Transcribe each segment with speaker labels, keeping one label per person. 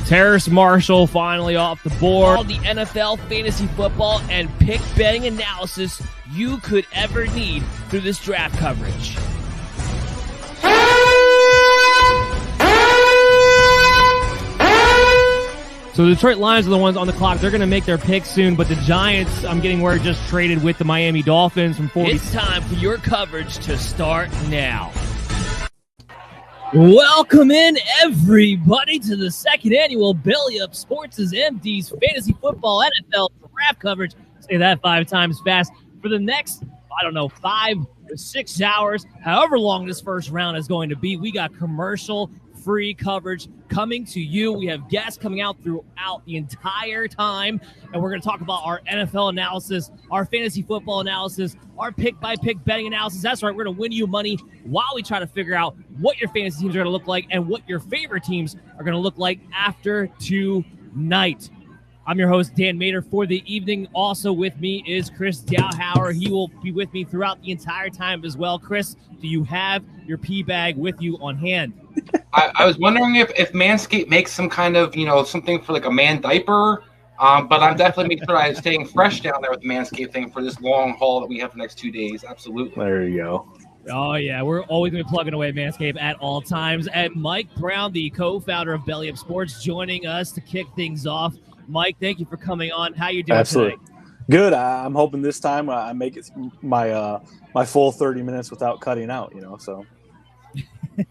Speaker 1: Terrace Marshall finally off the board. All the NFL fantasy football and pick betting analysis you could ever need through this draft coverage. So the Detroit Lions are the ones on the clock. They're going to make their picks soon, but the Giants, I'm getting word, just traded with the Miami Dolphins from 40. It's time for your coverage to start now. Welcome in, everybody, to the second annual Belly Up Sports' MD's Fantasy Football NFL Draft coverage. Say that 5 times fast. For the next, 5 to 6 hours, however long this first round is going to be, we got commercial-free coverage coming to you. We have guests coming out throughout the entire time, and we're going to talk about our NFL analysis, our fantasy football analysis, our pick-by-pick betting analysis. That's right, we're going to win you money while we try to figure out what your fantasy teams are going to look like and what your favorite teams are going to look like after tonight. I'm your host, Dan Mader, for the evening. Also with me is Chris Dowhauer. He will be with me throughout the entire time as well. Chris, do you have your pee bag with you on hand?
Speaker 2: I was wondering if Manscaped makes some kind of, something for like a man diaper, but I'm definitely making sure I'm staying fresh down there with the Manscaped thing for this long haul that we have for the next 2 days. Absolutely.
Speaker 3: There you go.
Speaker 1: Oh, yeah. We're always going to be plugging away Manscaped at all times. And Mike Brown, the co-founder of Belly Up Sports, joining us to kick things off. Mike, thank you for coming on. How you doing today?
Speaker 3: Good. I'm hoping this time I make it my full 30 minutes without cutting out, so.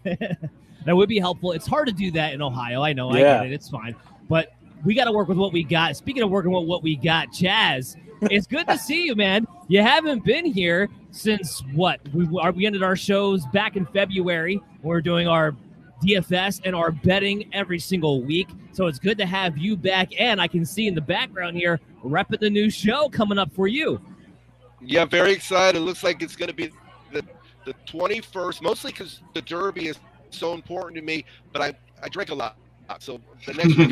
Speaker 1: That would be helpful. It's hard to do that in Ohio. I know. Yeah. I get it. It's fine. But we got to work with what we got. Speaking of working with what we got, Chaz, it's good to see you, man. You haven't been here since what? We ended our shows back in February. We're doing our DFS and our betting every single week. So it's good to have you back. And I can see in the background here, repping the new show coming up for you.
Speaker 4: Yeah, very excited. It looks like it's going to be the 21st, mostly because the Derby is so important to me, but I drink a lot. So the next week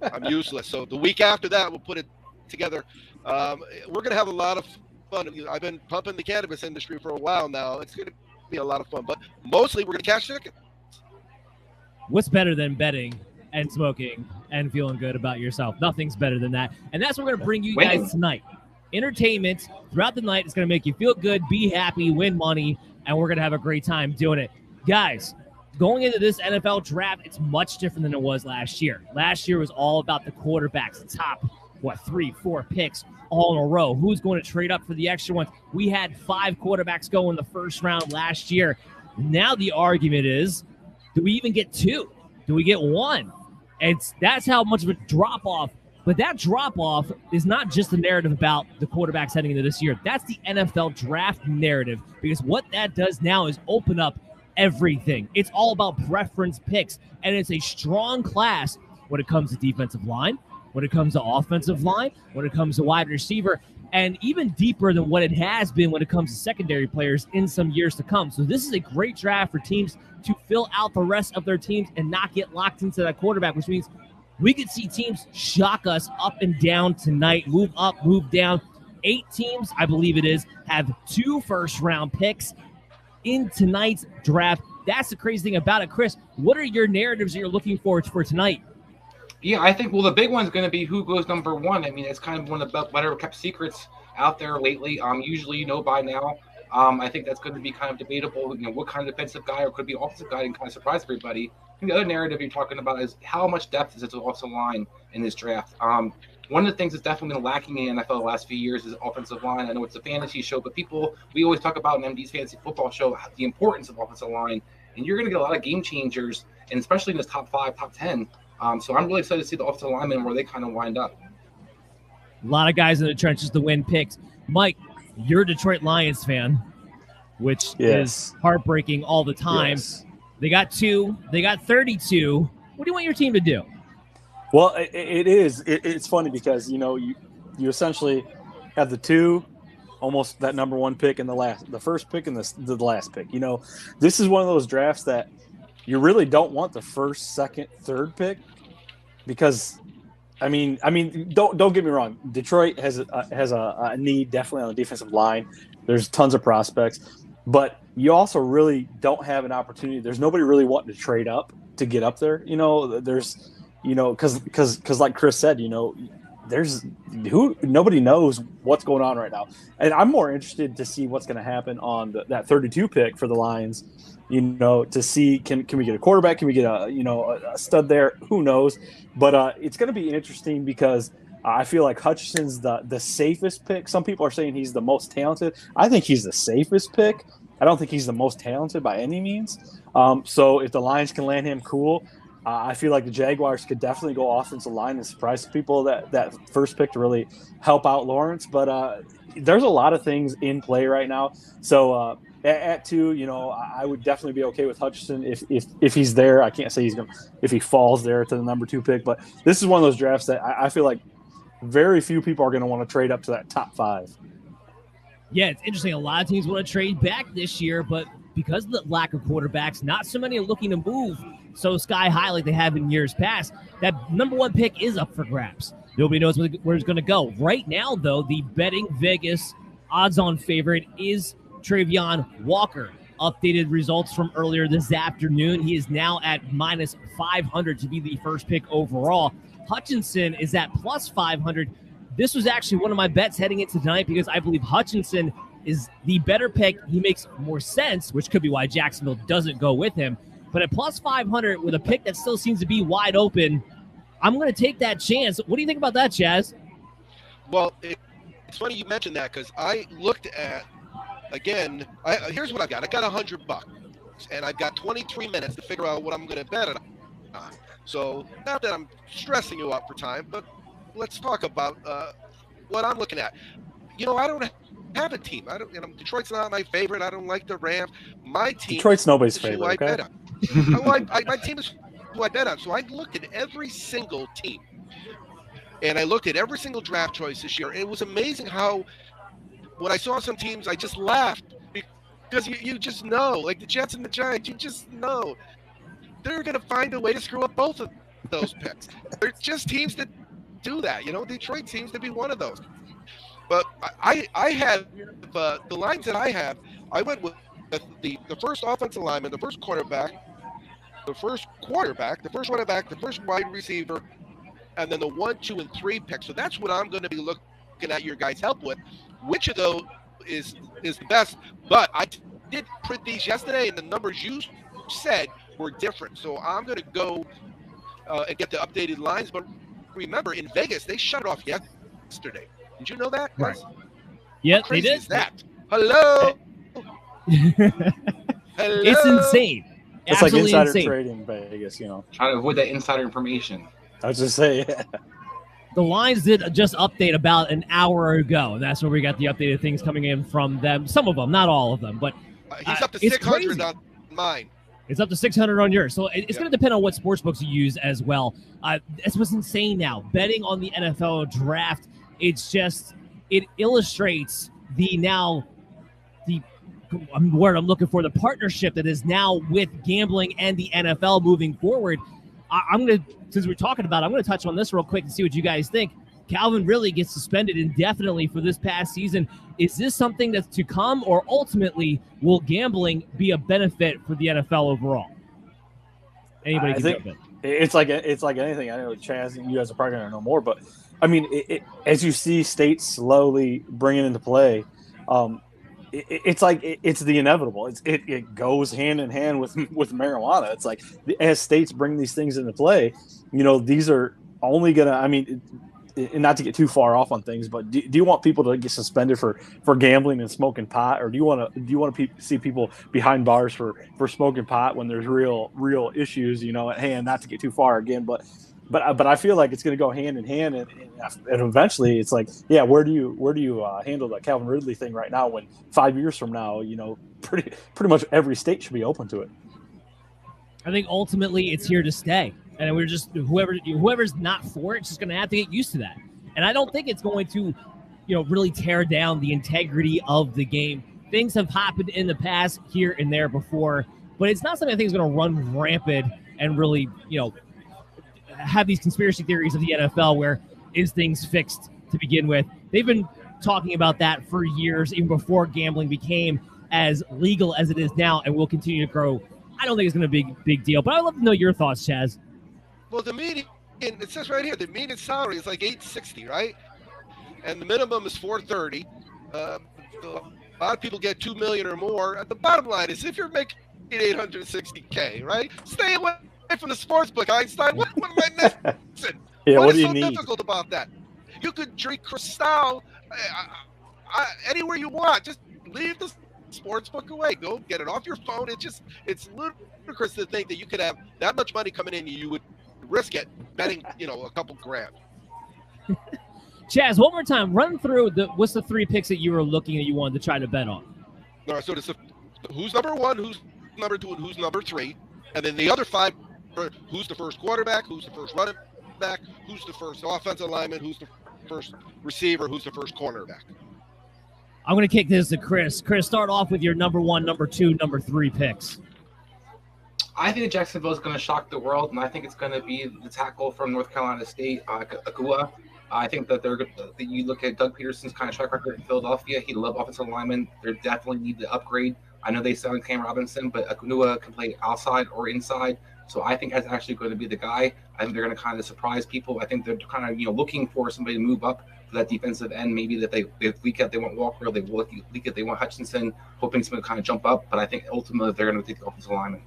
Speaker 4: I'm useless. So the week after that, we'll put it together. We're going to have a lot of fun. I've been pumping the cannabis industry for a while now. It's going to be a lot of fun, but mostly we're going to cash tickets.
Speaker 1: What's better than betting and smoking and feeling good about yourself? Nothing's better than that. And that's what we're going to bring you guys tonight. Entertainment throughout the night is going to make you feel good, be happy, win money, and we're going to have a great time doing it. Guys, going into this NFL draft, it's much different than it was last year. Last year was all about the quarterbacks, the top, 3-4 picks all in a row. Who's going to trade up for the extra ones? We had 5 quarterbacks go in the first round last year. Now the argument is, do we even get 2? Do we get 1? That's how much of a drop-off. But that drop-off is not just the narrative about the quarterbacks heading into this year. That's the NFL draft narrative, because what that does now is open up everything. It's all about preference picks, and it's a strong class when it comes to defensive line, when it comes to offensive line, when it comes to wide receiver, and even deeper than what it has been when it comes to secondary players in some years to come. So this is a great draft for teams to fill out the rest of their teams and not get locked into that quarterback, which means we could see teams shock us up and down tonight, move up, move down. 8 teams, I believe it is, have 2 first-round picks in tonight's draft. That's the crazy thing about it. Chris, what are your narratives that you're looking forward to for tonight?
Speaker 2: Yeah, I think, the big one's going to be who goes number 1. I mean, it's kind of one of the better kept secrets out there lately. Usually, by now. I think that's going to be kind of debatable. What kind of defensive guy or could be offensive guy and kind of surprise everybody. I think the other narrative you're talking about is how much depth is this offensive line in this draft. One of the things that's definitely been lacking in the NFL the last few years is offensive line. I know it's a fantasy show, but we always talk about in MD's fantasy football show the importance of offensive line, and you're going to get a lot of game changers, and especially in this top 5, top 10. So I'm really excited to see the offensive linemen where they kind of wind up.
Speaker 1: A lot of guys in the trenches to win picks. Mike, you're a Detroit Lions fan, which is heartbreaking all the time. Yes. They got 2. They got 32. What do you want your team to do?
Speaker 3: Well, it's funny because, you essentially have the 2, almost that number 1 pick and the first pick and the last pick. This is one of those drafts that you really don't want the first, second, third pick because, I mean, don't get me wrong. Detroit has a need definitely on the defensive line. There's tons of prospects, but you also really don't have an opportunity. There's nobody really wanting to trade up to get up there. you know, because like Chris said, you know, nobody knows what's going on right now, and I'm more interested to see what's going to happen on that 32 pick for the Lions. You know, to see can we get a quarterback? Can we get a stud there? Who knows? But it's going to be interesting because I feel like Hutchinson's the safest pick. Some people are saying he's the most talented. I think he's the safest pick. I don't think he's the most talented by any means. So if the Lions can land him, cool. I feel like the Jaguars could definitely go offensive line and surprise people that first pick to really help out Lawrence. But there's a lot of things in play right now. So at 2, you know, I would definitely be okay with Hutchinson if he's there. I can't say he's going to if he falls there to the number 2 pick. But this is one of those drafts that I feel like very few people are going to want to trade up to that top 5.
Speaker 1: Yeah, it's interesting. A lot of teams want to trade back this year, but because of the lack of quarterbacks, not so many are looking to move so sky high like they have in years past. That number 1 pick is up for grabs. Nobody knows where it's going to go. Right now, though, the betting Vegas odds-on favorite is Travion Walker. Updated results from earlier this afternoon. He is now at minus 500 to be the first pick overall. Hutchinson is at plus 500. This was actually one of my bets heading into tonight because I believe Hutchinson is the better pick. He makes more sense, which could be why Jacksonville doesn't go with him. But at plus 500 with a pick that still seems to be wide open, I'm going to take that chance. What do you think about that, Chaz?
Speaker 4: Well, it's funny you mentioned that because I looked at, again, here's what I've got. I got $100, and I've got 23 minutes to figure out what I'm going to bet on. So not that I'm stressing you out for time, but let's talk about what I'm looking at. You know, I don't have a team. Detroit's not my favorite. I don't like the Rams. My team.
Speaker 3: Detroit's nobody's favorite. Okay?
Speaker 4: Bet on. My team is who I bet on. So I looked at every single team, and I looked at every single draft choice this year. And it was amazing how when I saw some teams, I just laughed because you just know, like the Jets and the Giants, you just know they're going to find a way to screw up both of those picks. They're just teams that do that. You know, Detroit seems to be one of those. But I have the lines that I have. I went with the first offensive lineman, the first quarterback, the first running back, the first wide receiver, and then the 1, 2, and 3 picks. So that's what I'm going to be looking at your guys' help with. Which of those is the best? But I did print these yesterday, and the numbers you said were different. So I'm going to go and get the updated lines. But remember, in Vegas, they shut it off yesterday. Did you know that?
Speaker 1: Right. Yeah, they did.
Speaker 4: Is that? Hello? Hello?
Speaker 1: It's insane.
Speaker 3: It's absolutely like insider
Speaker 1: insane.
Speaker 3: trading in Vegas, you know.
Speaker 2: Trying to avoid that insider information.
Speaker 3: I was just saying. Yeah.
Speaker 1: The lines did just update about an hour ago, and that's where we got the updated things coming in from them. Some of them, not all of them, but
Speaker 4: he's up to 600 on mine.
Speaker 1: It's up to 600 on yours. So it's going to depend on what sportsbooks you use as well. This was insane now. Betting on the NFL draft, it illustrates the word I'm looking for, the partnership that is now with gambling and the NFL moving forward. Since we're talking about it, I'm going to touch on this real quick and see what you guys think. Calvin Ridley gets suspended indefinitely for this past season. Is this something that's to come, or ultimately will gambling be a benefit for the NFL overall? Anybody can jump in.
Speaker 3: It's like anything. I know, Chaz, you guys are probably going to know more, but I mean, as you see states slowly bring it into play, it's like it's the inevitable. It goes hand in hand with marijuana. It's like as states bring these things into play, you know, these are only gonna. I mean, and not to get too far off on things, but do you want people to get suspended for gambling and smoking pot, or do you want to see people behind bars for smoking pot when there's real issues, you know, at hand? Not to get too far again, but I feel like it's going to go hand in hand, and eventually it's like, yeah, where do you handle the Calvin Ridley thing right now? When 5 years from now, you know, pretty much every state should be open to it.
Speaker 1: I think ultimately it's here to stay, and we're just whoever's not for it's just going to have to get used to that. And I don't think it's going to, you know, really tear down the integrity of the game. Things have happened in the past here and there before, but it's not something I think is going to run rampant and really, you know, have these conspiracy theories of the NFL where is things fixed to begin with. They've been talking about that for years, even before gambling became as legal as it is now, and will continue to grow. I don't think it's going to be a big deal, but I'd love to know your thoughts, Chaz.
Speaker 4: Well, to me, it says right here, the median salary is like $860, right? And the minimum is $430. A lot of people get $2 million or more. The bottom line is, if you're making $860K, right? Stay away from the sports book, Einstein. What am I missing?
Speaker 3: Yeah, what
Speaker 4: is
Speaker 3: do you
Speaker 4: so
Speaker 3: need?
Speaker 4: difficult about that? You could drink Cristal anywhere you want. Just leave the sports book away. Go get it off your phone. It's ludicrous to think that you could have that much money coming in, you would risk it betting, a couple grand.
Speaker 1: Chaz, one more time, run through what's the 3 picks that you were looking at you wanted to try to bet on?
Speaker 4: All right, so it's who's number 1, who's number 2, and who's number 3, and then the other 5 are who's the first quarterback, who's the first running back, who's the first offensive lineman, who's the first receiver, who's the first cornerback.
Speaker 1: I'm going to kick this to Chris. Chris, start off with your number 1, number 2, number 3 picks.
Speaker 2: I think Jacksonville is going to shock the world, and I think it's going to be the tackle from North Carolina State, Akua. I think that you look at Doug Peterson's kind of track record in Philadelphia. He loved offensive linemen. They definitely need to upgrade. I know they signed Cam Robinson, but Akua can play outside or inside. So I think that's actually going to be the guy. I think they're going to kind of surprise people. I think they're kind of looking for somebody to move up to that defensive end. Maybe that they leak out they want Walker, they leak it they want Hutchinson, hoping somebody to kind of jump up. But I think ultimately they're going to take the offensive lineman.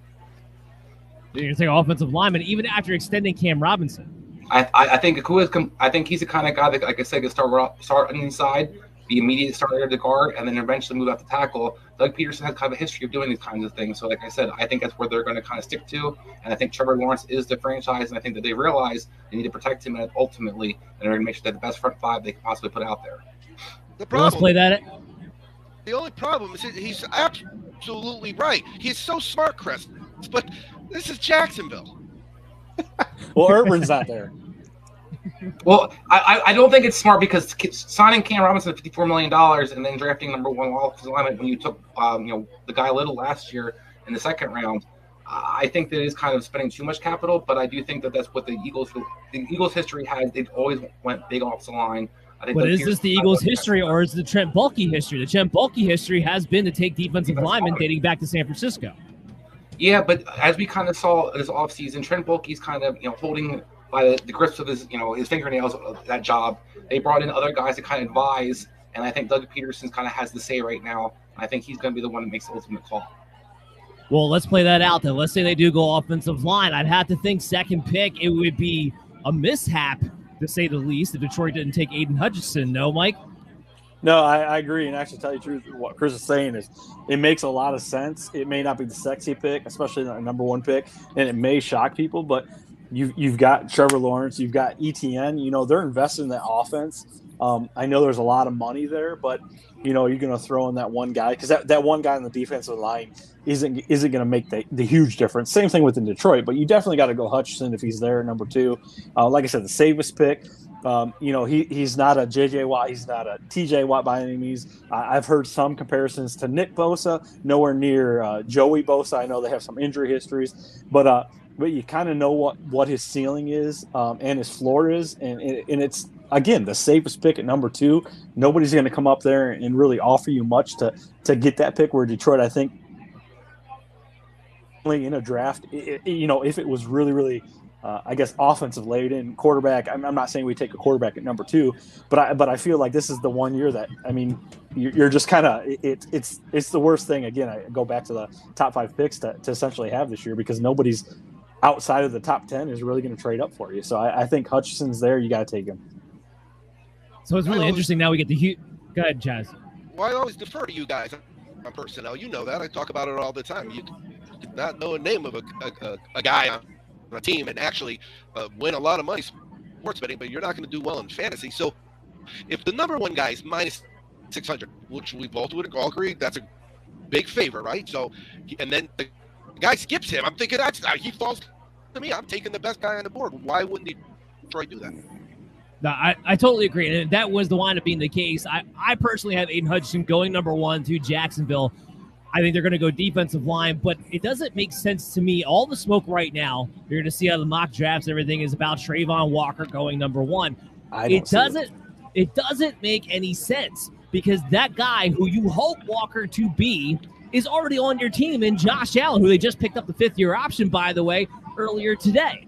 Speaker 1: You're going to take offensive lineman even after extending Cam Robinson.
Speaker 2: I think Akua I think he's the kind of guy that, like I said, can start on the inside, be immediate starter at the guard, and then eventually move out to tackle. Doug Peterson has kind of a history of doing these kinds of things. So, like I said, I think that's where they're going to kind of stick to. And I think Trevor Lawrence is the franchise, and I think that they realize they need to protect him ultimately, and they're going to make sure that the best front 5 they can possibly put out there.
Speaker 1: Let's play that.
Speaker 4: The only problem is he's absolutely right. He's so smart, Chris, but this is Jacksonville.
Speaker 3: Well, Urban's not there.
Speaker 2: Well, I don't think it's smart because signing Cam Robinson at $54 million and then drafting number 1 offensive lineman when you took the guy Little last year in the second round, I think that is kind of spending too much capital. But I do think that that's what the Eagles history has. They've always went big off the line.
Speaker 1: But is this the Eagles' history or is it the Trent Baalke history? The Trent Baalke history has been to take defensive linemen dating back to San Francisco.
Speaker 2: Yeah, but as we kind of saw this offseason, Trent Baalke's kind of holding by the grips of his his fingernails of that job. They brought in other guys to kind of advise, and I think Doug Peterson kind of has the say right now. I think he's going to be the one that makes the ultimate call.
Speaker 1: Well, let's play that out then. Let's say they do go offensive line. I'd have to think second pick, it would be a mishap, to say the least, if Detroit didn't take Aiden Hutchinson. No, Mike?
Speaker 3: No, I agree. And actually, tell you the truth, what Chris is saying is it makes a lot of sense. It may not be the sexy pick, especially the number 1 pick, and it may shock people, but you've got Trevor Lawrence, you've got ETN. They're investing in that offense. I know there's a lot of money there, but you're going to throw in that one guy because that one guy on the defensive line isn't going to make the huge difference. Same thing within Detroit, but you definitely got to go Hutchinson if he's there, number 2. Like I said, the safest pick. He's not a J.J. Watt. He's not a T.J. Watt by any means. I've heard some comparisons to Nick Bosa, nowhere near Joey Bosa. I know they have some injury histories, but you kind of know what his ceiling is and his floor is, and it's, again, the safest pick at number 2. Nobody's going to come up there and really offer you much to get that pick, where Detroit, I think, in a draft, if it was really, really offensive laden quarterback. I'm not saying we take a quarterback at number 2, but I feel like this is the one year that, you're just kind of it's the worst thing. Again, I go back to the top 5 picks to essentially have this year because nobody's outside of the top 10 is really going to trade up for you. So I think Hutchinson's there. You got to take him.
Speaker 1: So it's really interesting. Now we get the Go ahead, Chaz.
Speaker 4: Well, I always defer to you guys on personnel. You know that. I talk about it all the time. You do not know a name of a guy on a team and actually win a lot of money sports betting, but you're not going to do well in fantasy. So if the number 1 guy is minus 600, which we both would all agree, that's a big favor, right? So, and then the guy skips him. I'm thinking he falls to me. I'm taking the best guy on the board. Why wouldn't Detroit do that?
Speaker 1: No, I totally agree. And that was the wind up being the case. I personally have Aiden Hutchinson going number 1 to Jacksonville. I think they're going to go defensive line, but it doesn't make sense to me. All the smoke right now, you're going to see how the mock drafts, everything is about Trayvon Walker going number 1. It doesn't make any sense because that guy who you hope Walker to be is already on your team in Josh Allen, who they just picked up the 5th-year option, by the way, earlier today.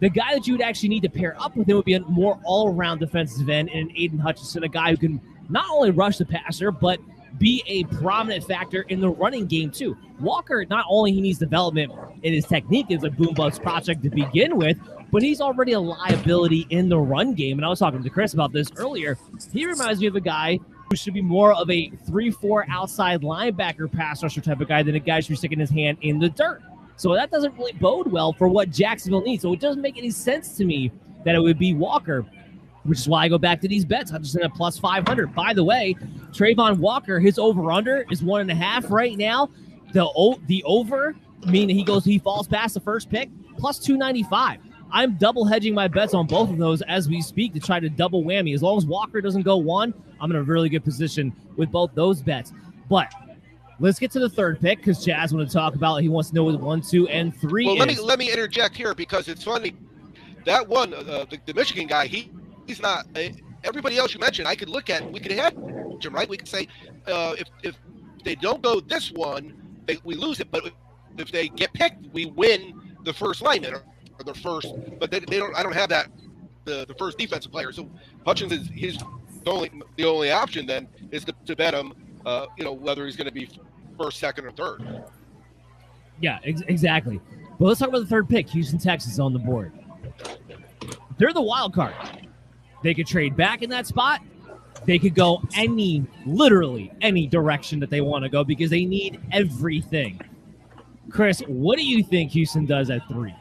Speaker 1: The guy that you would actually need to pair up with him would be a more all-around defensive end and an Aiden Hutchinson, a guy who can not only rush the passer, but be a prominent factor in the running game too. Walker, not only he needs development in his technique as a boom bust project to begin with, but he's already a liability in the run game. And I was talking to Chris about this earlier. He reminds me of a guy who should be more of a 3-4 outside linebacker pass rusher type of guy than a guy who should be sticking his hand in the dirt. So that doesn't really bode well for what Jacksonville needs. So it doesn't make any sense to me that it would be Walker, which is why I go back to these bets. I'm just in a plus 500. By the way, Trayvon Walker, his over-under is 1.5 right now. The over, meaning he falls past the first pick, plus 295. I'm double hedging my bets on both of those as we speak to try to double whammy. As long as Walker doesn't go 1, I'm in a really good position with both those bets. But let's get to the third pick because Jazz want to talk about. He wants to know what 1, 2, and 3
Speaker 4: well,
Speaker 1: is.
Speaker 4: let me interject here because it's funny. That one, the Michigan guy, he's not. Everybody else you mentioned, I could look at. We could have him, right? We could say if they don't go this one, we lose it. But if they get picked, we win the first lineman or the first. But they don't. I don't have that. The first defensive player. So Hutchins is the only option. Then is to bet him. Whether he's going to be first, second, or third.
Speaker 1: Yeah, exactly. Well, let's talk about the third pick. Houston, Texas on the board. They're the wild card. They could trade back in that spot. They could go literally any direction that they want to go because they need everything. Chris, what do you think Houston does at 3?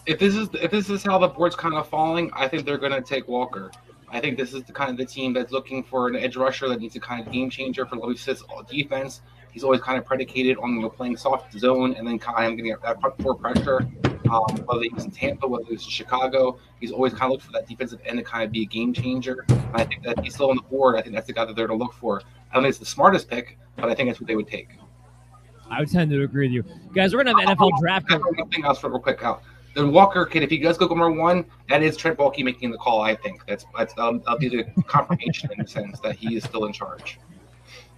Speaker 2: If this is how the board's kind of falling, I think they're going to take Walker. I think this is the kind of the team that's looking for an edge rusher that needs a kind of game changer for Louis Sitz's defense. He's always kind of predicated on playing soft zone and then kind of getting that front four pressure. Whether he's in Tampa, whether he's in Chicago, he's always kind of looked for that defensive end to kind of be a game changer. And I think that he's still on the board. I think that's the guy that they're to look for. I don't think it's the smartest pick, but I think that's what they would take.
Speaker 1: I would tend to agree with you. Guys, we're going to have NFL draft.
Speaker 2: One thing else real quick out. The Walker kid, if he does go number 1, that is Trent Baalke making the call, I think. That'll be the confirmation in the sense that he is still in charge.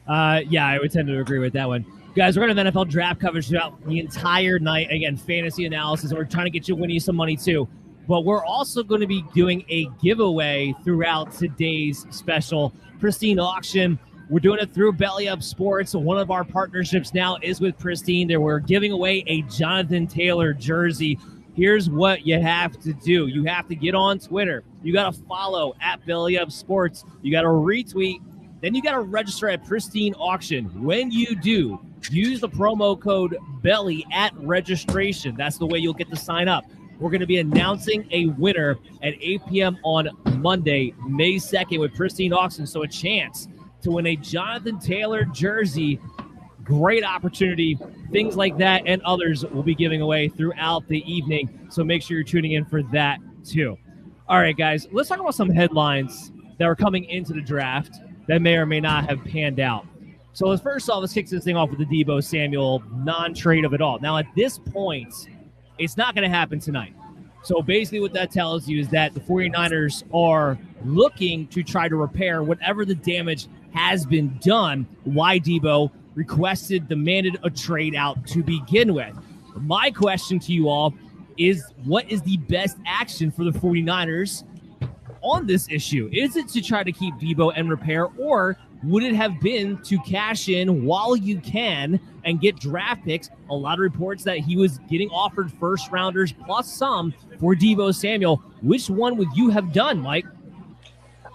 Speaker 1: Yeah, I would tend to agree with that one. Guys, we're going to have NFL draft coverage throughout the entire night. Again, fantasy analysis, and we're trying to get you winning some money too. But we're also going to be doing a giveaway throughout today's special Pristine auction. We're doing it through Belly Up Sports. One of our partnerships now is with Pristine. We're giving away a Jonathan Taylor jersey. Here's what you have to do. You have to get on Twitter. You got to follow at Belly Up Sports. You got to retweet. Then you got to register at Pristine Auction. When you do, use the promo code BELLY at registration. That's the way you'll get to sign up. We're going to be announcing a winner at 8 p.m. on Monday, May 2nd with Pristine Auction. So a chance to win a Jonathan Taylor jersey. Great opportunity. Things like that and others will be giving away throughout the evening. So make sure you're tuning in for that too. All right, guys, let's talk about some headlines that are coming into the draft that may or may not have panned out. So first off, let's kick this thing off with the Deebo Samuel non-trade of it all. Now, at this point, it's not going to happen tonight. So basically what that tells you is that the 49ers are looking to try to repair whatever the damage has been done. Why Deebo demanded a trade out to begin with. My question to you all is, what is the best action for the 49ers on this issue? Is it to try to keep Deebo and repair, or would it have been to cash in while you can and get draft picks? A lot of reports that he was getting offered first rounders plus some for Deebo Samuel. Which one would you have done, Mike?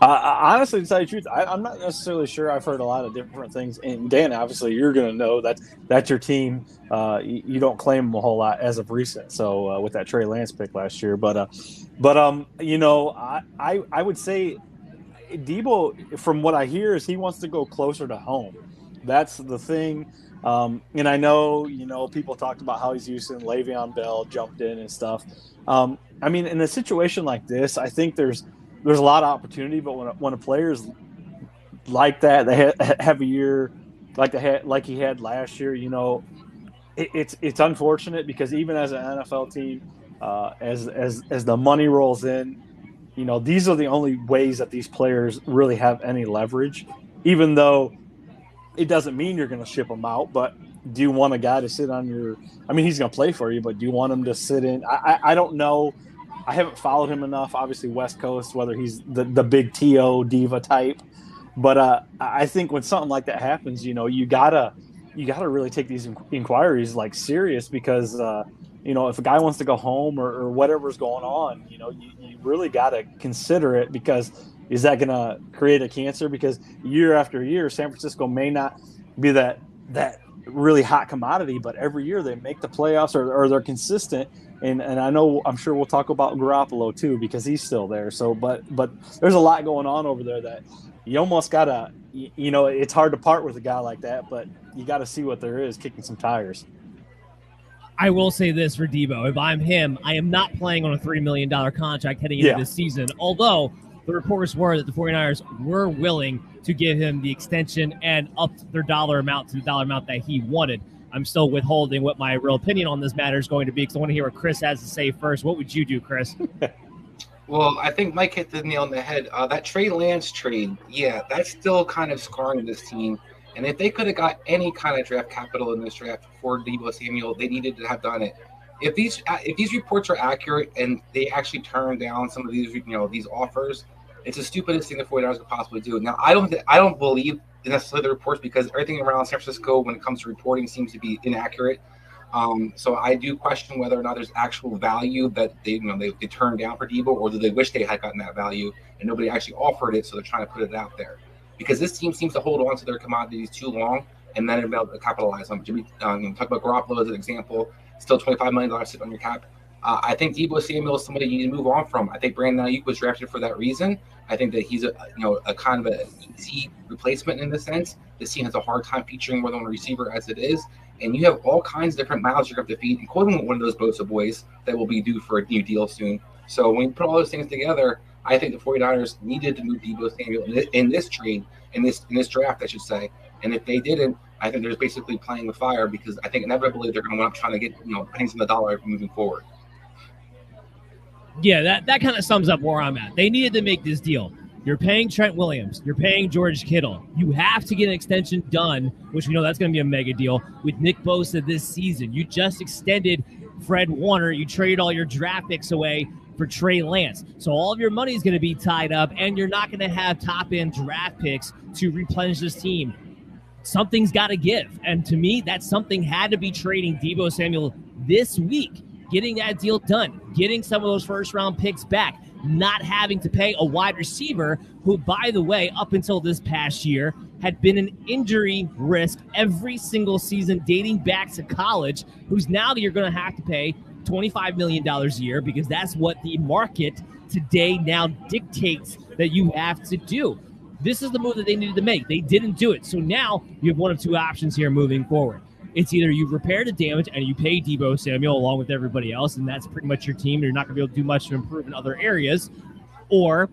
Speaker 3: Honestly, to tell you the truth, I'm not necessarily sure. I've heard a lot of different things. And Dan, obviously, you're going to know that that's your team. You don't claim them a whole lot as of recent. So with that Trey Lance pick last year, but I would say Deebo, from what I hear, is he wants to go closer to home. That's the thing. And I know, people talked about how he's using Le'Veon Bell jumped in and stuff. I mean, in a situation like this, I think there's a lot of opportunity, but when a player's like that, they have a year like he had last year, it's unfortunate because even as an NFL team, as the money rolls in, these are the only ways that these players really have any leverage, even though it doesn't mean you're going to ship them out. But do you want a guy to sit on he's going to play for you, but do you want him to sit in? I don't know I haven't followed him enough. Obviously, West Coast, whether he's the big TO diva type, but I think when something like that happens, you gotta really take these inquiries like serious because if a guy wants to go home or whatever's going on, you really gotta consider it because is that gonna create a cancer? Because year after year, San Francisco may not be that really hot commodity, but every year they make the playoffs or they're consistent. And I'm sure we'll talk about Garoppolo too because he's still there. So, but there's a lot going on over there that you almost gotta, it's hard to part with a guy like that, but you got to see what there is kicking some tires.
Speaker 1: I will say this for Debo. If I'm him, I am not playing on a $3 million contract heading into this season, although the reports were that the 49ers were willing to give him the extension and up their dollar amount to the dollar amount that he wanted. I'm still withholding what my real opinion on this matter is going to be because I want to hear what Chris has to say first. What would you do, Chris?
Speaker 2: Well, I think Mike hit the nail on the head. That Trey Lance trade, that's still kind of scarring this team. And if they could have got any kind of draft capital in this draft for Deebo Samuel, they needed to have done it. If these reports are accurate and they actually turn down some of these these offers, it's the stupidest thing the 49ers could possibly do. Now, I don't believe necessarily the reports because everything around San Francisco when it comes to reporting seems to be inaccurate. So I do question whether or not there's actual value that they turned down for Deebo, or do they wish they had gotten that value and nobody actually offered it, so they're trying to put it out there. Because this team seems to hold on to their commodities too long and then about to capitalize on them. Talk about Garoppolo as an example, still $25 million sitting on your cap. I think Deebo Samuel is somebody you need to move on from. I think Brandon Ayuk was drafted for that reason. I think that he's a kind of an easy replacement in the sense. This team has a hard time featuring more than one receiver as it is. And you have all kinds of different mouths you're going to have to feed, including one of those Bosa boys that will be due for a new deal soon. So when you put all those things together, I think the 49ers needed to move Deebo Samuel in this trade, in this draft, I should say. And if they didn't, I think they're just basically playing with fire because I think inevitably they're going to want to try to get pennies on the dollar moving forward.
Speaker 1: Yeah, that kind of sums up where I'm at. They needed to make this deal. You're paying Trent Williams. You're paying George Kittle. You have to get an extension done, which we know that's going to be a mega deal, with Nick Bosa this season. You just extended Fred Warner. You traded all your draft picks away for Trey Lance. So all of your money is going to be tied up, and you're not going to have top-end draft picks to replenish this team. Something's got to give. And to me, that something had to be trading Deebo Samuel this week, getting that deal done, getting some of those first-round picks back, not having to pay a wide receiver who, by the way, up until this past year, had been an injury risk every single season dating back to college, who's now you're going to have to pay $25 million a year because that's what the market today now dictates that you have to do. This is the move that they needed to make. They didn't do it. So now you have one of two options here moving forward. It's either you repair the damage and you pay Deebo Samuel along with everybody else, and that's pretty much your team. You're not going to be able to do much to improve in other areas, or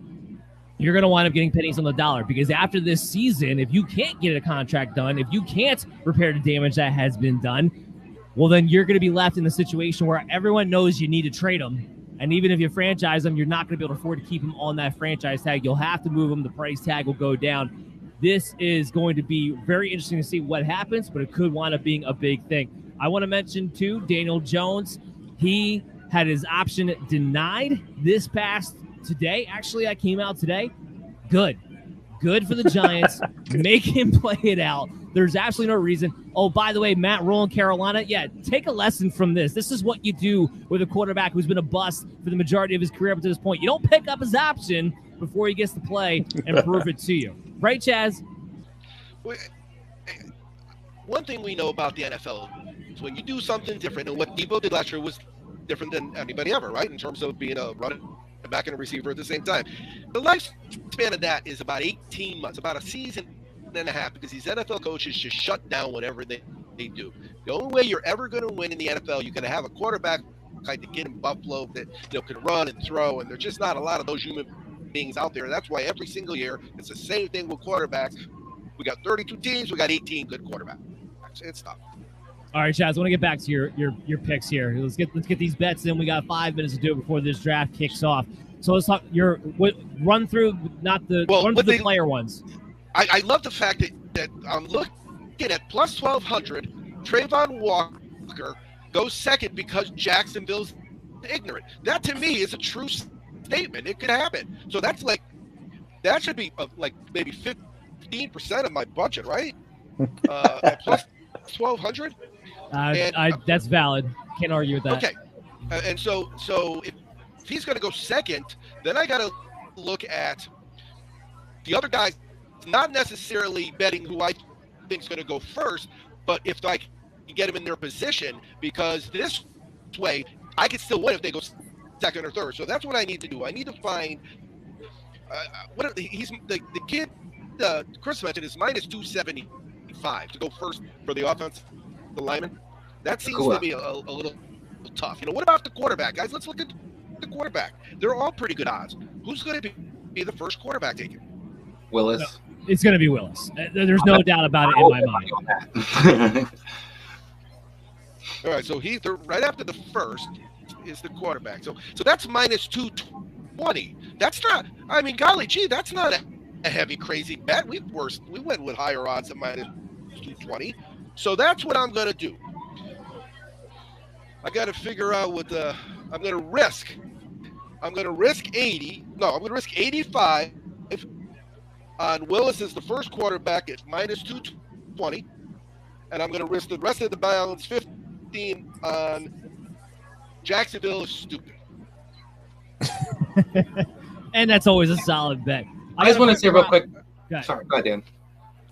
Speaker 1: you're going to wind up getting pennies on the dollar because after this season, if you can't get a contract done, if you can't repair the damage that has been done, well, then you're going to be left in a situation where everyone knows you need to trade them. And even if you franchise them, you're not going to be able to afford to keep them on that franchise tag. You'll have to move them. The price tag will go down. This is going to be very interesting to see what happens, but it could wind up being a big thing. I want to mention, too, Daniel Jones. He had his option denied this past today. Actually, I came out today. Good for the Giants. Make him play it out. There's absolutely no reason. Oh, by the way, Matt Rule in Carolina, take a lesson from this. This is what you do with a quarterback who's been a bust for the majority of his career up to this point. You don't pick up his option before he gets to play and prove it to you. Right, Chaz?
Speaker 4: One thing we know about the NFL is when you do something different, and what Deebo did last year was different than anybody ever, right, in terms of being a running back and a receiver at the same time. The lifespan of that is about 18 months, about a season and a half, because these NFL coaches just shut down whatever they do. The only way you're ever going to win in the NFL, you're going to have a quarterback like the kid in Buffalo that can run and throw, and there's just not a lot of those human beings out there. That's why every single year it's the same thing with quarterbacks. We got 32 teams, we got 18 good quarterbacks. It's tough.
Speaker 1: All right, Chaz, I want to get back to your picks here. Let's get these bets in. We got 5 minutes to do it before this draft kicks off. So let's talk run through the player ones.
Speaker 4: I love the fact that I'm looking at plus 1,200. Trayvon Walker goes second because Jacksonville's ignorant. That to me is a true statement. It could happen. So that should be like maybe 15% of my budget, right? At plus 1,200.
Speaker 1: That's valid. Can't argue with that.
Speaker 4: Okay, and so if he's going to go second, then I got to look at the other guys, not necessarily betting who I think is going to go first, but if I can get him in their position, because this way I can still win if they go second or third. So that's what I need to do. I need to find the kid Chris mentioned is minus 275 to go first for the offense, the lineman. That seems to be a little tough. What about the quarterback, guys? Let's look at the quarterback. They're all pretty good odds. Who's going to be the first quarterback taken?
Speaker 2: Willis.
Speaker 1: No, it's going to be Willis. There's no doubt about it in my mind.
Speaker 4: All right, so right after the first is the quarterback. So that's minus 220. That's not. I mean, golly gee, that's not a heavy, crazy bet. We went with higher odds than minus 220. So that's what I'm going to do. I got to figure out what I'm going to risk. I'm going to risk 80. No, I'm going to risk 85 on Willis as the first quarterback at minus 220. And I'm going to risk the rest of the balance 15 on Jacksonville is stupid.
Speaker 1: And that's always a solid bet.
Speaker 2: I just want to say real quick. Sorry, go ahead, Dan.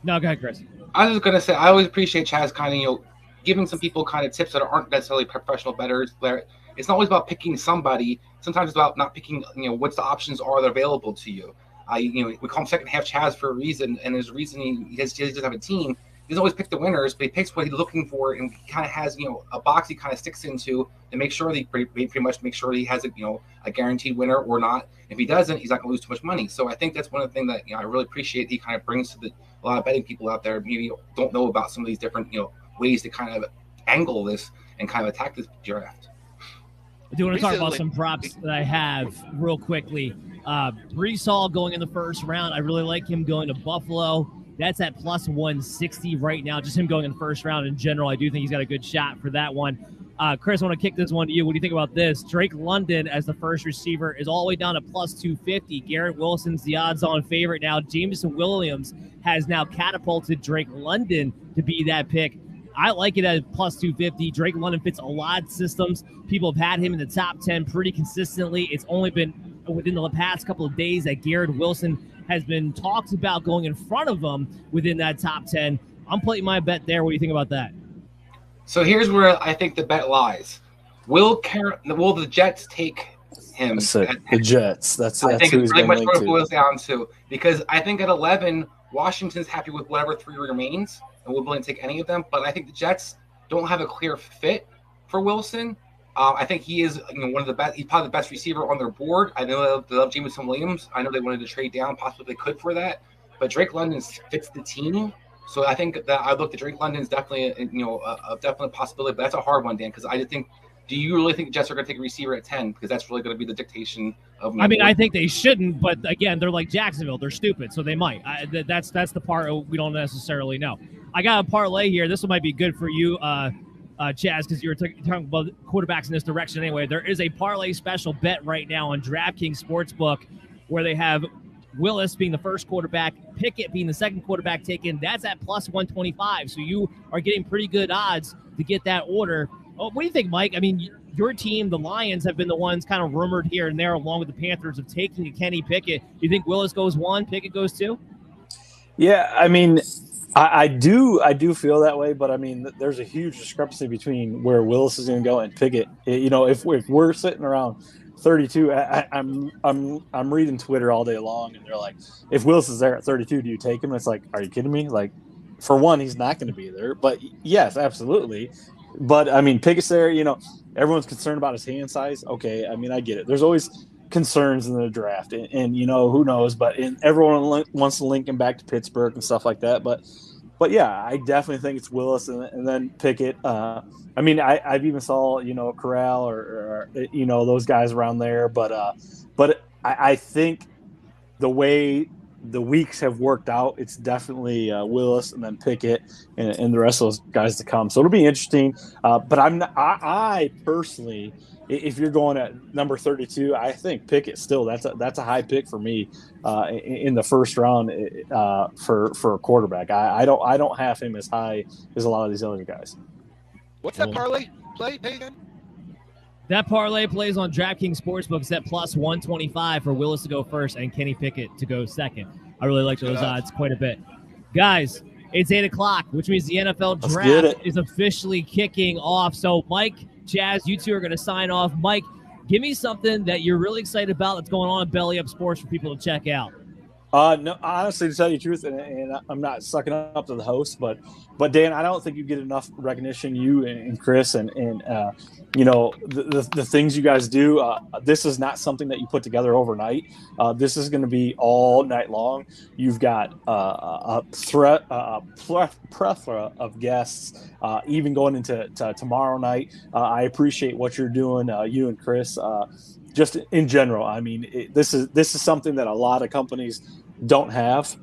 Speaker 1: No, go ahead, Chris.
Speaker 2: I was just going to say, I always appreciate Chaz kind of, giving some people kind of tips that aren't necessarily professional bettors. It's not always about picking somebody. Sometimes it's about not picking, what's the options are that are available to you. We call him second half Chaz for a reason, and there's a reason he doesn't have a team. He doesn't always pick the winners, but he picks what he's looking for, and he kind of has, a box he kind of sticks into to make sure that he pretty much make sure that he has a guaranteed winner or not. If he doesn't, he's not going to lose too much money. So I think that's one of the things that I really appreciate. He kind of brings to a lot of betting people out there maybe don't know about some of these different ways to kind of angle this and kind of attack this draft.
Speaker 1: I do want to talk about some props that I have real quickly. Breece Hall going in the first round. I really like him going to Buffalo. That's at plus 160 right now. Just him going in the first round in general. I do think he's got a good shot for that one. Chris, I want to kick this one to you. What do you think about this? Drake London as the first receiver is all the way down to plus 250. Garrett Wilson's the odds-on favorite now. Jameson Williams has now catapulted Drake London to be that pick. I like it at plus 250. Drake London fits a lot of systems. People have had him in the top 10 pretty consistently. It's only been within the past couple of days that Garrett Wilson has been talked about going in front of him within that top 10. I'm putting my bet there. What do you think about that?
Speaker 2: So here's where I think the bet lies. Will the Jets take him?
Speaker 3: The Jets. That's
Speaker 2: I think
Speaker 3: who
Speaker 2: it's
Speaker 3: he's
Speaker 2: pretty
Speaker 3: going
Speaker 2: much what
Speaker 3: to
Speaker 2: it boils down to. Because I think at 11, Washington's happy with whatever 3 remains and will willing to take any of them. But I think the Jets don't have a clear fit for Wilson. I think he is one of the best. He's probably the best receiver on their board. I know they love Jameson Williams. I know they wanted to trade down, possibly they could for that. But Drake London fits the team, so I think that I look at Drake London's definitely a definite possibility. But that's a hard one, Dan, because I just think. Do you really think the Jets are going to take a receiver at 10? Because that's really going to be the dictation of.
Speaker 1: I mean, I think they shouldn't, but again, they're like Jacksonville. They're stupid, so they might. That's the part we don't necessarily know. I got a parlay here. This one might be good for you, Chaz, because you were talking about quarterbacks in this direction anyway. There is a parlay special bet right now on DraftKings Sportsbook where they have Willis being the first quarterback, Pickett being the second quarterback taken. That's at plus 125, so you are getting pretty good odds to get that order. Oh, what do you think, Mike? I mean, your team, the Lions, have been the ones kind of rumored here and there, along with the Panthers, of taking a Kenny Pickett. Do you think Willis goes 1, Pickett goes 2?
Speaker 3: Yeah, I mean, I do feel that way, but I mean, there's a huge discrepancy between where Willis is going to go and Pickett. If we're sitting around 32, I'm reading Twitter all day long, and they're like, if Willis is there at 32, do you take him? It's like, are you kidding me? Like, for one, he's not going to be there, but yes, absolutely. But I mean, Pickett's there. Everyone's concerned about his hand size. Okay, I mean, I get it. There's always concerns in the draft, and who knows? But everyone wants to link him back to Pittsburgh and stuff like that. But yeah, I definitely think it's Willis and then Pickett. I mean, I've even saw Corral or those guys around there. But I think the way the weeks have worked out, it's definitely Willis and then Pickett and the rest of those guys to come. So it'll be interesting. But I personally, if you're going at number 32, I think Pickett still that's a high pick for me in the first round for a quarterback. I don't have him as high as a lot of these other guys.
Speaker 4: What's that parlay play again?
Speaker 1: That parlay plays on DraftKings Sportsbook. It's at plus 125 for Willis to go first and Kenny Pickett to go second. I really like those odds quite a bit. Guys, it's 8 o'clock, which means the NFL draft is officially kicking off. So, Mike, Chaz, you two are going to sign off. Mike, give me something that you're really excited about that's going on in Belly Up Sports for people to check out.
Speaker 3: No, honestly, to tell you the truth, and I'm not sucking up to the host, but Dan, I don't think you get enough recognition, you and Chris, and the things you guys do. This is not something that you put together overnight. This is going to be all night long. You've got a plethora of guests, even going into tomorrow night. I appreciate what you're doing, you and Chris. Just in general, I mean, this is something that a lot of companies don't have.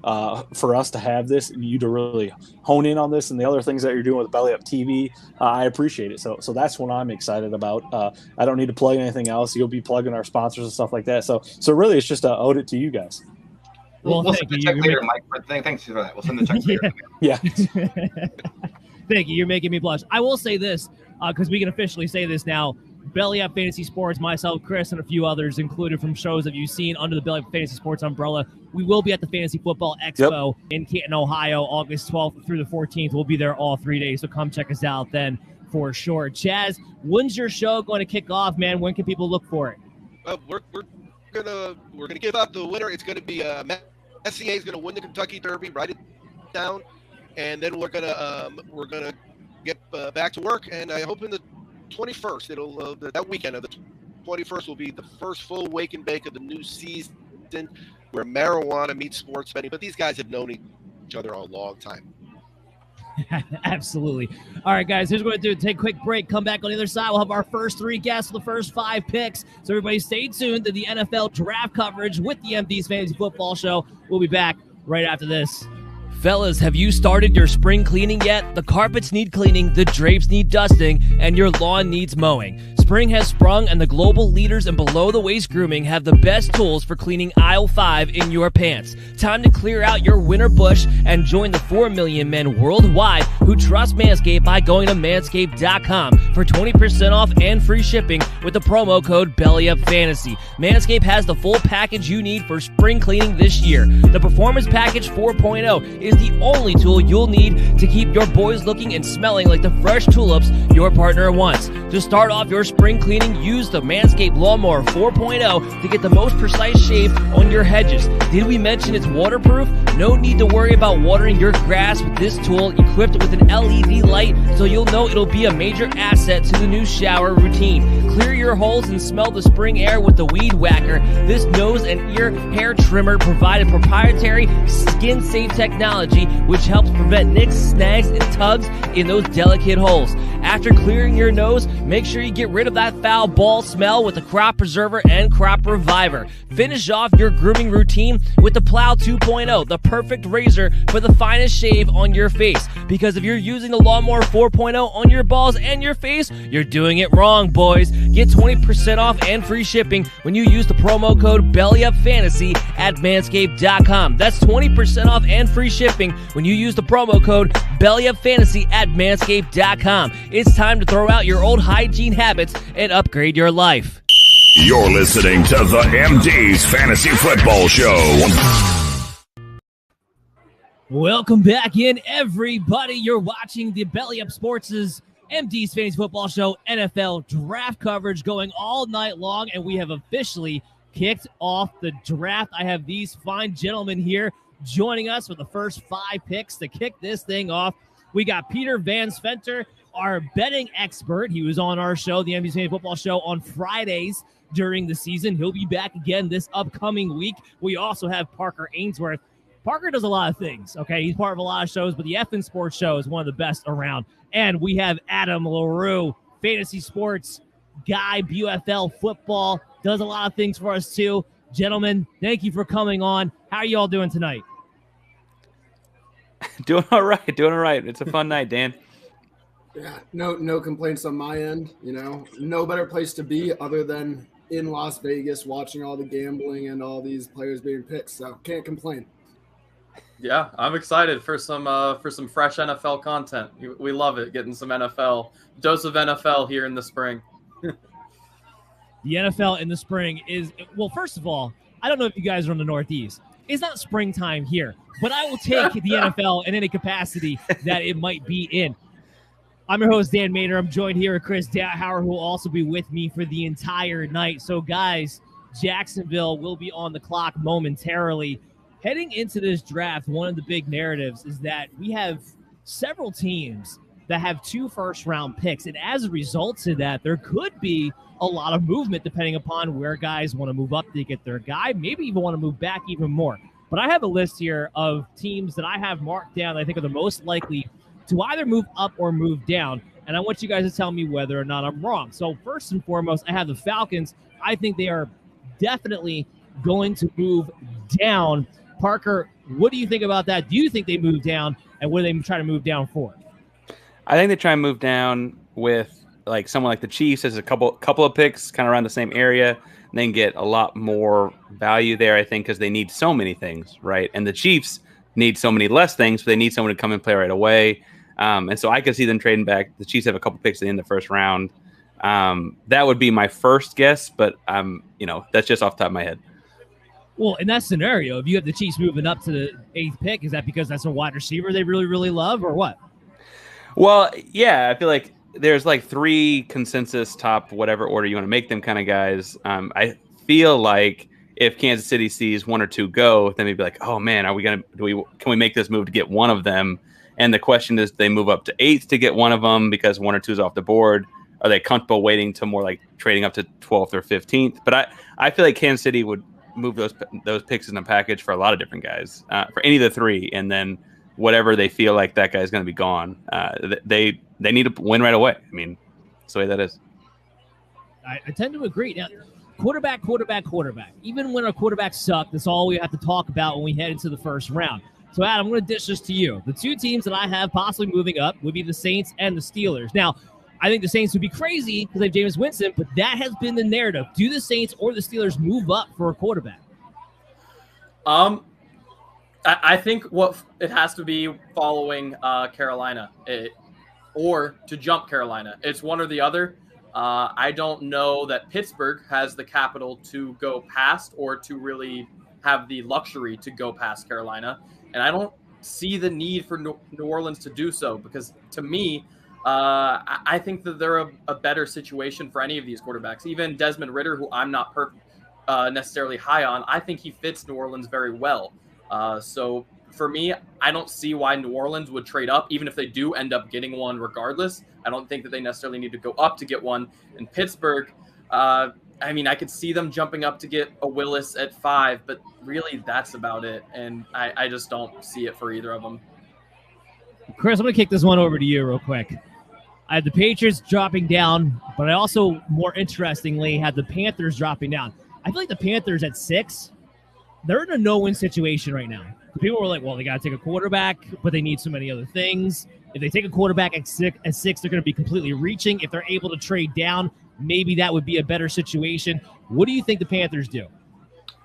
Speaker 3: For us to have this and you to really hone in on this and the other things that you're doing with Belly Up TV, I appreciate it. So that's what I'm excited about. I don't need to plug anything else. You'll be plugging our sponsors and stuff like that. So really, it's just owed it to you guys.
Speaker 2: We'll send the check later, Mike. Thanks for that. We'll send the check later.
Speaker 3: Yeah.
Speaker 1: Thank you. You're making me blush. I will say this, because we can officially say this now. Belly Up Fantasy Sports, myself, Chris, and a few others included from shows that you've seen under the Belly Up Fantasy Sports umbrella. We will be at the Fantasy Football Expo in Canton, Ohio, August 12th through the 14th. We'll be there all 3 days, so come check us out then for sure. Chaz, when's your show going to kick off, man? When can people look for it?
Speaker 4: We're gonna give out the winner. It's gonna be SCA is gonna win the Kentucky Derby. Write it down, and then we're gonna get back to work. And I hope in the 21st, it'll that weekend of the 21st will be the first full wake and bake of the new season where marijuana meets sports betting. But these guys have known each other a long time.
Speaker 1: Absolutely. All right, guys, here's what we're going to do. Take a quick break. Come back on the other side. We'll have our first 3 guests for the first 5 picks. So everybody stay tuned to the NFL draft coverage with the MD's Fantasy Football Show. We'll be back right after this. Fellas, have you started your spring cleaning yet? The carpets need cleaning, the drapes need dusting, and your lawn needs mowing. Spring has sprung, and the global leaders in below-the-waist grooming have the best tools for cleaning aisle 5 in your pants. Time to clear out your winter bush and join the 4 million men worldwide who trust Manscaped by going to manscaped.com for 20% off and free shipping with the promo code BELLYUPFANTASY. Manscaped has the full package you need for spring cleaning this year. The Performance Package 4.0 is the only tool you'll need to keep your boys looking and smelling like the fresh tulips your partner wants. To start off your spring cleaning, use the Manscaped Lawnmower 4.0 to get the most precise shave on your hedges. Did we mention it's waterproof? No need to worry about watering your grass with this tool equipped with an LED light, so you'll know it'll be a major asset to the new shower routine. Clear your holes and smell the spring air with the Weed Whacker. This nose and ear hair trimmer provided proprietary skin-safe technology which helps prevent nicks, snags, and tugs in those delicate holes. After clearing your nose, make sure you get rid of that foul ball smell with the Crop Preserver and Crop Reviver. Finish off your grooming routine with the Plow 2.0, the perfect razor for the finest shave on your face. Because if you're using the Lawnmower 4.0 on your balls and your face, you're doing it wrong, boys. Get 20% off and free shipping when you use the promo code BELLYUPFANTASY at manscaped.com. That's 20% off and free shipping when you use the promo code BELLYUPFANTASY at manscaped.com. It's time to throw out your old hygiene habits and upgrade your life.
Speaker 5: You're listening to the MD's Fantasy Football Show.
Speaker 1: Welcome back in, everybody. You're watching the Belly Up Sports' MD's Fantasy Football Show NFL draft coverage going all night long, and we have officially kicked off the draft. I have these fine gentlemen here joining us for the first 5 picks to kick this thing off. We got Peter Van Sventer, our betting expert. He was on our show, the MD's Fantasy Football Show, on Fridays during the season. He'll be back again this upcoming week. We also have Parker Ainsworth. Parker does a lot of things, okay? He's part of a lot of shows, but the Effin' Sports Show is one of the best around. And we have Adam LaRue, fantasy sports guy, UFL football, does a lot of things for us too. Gentlemen, thank you for coming on. How are you all doing tonight?
Speaker 6: Doing all right. It's a fun night, Dan.
Speaker 7: Yeah, no complaints on my end. No better place to be other than in Las Vegas watching all the gambling and all these players being picked. So can't complain.
Speaker 8: Yeah, I'm excited for some fresh NFL content. We love it, getting some dose of NFL here in the spring.
Speaker 1: The NFL in the spring is, well, first of all, I don't know if you guys are in the Northeast. It's not springtime here, but I will take the NFL in any capacity that it might be in. I'm your host, Dan Maynard. I'm joined here with Chris Howard, who will also be with me for the entire night. So, guys, Jacksonville will be on the clock momentarily. Heading into this draft, one of the big narratives is that we have several teams that have 2 first-round picks. And as a result of that, there could be a lot of movement depending upon where guys want to move up to get their guy, maybe even want to move back even more. But I have a list here of teams that I have marked down that I think are the most likely to either move up or move down, and I want you guys to tell me whether or not I'm wrong. So first and foremost, I have the Falcons. I think they are definitely going to move down. Parker, what do you think about that? Do you think they move down, and what do they try to move down for?
Speaker 6: I think they try and move down with like someone like the Chiefs as a couple of picks kind of around the same area, and then get a lot more value there, I think, because they need so many things, right? And the Chiefs need so many less things, but they need someone to come and play right away. And so I could see them trading back. The Chiefs have a couple picks in the first round. That would be my first guess, but that's just off the top of my head.
Speaker 1: Well, in that scenario, if you have the Chiefs moving up to the 8th pick, is that because that's a wide receiver they really, really love, or what?
Speaker 6: Well, yeah, I feel like there's like 3 consensus top whatever order you want to make them kind of guys. I feel like if Kansas City sees 1 or 2 go, then they'd be like, oh man, can we make this move to get one of them? And the question is, they move up to 8th to get one of them because 1 or 2 is off the board? Are they comfortable waiting to more like trading up to 12th or 15th? But I feel like Kansas City would move those picks in a package for a lot of different guys, for any of the 3, and then whatever they feel like that guy's going to be gone. They need to win right away. I mean, that's the way that is.
Speaker 1: I tend to agree. Now, quarterback. Even when our quarterbacks suck, that's all we have to talk about when we head into the first round. So, Adam, I'm going to dish this to you. The 2 teams that I have possibly moving up would be the Saints and the Steelers. Now, I think the Saints would be crazy because they have Jameis Winston, but that has been the narrative. Do the Saints or the Steelers move up for a quarterback?
Speaker 8: I think it has to be following Carolina or to jump Carolina. It's one or the other. I don't know that Pittsburgh has the capital to go past or to really have the luxury to go past Carolina. And I don't see the need for New Orleans to do so because, to me, I think that they're a better situation for any of these quarterbacks. Even Desmond Ridder, who I'm not necessarily high on, I think he fits New Orleans very well. So for me, I don't see why New Orleans would trade up, even if they do end up getting one regardless. I don't think that they necessarily need to go up to get one. In Pittsburgh, I could see them jumping up to get a Willis at 5, but really that's about it. And I just don't see it for either of them.
Speaker 1: Chris, I'm going to kick this one over to you real quick. I had the Patriots dropping down, but I also, more interestingly, had the Panthers dropping down. I feel like the Panthers at 6, they're in a no-win situation right now. People were like, well, they got to take a quarterback, but they need so many other things. If they take a quarterback at 6, they're going to be completely reaching. If they're able to trade down, maybe that would be a better situation. What do you think the Panthers do?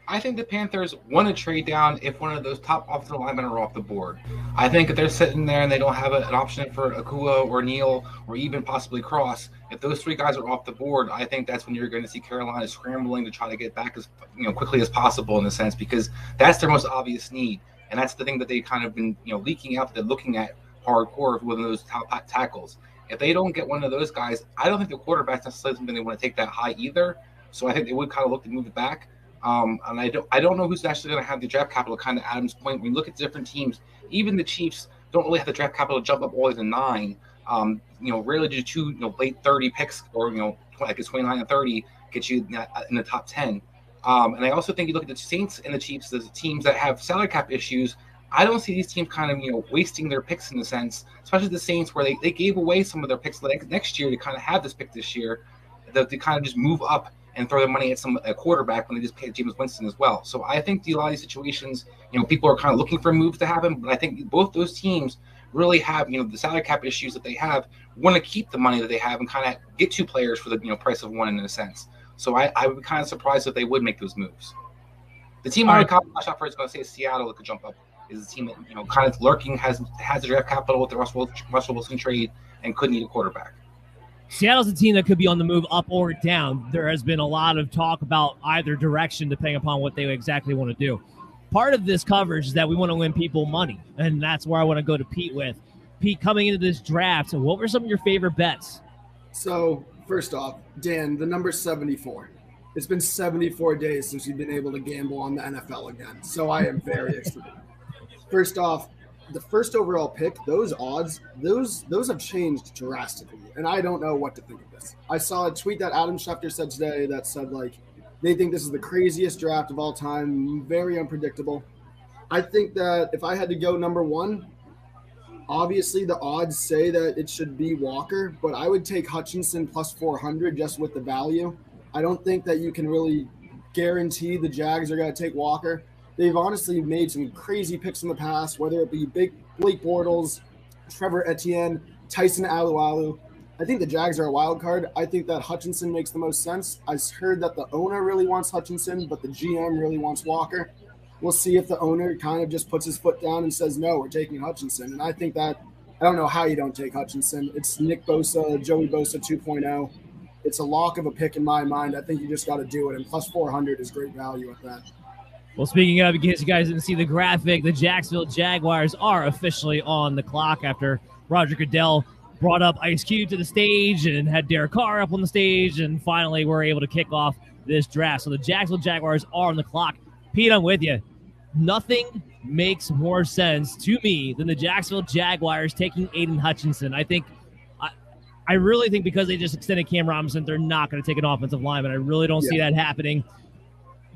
Speaker 2: I think the Panthers want to trade down if one of those top offensive linemen are off the board. I think if they're sitting there and they don't have an option for Akua or Neal or even possibly Cross, if those 3 guys are off the board, I think that's when you're going to see Carolina scrambling to try to get back as quickly as possible, in a sense, because that's their most obvious need, and that's the thing that they kind of been leaking out that they're looking at hardcore with one of those top tackles. If they don't get one of those guys, I don't think the quarterback's necessarily something they want to take that high either. So I think they would kind of look to move it back. And I don't know who's actually going to have the draft capital. Kind of Adam's point. When you look at different teams, even the Chiefs don't really have the draft capital to jump up all the way to 9. Rarely do 2 late 30 picks or like it's 29 and 30 get you in the top 10. And I also think you look at the Saints and the Chiefs as teams that have salary cap issues. I don't see these teams kind of wasting their picks in a sense, especially the Saints where they gave away some of their picks next year to kind of have this pick this year, to kind of just move up and throw their money at a quarterback when they just paid Jameis Winston as well. So I think a lot of these situations, people are kind of looking for moves to happen, but I think both those teams really have, the salary cap issues that they have, want to keep the money that they have and kind of get 2 players for the price of one in a sense. So I would be kind of surprised if they would make those moves. The team I would watch out for is going to say Seattle that could jump up. Is a team that kind of lurking, has the draft capital with the Russell Wilson trade and could need a quarterback.
Speaker 1: Seattle's a team that could be on the move up or down. There has been a lot of talk about either direction depending upon what they exactly want to do. Part of this coverage is that we want to win people money, and that's where I want to go to Pete with. Pete, coming into this draft, what were some of your favorite bets?
Speaker 7: So, first off, Dan, the number 74. It's been 74 days since you've been able to gamble on the NFL again, so I am very excited. First off, the first overall pick, those odds, those have changed drastically, and I don't know what to think of this. I saw a tweet that Adam Schefter said today that said, they think this is the craziest draft of all time, very unpredictable. I think that if I had to go number 1, obviously the odds say that it should be Walker, but I would take Hutchinson plus 400 just with the value. I don't think that you can really guarantee the Jags are going to take Walker. They've honestly made some crazy picks in the past, whether it be Blake Bortles, Trevor Etienne, Tyson Alualu. I think the Jags are a wild card. I think that Hutchinson makes the most sense. I heard that the owner really wants Hutchinson, but the GM really wants Walker. We'll see if the owner kind of just puts his foot down and says, no, we're taking Hutchinson. And I think that – I don't know how you don't take Hutchinson. It's Nick Bosa, Joey Bosa 2.0. It's a lock of a pick in my mind. I think you just got to do it, and plus 400 is great value at that.
Speaker 1: Well, speaking of, in case you guys didn't see the graphic, the Jacksonville Jaguars are officially on the clock after Roger Goodell brought up Ice Cube to the stage and had Derek Carr up on the stage, and finally we're able to kick off this draft. So the Jacksonville Jaguars are on the clock. Pete, I'm with you. Nothing makes more sense to me than the Jacksonville Jaguars taking Aiden Hutchinson. I really think because they just extended Cam Robinson, they're not going to take an offensive lineman. I really don't see that happening.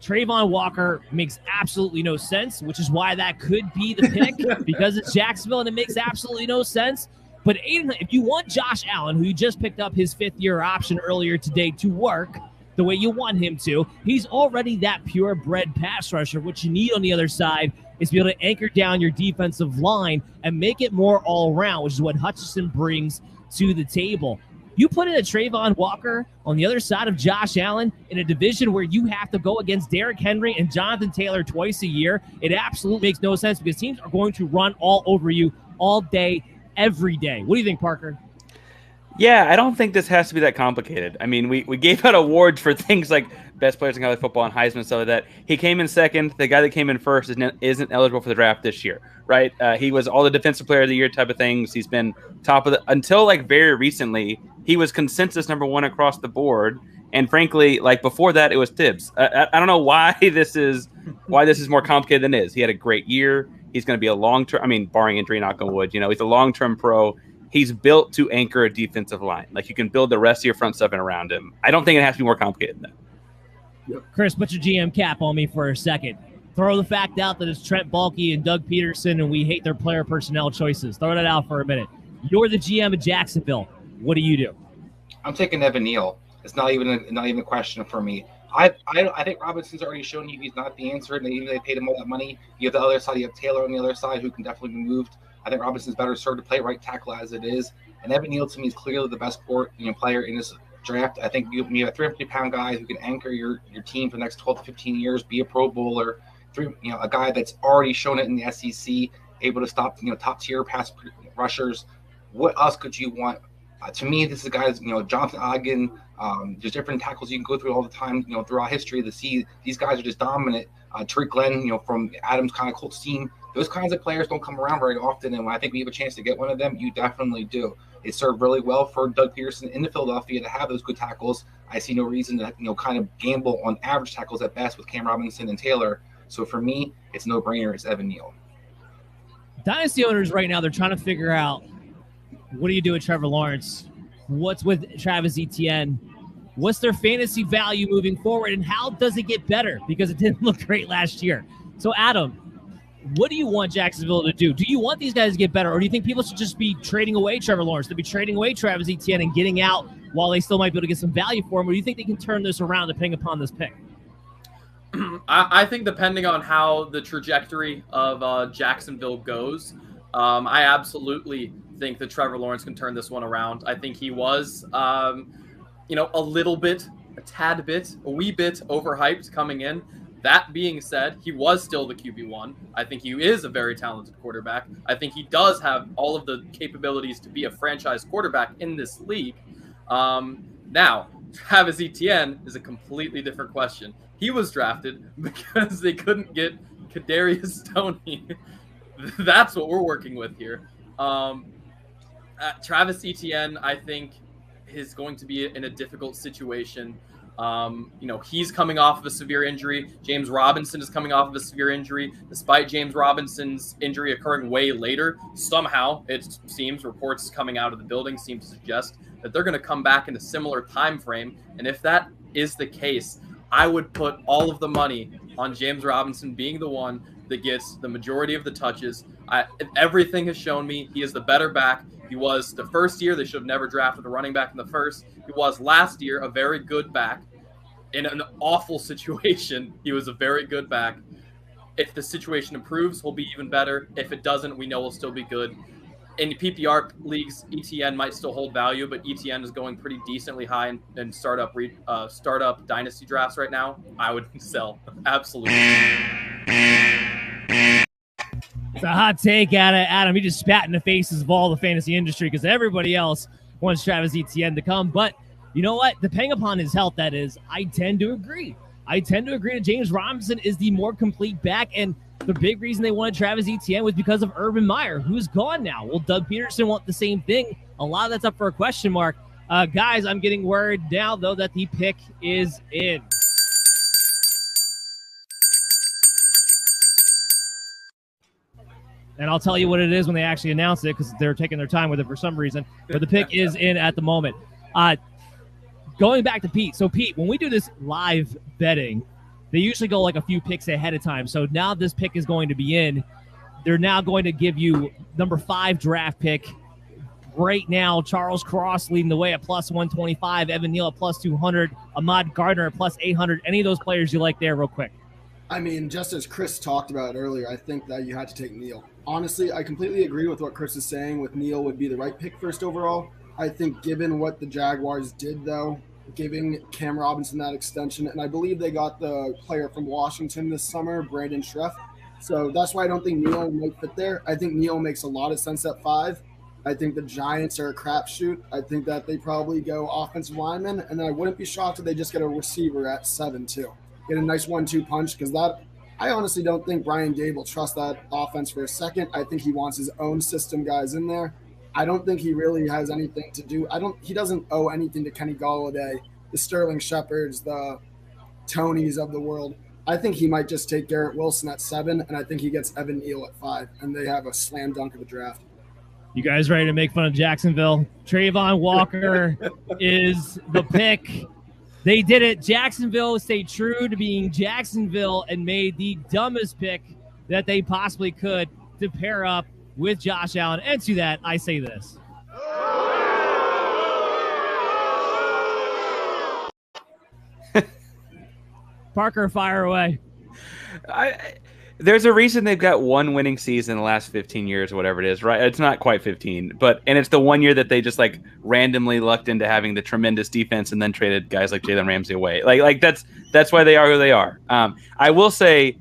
Speaker 1: Trayvon Walker makes absolutely no sense, which is why that could be the pick because it's Jacksonville and it makes absolutely no sense. But Aiden, if you want Josh Allen, who you just picked up his 5th-year option earlier today to work the way you want him to, he's already that purebred pass rusher. What you need on the other side is to be able to anchor down your defensive line and make it more all-around, which is what Hutchinson brings to the table. You put in a Trayvon Walker on the other side of Josh Allen in a division where you have to go against Derrick Henry and Jonathan Taylor twice a year. It absolutely makes no sense because teams are going to run all over you all day, every day. What do you think, Parker?
Speaker 6: Yeah, I don't think this has to be that complicated. I mean, we gave out awards for things like best players in college football and Heisman and stuff like that. He came in second. The guy that came in first isn't eligible for the draft this year, right? He was all the defensive player of the year type of things. He's been top of until very recently. He was consensus number 1 across the board. And frankly, before that, it was Tibbs. I don't know why this is more complicated than it is. He had a great year. He's going to be a long-term, barring injury, knock on wood, he's a long-term pro. He's built to anchor a defensive line. You can build the rest of your front seven around him. I don't think it has to be more complicated than that.
Speaker 1: Yep. Chris, put your GM cap on me for a second. Throw the fact out that it's Trent Baalke and Doug Peterson, and we hate their player personnel choices. Throw that out for a minute. You're the GM of Jacksonville. What do you do?
Speaker 2: I'm taking Evan Neal. It's not even a question for me. I think Robinson's already shown you he's not the answer, and even they paid him all that money. You have the other side. You have Taylor on the other side who can definitely be moved. I think Robinson's better served to play right tackle as it is. And Evan Neal, to me, is clearly the best player in this draft. I think you have a 350-pound guy who can anchor your team for the next 12 to 15 years, be a Pro Bowler, a guy that's already shown it in the SEC, able to stop top-tier pass rushers. What else could you want? To me, this is a guy, Jonathan Ogden. There's different tackles you can go through all the time, throughout history to see these guys are just dominant. Tariq Glenn, from Adams kind of Colts team. Those kinds of players don't come around very often, and when I think we have a chance to get one of them, you definitely do. It served really well for Doug Peterson in the Philadelphia to have those good tackles. I see no reason to, kind of gamble on average tackles at best with Cam Robinson and Taylor. So for me, it's no brainer. It's Evan Neal.
Speaker 1: Dynasty owners right now, they're trying to figure out, what do you do with Trevor Lawrence? What's with Travis Etienne? What's their fantasy value moving forward, and how does it get better? Because it didn't look great last year. So, Adam, what do you want Jacksonville to do? Do you want these guys to get better, or do you think people should just be trading away Trevor Lawrence, to be trading away Travis Etienne and getting out while they still might be able to get some value for him, or do you think they can turn this around depending upon this pick?
Speaker 8: I think depending on how the trajectory of Jacksonville goes, I absolutely think that Trevor Lawrence can turn this one around. I think he was, a wee bit overhyped coming in. That being said, he was still the QB1. I think he is a very talented quarterback. I think he does have all of the capabilities to be a franchise quarterback in this league. Now, Travis Etienne is a completely different question. He was drafted because they couldn't get Kadarius Toney. That's what we're working with here. Travis Etienne, I think, is going to be in a difficult situation. He's coming off of a severe injury. James Robinson is coming off of a severe injury. Despite James Robinson's injury occurring way later, somehow it seems, reports coming out of the building seem to suggest that they're going to come back in a similar time frame. And if that is the case, I would put all of the money on James Robinson being the one that gets the majority of the touches. Everything has shown me he is the better back. He was the first year. They should have never drafted a running back in the first. He was last year a very good back. In an awful situation, he was a very good back. If the situation improves, he'll be even better. If it doesn't, we know he'll still be good. In PPR leagues, ETN might still hold value, but ETN is going pretty decently high in startup dynasty drafts right now. I would sell. Absolutely.
Speaker 1: It's a hot take out of Adam. He just spat in the faces of all the fantasy industry because everybody else wants Travis Etienne to come. But you know what? Depending upon his health, that is, I tend to agree. That James Robinson is the more complete back, and the big reason they wanted Travis Etienne was because of Urban Meyer, who's gone now. Will Doug Peterson want the same thing? A lot of that's up for a question mark. Guys, I'm getting word now, though, that the pick is in. And I'll tell you what it is when they actually announce it because they're taking their time with it for some reason. But the pick is in at the moment. Going back to Pete. So, Pete, when we do this live betting, they usually go like a few picks ahead of time. So now this pick is going to be in. They're now going to give you number 5 draft pick. Right now, Charles Cross leading the way at plus 125, Evan Neal at plus 200, Ahmad Gardner at plus 800. Any of those players you like there real quick?
Speaker 7: I mean, just as Chris talked about earlier, I think that you had to take Neal. Honestly, I completely agree with what Chris is saying with Neal would be the right pick first overall. I think given what the Jaguars did, though, giving Cam Robinson that extension, and I believe they got the player from Washington this summer, Brandon Schreff. So that's why I don't think Neal might fit there. I think Neal makes a lot of sense at 5. I think the Giants are a crapshoot. I think that they probably go offensive lineman, and then I wouldn't be shocked if they just get a receiver at 7 too. Get a nice 1-2 punch because that I honestly don't think Brian Dade will trust that offense for a second. I think he wants his own system guys in there. I don't think he really has anything to do. He doesn't owe anything to Kenny Golladay, the Sterling Shepherds, the Tonys of the world. I think he might just take Garrett Wilson at 7, and I think he gets Evan Neal at 5, and they have a slam dunk of the draft.
Speaker 1: You guys ready to make fun of Jacksonville? Trayvon Walker is the pick. They did it. Jacksonville stayed true to being Jacksonville and made the dumbest pick that they possibly could to pair up with Josh Allen. And to that, I say this. Parker, fire away.
Speaker 6: There's a reason they've got one winning season in the last 15 years or whatever it is, right? It's not quite 15, and it's the one year that they just like randomly lucked into having the tremendous defense and then traded guys like Jalen Ramsey away. Like that's why they are who they are. I will say,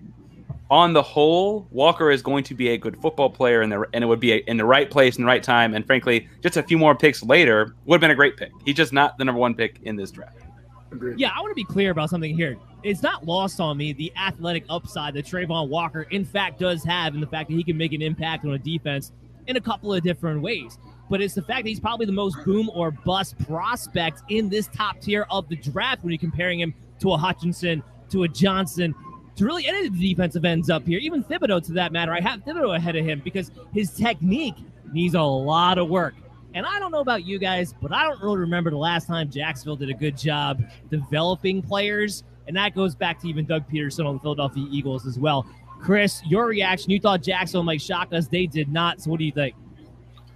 Speaker 6: on the whole, Walker is going to be a good football player, and it would be in the right place in the right time. And frankly, just a few more picks later would have been a great pick. He's just not the number 1 pick in this draft.
Speaker 7: Agreed.
Speaker 1: Yeah, I want to be clear about something here. It's not lost on me the athletic upside that Trayvon Walker, in fact, does have, and the fact that he can make an impact on a defense in a couple of different ways. But it's the fact that he's probably the most boom or bust prospect in this top tier of the draft when you're comparing him to a Hutchinson, to a Johnson, to really any of the defensive ends up here, even Thibodeau to that matter. I have Thibodeau ahead of him because his technique needs a lot of work. And I don't know about you guys, but I don't really remember the last time Jacksonville did a good job developing players. And that goes back to even Doug Peterson on the Philadelphia Eagles as well. Chris, your reaction, you thought Jacksonville might shock us. They did not. So what do you think?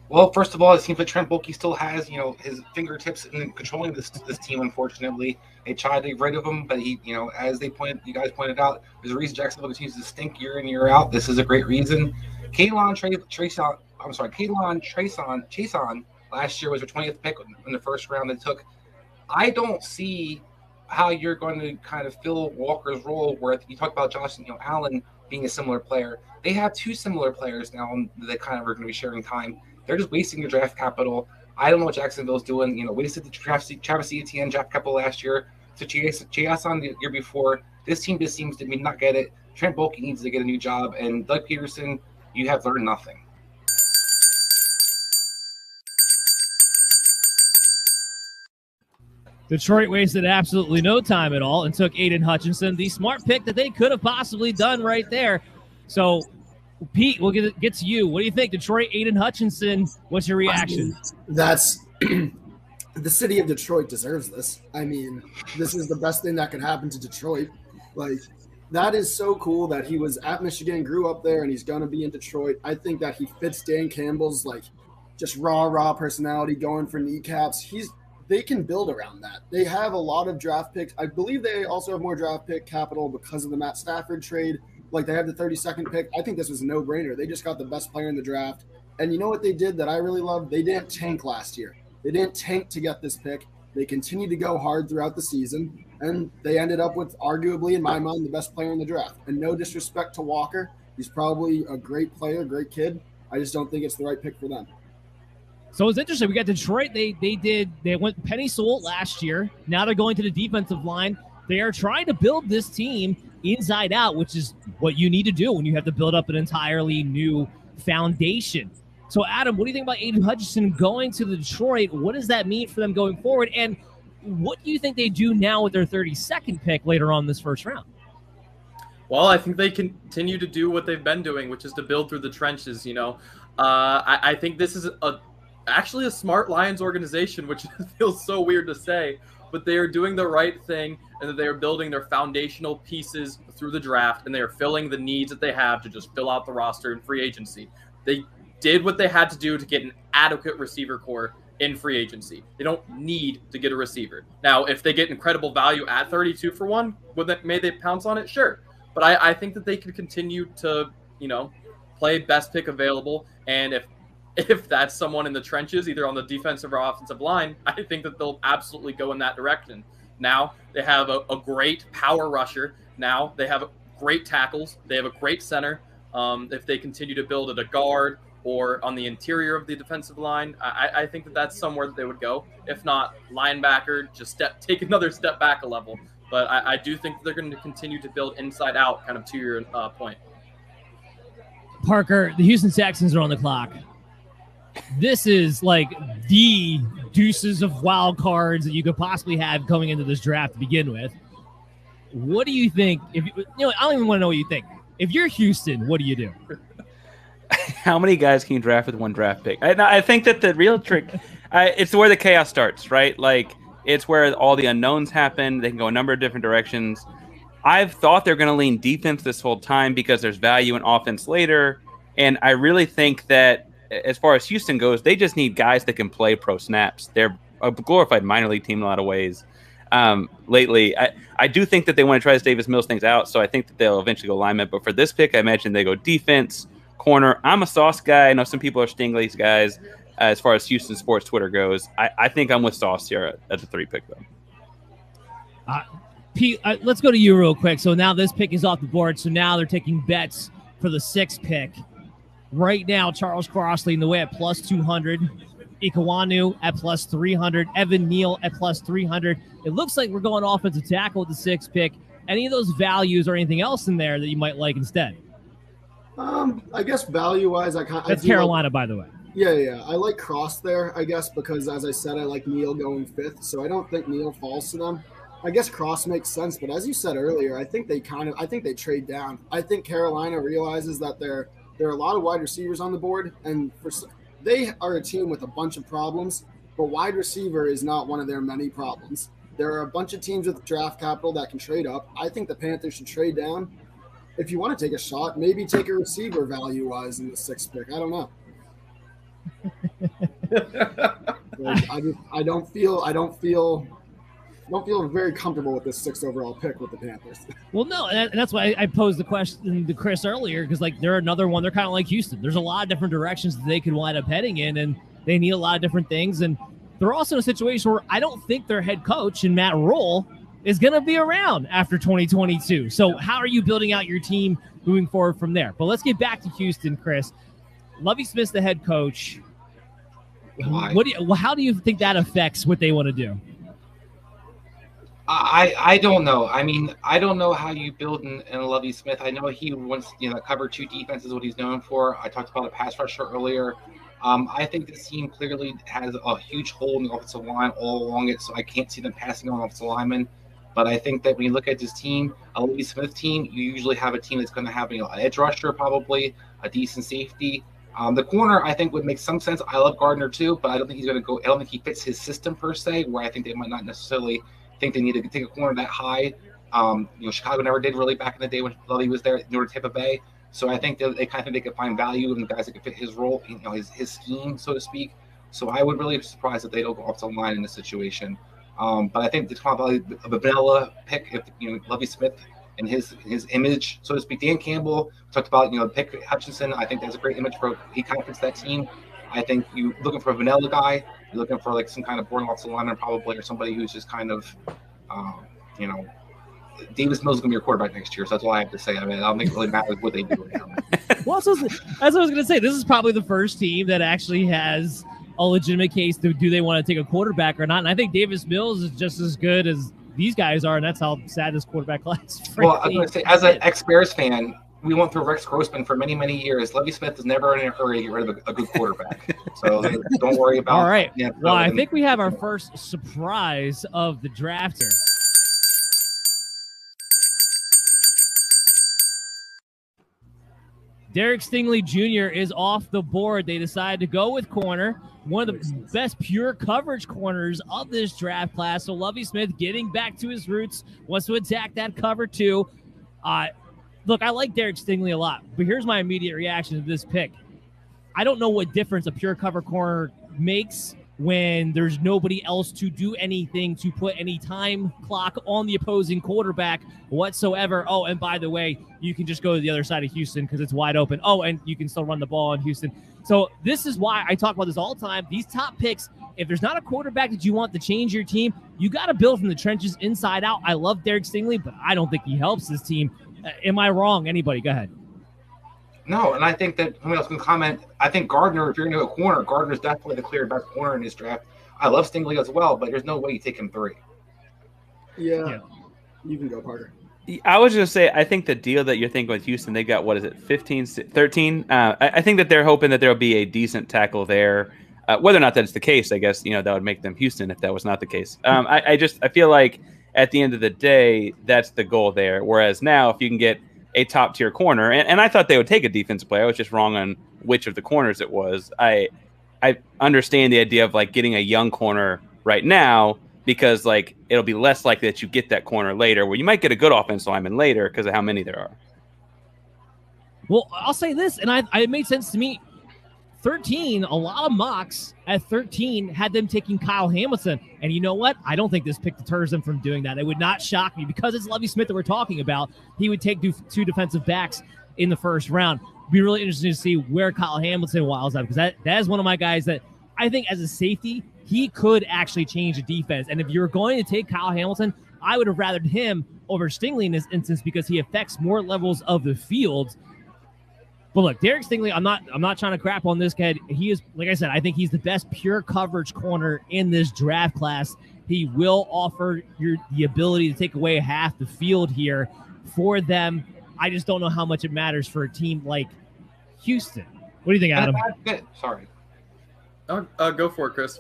Speaker 2: Well, first of all, it seems like Trent Baalke still has, his fingertips in controlling this team. Unfortunately, they tried to get rid of him, but he, as you guys pointed out, there's a reason Jacksonville continues to stink year in year out. This is a great reason. Kayvon Chason last year was their 20th pick in the first round they took. I don't see how you're going to kind of fill Walker's role where you talk about Josh Allen being a similar player. They have two similar players now that kind of are going to be sharing time. They're just wasting your draft capital. I don't know what Jacksonville's doing. Wasted the Travis Etienne draft capital last year. So Jason the year before. This team just seems to not get it. Trent Baalke needs to get a new job. And Doug Peterson, you have learned nothing.
Speaker 1: Detroit wasted absolutely no time at all and took Aiden Hutchinson, the smart pick that they could have possibly done right there. So, Pete, we'll get to you. What do you think? Detroit, Aiden Hutchinson, what's your reaction?
Speaker 7: That's the city of Detroit deserves this. I mean, this is the best thing that could happen to Detroit. Like, that is so cool that he was at Michigan, grew up there, and he's going to be in Detroit. I think that he fits Dan Campbell's, just raw personality, going for kneecaps. They can build around that. They have a lot of draft picks. I believe they also have more draft pick capital because of the Matt Stafford trade. They have the 32nd pick. I think this was a no-brainer. They just got the best player in the draft. And you know what they did that I really loved? They didn't tank last year. They didn't tank to get this pick. They continued to go hard throughout the season, and they ended up with arguably, in my mind, the best player in the draft. And no disrespect to Walker. He's probably a great player, great kid. I just don't think it's the right pick for them.
Speaker 1: So it's interesting. We got Detroit. They went Penny Sewell last year. Now they're going to the defensive line. They are trying to build this team inside out, which is what you need to do when you have to build up an entirely new foundation. So, Adam, what do you think about Aiden Hutchinson going to Detroit? What does that mean for them going forward? And what do you think they do now with their 32nd pick later on this first round?
Speaker 8: Well, I think they continue to do what they've been doing, which is to build through the trenches. I think this is actually a smart Lions organization, which feels so weird to say, but they are doing the right thing, and that they are building their foundational pieces through the draft, and they are filling the needs that they have to just fill out the roster in free agency. They did what they had to do to get an adequate receiver core in free agency. They don't need to get a receiver. Now, if they get incredible value at 32 for one, may they pounce on it? Sure. But I think that they could continue to, play best pick available. And if that's someone in the trenches, either on the defensive or offensive line, I think that they'll absolutely go in that direction. Now they have a great power rusher. Now they have great tackles. They have a great center. If they continue to build at a guard or on the interior of the defensive line, I think that that's somewhere that they would go. If not, linebacker, just take another step back a level. But I do think that they're going to continue to build inside out, kind of to your point.
Speaker 1: Parker, the Houston Texans are on the clock. This is like the deuces of wild cards that you could possibly have coming into this draft to begin with. What do you think? I don't even want to know what you think. If you're Houston, what do you do?
Speaker 6: How many guys can you draft with one draft pick? I think that the real trick, it's where the chaos starts, right? It's where all the unknowns happen. They can go a number of different directions. I've thought they're going to lean defense this whole time because there's value in offense later. And I really think that as far as Houston goes, they just need guys that can play pro snaps. They're a glorified minor league team in a lot of ways. Lately, I do think that they want to try this Davis Mills things out, so I think that they'll eventually go lineman. But for this pick, I imagine they go defense, corner. I'm a Sauce guy. I know some people are Stingley's guys as far as Houston sports Twitter goes. I think I'm with Sauce here at the 3 pick, though.
Speaker 1: Pete, let's go to you real quick. So now this pick is off the board, so now they're taking bets for the 6th pick. Right now, Charles Cross leading the way at plus 200. Ikawanu at plus 300. Evan Neal at plus 300. It looks like we're going offensive tackle with the 6th pick. Any of those values or anything else in there that you might like instead?
Speaker 7: I guess value-wise,
Speaker 1: That's Carolina, by the way.
Speaker 7: Yeah. I like Cross there, I guess, because as I said, I like Neal going 5th, so I don't think Neal falls to them. I guess Cross makes sense, but as you said earlier, I think they trade down. I think Carolina realizes that there are a lot of wide receivers on the board, and they are a team with a bunch of problems, but wide receiver is not one of their many problems. There are a bunch of teams with draft capital that can trade up. I think the Panthers should trade down, if you want to take a shot, maybe take a receiver value-wise in the 6th pick. I don't know. I don't feel very comfortable with this 6th overall pick with the Panthers.
Speaker 1: Well, no, and that's why I posed the question to Chris earlier, because like they're another one. They're kind of like Houston. There's a lot of different directions that they could wind up heading in, and they need a lot of different things. And they're also in a situation where I don't think their head coach and Matt Rule is going to be around after 2022. So how are you building out your team moving forward from there? But let's get back to Houston, Chris. Lovie Smith's the head coach. How do you think that affects what they want to do?
Speaker 2: I don't know. I mean, I don't know how you build in Lovie Smith. I know he wants, cover 2 defense is what he's known for. I talked about a pass rusher earlier. I think this team clearly has a huge hole in the offensive line all along it, so I can't see them passing on offensive linemen. But I think that when you look at this team, a Lovie Smith team, you usually have a team that's going to have an edge rusher, probably a decent safety. The corner, I think, would make some sense. I love Gardner too, but I don't think he's going to go. I don't think he fits his system per se, where I think they might not necessarily think they need to take a corner that high. Chicago never did really back in the day when Lovie was there in Tampa Bay. So I think they kind of think they could find value in the guys that could fit his role, his scheme, so to speak. So I would really be surprised if they don't go off the line in this situation. But I think it's probably a vanilla pick if Lovie Smith and his image, so to speak. Dan Campbell talked about pick Hutchinson. I think that's a great image for he kind of fits that team. I think you looking for a vanilla guy. You're looking for like some kind of boring offensive lineman probably, or somebody who's just kind of, Davis Mills is going to be your quarterback next year. So that's all I have to say. I mean, I don't think it really matters what they do.
Speaker 1: Well, as I was going to say, this is probably the first team that actually has a legitimate case to do they want to take a quarterback or not. And I think Davis Mills is just as good as these guys are, and that's how sad this quarterback class.
Speaker 2: Well, I was going to say, as an ex-Bears fan, we went through Rex Grossman for many, many years. Lovie Smith is never in a hurry to get rid of a good quarterback. So don't worry about it.
Speaker 1: All right. Well, I think we have our first surprise of the draft here. Derek Stingley Jr. is off the board. They decided to go with corner, one of the best pure coverage corners of this draft class. So Lovie Smith getting back to his roots, wants to attack that cover too. Look, I like Derek Stingley a lot, but here's my immediate reaction to this pick. I don't know what difference a pure cover corner makes when there's nobody else to do anything to put any time clock on the opposing quarterback whatsoever. Oh, and by the way, you can just go to the other side of Houston because it's wide open. Oh, and you can still run the ball in Houston. So this is why I talk about this all the time. These top picks, if there's not a quarterback that you want to change your team, you got to build from the trenches inside out. I love Derek Stingley, but I don't think he helps this team. Am I wrong? Anybody? Go ahead.
Speaker 2: No, and I think that somebody else can comment. I think Gardner, if you're going to go corner, Gardner's definitely the clear best corner in this draft. I love Stingley as well, but there's no way you take him 3.
Speaker 7: Yeah. You can go, Parker.
Speaker 6: I was going to say, I think the deal that you're thinking with Houston, they got, 15, 13? I think that they're hoping that there'll be a decent tackle there. Whether or not that's the case, I guess, that would make them Houston if that was not the case. I feel like at the end of the day, that's the goal there. Whereas now, if you can get a top tier corner, and I thought they would take a defensive player. I was just wrong on which of the corners it was. I understand the idea of like getting a young corner right now because like it'll be less likely that you get that corner later, where you might get a good offensive lineman later because of how many there are.
Speaker 1: Well, I'll say this, and it made sense to me. 13, a lot of mocks at 13 had them taking Kyle Hamilton. And you know what? I don't think this pick deters them from doing that. It would not shock me because it's Lovie Smith that we're talking about. He would take 2 defensive backs in the first round. It'd be really interesting to see where Kyle Hamilton wilds up because that is one of my guys that I think as a safety, he could actually change the defense. And if you're going to take Kyle Hamilton, I would have rathered him over Stingley in this instance because he affects more levels of the field. But look, Derek Stingley, I'm not trying to crap on this kid. He is, like I said, I think he's the best pure coverage corner in this draft class. He will offer the ability to take away half the field here for them. I just don't know how much it matters for a team like Houston. What do you think, Adam?
Speaker 2: Sorry.
Speaker 8: Go for it, Chris.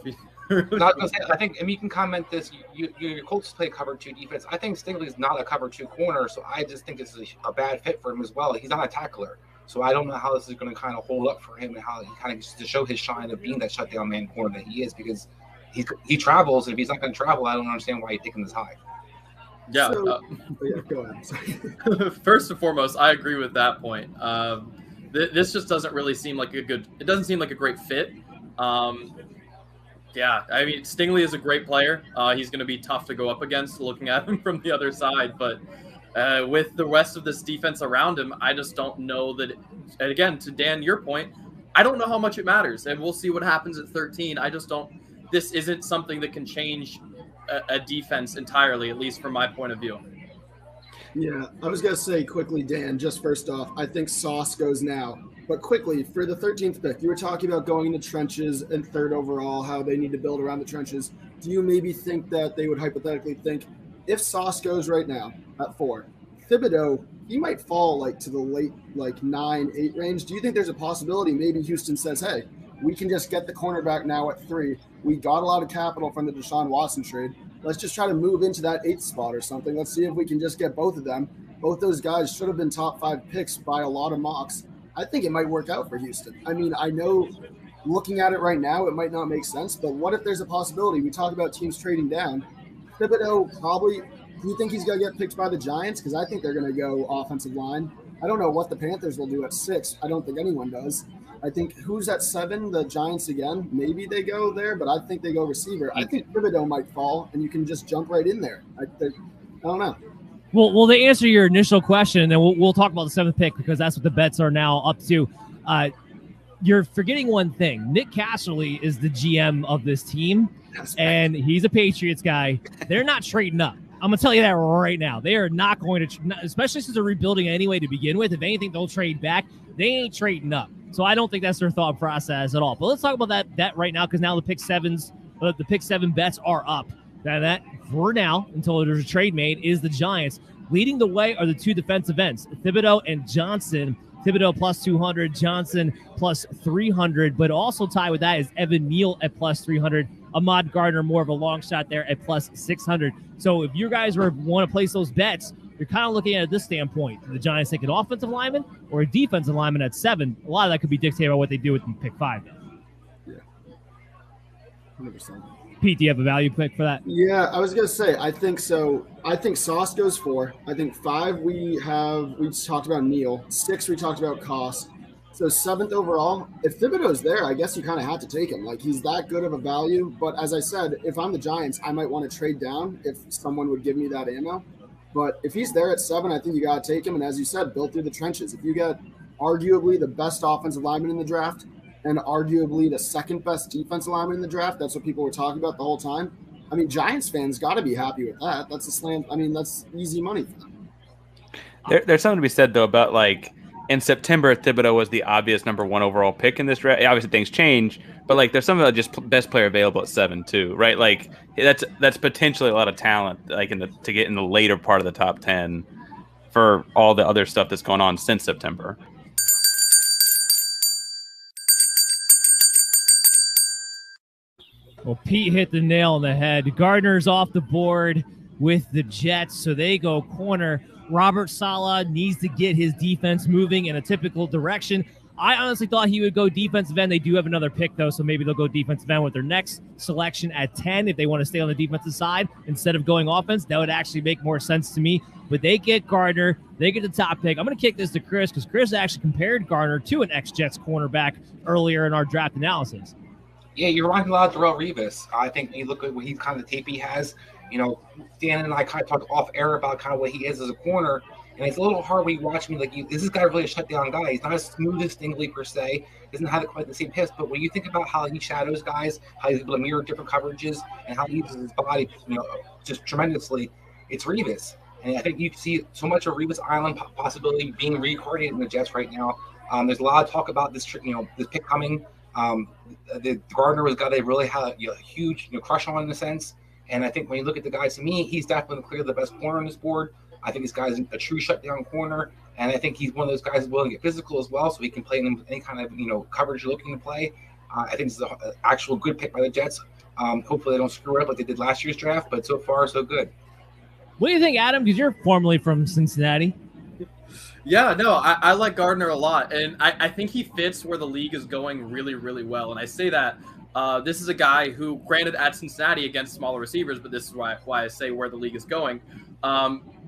Speaker 2: I think, and you can comment this. Your Colts play cover 2 defense. I think Stingley's not a cover 2 corner, so I just think this is a bad fit for him as well. He's not a tackler. So I don't know how this is going to kind of hold up for him and how he kind of gets to show his shine of being that shutdown man corner that he is because he travels. And if he's not going to travel, I don't understand why you take him this high.
Speaker 8: Yeah.
Speaker 7: Yeah, go ahead. Sorry.
Speaker 8: First and foremost, I agree with that point. This just doesn't really seem like it doesn't seem like a great fit. Yeah, I mean, Stingley is a great player. He's going to be tough to go up against looking at him from the other side. But with the rest of this defense around him, I just don't know that. And again, to Dan, your point, I don't know how much it matters. And we'll see what happens at 13. I just don't. This isn't something that can change a defense entirely, at least from my point of view.
Speaker 7: Yeah, I was going to say quickly, Dan, just first off, I think Sauce goes now. But quickly, for the 13th pick, you were talking about going in the trenches and third overall, how they need to build around the trenches. Do you maybe think that they would hypothetically think if Sauce goes right now at 4, Thibodeau, he might fall like to the late 9, 8 range. Do you think there's a possibility maybe Houston says, hey, we can just get the cornerback now at 3. We got a lot of capital from the Deshaun Watson trade. Let's just try to move into that 8th spot or something. Let's see if we can just get both of them. Both those guys should have been top 5 picks by a lot of mocks. I think it might work out for Houston. I mean, I know looking at it right now, it might not make sense, but what if there's a possibility? We talk about teams trading down. Thibodeau probably, do you think he's going to get picked by the Giants? Because I think they're going to go offensive line. I don't know what the Panthers will do at 6. I don't think anyone does. I think who's at 7? The Giants again. Maybe they go there, but I think they go receiver. I think Thibodeau might fall, and you can just jump right in there. I don't know.
Speaker 1: Well, to answer your initial question, and then we'll talk about the 7th pick because that's what the bets are now up to. You're forgetting one thing. Nick Casserly is the GM of this team, and he's a Patriots guy. They're not trading up. I'm going to tell you that right now. They are not going to, especially since they're rebuilding anyway to begin with. If anything, they'll trade back. They ain't trading up. So I don't think that's their thought process at all. But let's talk about that right now because now the pick 7 bets are up. That for now, until there's a trade made, is the Giants. Leading the way are the 2 defensive ends, Thibodeau and Johnson. Thibodeau plus 200, Johnson plus 300. But also tied with that is Evan Neal at plus 300. Ahmad Gardner, more of a long shot there at plus 600. So if you guys want to place those bets, you're kind of looking at it this standpoint. The Giants take an offensive lineman or a defensive lineman at 7. A lot of that could be dictated by what they do with pick 5.
Speaker 7: Yeah, 100%.
Speaker 1: Pete, do you have a value pick for that?
Speaker 7: Yeah, I was going to say, I think so. I think Sauce goes 4. I think 5, we talked about Neal. 6, we talked about Cost. So 7th overall, if Thibodeau's there, I guess you kind of have to take him. Like, he's that good of a value. But as I said, if I'm the Giants, I might want to trade down if someone would give me that ammo. But if he's there at 7, I think you got to take him. And as you said, build through the trenches. If you get arguably the best offensive lineman in the draft, and arguably the 2nd best defensive lineman in the draft. That's what people were talking about the whole time. I mean, Giants fans got to be happy with that. That's a slam. I mean, that's easy money for them.
Speaker 6: There's something to be said, though, about like in September, Thibodeau was the obvious number 1 overall pick in this draft. Obviously, things change, but like there's some of the just best player available at 7 too, right? Like that's potentially a lot of talent, like to get in the later part of the top 10 for all the other stuff that's going on since September.
Speaker 1: Well, Pete hit the nail on the head. Gardner's off the board with the Jets, so they go corner. Robert Saleh needs to get his defense moving in a typical direction. I honestly thought he would go defensive end. They do have another pick, though, so maybe they'll go defensive end with their next selection at 10 if they want to stay on the defensive side instead of going offense. That would actually make more sense to me. But they get Gardner. They get the top pick. I'm going to kick this to Chris because Chris actually compared Gardner to an ex-Jets cornerback earlier in our draft analysis.
Speaker 2: Yeah, you're reminding a lot of Darrelle Revis. I think when you look at what he's kind of the tape he has, you know, Dan and I kind of talked off air about kind of what he is as a corner, and it's a little hard when you watch me. Like, is this guy really a shutdown guy? He's not as smooth as Stingley per se. Doesn't have quite the same hips, but when you think about how he shadows guys, how he's able to mirror different coverages, and how he uses his body, you know, just tremendously, it's Revis. And I think you can see so much of Revis Island possibility being reincarnated in the Jets right now. There's a lot of talk about this, you know, this pick coming. The Gardner was a guy they really had a huge crush on in a sense, and I think when you look at the guys, to me, he's definitely clearly the best corner on this board. I think this guy's a true shutdown corner, and I think he's one of those guys who's willing to get physical as well, so he can play in any kind of coverage you're looking to play. I think this is an actual good pick by the Jets. Hopefully they don't screw it up like they did last year's draft, but so far so good.
Speaker 1: What do you think, Adam? Because you're formerly from Cincinnati.
Speaker 8: Yeah, no, I like Gardner a lot, and I think he fits where the league is going really, really well. And I say that This is a guy who, granted, at Cincinnati against smaller receivers, but this is why I say where the league is going.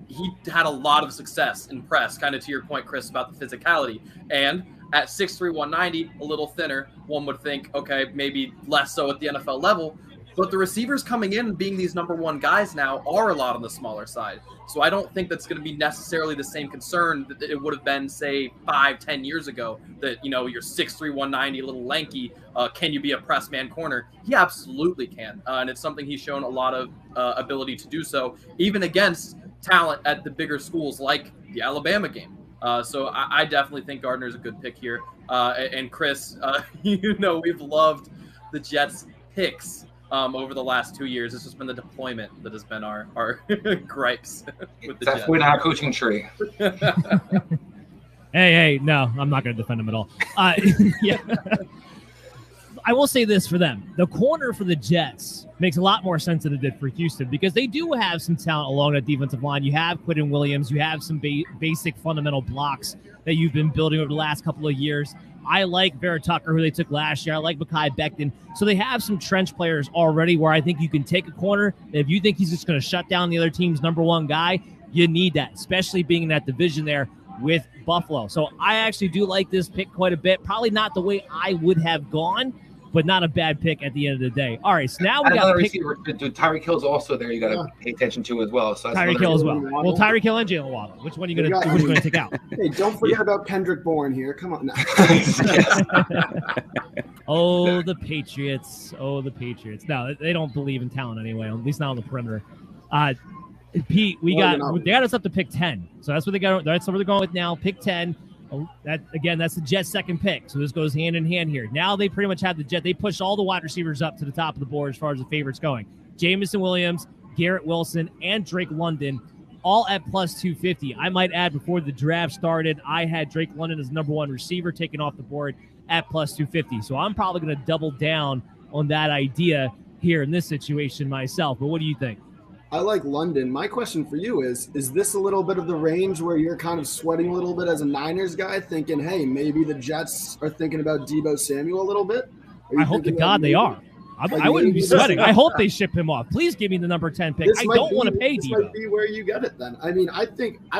Speaker 8: He had a lot of success in press, kind of to your point, Chris, about the physicality. And at 6'3", 190, a little thinner, one would think, okay, maybe less so at the NFL level. But the receivers coming in and being these number one guys now are a lot on the smaller side. So I don't think that's going to be necessarily the same concern that it would have been, say, 5-10 years ago, that, you know, you're 6'3", 190, a little lanky. Can you be a press man corner? He absolutely can. And it's something he's shown a lot of ability to do so, even against talent at the bigger schools like the Alabama game. So I definitely think Gardner's a good pick here. And Chris, you know, we've loved the Jets picks over the last 2 years. It's just been the deployment that has been our gripes with the Jets.
Speaker 2: That's our coaching tree.
Speaker 1: Hey, no, I'm not going to defend him at all. Yeah. I will say this for them. The corner for the Jets makes a lot more sense than it did for Houston, because they do have some talent along that defensive line. You have Quinton Williams. You have some basic fundamental blocks that you've been building over the last couple of years. I like Vera Tucker, who they took last year. I like Mekhi Becton. So they have some trench players already where I think you can take a corner. If you think he's just going to shut down the other team's number one guy, you need that, especially being in that division there with Buffalo. So I actually do like this pick quite a bit. Probably not the way I would have gone, but not a bad pick at the end of the day. All right, so now we got
Speaker 2: receiver. Tyreek Hill's also there. You got to pay attention to as well. So
Speaker 1: Tyreek Hill as well. Well, Tyreek Hill and Jalen Waddle. Which one are you going to take out?
Speaker 7: Hey, don't forget about Kendrick Bourne here. Come on now.
Speaker 1: Oh, the Patriots. Oh, the Patriots. No, they don't believe in talent anyway, at least not on the perimeter. Pete, they got us up to pick 10. So that's what they got. That's what they're going with now. Pick 10. That's the Jets' second pick. So this goes hand in hand here. Now they pretty much have the Jet. They push all the wide receivers up to the top of the board as far as the favorites going. Jameson Williams, Garrett Wilson, and Drake London, all at plus 250. I might add, before the draft started, I had Drake London as number one receiver taken off the board at plus 250. So I'm probably going to double down on that idea here in this situation myself. But what do you think?
Speaker 7: I like London. My question for you is this a little bit of the range where you're kind of sweating a little bit as a Niners guy, thinking, hey, maybe the Jets are thinking about Deebo Samuel a little bit?
Speaker 1: I hope to God they are. I wouldn't be sweating. I hope they ship him off. Please give me the number 10 pick. I don't want to pay Deebo.
Speaker 7: This might be where you get it then. I mean, I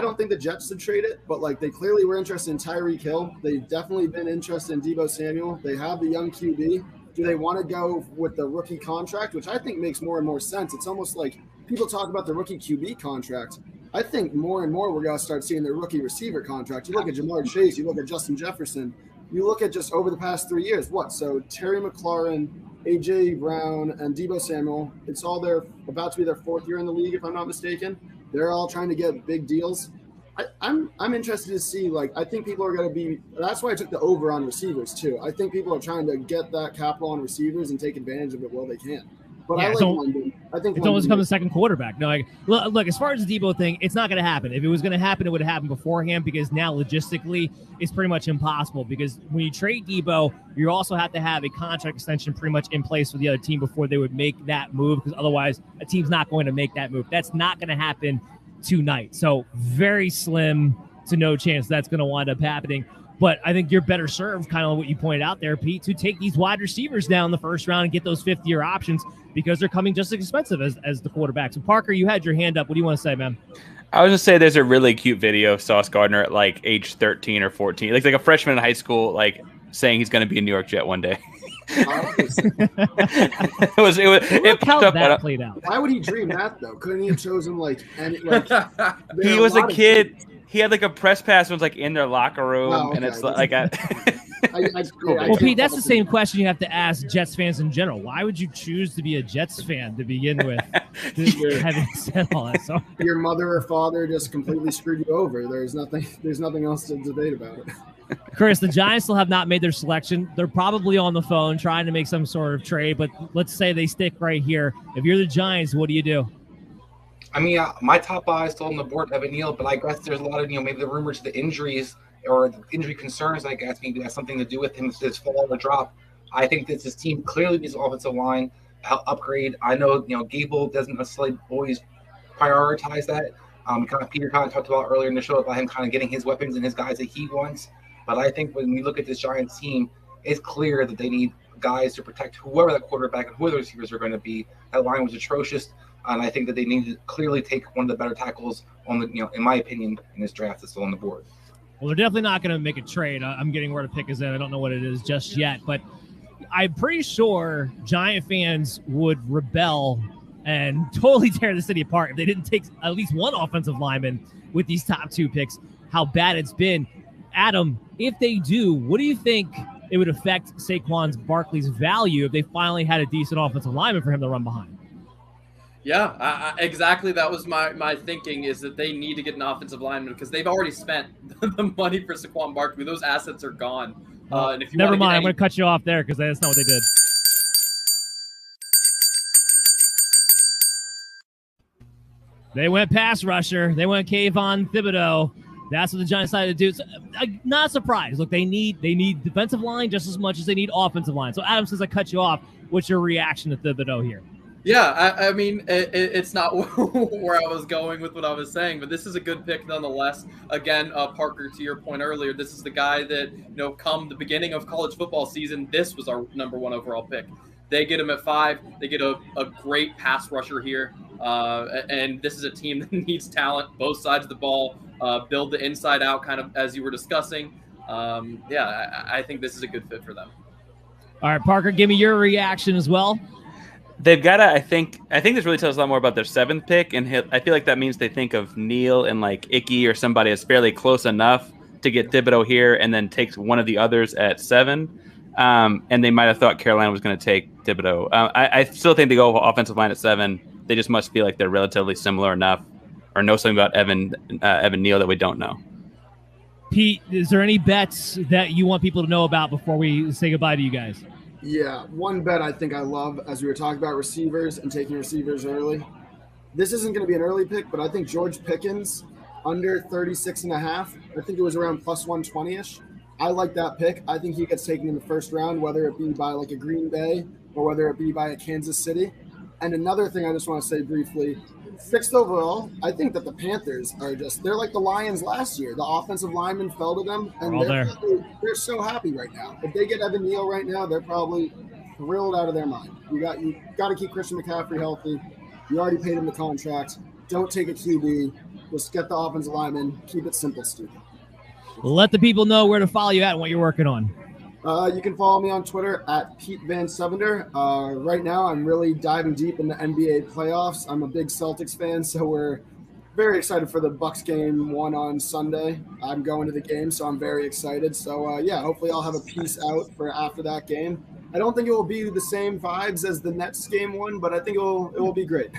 Speaker 7: don't think the Jets should trade it, but like they clearly were interested in Tyreek Hill. They've definitely been interested in Deebo Samuel. They have the young QB. Do they want to go with the rookie contract, which I think makes more and more sense? It's almost like people talk about the rookie QB contract. I think more and more we're going to start seeing the rookie receiver contract. You look at Jamar Chase, you look at Justin Jefferson, you look at just over the past 3 years, So Terry McLaurin, A.J. Brown, and Deebo Samuel, it's all about to be their fourth year in the league, if I'm not mistaken. They're all trying to get big deals. I'm interested to see, I think people are going to be – that's why I took the over on receivers too. I think people are trying to get that capital on receivers and take advantage of it while they can. But yeah, I like London. I think
Speaker 1: it's almost become the second quarterback. No, look, as far as the Deebo thing, it's not going to happen. If it was going to happen, it would have happened beforehand, because now logistically it's pretty much impossible, because when you trade Deebo, you also have to have a contract extension pretty much in place for the other team before they would make that move, because otherwise a team's not going to make that move. That's not going to happen tonight. So very slim to no chance that's going to wind up happening. But I think you're better served, kind of what you pointed out there, Pete, to take these wide receivers down the first round and get those fifth-year options, because they're coming just as expensive as the quarterbacks. So, Parker, you had your hand up. What do you want to say, man?
Speaker 6: I was just say there's a really cute video of Sauce Gardner at like age 13 or 14, like a freshman in high school, like saying he's going to be a New York Jet one day.
Speaker 1: It popped up. That played out.
Speaker 7: Why would he dream that though? Couldn't he have chosen
Speaker 6: he was a kid. He had like a press pass was like in their locker room, and it's like
Speaker 1: well, Pete, that's the same question you have to ask Jets fans in general. Why would you choose to be a Jets fan to begin with? Having said all that, so
Speaker 7: your mother or father just completely screwed you over. There's nothing else to debate about it.
Speaker 1: Chris, the Giants still have not made their selection. They're probably on the phone trying to make some sort of trade, but let's say they stick right here. If you're the Giants, what do?
Speaker 2: I mean, my top eye is still on the board, Evan Neal, but I guess there's a lot of, maybe the rumors, the injuries or the injury concerns, I guess maybe that's something to do with him, this fall or drop. I think that this team clearly needs an offensive line upgrade. I know, Gable doesn't necessarily always prioritize that. Peter kind of talked about earlier in the show about him kind of getting his weapons and his guys that he wants. But I think when we look at this Giants team, it's clear that they need guys to protect whoever that quarterback and whoever the receivers are going to be. That line was atrocious, and I think that they need to clearly take one of the better tackles on the, in my opinion, in this draft that's still on the board.
Speaker 1: Well, they're definitely not going to make a trade. I'm getting where the pick is in. I don't know what it is just yet, but I'm pretty sure Giant fans would rebel and totally tear the city apart if they didn't take at least one offensive lineman with these top 2 picks, how bad it's been. Adam, if they do, what do you think it would affect Saquon Barkley's value if they finally had a decent offensive lineman for him to run behind?
Speaker 8: Yeah, exactly. That was my thinking, is that they need to get an offensive lineman because they've already spent the money for Saquon Barkley. Those assets are gone. And if you
Speaker 1: never mind, I'm going to cut you off there because that's not what they did. They went pass rusher. They went Kayvon Thibodeau. That's what the Giants decided to do. So, not surprised. Look, they need defensive line just as much as they need offensive line. So, Adam, since I cut you off, what's your reaction to Thibodeau here?
Speaker 8: Yeah, I mean, it's not where I was going with what I was saying, but this is a good pick nonetheless. Again, Parker, to your point earlier, this is the guy that, come the beginning of college football season, this was our number 1 overall pick. They get him at 5. They get a great pass rusher here. And this is a team that needs talent, both sides of the ball, build the inside out, kind of as you were discussing. I think this is a good fit for them.
Speaker 1: All right, Parker, give me your reaction as well.
Speaker 6: They've got to, I think this really tells us a lot more about their 7th pick, and I feel like that means they think of Neal and like Icky or somebody as fairly close enough to get Thibodeau here and then takes one of the others at 7. And they might have thought Carolina was going to take Thibodeau. I still think they go offensive line at 7. They just must feel like they're relatively similar enough or know something about Evan Neal that we don't know.
Speaker 1: Pete, is there any bets that you want people to know about before we say goodbye to you guys?
Speaker 7: Yeah, one bet I think I love, as we were talking about receivers and taking receivers early. This isn't going to be an early pick, but I think George Pickens under 36.5. I think it was around plus 120-ish. I like that pick. I think he gets taken in the first round, whether it be by like a Green Bay or whether it be by a Kansas City. And another thing I just want to say briefly, 6th overall, I think that the Panthers are they're like the Lions last year. The offensive linemen fell to them, and they're so happy right now. If they get Evan Neal right now, they're probably thrilled out of their mind. You got to keep Christian McCaffrey healthy. You already paid him the contract. Don't take a QB. Just get the offensive lineman. Keep it simple, stupid.
Speaker 1: Let the people know where to follow you at and what you're working on.
Speaker 7: You can follow me on Twitter at Pete Van Sevender. Right now, I'm really diving deep in the NBA playoffs. I'm a big Celtics fan, so we're very excited for the Bucks game 1 on Sunday. I'm going to the game, so I'm very excited. So, hopefully I'll have a piece out for after that game. I don't think it will be the same vibes as the Nets game 1, but I think it will be great.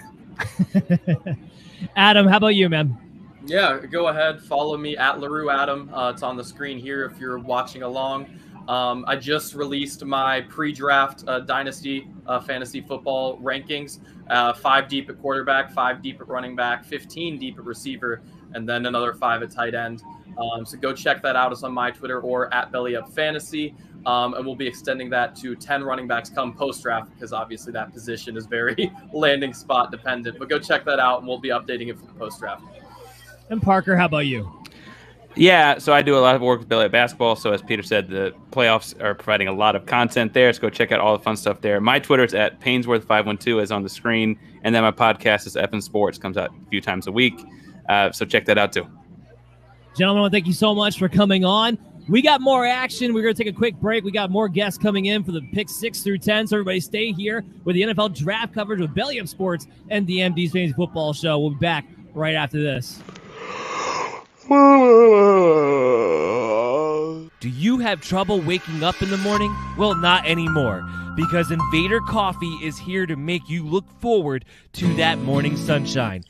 Speaker 1: Adam, how about you, man?
Speaker 8: Yeah, go ahead. Follow me at LaRue Adam. It's on the screen here if you're watching along. I just released my pre-draft Dynasty fantasy football rankings. 5 deep at quarterback, 5 deep at running back, 15 deep at receiver, and then another 5 at tight end. So go check that out. It's on my Twitter or at BellyUpFantasy. And we'll be extending that to 10 running backs come post-draft because obviously that position is very landing spot dependent. But go check that out, and we'll be updating it for the post-draft.
Speaker 1: And Parker, how about you?
Speaker 6: Yeah, so I do a lot of work with Belly Up Basketball. So as Peter said, the playoffs are providing a lot of content there. So go check out all the fun stuff there. My Twitter is at Painsworth512 is on the screen. And then my podcast is FN Sports, comes out a few times a week. So check that out too.
Speaker 1: Gentlemen, thank you so much for coming on. We got more action. We're going to take a quick break. We got more guests coming in for the picks 6 through 10. So everybody stay here with the NFL draft coverage with Belly Up Sports and the MD's Fantasy Football Show. We'll be back right after this.
Speaker 9: Do you have trouble waking up in the morning? Well, not anymore, because Invader Coffee is here to make you look forward to that morning sunshine.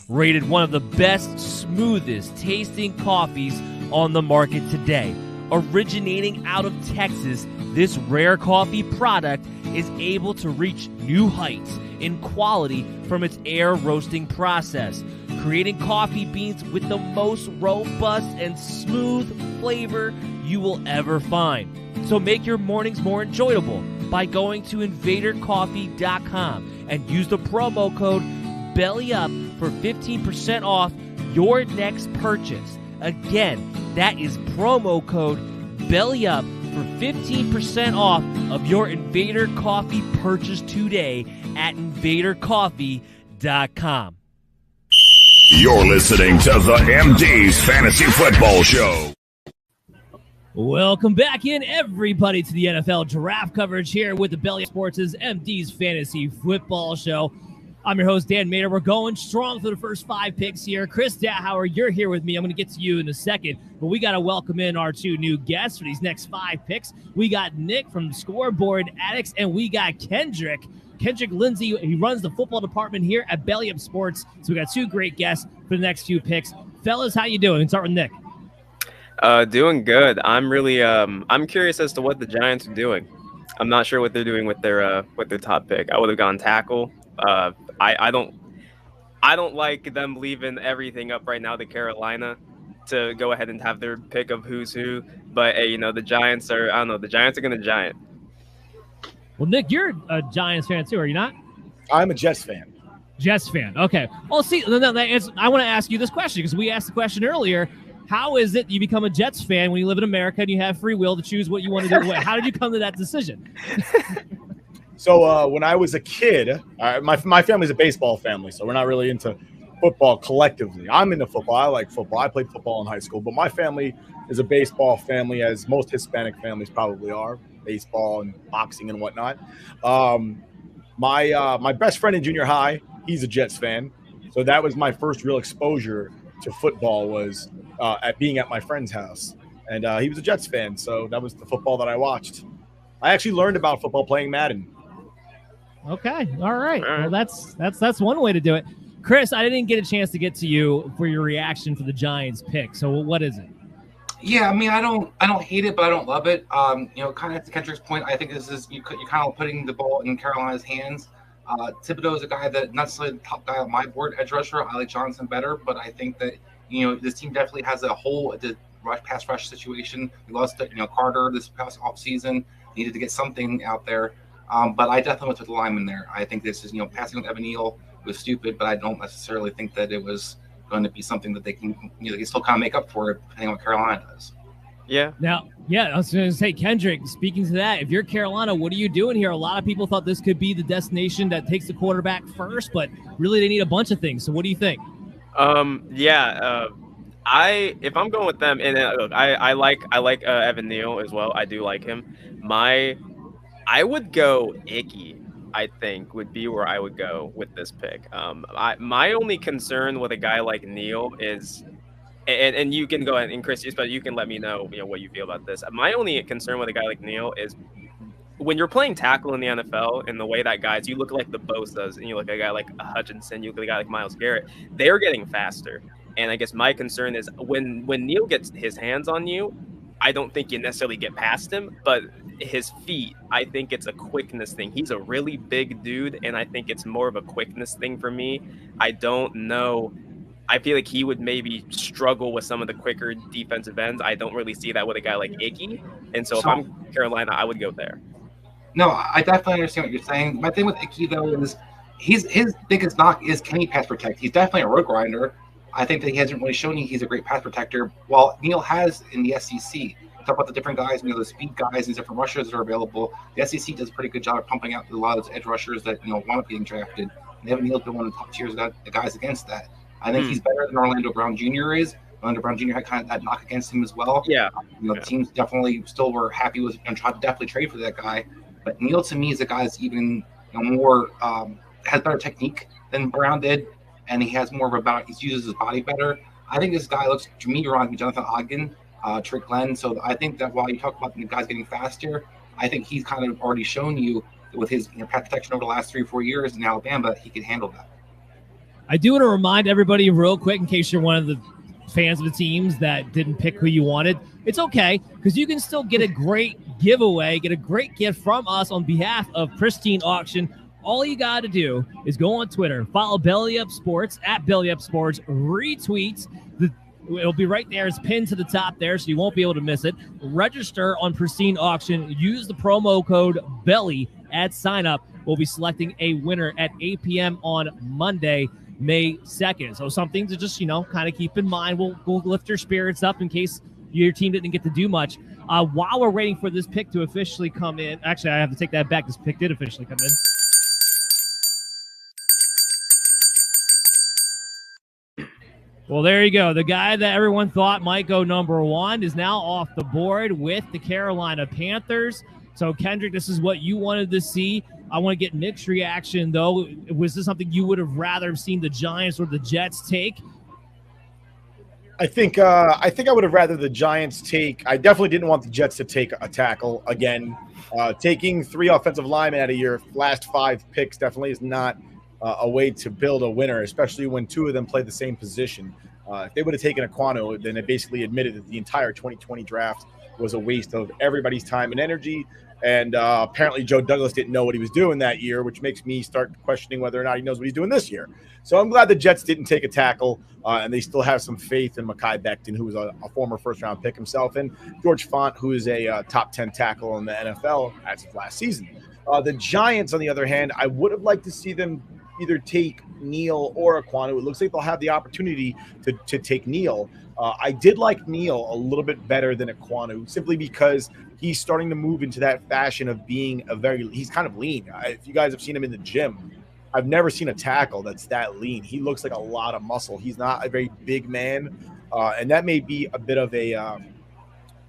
Speaker 9: Rated one of the best, smoothest tasting coffees on the market today. Originating out of Texas, this rare coffee product is able to reach new heights in quality from its air roasting process, creating coffee beans with the most robust and smooth flavor you will ever find. So make your mornings more enjoyable by going to invadercoffee.com and use the promo code BELLYUP for 15% off your next purchase. Again, That is promo code BELLYUP for 15% off of your Invader Coffee purchase today at invadercoffee.com.
Speaker 5: You're listening to the MD's Fantasy Football Show.
Speaker 1: Welcome back in, everybody, to the NFL draft coverage here with the Belly Up Sports' MD's Fantasy Football Show. I'm your host, Dan Mader. We're going strong for the first 5 picks here. Chris Dahauer, you're here with me. I'm going to get to you in a second, but we got to welcome in our 2 new guests for these next 5 picks. We got Nick from Scoreboard Addicts, and we got Kendrick Lindsay. He runs the football department here at Belly Up Sports. So we got 2 great guests for the next few picks. Fellas, how you doing? Let's start with Nick.
Speaker 10: Doing good. I'm really I'm curious as to what the Giants are doing. I'm not sure what they're doing with their top pick. I would have gone tackle. I don't like them leaving everything up right now to Carolina to go ahead and have their pick of who's who. But hey, the Giants are the Giants are going to giant.
Speaker 1: Well, Nick, you're a Giants fan too, are you not?
Speaker 11: I'm a Jets fan.
Speaker 1: Jets fan. Okay. Well, see, I want to ask you this question because we asked the question earlier. How is it you become a Jets fan when you live in America and you have free will to choose what you want to do? How did you come to that decision?
Speaker 11: So when I was a kid, my family's a baseball family, so we're not really into football collectively. I'm into football. I like football. I played football in high school, but my family is a baseball family, as most Hispanic families probably are, baseball and boxing and whatnot. My best friend in junior high, he's a Jets fan. So that was my first real exposure to football, was at being at my friend's house. And he was a Jets fan, so that was the football that I watched. I actually learned about football playing Madden.
Speaker 1: Okay. All right. Well, that's one way to do it. Chris, I didn't get a chance to get to you for your reaction to the Giants pick. So what is it?
Speaker 2: Yeah, I mean, I don't hate it, but I don't love it. Kind of to Kendrick's point, I think this is you're kind of putting the ball in Carolina's hands. Thibodeau is a guy that not necessarily the top guy on my board, edge rusher. I like Johnson better, but I think that this team definitely has a hole. The pass rush situation. We lost Carter this past offseason. Needed to get something out there. But I definitely went with the lineman there. I think this is, passing with Evan Neal was stupid, but I don't necessarily think that it was going to be something that they can still kind of make up for it, depending on what Carolina does.
Speaker 10: Yeah.
Speaker 1: Now, I was going to say, Kendrick, speaking to that, if you're Carolina, what are you doing here? A lot of people thought this could be the destination that takes the quarterback first, but really they need a bunch of things. So what do you think?
Speaker 10: If I'm going with them, and look, I like Evan Neal as well. I do like him. I would go Icky, I think, would be where I would go with this pick. My only concern with a guy like Neal is, and you can go ahead, and Chris, but you can let me know, what you feel about this. My only concern with a guy like Neal is when you're playing tackle in the NFL, and the way that guys, you look like the Bosa's, and you look at a guy like Hutchinson, you look at a guy like Myles Garrett, they're getting faster. And I guess my concern is when Neal gets his hands on you, I don't think you necessarily get past him, but his feet, I think it's a quickness thing. He's a really big dude, and I think it's more of a quickness thing for me. I don't know. I feel like he would maybe struggle with some of the quicker defensive ends. I don't really see that with a guy like Icky. And so if I'm Carolina, I would go there.
Speaker 2: No, I definitely understand what you're saying. My thing with Icky, though, is his biggest knock is, can he pass protect? He's definitely a road grinder. I think that he hasn't really shown you he's a great pass protector, while Neal has in the SEC. Talk about the different guys, the speed guys and different rushers that are available. The SEC does a pretty good job of pumping out a lot of those edge rushers that want to be drafted. And Evan Neal's been one of the top tiers of the guys against that. I think he's better than Orlando Brown Jr. is. Orlando Brown Jr. had kind of that knock against him as well.
Speaker 10: Yeah.
Speaker 2: The teams definitely still were happy with and tried to definitely trade for that guy. But Neal, to me, is a guy that's even more has better technique than Brown did. And he has more of he uses his body better. I think this guy looks, to me, reminds me of Jonathan Ogden, Trick Glenn. So I think that while you talk about the guys getting faster, I think he's kind of already shown you with his pass protection over the last 3 or 4 years in Alabama, he can handle that.
Speaker 1: I do want to remind everybody real quick, in case you're one of the fans of the teams that didn't pick who you wanted, it's okay, because you can still get a great giveaway, get a great gift from us on behalf of Pristine Auction. All you got to do is go on Twitter, follow Belly Up Sports, at Belly Up Sports, retweet. It'll be right there. It's pinned to the top there, so you won't be able to miss it. Register on Pristine Auction. Use the promo code BELLY at sign up. We'll be selecting a winner at 8 p.m. on Monday, May 2nd. So something to just, kind of keep in mind. We'll lift your spirits up in case your team didn't get to do much. While we're waiting for this pick to officially come in, actually, I have to take that back. This pick did officially come in. Well, there you go. The guy that everyone thought might go number 1 is now off the board with the Carolina Panthers. So, Kendrick, this is what you wanted to see. I want to get Nick's reaction, though. Was this something you would have rather seen the Giants or the Jets take?
Speaker 11: I think I would have rather the Giants take. I definitely didn't want the Jets to take a tackle again. Taking 3 offensive linemen out of your last 5 picks definitely is not a way to build a winner, especially when 2 of them play the same position. If they would have taken Aquanu, then it basically admitted that the entire 2020 draft was a waste of everybody's time and energy. And apparently Joe Douglas didn't know what he was doing that year, which makes me start questioning whether or not he knows what he's doing this year. So I'm glad the Jets didn't take a tackle, and they still have some faith in Mekhi Becton, who was a former first-round pick himself, and George Font, who is a top 10 tackle in the NFL as of last season. The Giants, on the other hand, I would have liked to see them either take Neal or Aquanu. It looks like they'll have the opportunity to take Neal. I did like Neal a little bit better than Aquanu, simply because he's starting to move into that fashion of being he's kind of lean. If you guys have seen him in the gym, I've never seen a tackle that's that lean. He looks like a lot of muscle. He's not a very big man, and that may be a bit of a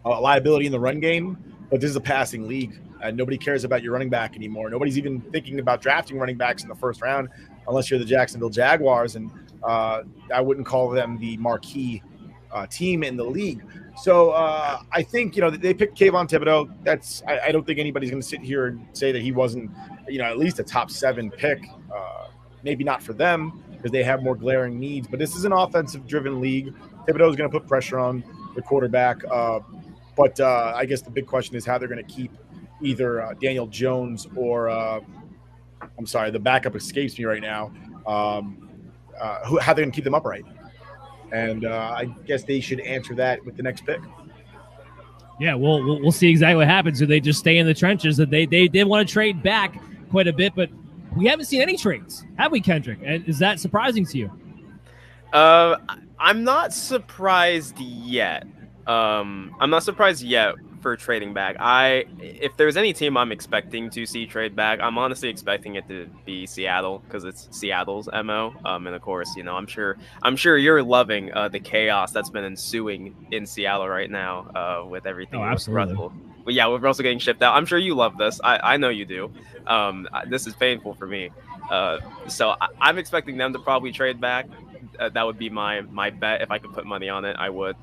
Speaker 11: liability in the run game, but this is a passing league. Nobody cares about your running back anymore. Nobody's even thinking about drafting running backs in the first round unless you're the Jacksonville Jaguars, and I wouldn't call them the marquee team in the league. So I think, they picked Kayvon Thibodeau. I don't think anybody's going to sit here and say that he wasn't, at least a top 7 pick. Maybe not for them because they have more glaring needs, but this is an offensive-driven league. Thibodeau is going to put pressure on the quarterback. But I guess the big question is how they're going to keep either Daniel Jones or I'm sorry, the backup escapes me right now. How they're going to keep them upright. And I guess they should answer that with the next pick.
Speaker 1: Yeah, we'll see exactly what happens. Do they just stay in the trenches? That they did want to trade back quite a bit, but we haven't seen any trades, have we, Kendrick? And is that surprising to you?
Speaker 10: I'm not surprised yet. For trading back. If there's any team I'm expecting to see trade back, I'm honestly expecting it to be Seattle, because it's Seattle's MO. And of course, I'm sure you're loving the chaos that's been ensuing in Seattle right now with everything.
Speaker 1: Oh, absolutely.
Speaker 10: Russell. But yeah, with Russell getting shipped out, I'm sure you love this. I know you do. This is painful for me. So I'm expecting them to probably trade back. That would be my bet. If I could put money on it, I would.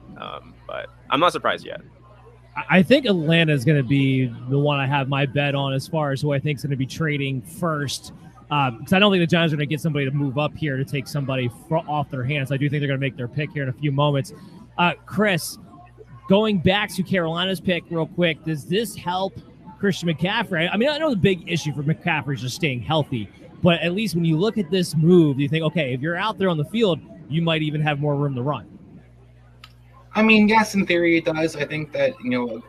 Speaker 10: But I'm not surprised yet.
Speaker 1: I think Atlanta is going to be the one I have my bet on as far as who I think is going to be trading first. Because I don't think the Giants are going to get somebody to move up here to take somebody off their hands. I do think they're going to make their pick here in a few moments. Chris, going back to Carolina's pick real quick, does this help Christian McCaffrey? I mean, I know the big issue for McCaffrey is just staying healthy, but at least when you look at this move, you think, okay, if you're out there on the field, you might even have more room to run.
Speaker 2: I mean, yes, in theory it does. I think that,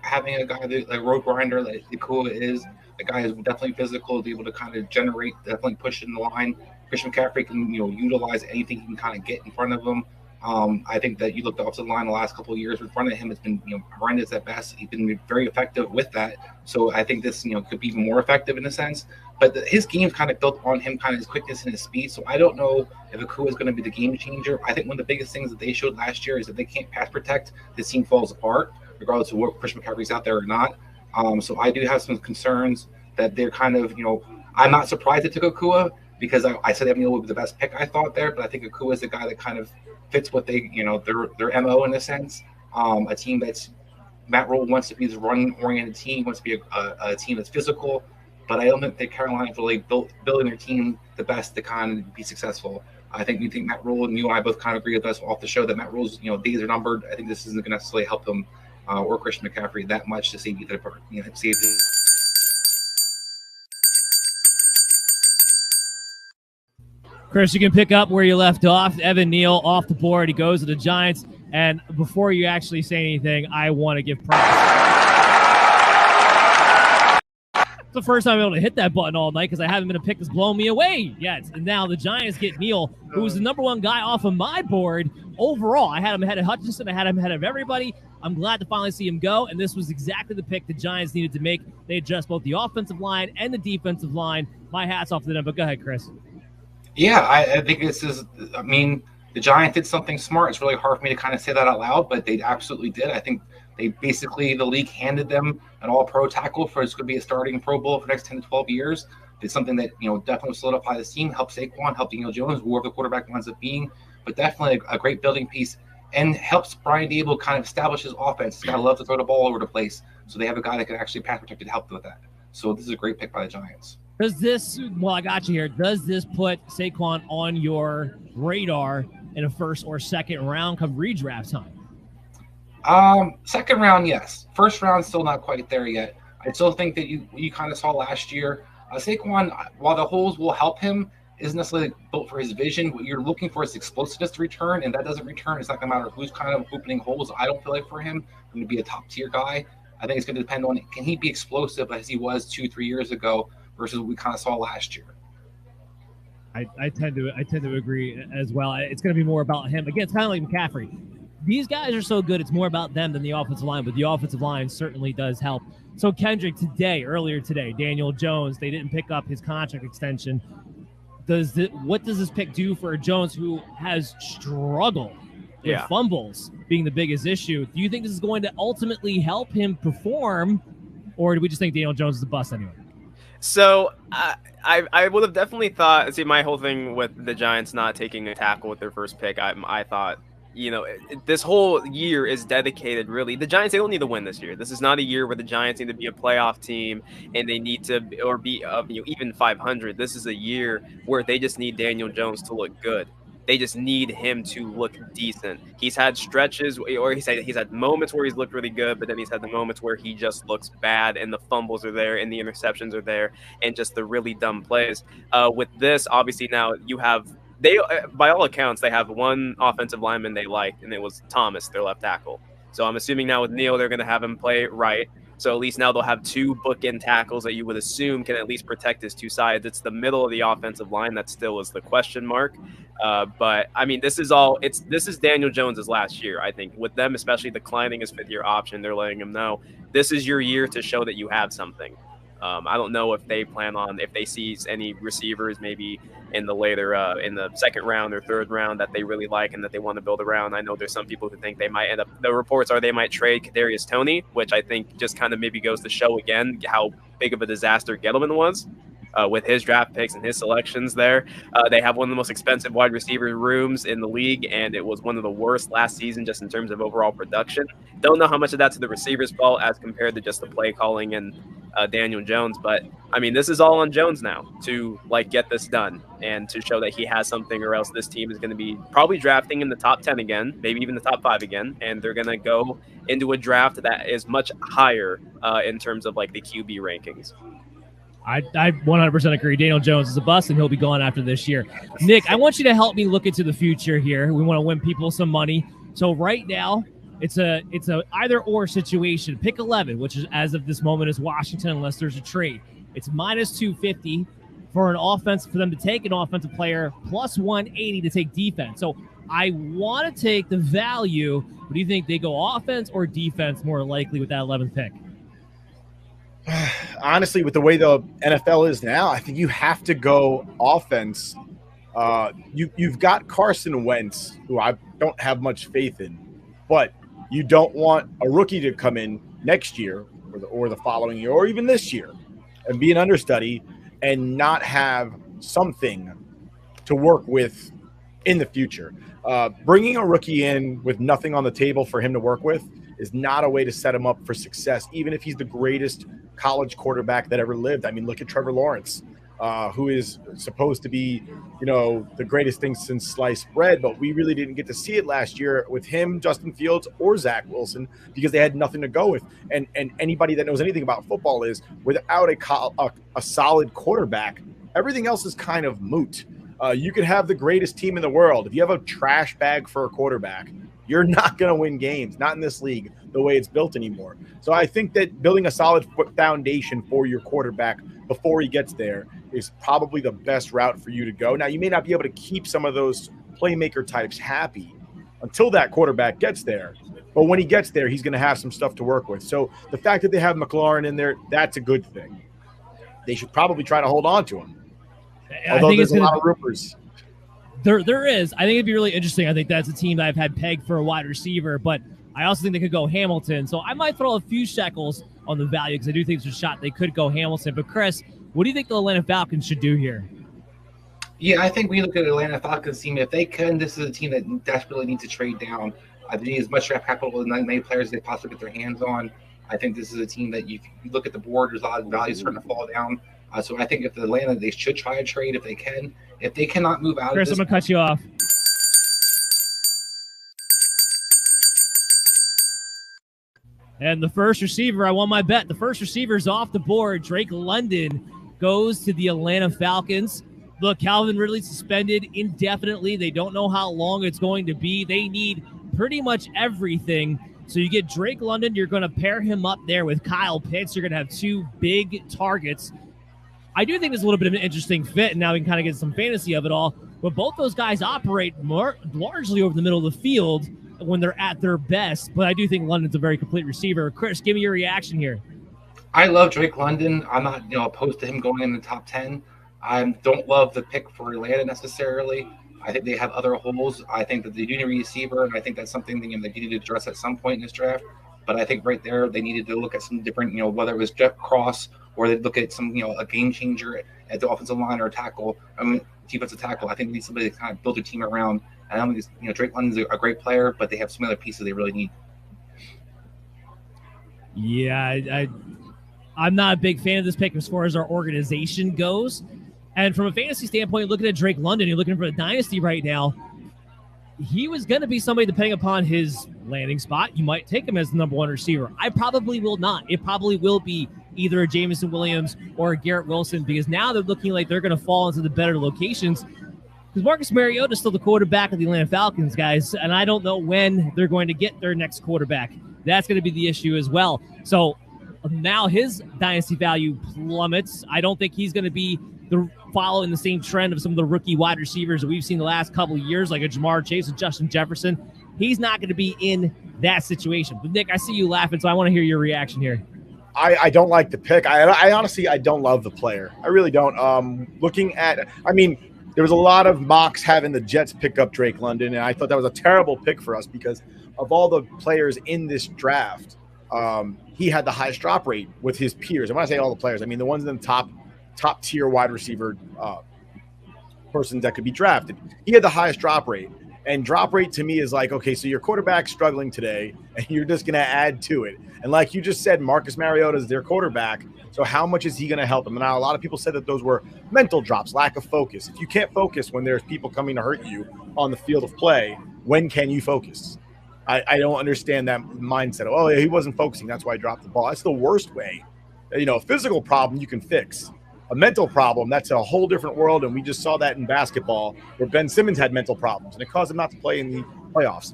Speaker 2: having a guy that, like road grinder like Nakua is, a guy who's definitely physical, be able to kind of generate, definitely push in the line. Christian McCaffrey can, utilize anything he can kind of get in front of him. I think that you look at the offensive line the last couple of years in front of him, it's been, horrendous at best. He's been very effective with that. So I think this, could be even more effective in a sense. But his game's kind of built on him, kind of his quickness and his speed. So I don't know if Akua is going to be the game changer. I think one of the biggest things that they showed last year is that they can't pass protect. This team falls apart, regardless of what Christian McCaffrey's out there or not. So I do have some concerns that they're kind of, I'm not surprised they took Akua because I said Evan Neal would be the best pick I thought there. But I think Akua is the guy that kind of fits what they, their MO in a sense. A team that's Matt Rule wants to be this run-oriented team, wants to be a team that's physical. But I don't think that Carolina's really building their team the best to kind of be successful. I think Matt Rule and you and I both kind of agree with us off the show that Matt Rule's days are numbered. I think this isn't going to necessarily help him or Christian McCaffrey that much to save either part. Save.
Speaker 1: Chris, you can pick up where you left off. Evan Neal off the board. He goes to the Giants. And before you actually say anything, I want to give props. It's the first time I'm able to hit that button all night because I haven't been a pick that's blown me away yet. And now the Giants get Neal, who was the number 1 guy off of my board overall, I had him ahead of Hutchinson. I had him ahead of everybody. I'm glad to finally see him go, and this was exactly the pick the Giants needed to make. They addressed both the offensive line and the defensive line. My hat's off to them, but go ahead, Chris.
Speaker 2: Yeah, I think this is – I mean, the Giants did something smart. It's really hard for me to kind of say that out loud, but they absolutely did. I think they basically – the league handed them an all-pro tackle for it's going to be a starting Pro Bowl for the next 10 to 12 years. It's something that, definitely solidify the team, help Saquon, help Daniel Jones, whoever the quarterback winds up being, but definitely a great building piece and helps Brian Dable kind of establish his offense. He's going to love to throw the ball over the place, so they have a guy that can actually pass protect and help with that. So this is a great pick by the Giants.
Speaker 1: Does this, I got you here, does this put Saquon on your radar in a first or second round come redraft time?
Speaker 2: Second round, yes. First round, still not quite there yet. I still think that you kind of saw last year, Saquon, while the holes will help him, isn't necessarily built for his vision. What you're looking for is explosiveness to return, and that doesn't return. It's not going to matter who's kind of opening holes. I don't feel like for him, going to be a top-tier guy. I think it's going to depend on, can he be explosive as he was 2-3 years ago versus what we kind of saw last year.
Speaker 1: I tend to agree as well. It's going to be more about him. Again, it's kind of like McCaffrey. These guys are so good, it's more about them than the offensive line, but the offensive line certainly does help. So Kendrick, earlier today, Daniel Jones, they didn't pick up his contract extension. What does this pick do for Jones, who has struggled with fumbles being the biggest issue? Do you think this is going to ultimately help him perform, or do we just think Daniel Jones is a bust anyway?
Speaker 10: So I would have definitely thought. See, my whole thing with the Giants not taking a tackle with their first pick, I thought, this whole year is dedicated, really. The Giants, they don't need to win this year. This is not a year where the Giants need to be a playoff team and they need to, or be even 500. This is a year where they just need Daniel Jones to look good. They just need him to look decent. He's had stretches, or he's had moments where he's looked really good, but then he's had the moments where he just looks bad, and the fumbles are there, and the interceptions are there, and just the really dumb plays. With this, obviously now you have by all accounts, they have one offensive lineman they liked, and it was Thomas, their left tackle. So I'm assuming now with Neal, they're going to have him play right. So at least now they'll have two bookend tackles that you would assume can at least protect his two sides. It's the middle of the offensive line that still is the question mark. But I mean, this is Daniel Jones's last year. I think with them, especially declining his fifth-year option, they're letting him know this is your year to show that you have something. I don't know if they plan on, if they see any receivers maybe in the later, in the second round or third round that they really like and that they want to build around. I know there's some people who think they might end up, the reports are they might trade Kadarius Toney, which I think just kind of maybe goes to show again how big of a disaster Gettleman was. With his draft picks and his selections there. They have one of the most expensive wide receiver rooms in the league, and it was one of the worst last season just in terms of overall production. Don't know how much of that's the receiver's fault as compared to just the play calling and Daniel Jones, but I mean, this is all on Jones now to get this done and to show that he has something, or else this team is going to be probably drafting in the top 10 again, maybe even the top 5 again, and they're going to go into a draft that is much higher in terms of the QB rankings.
Speaker 1: I 100% agree. Daniel Jones is a bust, and he'll be gone after this year. Nick, I want you to help me look into the future here. We want to win people some money. So right now, it's a either or situation. Pick 11, which is as of this moment is Washington, unless there's a trade. It's minus 250 for them to take an offensive player, plus 180 to take defense. So I want to take the value. What do you think? They go offense or defense more likely with that 11th pick?
Speaker 11: Honestly, with the way the NFL is now, I think you have to go offense. You've got Carson Wentz, who I don't have much faith in, but you don't want a rookie to come in next year or the following year or even this year and be an understudy and not have something to work with in the future. Bringing a rookie in with nothing on the table for him to work with is not a way to set him up for success, even if he's the greatest college quarterback that ever lived. I mean, look at Trevor Lawrence, who is supposed to be, the greatest thing since sliced bread, but we really didn't get to see it last year with him, Justin Fields, or Zach Wilson because they had nothing to go with. And anybody that knows anything about football is without a solid quarterback, everything else is kind of moot. You could have the greatest team in the world. If you have a trash bag for a quarterback, you're not going to win games, not in this league, the way it's built anymore. So I think that building a solid foundation for your quarterback before he gets there is probably the best route for you to go. Now, you may not be able to keep some of those playmaker types happy, until that quarterback gets there. But when he gets there, he's going to have some stuff to work with. So the fact that they have McLaurin in there, that's a good thing. They should probably try to hold on to him. Although there's a lot of rumors.
Speaker 1: There is. I think it'd be really interesting. I think that's a team that I've had pegged for a wide receiver, but I also think they could go Hamilton. So I might throw a few shekels on the value because I do think there's a shot they could go Hamilton. But Chris, what do you think the Atlanta Falcons should do here?
Speaker 2: Yeah, I think when you look at the Atlanta Falcons team, if they can, this is a team that desperately needs to trade down. They need as much draft capital and many players as they possibly get their hands on. I think this is a team that you look at the board, there's a lot of value starting to fall down. So I think if the Atlanta, they should try a trade if they can. If they cannot move out
Speaker 1: Chris,
Speaker 2: of this,
Speaker 1: I'm going to cut you off. And the first receiver, I won my bet. The first receiver is off the board. Drake London goes to the Atlanta Falcons. Look, Calvin Ridley suspended indefinitely. They don't know how long it's going to be. They need pretty much everything. So you get Drake London. You're going to pair him up there with Kyle Pitts. You're going to have two big targets. I do think it's a little bit of an interesting fit, and now we can kind of get some fantasy of it all. But both those guys operate largely over the middle of the field when they're at their best. But I do think London's a very complete receiver. Chris, give me your reaction here.
Speaker 2: I love Drake London. I'm not opposed to him going in the top 10. I don't love the pick for Atlanta necessarily. I think they have other holes. I think that they do need a receiver, and I think that's something that they need to address at some point in this draft. But I think right there they needed to look at some different, whether it was Jeff Cross or they'd look at some, a game changer at the offensive line or a tackle. Defensive tackle. I think they need somebody to kind of build a team around. And I don't think Drake London's a great player, but they have some other pieces they really need.
Speaker 1: Yeah, I'm not a big fan of this pick as far as our organization goes. And from a fantasy standpoint, looking at Drake London, you're looking for a dynasty right now. He was going to be somebody, depending upon his landing spot, you might take him as the number one receiver. I probably will not. It probably will be either a Jameson Williams or a Garrett Wilson, because now they're looking like they're going to fall into the better locations. Because Marcus Mariota is still the quarterback of the Atlanta Falcons, guys, and I don't know when they're going to get their next quarterback. That's going to be the issue as well. So now his dynasty value plummets. I don't think he's going to be following the same trend of some of the rookie wide receivers that we've seen the last couple of years, like a Jamar Chase and Justin Jefferson. He's not going to be in that situation. But Nick, I see you laughing, so I want to hear your reaction here.
Speaker 11: I don't like the pick. I honestly, I don't love the player. I really don't. There was a lot of mocks having the Jets pick up Drake London, and I thought that was a terrible pick for us because of all the players in this draft. He had the highest drop rate with his peers. And when I say all the players, I mean the ones in the top tier wide receiver persons that could be drafted. He had the highest drop rate. And drop rate to me is like, okay, so your quarterback's struggling today, and you're just going to add to it. And like you just said, Marcus Mariota is their quarterback. So how much is he going to help them? And now a lot of people said that those were mental drops, lack of focus. If you can't focus when there's people coming to hurt you on the field of play, when can you focus? I don't understand that mindset. Oh, yeah, he wasn't focusing. That's why I dropped the ball. That's the worst way. A physical problem you can fix. A mental problem, that's a whole different world, and we just saw that in basketball where Ben Simmons had mental problems, and it caused him not to play in the playoffs.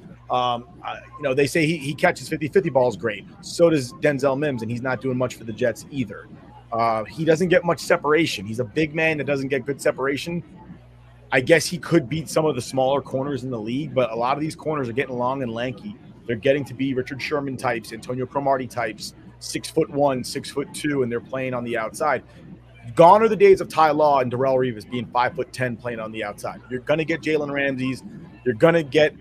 Speaker 11: They say he catches 50-50 balls great. So does Denzel Mims, and he's not doing much for the Jets either. He doesn't get much separation. He's a big man that doesn't get good separation. I guess he could beat some of the smaller corners in the league, but a lot of these corners are getting long and lanky. They're getting to be Richard Sherman types, Antonio Cromartie types, 6'1", 6'2", and they're playing on the outside. Gone are the days of Ty Law and Darrelle Revis being 5'10" playing on the outside. You're going to get Jalen Ramsey's. You're going to get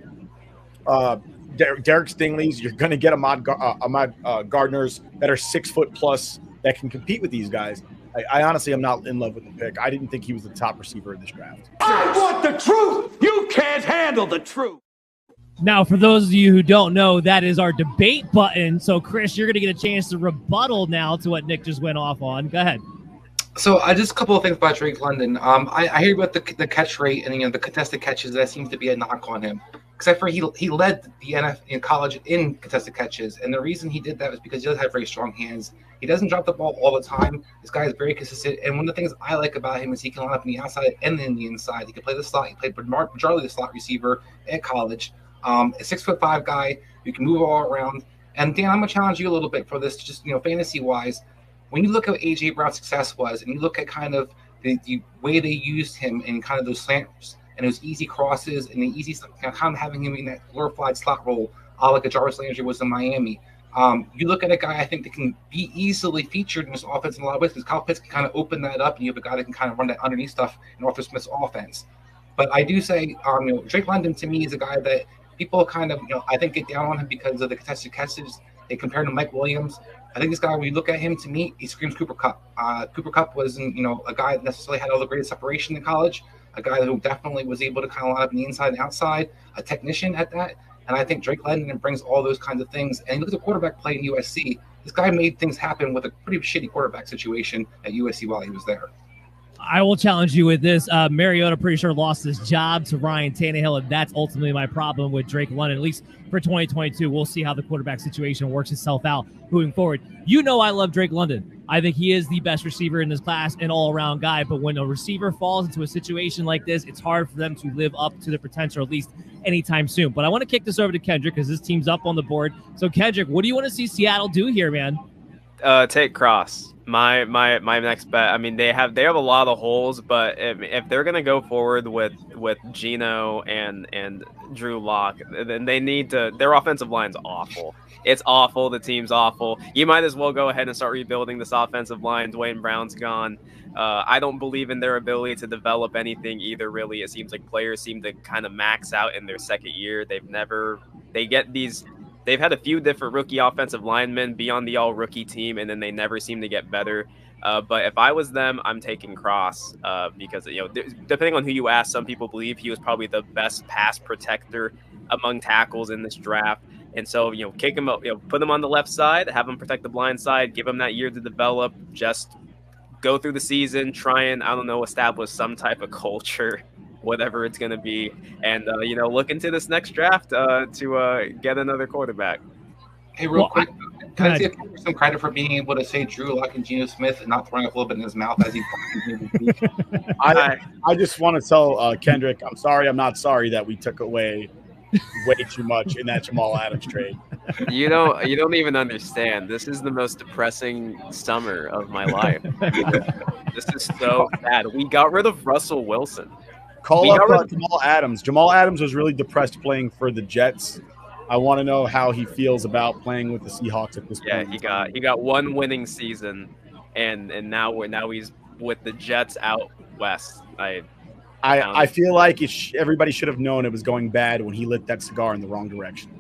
Speaker 11: Derek Stingley's. You're going to get Ahmad Gardner's that are 6 foot plus that can compete with these guys. I honestly am not in love with the pick. I didn't think he was the top receiver in this draft.
Speaker 12: I want the truth. You can't handle the truth.
Speaker 1: Now, for those of you who don't know, that is our debate button. So, Chris, you're going to get a chance to rebuttal now to what Nick just went off on. Go ahead.
Speaker 2: So just a couple of things about Drake London. I hear about the catch rate and the contested catches. That seems to be a knock on him. Except for he led the NFL in college in contested catches, and the reason he did that was because he does have very strong hands. He doesn't drop the ball all the time. This guy is very consistent, and one of the things I like about him is he can line up on the outside and in the inside. He can play the slot. He played majority of the slot receiver at college. A 6'5" guy who can move all around. And Dan, I'm gonna challenge you a little bit for this, just fantasy wise. When you look at what A.J. Brown's success was, and you look at kind of the way they used him in kind of those slant and those easy crosses and the easy stuff, kind of having him in that glorified slot role, like a Jarvis Landry was in Miami. You look at a guy I think that can be easily featured in this offense in a lot of ways because Kyle Pitts can kind of open that up, and you have a guy that can kind of run that underneath stuff in Arthur Smith's offense. But I do say, Drake London to me is a guy that people kind of, I think get down on him because of the contested catches. They compare him to Mike Williams. I think this guy, when you look at him, to me, he screams Cooper Kupp. Cooper Kupp wasn't, a guy that necessarily had all the greatest separation in college, a guy who definitely was able to kind of line up on the inside and outside, a technician at that. And I think Drake London brings all those kinds of things. And you look at the quarterback play in USC. This guy made things happen with a pretty shitty quarterback situation at USC while he was there.
Speaker 1: I will challenge you with this. Mariota pretty sure lost his job to Ryan Tannehill, and that's ultimately my problem with Drake London, at least for 2022. We'll see how the quarterback situation works itself out moving forward. I love Drake London. I think he is the best receiver in this class, an all-around guy, but when a receiver falls into a situation like this, it's hard for them to live up to their potential, at least anytime soon. But I want to kick this over to Kendrick because this team's up on the board. So, Kendrick, what do you want to see Seattle do here, man?
Speaker 10: Take Cross. My next bet. I mean, they have a lot of holes, but if they're gonna go forward with Geno and Drew Lock, then they need to. Their offensive line's awful. It's awful. The team's awful. You might as well go ahead and start rebuilding this offensive line. Dwayne Brown's gone. I don't believe in their ability to develop anything either. Really, it seems like players seem to kind of max out in their second year. They've had a few different rookie offensive linemen be on the all-rookie team, and then they never seem to get better. But if I was them, I'm taking Cross because, depending on who you ask, some people believe he was probably the best pass protector among tackles in this draft. And so, kick him up, put him on the left side, have him protect the blind side, give him that year to develop, just go through the season, try and, establish some type of culture, whatever it's going to be, and look into this next draft to get another quarterback.
Speaker 2: Hey, real quick, can I give some credit for being able to say Drew Lock and Geno Smith and not throwing up a little bit in his mouth as he
Speaker 11: I just want to tell Kendrick, I'm sorry, I'm not sorry that we took away way too much in that Jamal Adams trade.
Speaker 10: You don't even understand. This is the most depressing summer of my life. This is so bad. We got rid of Russell Wilson.
Speaker 11: Call up Jamal Adams. Jamal Adams was really depressed playing for the Jets. I want to know how he feels about playing with the Seahawks at this point.
Speaker 10: Yeah, he got one winning season, and now he's with the Jets out west.
Speaker 11: I feel like everybody should have known it was going bad when he lit that cigar in the wrong direction.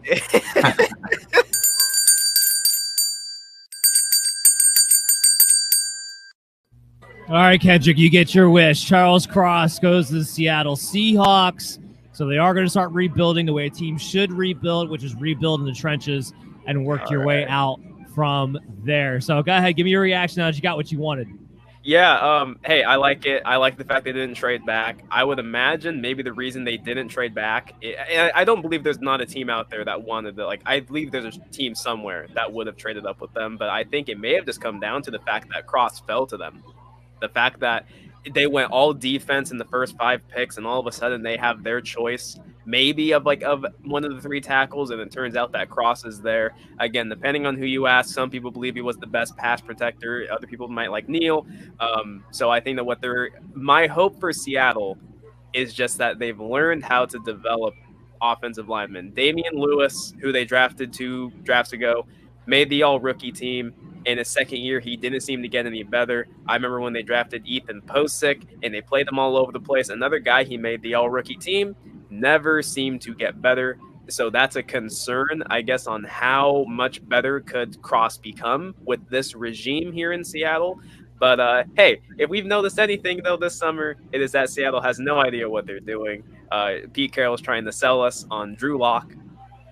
Speaker 1: All right, Kendrick, you get your wish. Charles Cross goes to the Seattle Seahawks. So they are going to start rebuilding the way a team should rebuild, which is rebuild in the trenches and work your way out from there. So go ahead, give me your reaction now that you got what you wanted.
Speaker 10: Yeah, hey, I like it. I like the fact they didn't trade back. I would imagine maybe the reason they didn't trade back, I don't believe there's not a team out there that wanted to, I believe there's a team somewhere that would have traded up with them, but I think it may have just come down to the fact that Cross fell to them. The fact that they went all defense in the first 5 picks, and all of a sudden they have their choice, maybe of one of the 3 tackles, and it turns out that Cross is there. Again, depending on who you ask, some people believe he was the best pass protector. Other people might like Neal. So I think that my hope for Seattle is just that they've learned how to develop offensive linemen. Damian Lewis, who they drafted 2 drafts ago, made the all-rookie team. In his second year, he didn't seem to get any better. I remember when they drafted Ethan Posick, and they played him all over the place. Another guy, he made the all-rookie team, never seemed to get better. So that's a concern, I guess, on how much better could Cross become with this regime here in Seattle. But, hey, if we've noticed anything, though, this summer, it is that Seattle has no idea what they're doing. Pete Carroll's trying to sell us on Drew Lock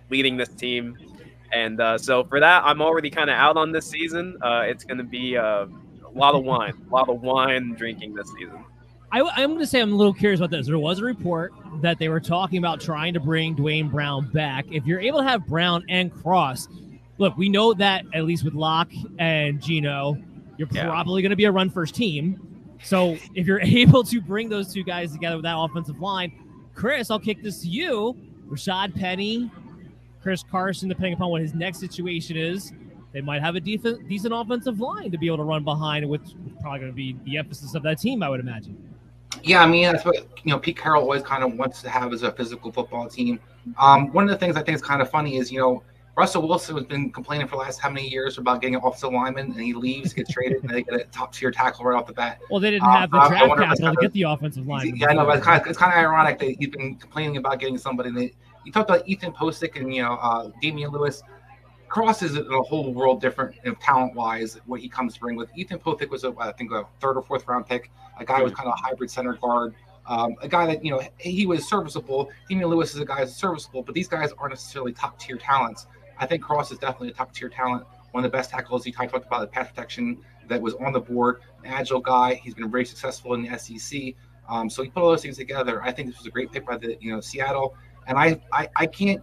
Speaker 10: leading this team. And so for that, I'm already kind of out on this season. It's going to be a lot of wine drinking this season.
Speaker 1: I'm going to say I'm a little curious about this. There was a report that they were talking about trying to bring Dwayne Brown back. If you're able to have Brown and Cross, look, we know that at least with Locke and Geno, you're probably going to be a run-first team. So if you're able to bring those 2 guys together with that offensive line, Chris, I'll kick this to you. Rashad Penny, Chris Carson, depending upon what his next situation is, they might have a decent offensive line to be able to run behind, which is probably going to be the emphasis of that team, I would imagine.
Speaker 2: Yeah, I mean, that's what, Pete Carroll always kind of wants to have as a physical football team. One of the things I think is kind of funny is, Russell Wilson has been complaining for the last how many years about getting an offensive lineman, and he leaves, gets traded, and they get a top-tier tackle right off the bat.
Speaker 1: Well, they didn't have the draft capital to get the offensive lineman.
Speaker 2: Yeah, I know, but it's kind of ironic that he's been complaining about getting somebody. You talked about Ethan Posick and, Damian Lewis. Cross is in a whole world different, talent-wise, what he comes to bring with. Ethan Posick was, I think, a 3rd or 4th round pick. A guy who was kind of a hybrid center guard. A guy that, he was serviceable. Damian Lewis is a guy who's serviceable, but these guys aren't necessarily top-tier talents. I think Cross is definitely a top-tier talent. One of the best tackles. He talked about the pass protection that was on the board. An agile guy. He's been very successful in the SEC. So he put all those things together. I think this was a great pick by the Seattle. And I can't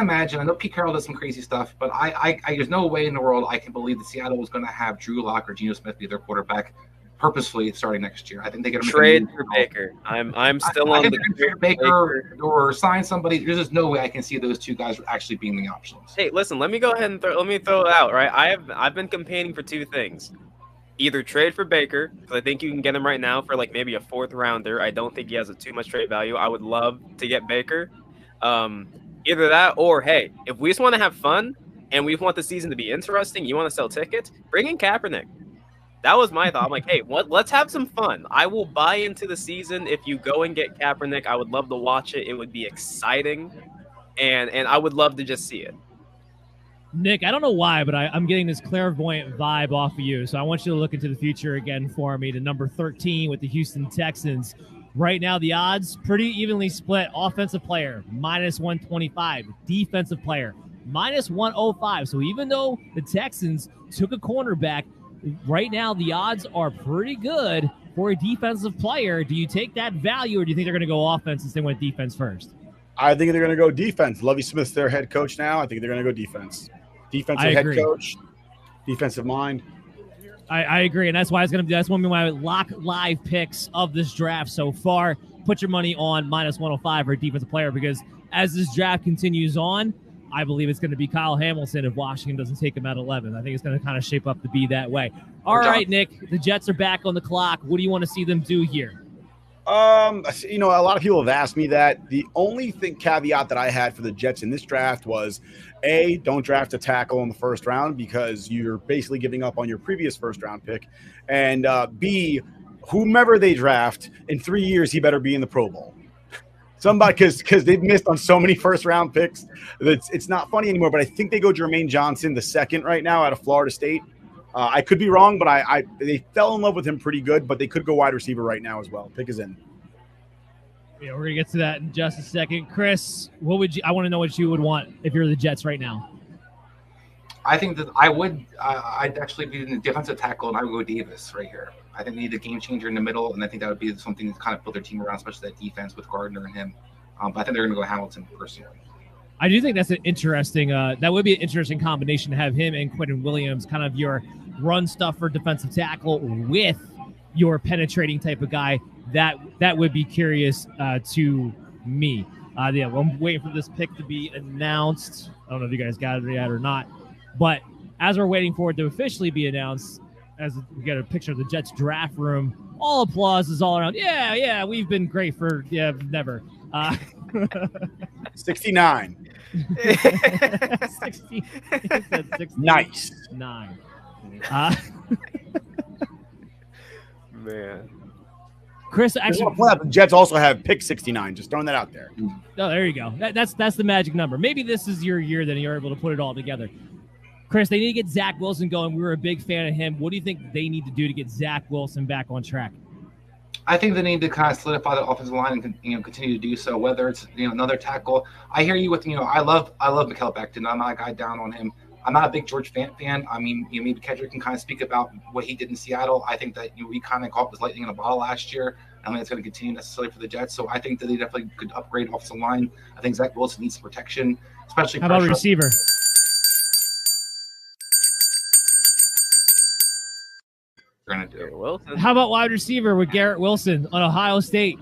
Speaker 2: imagine. I know Pete Carroll does some crazy stuff, but I there's no way in the world I can believe that Seattle was going to have Drew Lock or Geno Smith be their quarterback purposefully starting next year. I think they get
Speaker 10: trade for Baker. I'm still on the
Speaker 2: trade Baker or sign somebody. There's just no way I can see those two guys actually being the options.
Speaker 10: Hey, listen, let me go ahead and throw it out. Right, I've been campaigning for 2 things. Either trade for Baker, because I think you can get him right now for like maybe a 4th rounder. I don't think he has too much trade value. I would love to get Baker. Either that or, hey, if we just want to have fun and we want the season to be interesting, you want to sell tickets, bring in Kaepernick. That was my thought. I'm like, hey, let's have some fun. I will buy into the season if you go and get Kaepernick. I would love to watch it. It would be exciting, and I would love to just see it.
Speaker 1: Nick, I don't know why, but I'm getting this clairvoyant vibe off of you. So I want you to look into the future again for me to number 13 with the Houston Texans. Right now, the odds pretty evenly split. Offensive player, -125. Defensive player, -105. So even though the Texans took a cornerback, right now the odds are pretty good for a defensive player. Do you take that value, or do you think they're going to go offense since they went defense first?
Speaker 11: I think they're going to go defense. Lovie Smith's their head coach now. I think they're going to go defense. Defensive head coach, defensive mind.
Speaker 1: I agree, and that's why that's one of my lock live picks of this draft so far. Put your money on -105 for a defensive player, because as this draft continues on, I believe it's going to be Kyle Hamilton if Washington doesn't take him at 11. I think it's going to kind of shape up to be that way. All right, Nick, the Jets are back on the clock. What do you want to see them do here?
Speaker 11: A lot of people have asked me that. The only caveat that I had for the Jets in this draft was, A, don't draft a tackle in the 1st round because you're basically giving up on your previous 1st round pick. And B, whomever they draft, in 3 years, he better be in the Pro Bowl. Somebody, because they've missed on so many 1st round picks that it's not funny anymore. But I think they go Jermaine Johnson the 2nd right now out of Florida State. I could be wrong, but they fell in love with him pretty good, but they could go wide receiver right now as well. Pick is in.
Speaker 1: Yeah, we're going to get to that in just a second. Chris, I want to know what you would want if you're the Jets right now.
Speaker 2: I think that I'd actually be in the defensive tackle, and I would go Davis right here. I think they need a game changer in the middle, and I think that would be something to kind of build their team around, especially that defense with Gardner and him. But I think they're going to go Hamilton personally.
Speaker 1: I do think that's an interesting that would be an interesting combination to have him and Quentin Williams, kind of your run stuff for defensive tackle with your penetrating type of guy. That would be curious to me. Yeah, well, I'm waiting for this pick to be announced. I don't know if you guys got it yet or not, but as we're waiting for it to officially be announced, as we get a picture of the Jets draft room, all applause is all around. Yeah, we've been great for never.
Speaker 11: 69.
Speaker 1: 69.
Speaker 11: Nice.
Speaker 1: 9.
Speaker 10: Man.
Speaker 1: Chris, actually,
Speaker 11: the Jets also have pick 69. Just throwing that out there.
Speaker 1: Oh, there you go. That's the magic number. Maybe this is your year that you're able to put it all together. Chris, they need to get Zach Wilson going. We were a big fan of him. What do you think they need to do to get Zach Wilson back on track?
Speaker 2: I think they need to kind of solidify the offensive line and continue to do so. Whether it's another tackle. I hear you with I love Mikael Becton. I'm not a guy down on him. I'm not a big George Fant fan. I mean, maybe Kedrick can kind of speak about what he did in Seattle. I think that we kind of caught his lightning in a bottle last year. I don't think it's going to continue necessarily for the Jets. So I think that they definitely could upgrade offensive line. I think Zach Wilson needs some protection, especially.
Speaker 1: How about receiver?
Speaker 2: Going to do Wilson.
Speaker 1: How about wide receiver with Garrett Wilson on Ohio State?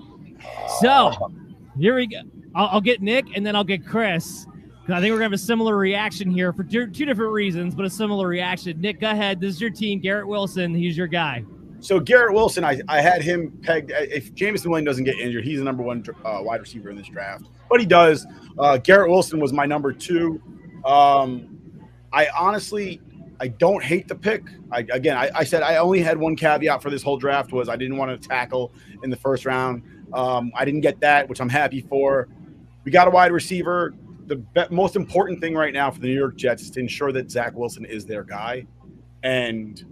Speaker 1: So here we go. I'll get Nick and then I'll get Chris. I think we're going to have a similar reaction here for two different reasons, but a similar reaction. Nick, go ahead. This is your team. Garrett Wilson, he's your guy.
Speaker 11: So Garrett Wilson, I had him pegged. If Jameson Williams doesn't get injured, he's the number one wide receiver in this draft. But he does. Garrett Wilson was my number 2. I honestly, I don't hate the pick. I said I only had one caveat for this whole draft was I didn't want to tackle in the first round. I didn't get that, which I'm happy for. We got a wide receiver. The most important thing right now for the New York Jets is to ensure that Zach Wilson is their guy. And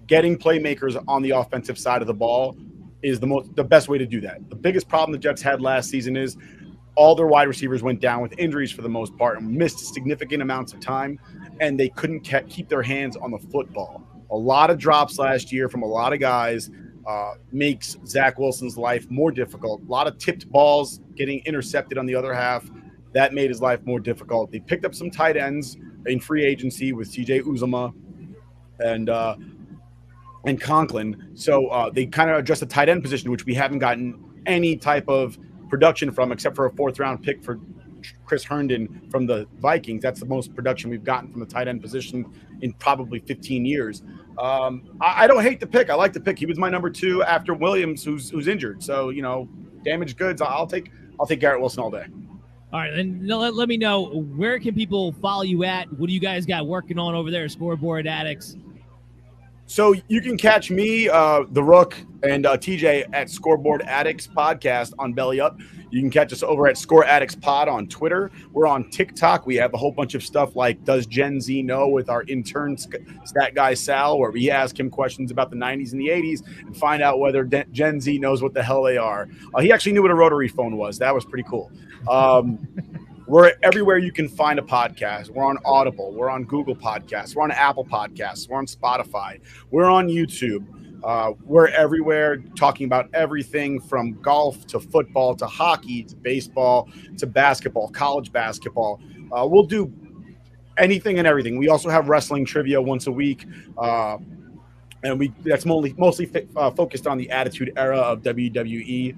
Speaker 11: getting playmakers on the offensive side of the ball is the best way to do that. The biggest problem the Jets had last season is all their wide receivers went down with injuries for the most part and missed significant amounts of time, and they couldn't keep their hands on the football. A lot of drops last year from a lot of guys makes Zach Wilson's life more difficult. A lot of tipped balls getting intercepted on the other half. That made his life more difficult. They picked up some tight ends in free agency with CJ Uzomah and Conklin. So they kind of addressed the tight end position, which we haven't gotten any type of production from except for a 4th-round pick for Chris Herndon from the Vikings. That's the most production we've gotten from the tight end position in probably 15 years. I don't hate the pick. I like the pick. He was my number 2 after Williams, who's injured. So, damaged goods. I'll take Garrett Wilson all day.
Speaker 1: All right, and let me know, where can people follow you at? What do you guys got working on over there, Scoreboard Addicts?
Speaker 11: So you can catch me, The Rook, and TJ at Scoreboard Addicts Podcast on Belly Up. You can catch us over at Score Addicts Pod on Twitter. We're on TikTok. We have a whole bunch of stuff like Does Gen Z Know with our intern stat guy Sal, where we ask him questions about the 90s and the 80s and find out whether Gen Z knows what the hell they are. He actually knew what a rotary phone was. That was pretty cool. We're everywhere you can find a podcast. We're on Audible. We're on Google Podcasts. We're on Apple Podcasts. We're on Spotify. We're on YouTube. We're everywhere talking about everything from golf to football to hockey to baseball to basketball, college basketball. We'll do anything and everything. We also have wrestling trivia once a week. And that's mostly focused on the Attitude Era of WWE.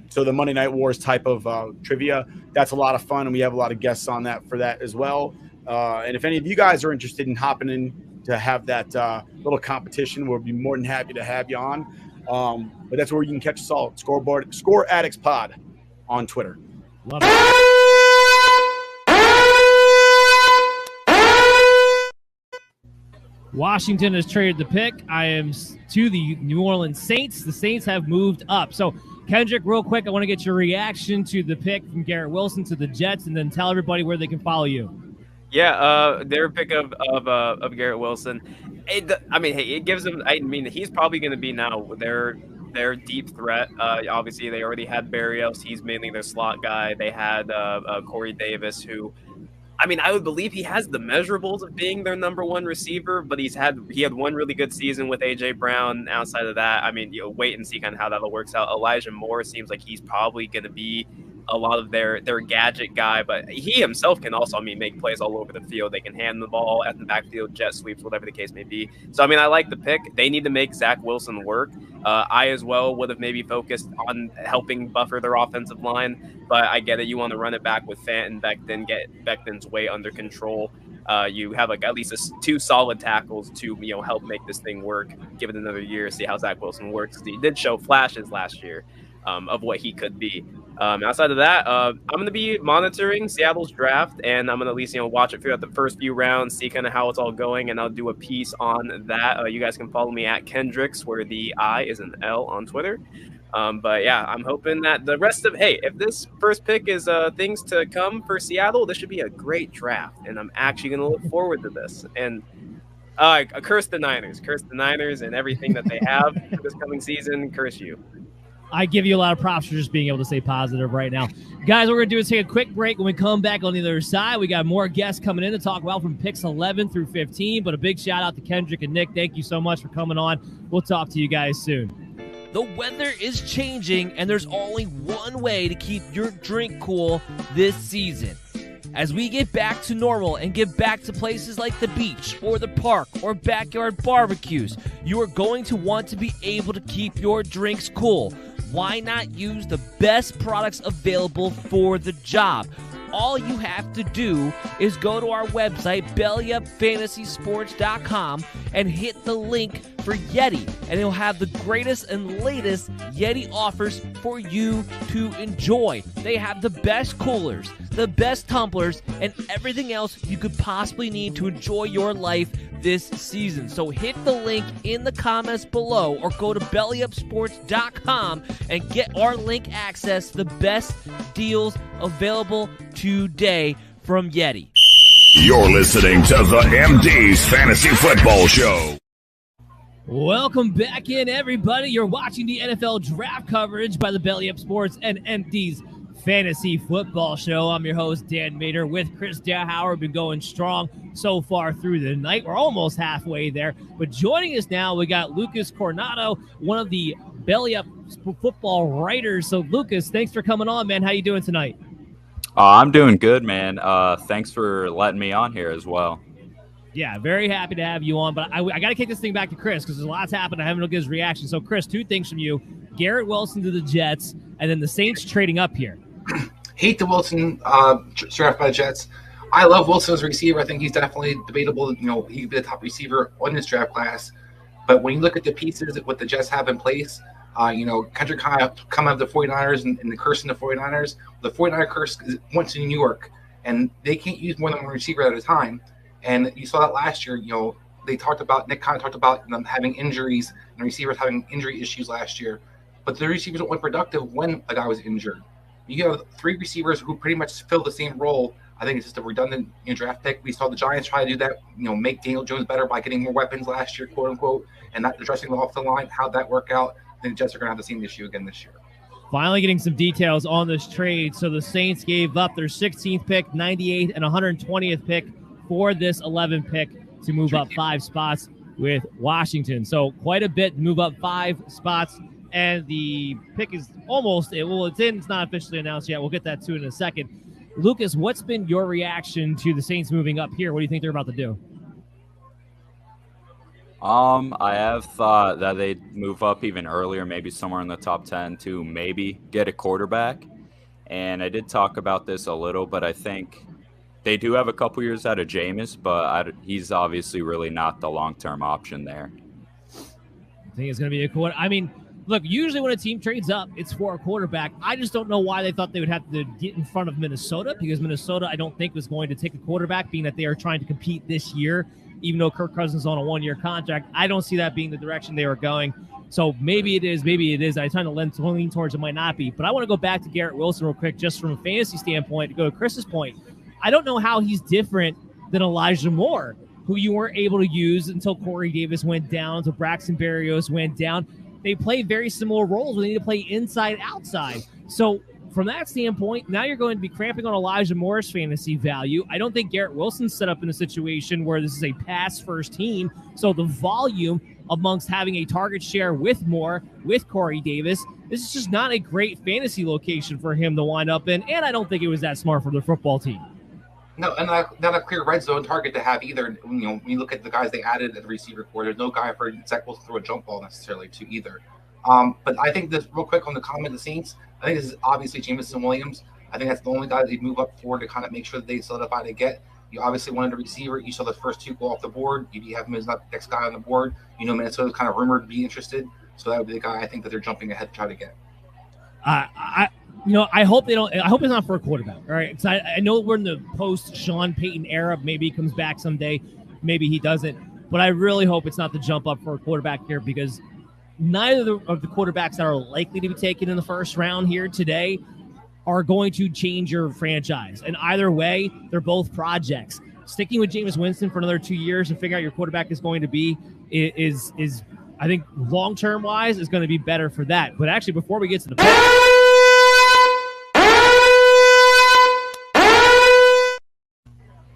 Speaker 11: So the Monday Night Wars type of trivia, that's a lot of fun, and we have a lot of guests on that for that as well. And if any of you guys are interested in hopping in to have that little competition, we'll be more than happy to have you on. But that's where you can catch us all. Score Addicts Pod on Twitter.
Speaker 1: Love it. Washington has traded the pick. I am to the New Orleans Saints. The Saints have moved up. So, Kendrick, real quick, I want to get your reaction to the pick from Garrett Wilson to the Jets, and then tell everybody where they can follow you.
Speaker 10: Yeah, their pick of Garrett Wilson. It gives them. He's probably going to be now their deep threat. Obviously, they already had Barrios. He's mainly their slot guy. They had Corey Davis, who, I would believe he has the measurables of being their number 1 receiver, but he had one really good season with AJ Brown. Outside of that, wait and see kind of how that all works out. Elijah Moore seems like he's probably going to be a lot of their gadget guy, but he himself can also, make plays all over the field. They can hand the ball at the backfield, jet sweeps, whatever the case may be. So, I like the pick. They need to make Zach Wilson work. I as well would have maybe focused on helping buffer their offensive line, but I get it. You want to run it back with Fant and Becton, get Becton's way under control. You have at least 2 solid tackles to help make this thing work. Give it another year, see how Zach Wilson works. He did show flashes last year of what he could be. Outside of that, I'm going to be monitoring Seattle's draft, and I'm going to at least watch it throughout the first few rounds, see kind of how it's all going, and I'll do a piece on that. You guys can follow me at Kendricks, where the I is an L on Twitter. But yeah, I'm hoping that the rest of if this first pick is things to come for Seattle, this should be a great draft, and I'm actually going to look forward to this. And curse the Niners and everything that they have for this coming season. Curse you.
Speaker 1: I give you a lot of props for just being able to stay positive right now. Guys, what we're going to do is take a quick break. When we come back on the other side, we got more guests coming in to talk about from picks 11 through 15. But a big shout out to Kendrick and Nick. Thank you so much for coming on. We'll talk to you guys soon.
Speaker 9: The weather is changing, and there's only one way to keep your drink cool this season. As we get back to normal and get back to places like the beach or the park or backyard barbecues, you are going to want to be able to keep your drinks cool. Why not use the best products available for the job? all you have to do is go to our website, bellyupfantasysports.com, and hit the link for Yeti, and it'll have the greatest and latest Yeti offers for you to enjoy. They have the best coolers, the best tumblers, and everything else you could possibly need to enjoy your life this season. So hit the link in the comments below or go to bellyupsports.com and get our link access to the best deals available today from Yeti.
Speaker 5: You're listening to the MD's Fantasy Football Show.
Speaker 1: Welcome back in, everybody. You're watching the NFL draft coverage by the Belly Up Sports and MD's Fantasy Football Show. I'm your host, Dan Mader, with Chris Dowhauer. Been going strong so far through the night. We're almost halfway there. But joining us now, we got Lucas Coronado, one of the Belly Up football writers. So, Lucas, thanks for coming on, man. How you doing tonight?
Speaker 13: I'm doing good, man. Thanks for letting me on here as well.
Speaker 1: Yeah, very happy to have you on. But I got to kick this thing back to Chris because there's lots happened. I haven't looked at his reaction. So, Chris, two things from you. Garrett Wilson to the Jets, and then the Saints trading up here.
Speaker 2: Hate the Wilson draft by the Jets. I love Wilson as a receiver. I think he's definitely debatable. You know, he could be the top receiver on this draft class. But when you look at the pieces that what the Jets have in place, Kendrick kind of come out of the 49ers and the curse in the 49ers. The 49er curse went to New York, and they can't use more than one receiver at a time. And you saw that last year. Nick kind of talked about them having injuries and receivers having injury issues last year. But the receivers weren't productive when a guy was injured. You have three receivers who pretty much fill the same role. I think it's just a redundant draft pick. We saw the Giants try to do that, make Daniel Jones better by getting more weapons last year, quote unquote, and not addressing them off the line. How'd that work out? I think the Jets are going to have the same issue again this year.
Speaker 1: Finally getting some details on this trade. So the Saints gave up their 16th pick, 98th, and 120th pick for this 11th pick to move up 5 spots with Washington. So quite a bit to move up 5 spots. And the pick is almost, it's not officially announced yet. We'll get that to in a second. Lucas, what's been your reaction to the Saints moving up here? What do you think they're about to do?
Speaker 13: I have thought that they'd move up even earlier, maybe somewhere in the top 10 to maybe get a quarterback. And I did talk about this a little, but I think they do have a couple years out of Jameis, but he's obviously really not the long-term option there.
Speaker 1: I think it's going to be a quarter. I mean, look, usually when a team trades up, it's for a quarterback. I just don't know why they thought they would have to get in front of Minnesota, because Minnesota, I don't think, was going to take a quarterback, being that they are trying to compete this year, even though Kirk Cousins is on a 1-year contract. I don't see that being the direction they were going. So maybe it is, maybe it is. I try to lean towards it might not be. But I want to go back to Garrett Wilson real quick, just from a fantasy standpoint, to go to Chris's point. I don't know how he's different than Elijah Moore, who you weren't able to use until Corey Davis went down, until Braxton Berrios went down. They play very similar roles where they need to play inside, outside. So from that standpoint, now you're going to be cramping on Elijah Moore's fantasy value. I don't think Garrett Wilson's set up in a situation where this is a pass-first team. So the volume amongst having a target share with Moore, with Corey Davis, this is just not a great fantasy location for him to wind up in. And I don't think it was that smart for the football team.
Speaker 2: No, and not a clear red zone target to have either. When you look at the guys they added at the receiver core, there's no guy for Zach Wilson to throw a jump ball necessarily to either. But I think this, real quick on the comment of the Saints, I think this is obviously Jameson Williams. I think that's the only guy they move up for to kind of make sure that they solidify to get. You obviously wanted a receiver. You saw the first 2 go off the board. You have him as not the next guy on the board. Minnesota's kind of rumored to be interested. So that would be the guy I think that they're jumping ahead to try to get.
Speaker 1: I hope they don't. I hope it's not for a quarterback. All right, because I know we're in the post Sean Payton era. Maybe he comes back someday. Maybe he doesn't. But I really hope it's not the jump up for a quarterback here, because neither of the quarterbacks that are likely to be taken in the first round here today are going to change your franchise. And either way, they're both projects. Sticking with Jameis Winston for another 2 years and figuring out your quarterback is going to be is I think long-term wise is going to be better for that. But actually, before we get to the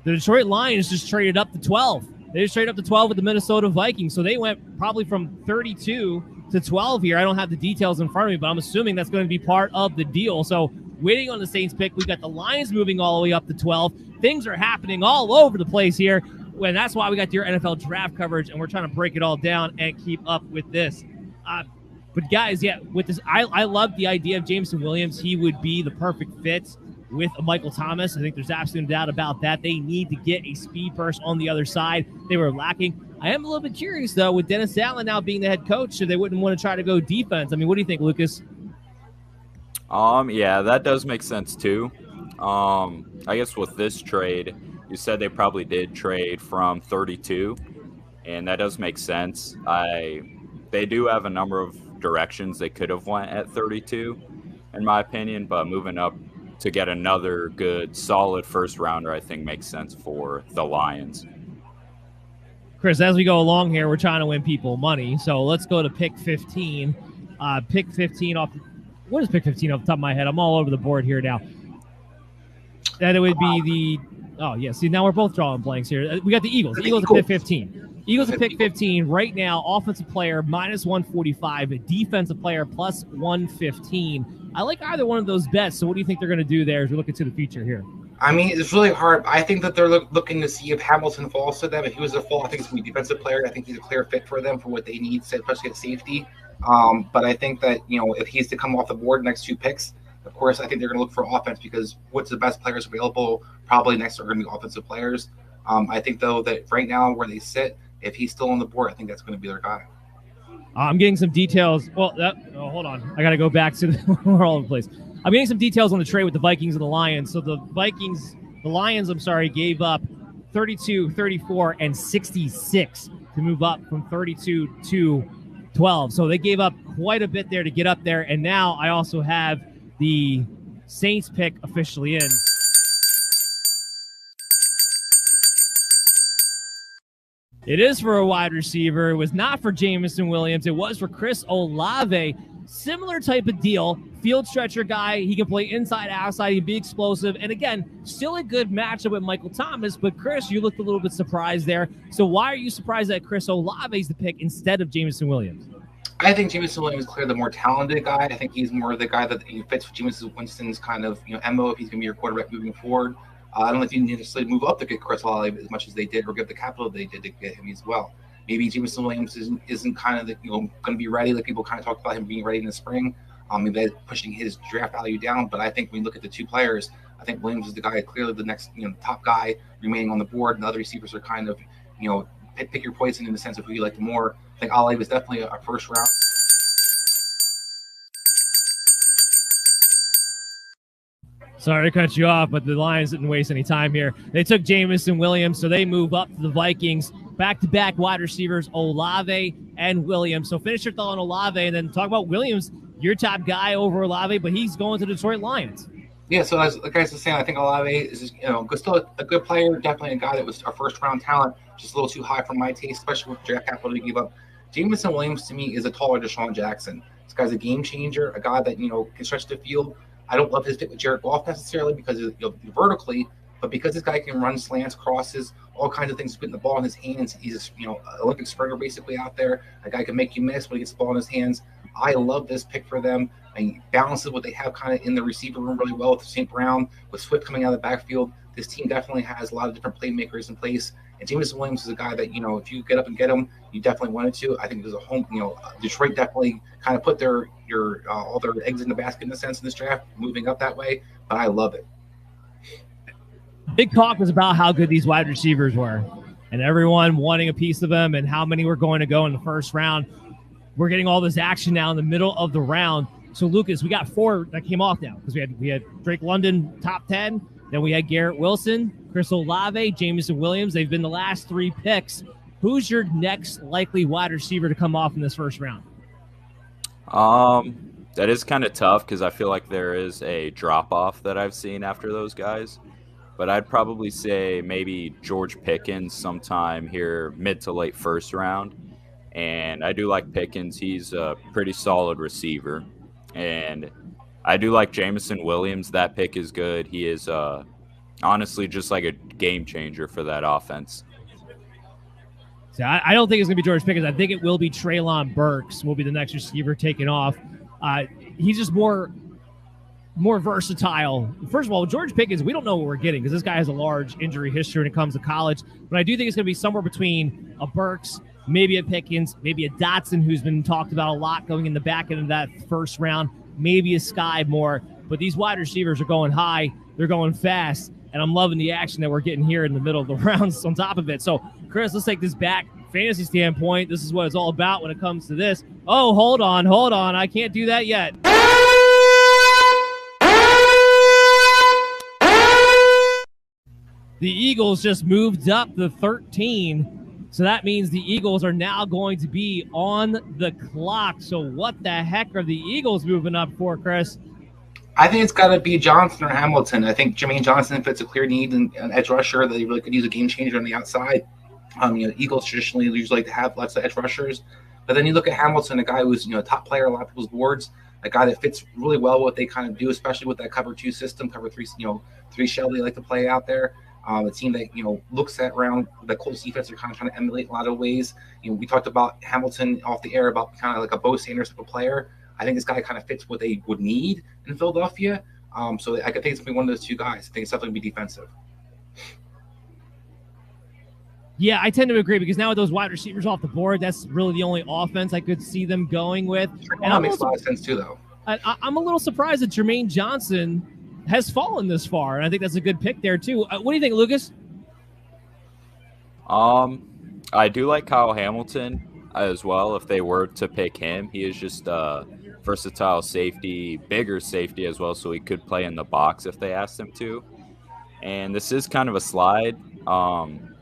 Speaker 1: Detroit Lions just traded up to 12. They just traded up to 12 with the Minnesota Vikings. So they went probably from 32 to 12 here. I don't have the details in front of me, but I'm assuming that's going to be part of the deal. So waiting on the Saints pick, we've got the Lions moving all the way up to 12. Things are happening all over the place here. And that's why we got your NFL draft coverage, and we're trying to break it all down and keep up with this. But guys, yeah, with this, I love the idea of Jameson Williams. He would be the perfect fit with Michael Thomas. I think there's absolutely no doubt about that. They need to get a speed burst on the other side. They were lacking. I am a little bit curious, though, with Dennis Allen now being the head coach, so they wouldn't want to try to go defense. I mean, what do you think, Lucas?
Speaker 13: Yeah, that does make sense too. I guess with this trade, you said they probably did trade from 32, and that does make sense. They do have a number of directions they could have went at 32, in my opinion, but moving up to get another good, solid first rounder, I think makes sense for the Lions.
Speaker 1: Chris, as we go along here, we're trying to win people money, so let's go to pick 15. Pick 15 off. What is pick 15 off the top of my head? I'm all over the board here now. That it would be the. Oh, yeah. See, now we're both drawing blanks here. We got the Eagles. The Eagles at pick 15. Eagles at pick 15 right now. Offensive player minus 145. Defensive player plus 115. I like either one of those bets. So what do you think they're going to do there as we look into the future here?
Speaker 2: I mean, it's really hard. I think that they're looking to see if Hamilton falls to them. If he was a fall, I think he's going to be a defensive player. I think he's a clear fit for them for what they need, especially at safety. But I think that, if he's to come off the board next 2 picks, of course, I think they're going to look for offense because what's the best players available probably next are going to be offensive players. I think, though, that right now where they sit, if he's still on the board, I think that's going to be their guy.
Speaker 1: I'm getting some details. Well, hold on. I got to go back to we're all over the place. I'm getting some details on the trade with the Vikings and the Lions. So the Lions, gave up 32, 34, and 66 to move up from 32 to 12. So they gave up quite a bit there to get up there. And now I also have the Saints pick officially in. It is for a wide receiver. It was not for Jameson Williams. It was for Chris Olave. Similar type of deal. Field stretcher guy. He can play inside, outside. He can be explosive. And again, still a good matchup with Michael Thomas. But Chris, you looked a little bit surprised there. So why are you surprised that Chris Olave is the pick instead of Jameson Williams?
Speaker 2: I think Jameson Williams is clearly the more talented guy. I think he's more the guy that fits with Jameson Winston's kind of MO if he's going to be your quarterback moving forward. I don't know if you necessarily move up to get Chris Olave as much as they did or give the capital they did to get him as well. Maybe Jameson Williams isn't kind of going to be ready. Like people kind of talked about him being ready in the spring. Maybe that's pushing his draft value down. But I think when you look at the 2 players, I think Williams is the guy, clearly the next top guy remaining on the board. And the other receivers are kind of pick your poison in the sense of who you like the more. I think Olave was definitely a first round.
Speaker 1: Sorry to cut you off, but the Lions didn't waste any time here. They took Jameson Williams, so they move up to the Vikings. Back-to-back wide receivers, Olave and Williams. So finish your thought on Olave, and then talk about Williams, your top guy over Olave, but he's going to the Detroit Lions.
Speaker 2: Yeah, so as the guys were saying, I think Olave is still a good player, definitely a guy that was a first-round talent, just a little too high for my taste, especially with draft capital to give up. Jameson Williams, to me, is a taller Deshaun Jackson. This guy's a game changer, a guy that, can stretch the field. I don't love his fit with Jared Goff necessarily because vertically, but because this guy can run slants, crosses, all kinds of things, putting the ball in his hands. He's an Olympic sprinter basically out there. A guy can make you miss when he gets the ball in his hands. I love this pick for them. And he balances what they have kind of in the receiver room really well with St. Brown, with Swift coming out of the backfield. This team definitely has a lot of different playmakers in place. And Jameson Williams is a guy that, if you get up and get him, you definitely wanted to. I think there's a home, Detroit definitely kind of put all their eggs in the basket in a sense in this draft, moving up that way. But I love it.
Speaker 1: Big talk was about how good these wide receivers were and everyone wanting a piece of them and how many were going to go in the first round. We're getting all this action now in the middle of the round. So, Lucas, we got 4 that came off now because we had Drake London top 10. Then we had Garrett Wilson, Chris Olave, Jameson Williams. They've been the last 3 picks. Who's your next likely wide receiver to come off in this first round?
Speaker 13: That is kind of tough because I feel like there is a drop-off that I've seen after those guys. But I'd probably say maybe George Pickens sometime here mid to late first round. And I do like Pickens. He's a pretty solid receiver. And I do like Jameson Williams. That pick is good. He is honestly just like a game changer for that offense.
Speaker 1: So I don't think it's going to be George Pickens. I think it will be Treylon Burks will be the next receiver taken off. He's just more versatile. First of all, George Pickens, we don't know what we're getting because this guy has a large injury history when it comes to college. But I do think it's going to be somewhere between a Burks, maybe a Pickens, maybe a Dotson, who's been talked about a lot going in the back end of that first round, maybe a Sky Moore. But these wide receivers are going high. They're going fast, and I'm loving the action that we're getting here in the middle of the rounds on top of it. So, Chris, let's take this back. Fantasy standpoint, this is what it's all about when it comes to this. Oh, hold on. I can't do that yet. The Eagles just moved up to 13. So that means the Eagles are now going to be on the clock. So what the heck are the Eagles moving up for, Chris?
Speaker 2: I think it's got to be Johnson or Hamilton. I think Jermaine Johnson fits a clear need in an edge rusher that they really could use a game changer on the outside. Eagles traditionally usually like to have lots of edge rushers. But then you look at Hamilton, a guy who's, a top player on a lot of people's boards, a guy that fits really well what they kind of do, especially with that cover 2 system, cover 3, 3 shell they like to play out there. A team that, looks at around the Colts defense are kind of trying to emulate in a lot of ways. We talked about Hamilton off the air about kind of like a Bo Sanders type of player. I think this guy kind of fits what they would need in Philadelphia. So I think it's going to be one of those two guys. I think it's definitely going to be defensive.
Speaker 1: Yeah, I tend to agree because now with those wide receivers off the board, that's really the only offense I could see them going with.
Speaker 2: And that makes a lot of sense too, though.
Speaker 1: I'm a little surprised that Jermaine Johnson has fallen this far, and I think that's a good pick there too. What do you think, Lucas?
Speaker 13: I do like Kyle Hamilton as well. If they were to pick him, he is just a versatile safety, bigger safety as well, so he could play in the box if they asked him to. And this is kind of a slide.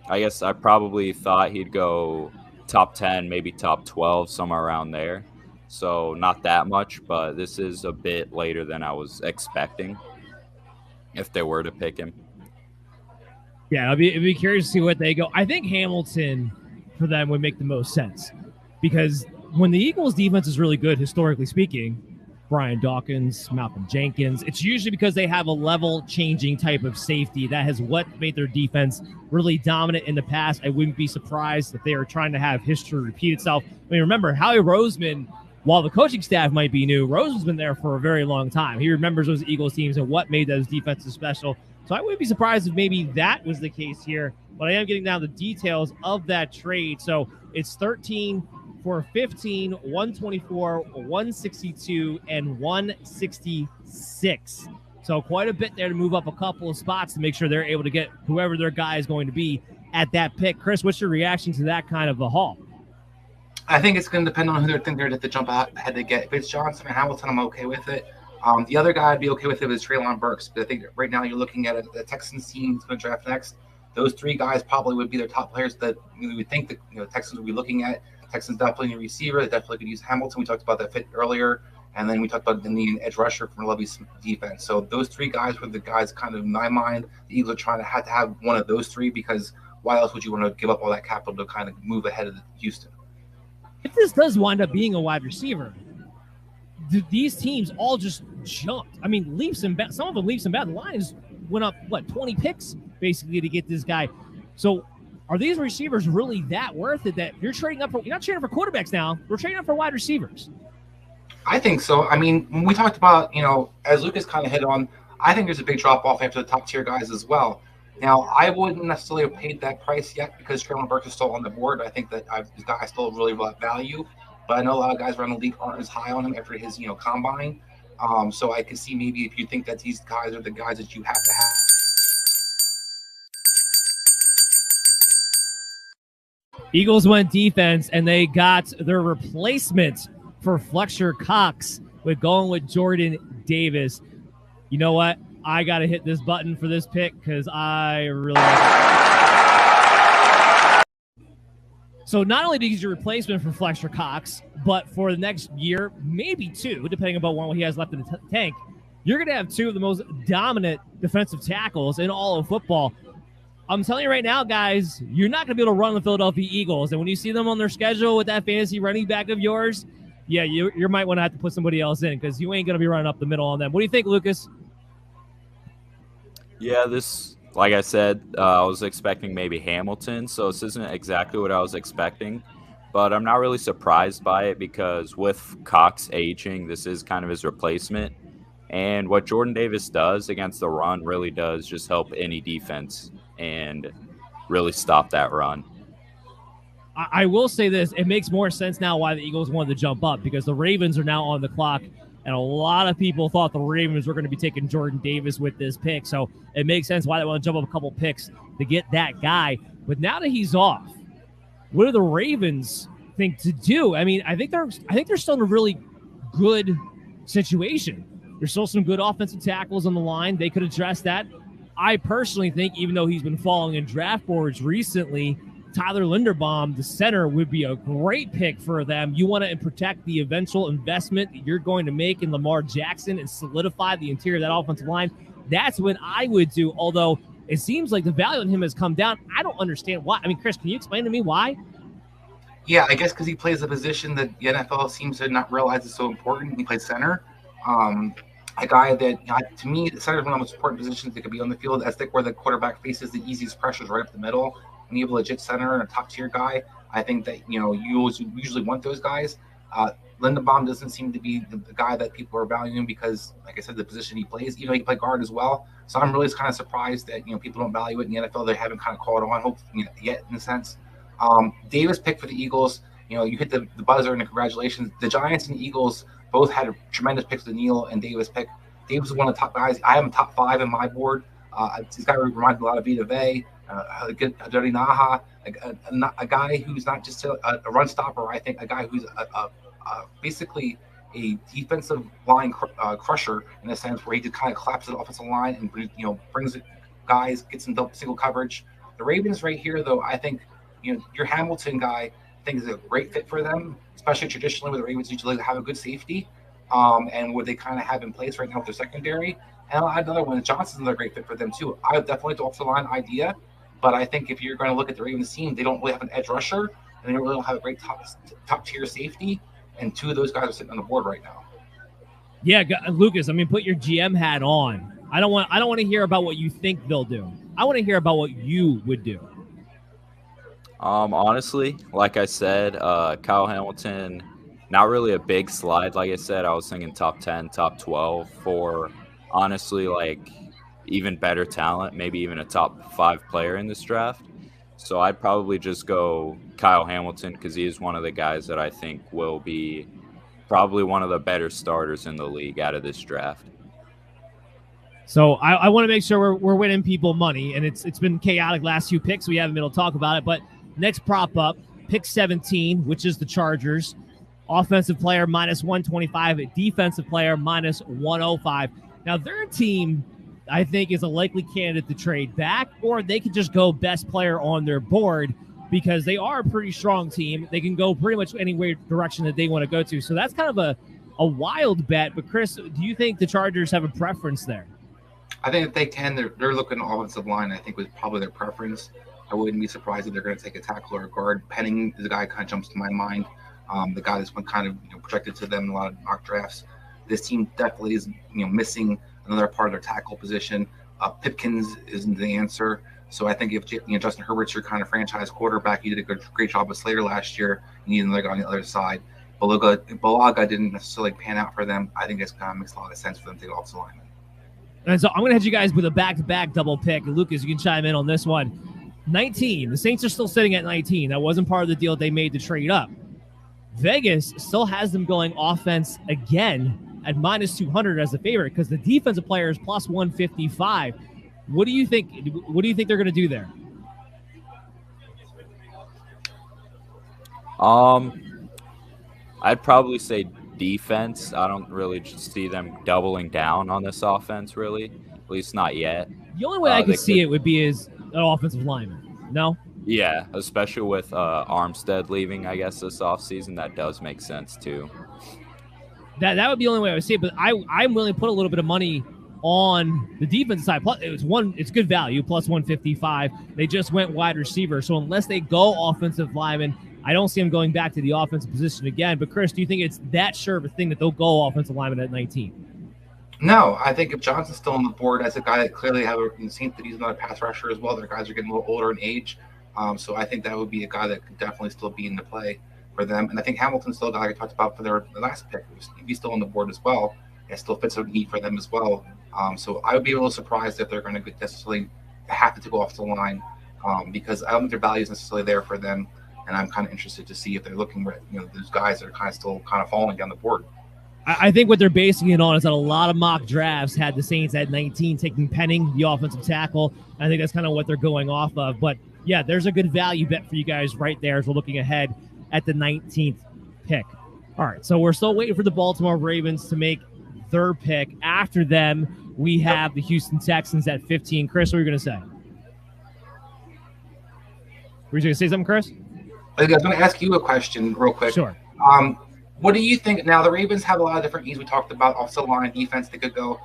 Speaker 13: I guess I probably thought he'd go top 10, maybe top 12, somewhere around there. So not that much, but this is a bit later than I was expecting if they were to pick him.
Speaker 1: Yeah, I'd be curious to see what they go. I think Hamilton for them would make the most sense because when the Eagles defense is really good, historically speaking, Brian Dawkins, Malcolm Jenkins, it's usually because they have a level-changing type of safety. That has what made their defense really dominant in the past. I wouldn't be surprised if they are trying to have history repeat itself. I mean, remember, Howie Roseman, while the coaching staff might be new, Roseman's been there for a very long time. He remembers those Eagles teams and what made those defenses special. So I wouldn't be surprised if maybe that was the case here. But I am getting down the details of that trade. So it's 13 for 15, 124, 162, and 166. So quite a bit there to move up a couple of spots to make sure they're able to get whoever their guy is going to be at that pick. Chris, what's your reaction to that kind of a haul?
Speaker 2: I think it's going to depend on who they're at the jump ahead to get. If it's Johnson or Hamilton, I'm okay with it. The other guy I'd be okay with it is Treylon Burks. But I think right now you're looking at the Texans team that's going to draft next. Those three guys probably would be their top players that we would think that Texans would be looking at. Texans definitely need a receiver. They definitely could use Hamilton. We talked about that fit earlier. And then we talked about the need an edge rusher from Levy's defense. So those three guys were the guys kind of in my mind. The Eagles are trying to have one of those three because why else would you want to give up all that capital to kind of move ahead of Houston?
Speaker 1: If this does wind up being a wide receiver, these teams all just jumped. I mean, leaps and bounds. Some of them leaps and bounds. The Lions went up, 20 picks basically to get this guy. So are these receivers really that worth it that you're trading up for? You're not trading for quarterbacks now. We're trading up for wide receivers.
Speaker 2: I think so. I mean, when we talked about, as Lucas kind of hit on, I think there's a big drop-off after the top-tier guys as well. Now, I wouldn't necessarily have paid that price yet because Treylon Burks is still on the board. I think that this guy still really value. But I know a lot of guys around the league aren't as high on him after his, combine. So I could see maybe if you think that these guys are the guys that you have to have.
Speaker 1: Eagles went defense, and they got their replacement for Fletcher Cox with going with Jordan Davis. You know what? I got to hit this button for this pick because I really like it. So not only did he get your replacement for Fletcher Cox, but for the next year, maybe two, depending upon what he has left in the tank, you're going to have two of the most dominant defensive tackles in all of football. I'm telling you right now, guys, you're not going to be able to run the Philadelphia Eagles. And when you see them on their schedule with that fantasy running back of yours, yeah, you might want to have to put somebody else in because you ain't going to be running up the middle on them. What do you think, Lucas?
Speaker 13: Yeah, like I said, I was expecting maybe Hamilton, so this isn't exactly what I was expecting. But I'm not really surprised by it because with Cox aging, this is kind of his replacement. And what Jordan Davis does against the run really does just help any defense and really stop that run. I
Speaker 1: will say this. It makes more sense now why the Eagles wanted to jump up because the Ravens are now on the clock And a lot of people thought the Ravens were going to be taking Jordan Davis with this pick. So it makes sense why they want to jump up a couple picks to get that guy. But now that he's off, what do the Ravens think to do? I mean, I think they're still in a really good situation. There's still some good offensive tackles on the line. They could address that. I personally think, even though he's been falling in draft boards recently, Tyler Linderbaum, the center, would be a great pick for them. You want to protect the eventual investment that you're going to make in Lamar Jackson and solidify the interior of that offensive line. That's what I would do, although it seems like the value on him has come down. I don't understand why. I mean, Chris, can you explain to me why?
Speaker 2: Yeah, I guess because he plays a position that the NFL seems to not realize is so important. He plays center. A guy that, to me, center is one of the most important positions that could be on the field. That's where the quarterback faces the easiest pressures right up the middle. When you have a legit center and a top-tier guy, I think that, you usually want those guys. Linderbaum doesn't seem to be the guy that people are valuing because, like I said, the position he plays, he can play guard as well. So I'm really kind of surprised that, people don't value it in the NFL. They haven't kind of caught on, yet in a sense. Davis picked for the Eagles. You hit the buzzer and the congratulations. The Giants and the Eagles both had a tremendous picks, the Neal and Davis pick. Davis is one of the top guys. I have him top 5 in my board. This guy reminds me a lot of Vita Vey. A good Adoni Naha, a guy who's not just a run stopper. I think a guy who's basically a defensive line crusher in a sense where he just kind of collapses the offensive line and brings guys, gets in single coverage. The Ravens right here, though, I think your Hamilton guy, I think is a great fit for them, especially traditionally where the Ravens usually have a good safety, and what they kind of have in place right now with their secondary. And I'll add another one. Johnson's another great fit for them too. I would definitely like the offensive line idea. But I think if you're going to look at the Ravens team, they don't really have an edge rusher, and they really don't have a great top tier safety. And 2 of those guys are sitting on the board right now.
Speaker 1: Yeah, Lucas. I mean, put your GM hat on. I don't want to hear about what you think they'll do. I want to hear about what you would do.
Speaker 13: Honestly, like I said, Kyle Hamilton, not really a big slide. Like I said, I was thinking top 10, top 12 for honestly even better talent, maybe even a top 5 player in this draft. So I'd probably just go Kyle Hamilton because he is one of the guys that I think will be probably one of the better starters in the league out of this draft.
Speaker 1: So I want to make sure we're winning people money, and it's been chaotic last few picks. We haven't been able to talk about it, but next prop up, pick 17, which is the Chargers. Offensive player minus 125, defensive player minus 105. Now their team, I think, is a likely candidate to trade back, or they could just go best player on their board because they are a pretty strong team. They can go pretty much any direction that they want to go to. So that's kind of a wild bet. But Chris, do you think the Chargers have a preference there?
Speaker 2: I think if they can, they're looking at offensive line. I think was probably their preference. I wouldn't be surprised if they're going to take a tackle or a guard. Penning is the guy kind of jumps to my mind. The guy that's been kind of projected to them in a lot of mock drafts. This team definitely is missing another part of their tackle position. Pipkins isn't the answer. So I think if Justin Herbert's your kind of franchise quarterback, he did a great job with Slater last year. You need another guy on the other side. Balaga didn't necessarily pan out for them. I think this kind of makes a lot of sense for them to take off the lineman.
Speaker 1: And so I'm going to hit you guys with a back-to-back double pick. Lucas, you can chime in on this one. 19. The Saints are still sitting at 19. That wasn't part of the deal they made to trade up. Vegas still has them going offense again at minus 200 as a favorite because the defensive player is plus 155. What do you think? What do you think they're going to do there?
Speaker 13: I'd probably say defense. I don't really see them doubling down on this offense, really. At least not yet.
Speaker 1: The only way I could see it would be as an offensive lineman. No?
Speaker 13: Yeah, especially with Armstead leaving, I guess, this offseason. That does make sense, too.
Speaker 1: That would be the only way I would see it, but I'm willing to put a little bit of money on the defense side. Plus, it's good value, plus 155. They just went wide receiver, so unless they go offensive lineman, I don't see them going back to the offensive position again. But Chris, do you think it's that sure of a thing that they'll go offensive lineman at 19?
Speaker 2: No, I think if Johnson's still on the board as a guy that clearly seen that he's another pass rusher as well. Their guys are getting a little older in age, so I think that would be a guy that could definitely still be in the play for them. And I think Hamilton's still a guy I talked about for their last pick. He's still on the board as well. It still fits a need for them as well. So I would be a little surprised if they're going to necessarily have to go off the line because I don't think their value is necessarily there for them. And I'm kind of interested to see if they're looking at those guys that are kind of still kind of falling down the board.
Speaker 1: I think what they're basing it on is that a lot of mock drafts had the Saints at 19 taking Penning, the offensive tackle. I think that's kind of what they're going off of. But, yeah, there's a good value bet for you guys right there as we're looking ahead at the 19th pick. All right, so we're still waiting for the Baltimore Ravens to make their pick. After them, we have the Houston Texans at 15. Chris, what are you going to say? Were you going to say something, Chris?
Speaker 2: I was going to ask you a question real quick.
Speaker 1: Sure.
Speaker 2: What do you think? Now, the Ravens have a lot of different needs. We talked about offensive line, defense. They could go.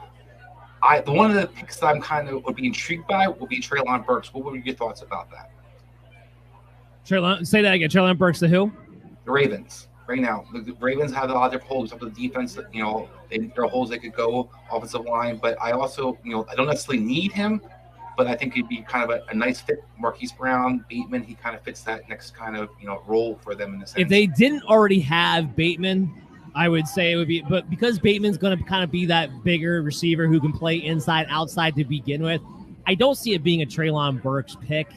Speaker 2: One of the picks that I'm kind of would be intrigued by would be Treylon Burks. What would your thoughts about that?
Speaker 1: Say that again. Treylon Burks to who?
Speaker 2: The Ravens. Right now, the Ravens have a lot of different holes up to the defense. There are holes they could go offensive line, but I also, I don't necessarily need him, but I think he'd be kind of a nice fit. Marquise Brown, Bateman, he kind of fits that next kind of role for them in the sense.
Speaker 1: If they didn't already have Bateman, I would say it would be, but because Bateman's going to kind of be that bigger receiver who can play inside, outside to begin with, I don't see it being a Treylon Burks pick.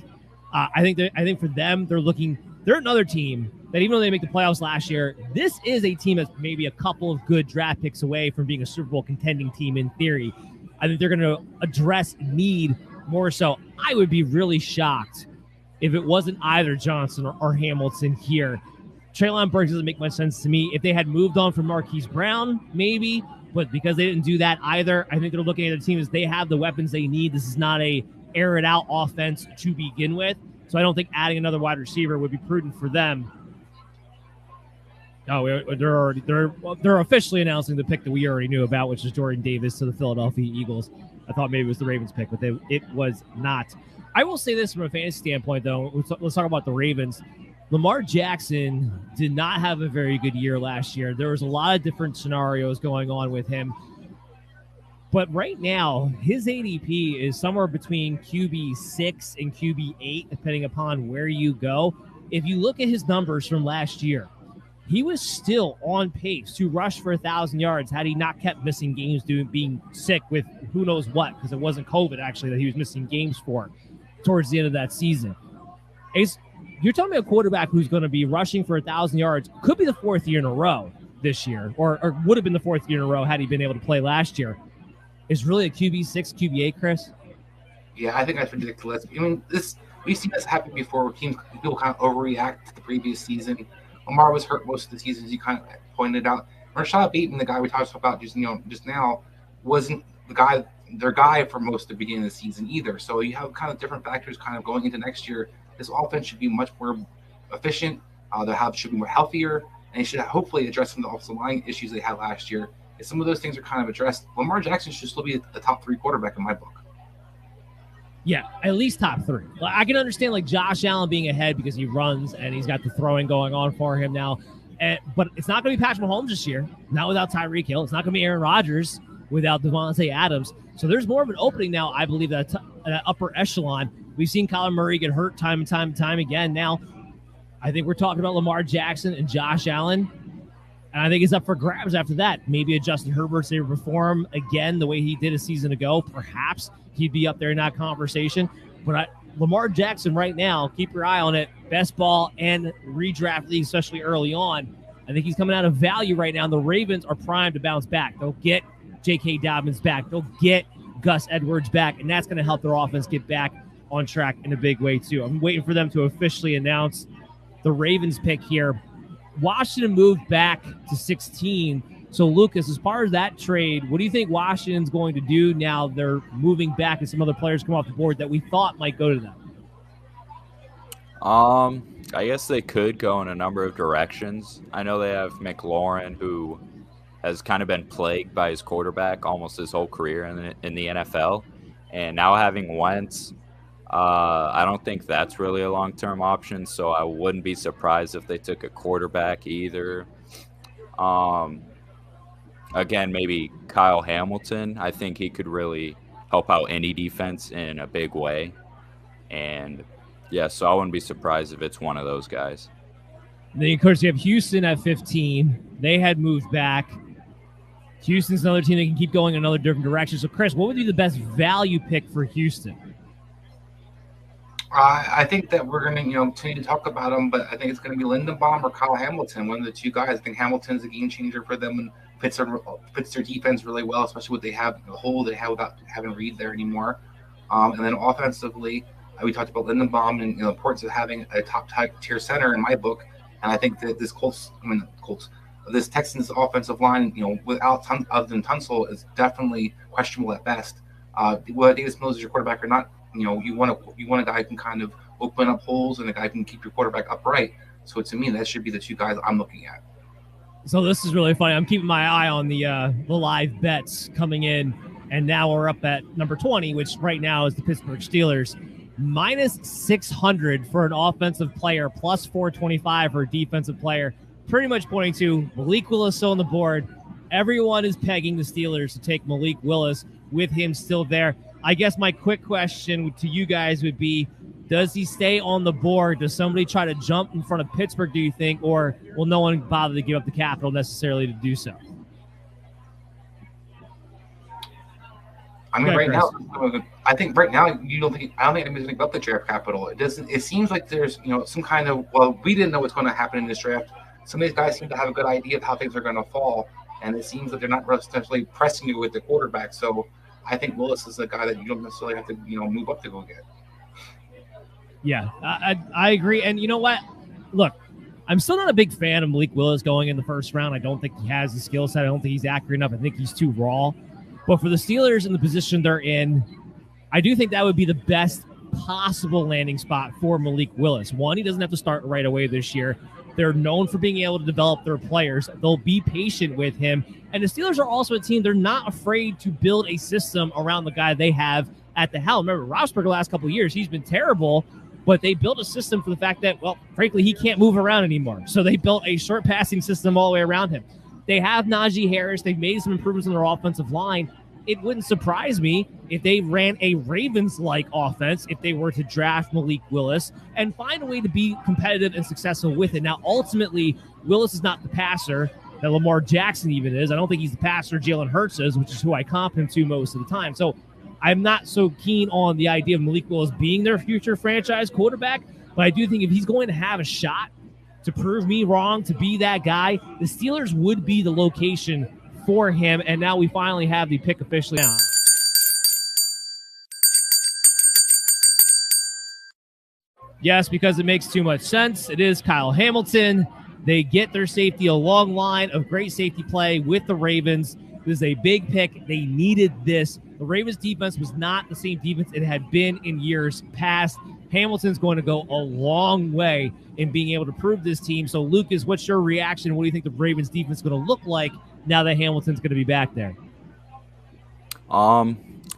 Speaker 1: I think for them, they're another team that even though they make the playoffs last year, this is a team that's maybe a couple of good draft picks away from being a Super Bowl contending team in theory. I think they're going to address need more so. I would be really shocked if it wasn't either Johnson or Hamilton here. Treylon Burks doesn't make much sense to me. If they had moved on from Marquise Brown, maybe, but because they didn't do that either, I think they're looking at the team as they have the weapons they need. This is not a air it out offense to begin with. So I don't think adding another wide receiver would be prudent for them. Oh, they're officially announcing the pick that we already knew about, which is Jordan Davis to the Philadelphia Eagles. I thought maybe it was the Ravens pick, but it was not. I will say this from a fantasy standpoint, though. Let's talk about the Ravens. Lamar Jackson did not have a very good year last year. There was a lot of different scenarios going on with him. But right now, his ADP is somewhere between QB 6 and QB 8, depending upon where you go. If you look at his numbers from last year, he was still on pace to rush for 1,000 yards had he not kept missing games being sick with who knows what, because it wasn't COVID, actually, that he was missing games for towards the end of that season. You're telling me a quarterback who's going to be rushing for 1,000 yards could be the fourth year in a row this year, or would have been the fourth year in a row had he been able to play last year. Is really a QB 6, QB 8, Chris?
Speaker 2: Yeah, I think that's ridiculous. I mean, we've seen this happen before where people kind of overreact to the previous season. Lamar was hurt most of the season, as you kind of pointed out. Rashad Bateman, the guy we talked about just now, wasn't their guy for most of the beginning of the season either. So you have kind of different factors kind of going into next year. This offense should be much more efficient. Should be more healthier, and they should hopefully address some of the offensive line issues they had last year. If some of those things are kind of addressed, Lamar Jackson should still be the top 3 quarterback in my book.
Speaker 1: Yeah, at least top 3. I can understand like Josh Allen being ahead because he runs and he's got the throwing going on for him now. But it's not going to be Patrick Mahomes this year, not without Tyreek Hill. It's not going to be Aaron Rodgers without Devontae Adams. So there's more of an opening now, I believe, that upper echelon. We've seen Kyler Murray get hurt time and time again. Now, I think we're talking about Lamar Jackson and Josh Allen. And I think it's up for grabs after that. Maybe a Justin Herbert's able to perform again the way he did a season ago. Perhaps he'd be up there in that conversation. But Lamar Jackson right now, keep your eye on it. Best ball and redraft league, especially early on. I think he's coming out of value right now. And the Ravens are primed to bounce back. They'll get J.K. Dobbins back. They'll get Gus Edwards back. And that's going to help their offense get back on track in a big way, too. I'm waiting for them to officially announce the Ravens pick here. Washington moved back to 16. So, Lucas, as far as that trade, what do you think Washington's going to do now they're moving back and some other players come off the board that we thought might go to them?
Speaker 13: I guess they could go in a number of directions. I know they have McLaurin, who has kind of been plagued by his quarterback almost his whole career in the NFL. And now having Wentz, I don't think that's really a long-term option, so I wouldn't be surprised if they took a quarterback either. Again, maybe Kyle Hamilton. I think he could really help out any defense in a big way. And, yeah, so I wouldn't be surprised if it's one of those guys.
Speaker 1: Then, of course, you have Houston at 15. They had moved back. Houston's another team that can keep going in another different direction. So, Chris, what would be the best value pick for Houston?
Speaker 2: I think that we're going to, continue to talk about them, but I think it's going to be Lindenbaum or Kyle Hamilton, one of the two guys. I think Hamilton's a game changer for them in fits their defense really well, especially what they have, the hole they have without having Reed there anymore. And then offensively, we talked about Lindenbaum and the importance of having a top tier center in my book. And I think that this Texans offensive line, without other than Tunsil, is definitely questionable at best. Whether Davis Mills is your quarterback or not, you want a guy who can kind of open up holes and a guy who can keep your quarterback upright. So to me, that should be the two guys I'm looking at.
Speaker 1: So this is really funny. I'm keeping my eye on the live bets coming in, and now we're up at number 20, which right now is the Pittsburgh Steelers. Minus 600 for an offensive player, plus 425 for a defensive player. Pretty much pointing to Malik Willis still on the board. Everyone is pegging the Steelers to take Malik Willis with him still there. I guess my quick question to you guys would be, does he stay on the board? Does somebody try to jump in front of Pittsburgh, do you think, or will no one bother to give up the capital necessarily to do so?
Speaker 2: I mean, I think right now I don't think anybody's going to give up the draft capital. It seems like there's some kind of, we didn't know what's going to happen in this draft. Some of these guys seem to have a good idea of how things are going to fall, and it seems that they're not necessarily pressing you with the quarterback. So I think Willis is a guy that you don't necessarily have to move up to go get.
Speaker 1: Yeah, I agree. And you know what? Look, I'm still not a big fan of Malik Willis going in the first round. I don't think he has the skill set. I don't think he's accurate enough. I think he's too raw. But for the Steelers in the position they're in, I do think that would be the best possible landing spot for Malik Willis. One, he doesn't have to start right away this year. They're known for being able to develop their players. They'll be patient with him. And the Steelers are also a team, they're not afraid to build a system around the guy they have at the helm. Remember, Roethlisberger the last couple of years, he's been terrible, but they built a system for the fact that, frankly, he can't move around anymore. So they built a short passing system all the way around him. They have Najee Harris. They've made some improvements in their offensive line. It wouldn't surprise me if they ran a Ravens-like offense if they were to draft Malik Willis and find a way to be competitive and successful with it. Now, ultimately, Willis is not the passer that Lamar Jackson even is. I don't think he's the passer Jalen Hurts is, which is who I comp him to most of the time. So I'm not so keen on the idea of Malik Willis being their future franchise quarterback, but I do think if he's going to have a shot to prove me wrong, to be that guy, the Steelers would be the location for him. And now we finally have the pick officially now. Yes, because it makes too much sense. It is Kyle Hamilton. They get their safety, a long line of great safety play with the Ravens. This is a big pick. They needed this. The Ravens defense was not the same defense it had been in years past. Hamilton's going to go a long way in being able to prove this team. So, Lucas, what's your reaction? What do you think the Ravens defense is going to look like now that Hamilton's going to be back there?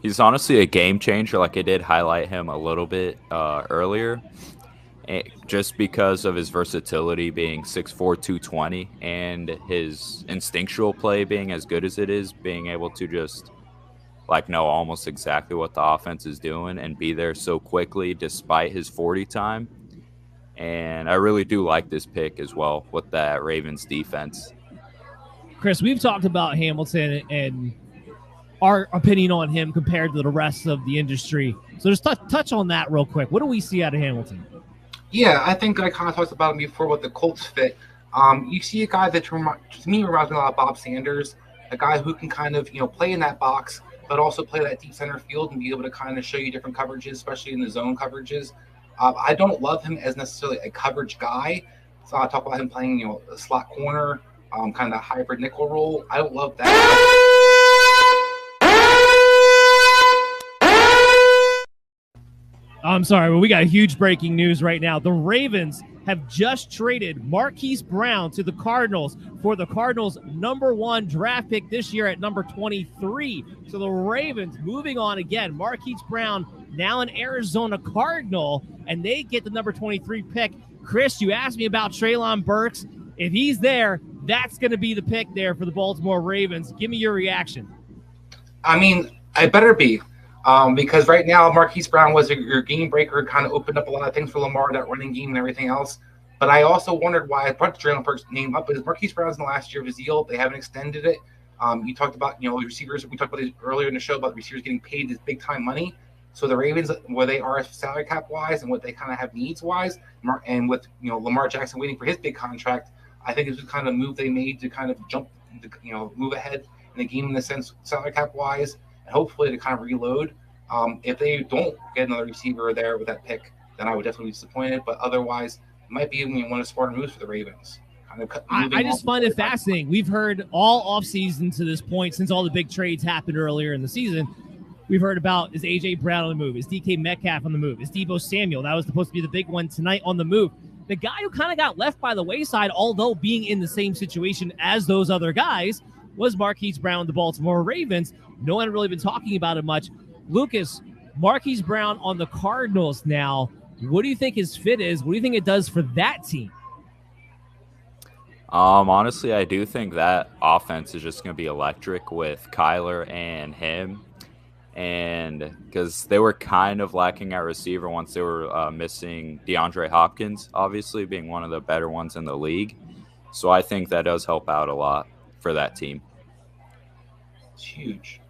Speaker 13: He's honestly a game changer. Like I did highlight him a little bit earlier, just because of his versatility being 6'4", 220, and his instinctual play being as good as it is, being able to just know almost exactly what the offense is doing and be there so quickly despite his 40 time. And I really do like this pick as well with that Ravens defense.
Speaker 1: Chris, we've talked about Hamilton and our opinion on him compared to the rest of the industry. So just touch on that real quick. What do we see out of Hamilton?
Speaker 2: Yeah, I think I kind of talked about him before with the Colts fit. You see a guy that to me reminds me a lot of Bob Sanders, a guy who can kind of play in that box, but also play that deep center field and be able to kind of show you different coverages, especially in the zone coverages. I don't love him as necessarily a coverage guy. So I talk about him playing, a slot corner, kind of a hybrid nickel role. I don't love that.
Speaker 1: I'm sorry, but we got huge breaking news right now. The Ravens have just traded Marquise Brown to the Cardinals for the Cardinals' #1 draft pick this year at number 23. So the Ravens moving on again. Marquise Brown now an Arizona Cardinal, and they get the number 23 pick. Chris, you asked me about Treylon Burks. If he's there, that's going to be the pick there for the Baltimore Ravens. Give me your reaction.
Speaker 2: I mean, I better be. Because right now, Marquise Brown was your game breaker, kind of opened up a lot of things for Lamar, that running game and everything else. But I also wondered why I brought Treylon Burks' name up. Because Marquise Brown's in the last year of his deal. They haven't extended it. You talked about, receivers. We talked about this earlier in the show about the receivers getting paid this big-time money. So the Ravens, where they are salary cap-wise and what they kind of have needs-wise, and with, Lamar Jackson waiting for his big contract, I think it's the kind of move they made to kind of to move ahead in the game in the sense salary cap wise, and hopefully to kind of reload. If they don't get another receiver there with that pick, then I would definitely be disappointed. But otherwise, it might be one of the smarter moves for the Ravens.
Speaker 1: I just find it fascinating. We've heard all offseason to this point, since all the big trades happened earlier in the season, we've heard about, is A.J. Brown on the move? Is DK Metcalf on the move? Is Deebo Samuel? That was supposed to be the big one tonight on the move. The guy who kind of got left by the wayside, although being in the same situation as those other guys, was Marquise Brown, the Baltimore Ravens. No one had really been talking about it much. Lucas, Marquise Brown on the Cardinals now. What do you think his fit is? What do you think it does for that team?
Speaker 13: Honestly, I do think that offense is just going to be electric with Kyler and him. And because they were kind of lacking at receiver once they were missing DeAndre Hopkins, obviously being one of the better ones in the league. So I think that does help out a lot for that team.
Speaker 2: It's huge.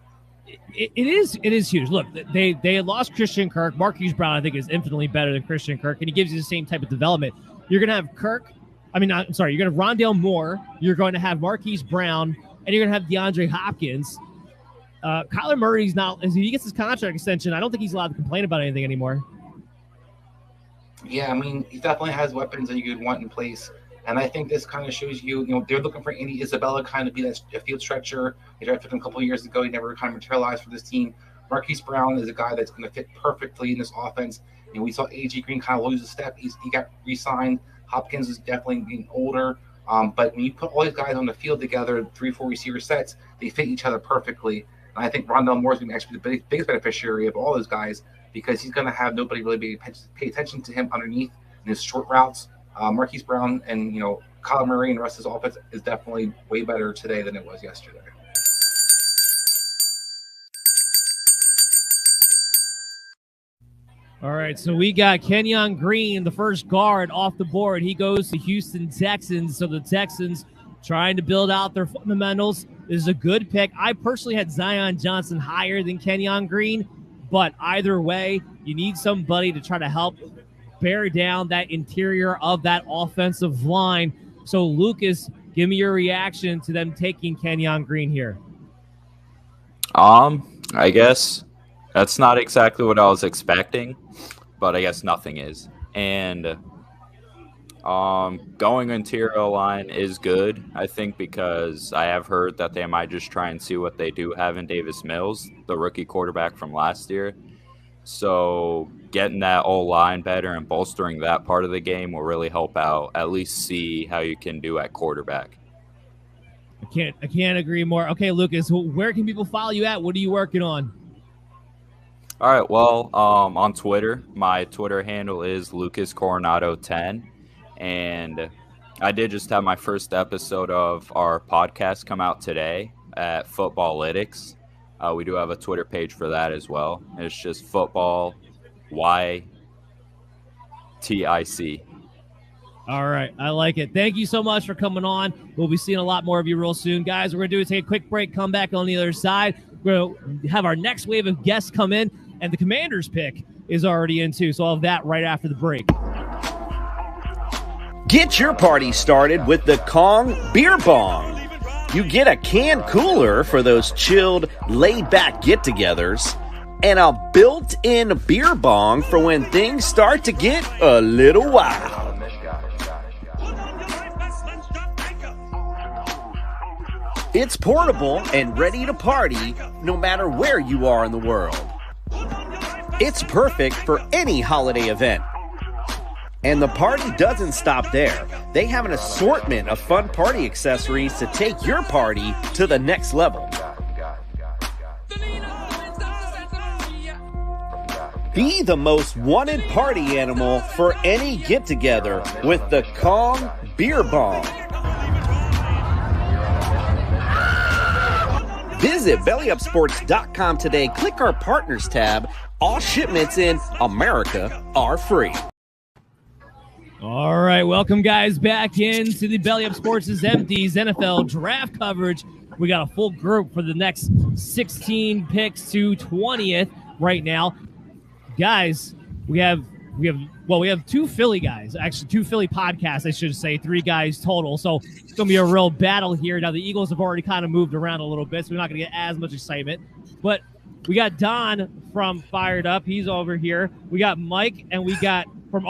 Speaker 1: It is huge. Look, they had lost Christian Kirk. Marquise Brown, I think, is infinitely better than Christian Kirk, and he gives you the same type of development. You're going to have you're going to have Rondale Moore. You're going to have Marquise Brown, and you're going to have DeAndre Hopkins. Kyler Murray's not, as he gets his contract extension, I don't think he's allowed to complain about anything anymore.
Speaker 2: Yeah, I mean, he definitely has weapons that you could want in place. And I think this kind of shows you, they're looking for Andy Isabella kind of be that field stretcher. They drafted him a couple of years ago. He never kind of materialized for this team. Marquise Brown is a guy that's going to fit perfectly in this offense. We saw A.J. Green kind of lose a step. He got re-signed. Hopkins is definitely getting older. But when you put all these guys on the field together, 3-4 receiver sets, they fit each other perfectly. And I think Rondale Moore is going to actually be the biggest beneficiary of all those guys because he's going to have nobody really pay attention to him underneath in his short routes. Marquise Brown and, Kyler Murray and the rest of his offense is definitely way better today than it was yesterday.
Speaker 1: All right, so we got Kenyon Green, the first guard, off the board. He goes to Houston Texans. So the Texans trying to build out their fundamentals. This is a good pick. I personally had Zion Johnson higher than Kenyon Green, but either way, you need somebody to try to help bear down that interior of that offensive line. So, Lucas, give me your reaction to them taking Kenyon Green here.
Speaker 13: I guess that's not exactly what I was expecting, but I guess nothing is. And going interior line is good, I think, because I have heard that they might just try and see what they do have in Davis Mills, the rookie quarterback from last year. So getting that O-line better and bolstering that part of the game will really help out, at least see how you can do at quarterback.
Speaker 1: I can't agree more. Okay, Lucas, where can people follow you at? What are you working on?
Speaker 13: All right, well, on Twitter, my Twitter handle is LucasCoronado10. And I did just have my first episode of our podcast come out today at Footballytics. We do have a Twitter page for that as well. It's just Football YTIC.
Speaker 1: All right, I like it. Thank you so much for coming on. We'll be seeing a lot more of you real soon. Guys, we're going to do is take a quick break, come back on the other side. We're going to have our next wave of guests come in, and the Commanders pick is already in too. So I'll have that right after the break.
Speaker 14: Get your party started with the Kong Beer Bong. You get a can cooler for those chilled, laid-back get-togethers, and a built-in beer bong for when things start to get a little wild. It's portable and ready to party no matter where you are in the world. It's perfect for any holiday event. And the party doesn't stop there. They have an assortment of fun party accessories to take your party to the next level. Be the most wanted party animal for any get-together with the Kong Beer Bong. Visit BellyUpSports.com today. Click our Partners tab. All shipments in America are free.
Speaker 1: All right, welcome guys back into the Belly Up Sports' Empties NFL draft coverage. We got a full group for the next 16 picks to 20th right now. Guys, we have We have two Philly guys, actually 2 Philly podcasts, I should say, 3 guys total. So it's going to be a real battle here. Now the Eagles have already kind of moved around a little bit, so we're not going to get as much excitement. But we got Don from Fired Up. He's over here. We got Mike, and we got from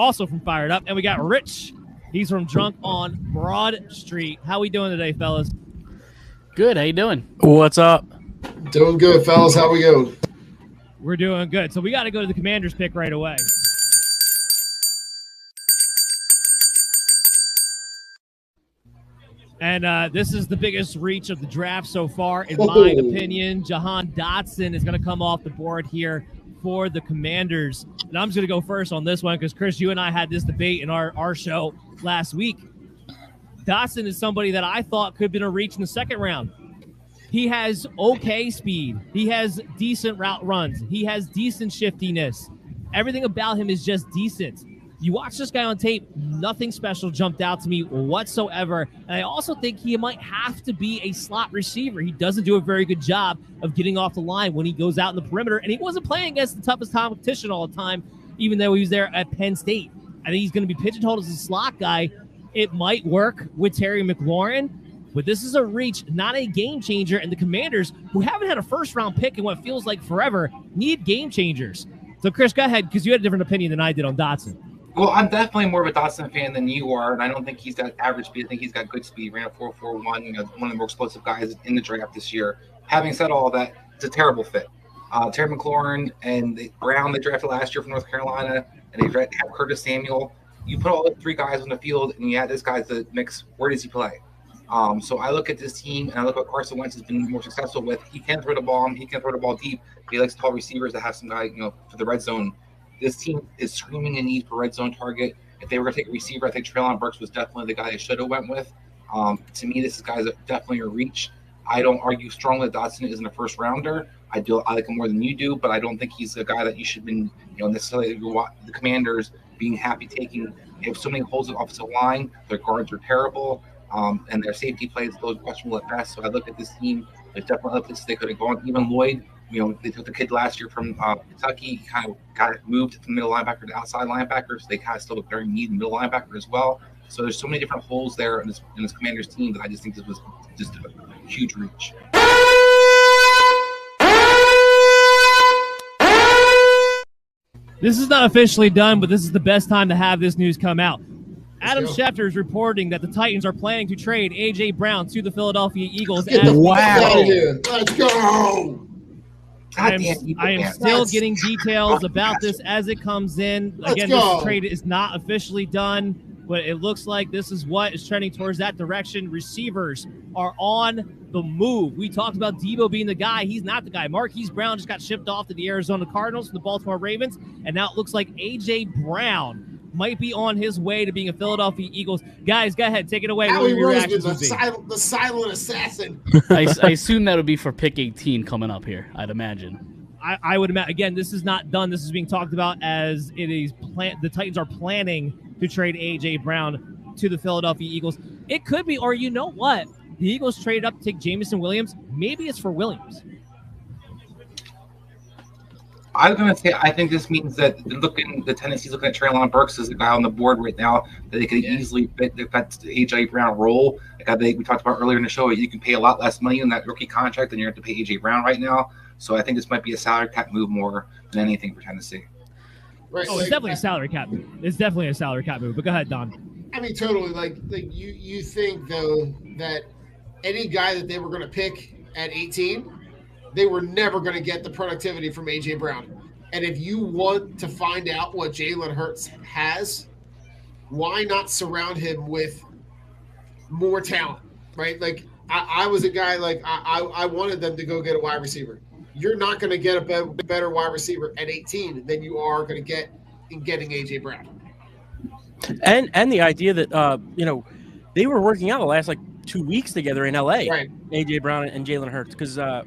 Speaker 1: Fired Up, and we got Rich. He's from Drunk on Broad Street. How we doing today, fellas?
Speaker 15: Good. How you doing?
Speaker 16: What's up?
Speaker 7: Doing good, fellas. How we going?
Speaker 1: We're doing good. So we got to go to the Commanders pick right away. And this is the biggest reach of the draft so far, in my opinion. Jahan Dotson is going to come off the board here for the Commanders. And I'm just going to go first on this one because, Chris, you and I had this debate in our show last week. Dotson is somebody that I thought could have been a reach in the second round. He has okay speed. He has decent route runs. He has decent shiftiness. Everything about him is just decent. You watch this guy on tape, nothing special jumped out to me whatsoever. And I also think he might have to be a slot receiver. He doesn't do a very good job of getting off the line when he goes out in the perimeter. And he wasn't playing against the toughest competition all the time, even though he was there at Penn State. I think he's going to be pigeonholed as a slot guy. It might work with Terry McLaurin, but this is a reach, not a game changer. And the Commanders, who haven't had a first-round pick in what feels like forever, need game changers. So, Chris, go ahead, because you had a different opinion than I did on Dotson.
Speaker 2: Well, I'm definitely more of a Dotson fan than you are, and I don't think he's got average speed. I think he's got good speed. Ran a 4.41, one of the more explosive guys in the draft this year. Having said all that, it's a terrible fit. Terry McLaurin and Brown, they drafted last year from North Carolina, and they drafted Curtis Samuel. You put all the 3 guys on the field, and you add this guy to the mix. Where does he play? So I look at this team, and I look at what Carson Wentz has been more successful with. He can throw the ball. He can throw the ball deep. He likes tall receivers that have some guy, for the red zone. This team is screaming in need for red zone target. If they were going to take a receiver, I think Treylon Burks was definitely the guy they should have went with. To me, this guy's definitely a reach. I don't argue strongly that Dotson isn't a first rounder. I like him more than you do, but I don't think he's a guy that you should be, necessarily the Commanders being happy taking. They have so many holes in the offensive line. Their guards are terrible, and their safety plays those questionable at best. So I look at this team. There's definitely other places they could have gone. Even Lloyd. They took the kid last year from Kentucky, kind of got moved from middle linebacker to outside linebacker, so they kind of still look very neat in middle linebacker as well. So there's so many different holes there in this Commanders team that I just think this was just a huge reach.
Speaker 1: This is not officially done, but this is the best time to have this news come out. Adam Schefter is reporting that the Titans are planning to trade A.J. Brown to the Philadelphia Eagles.
Speaker 7: Let's go!
Speaker 1: I am still getting details about this as it comes in. Again, this trade is not officially done, but it looks like this is what is trending towards that direction. Receivers are on the move. We talked about Debo being the guy. He's not the guy. Marquise Brown just got shipped off to the Arizona Cardinals from the Baltimore Ravens, and now it looks like A.J. Brown might be on his way to being a Philadelphia Eagles. Guys, go ahead. Take it away.
Speaker 7: Howie Roseman, the silent assassin.
Speaker 15: I assume that would be for pick 18 coming up here, I'd imagine.
Speaker 1: I would imagine. Again, this is not done. This is being talked about as it is. The Titans are planning to trade A.J. Brown to the Philadelphia Eagles. It could be, or you know what? The Eagles traded up to take Jamison Williams. Maybe it's for Williams.
Speaker 2: I was going to say, I think this means that the Tennessee's looking at Treylon Burks as a guy on the board right now that they could easily fit the A.J. Brown role. Like we talked about earlier in the show, you can pay a lot less money in that rookie contract than you're going to pay A.J. Brown right now. So I think this might be a salary cap move more than anything for Tennessee.
Speaker 7: Right.
Speaker 1: Oh, it's definitely a salary cap move. It's definitely a salary cap move. But go ahead, Don.
Speaker 7: I mean, totally. Like you think, though, that any guy that they were going to pick at 18 – they were never going to get the productivity from A.J. Brown. And if you want to find out what Jalen Hurts has, why not surround him with more talent, right? Like, I was a guy, like, I wanted them to go get a wide receiver. You're not going to get a better wide receiver at 18 than you are going to get in getting A.J. Brown.
Speaker 16: And the idea that, they were working out the last, 2 weeks together in L.A.,
Speaker 7: right?
Speaker 16: A.J. Brown and Jalen Hurts, because no,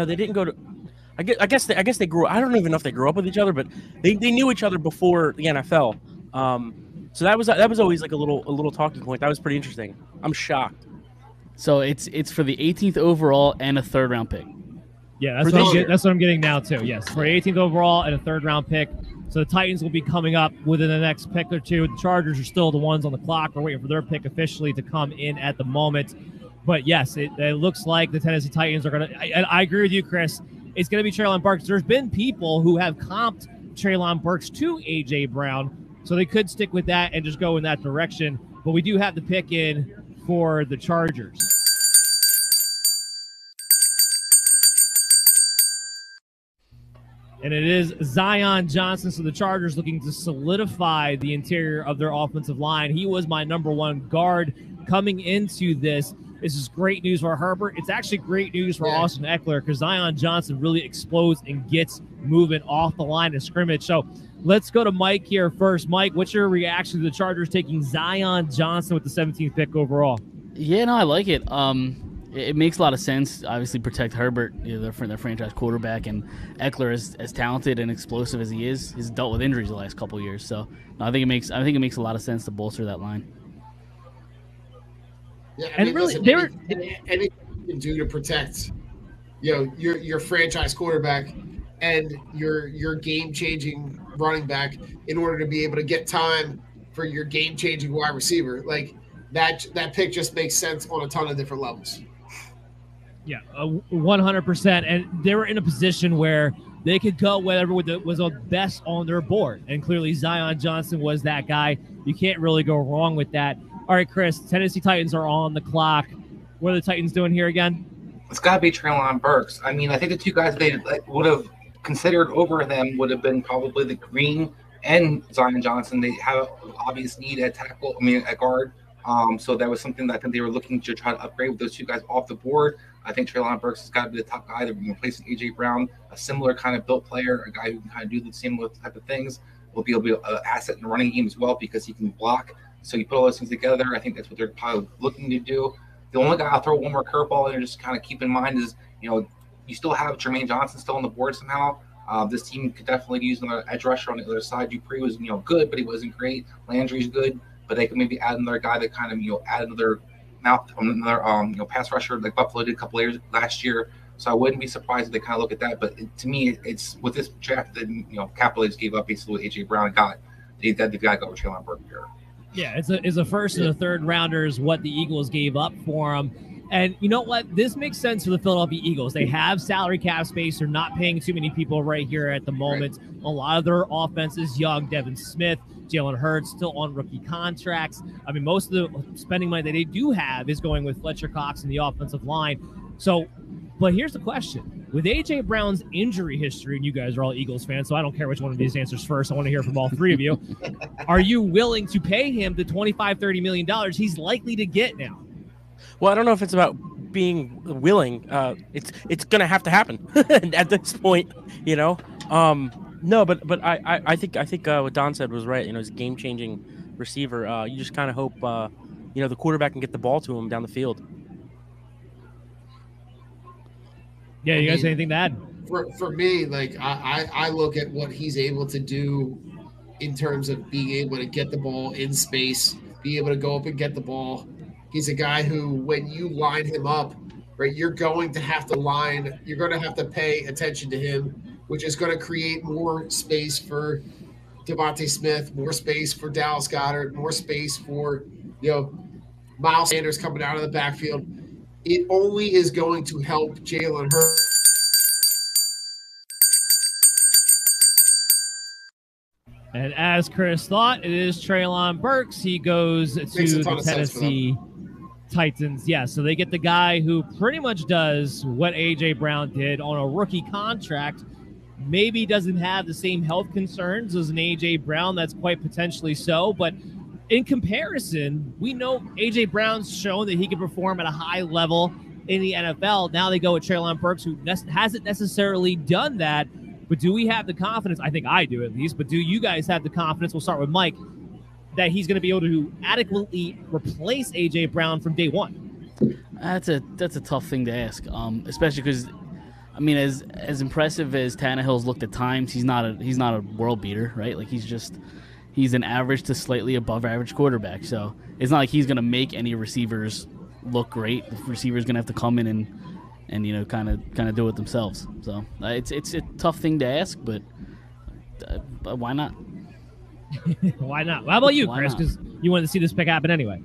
Speaker 16: they didn't go to – I guess they grew – I don't even know if they grew up with each other, but they knew each other before the NFL. So that was always a little talking point. That was pretty interesting. I'm shocked.
Speaker 15: So it's for the 18th overall and a third-round pick.
Speaker 1: Yeah, that's what I'm getting now too. Yes, for 18th overall and a 3rd round pick. So the Titans will be coming up within the next pick or two. The Chargers are still the ones on the clock. We're waiting for their pick officially to come in at the moment. But yes, it looks like the Tennessee Titans are going to. And I agree with you, Chris. It's going to be Treylon Burks. There's been people who have comped Treylon Burks to A.J. Brown, so they could stick with that and just go in that direction. But we do have the pick in for the Chargers. And it is Zion Johnson. So the Chargers looking to solidify the interior of their offensive line. He was my number 1 guard coming into this. This is great news for Herbert. It's actually great news for Austin Eckler because Zion Johnson really explodes and gets moving off the line of scrimmage. So let's go to Mike here first. Mike, what's your reaction to the Chargers taking Zion Johnson with the 17th pick overall?
Speaker 15: Yeah, no, I like it. It makes a lot of sense. Obviously, protect Herbert, their franchise quarterback, and Eckler, as talented and explosive as he is, he's dealt with injuries the last couple of years. So, no, I think it makes a lot of sense to bolster that line.
Speaker 17: Yeah, I mean, really, anything you can do to protect, your franchise quarterback and your game-changing running back in order to be able to get time for your game-changing wide receiver, like that pick just makes sense on a ton of different levels.
Speaker 1: Yeah, 100%. And they were in a position where they could go whatever was the best on their board. And clearly Zion Johnson was that guy. You can't really go wrong with that. All right, Chris, Tennessee Titans are on the clock. What are the Titans doing here again?
Speaker 2: It's got to be Treylon Burks. I mean, I think the two guys they would have considered over them would have been probably the Green and Zion Johnson. They have an obvious need at tackle, at guard. So that was something that I think they were looking to try to upgrade with those two guys off the board. I think Treylon Burks has got to be the top guy. They're replacing A.J. Brown, a similar kind of built player, a guy who can kind of do the similar type of things. Will be able to be an asset in the running game as well because he can block. So you put all those things together. I think that's what they're probably looking to do. The only guy I'll throw one more curveball in and just kind of keep in mind is, you still have Jermaine Johnson still on the board somehow. This team could definitely use another edge rusher on the other side. Dupree was, good, but he wasn't great. Landry's good, but they could maybe add another guy that kind of, add another pass rusher like Buffalo did a couple years last year. So I wouldn't be surprised if they kind of look at that. But to me, it's with this draft that Capital just gave up basically what A.J. Brown got. They've got to go with Treylon Burks here.
Speaker 1: Yeah, it's a first and a 3rd rounder is what the Eagles gave up for him. And you know what? This makes sense for the Philadelphia Eagles. They have salary cap space. They're not paying too many people right here at the moment. Right. A lot of their offense is young. Devin Smith, Jalen Hurts still on rookie contracts. I mean, most of the spending money that they do have is going with Fletcher Cox and the offensive line. So, but here's the question. With A.J. Brown's injury history, and you guys are all Eagles fans, so I don't care which one of these answers first. I want to hear from all 3 of you. Are you willing to pay him the $25-30 million he's likely to get now?
Speaker 16: Well, I don't know if it's about being willing. It's going to have to happen at this point, No, but I think what Don said was right. He's a game-changing receiver. You just kind of hope, the quarterback can get the ball to him down the field.
Speaker 1: Yeah, you guys have anything to add?
Speaker 17: For me, like I look at what he's able to do in terms of being able to get the ball in space, be able to go up and get the ball. He's a guy who, when you line him up, right, you're going to have to pay attention to him, which is going to create more space for Devontae Smith, more space for Dallas Goedert, more space for, Miles Sanders coming out of the backfield. It only is going to help Jalen Hurts.
Speaker 1: And as Chris thought, it is Treylon Burks. He goes to the Tennessee Titans. Yeah, so they get the guy who pretty much does what A.J. Brown did on a rookie contract. Maybe doesn't have the same health concerns as an A.J. Brown. That's quite potentially so, but in comparison, we know A.J. Brown's shown that he can perform at a high level in the NFL. Now they go with Treylon Burks, who hasn't necessarily done that. But do we have the confidence? I think I do at least. But do you guys have the confidence? We'll start with Mike, that he's going to be able to adequately replace A.J. Brown from day one?
Speaker 15: That's a tough thing to ask, especially because, I mean, as impressive as Tannehill's looked at times, he's not a world beater, right? Like he's an average to slightly above average quarterback. So it's not like he's going to make any receivers look great. The receiver's going to have to come in and kind of do it themselves. So it's a tough thing to ask, but why not?
Speaker 1: Why not? How about you,
Speaker 15: Why
Speaker 1: Chris?
Speaker 15: not?
Speaker 1: Because you wanted to see this pick happen anyway.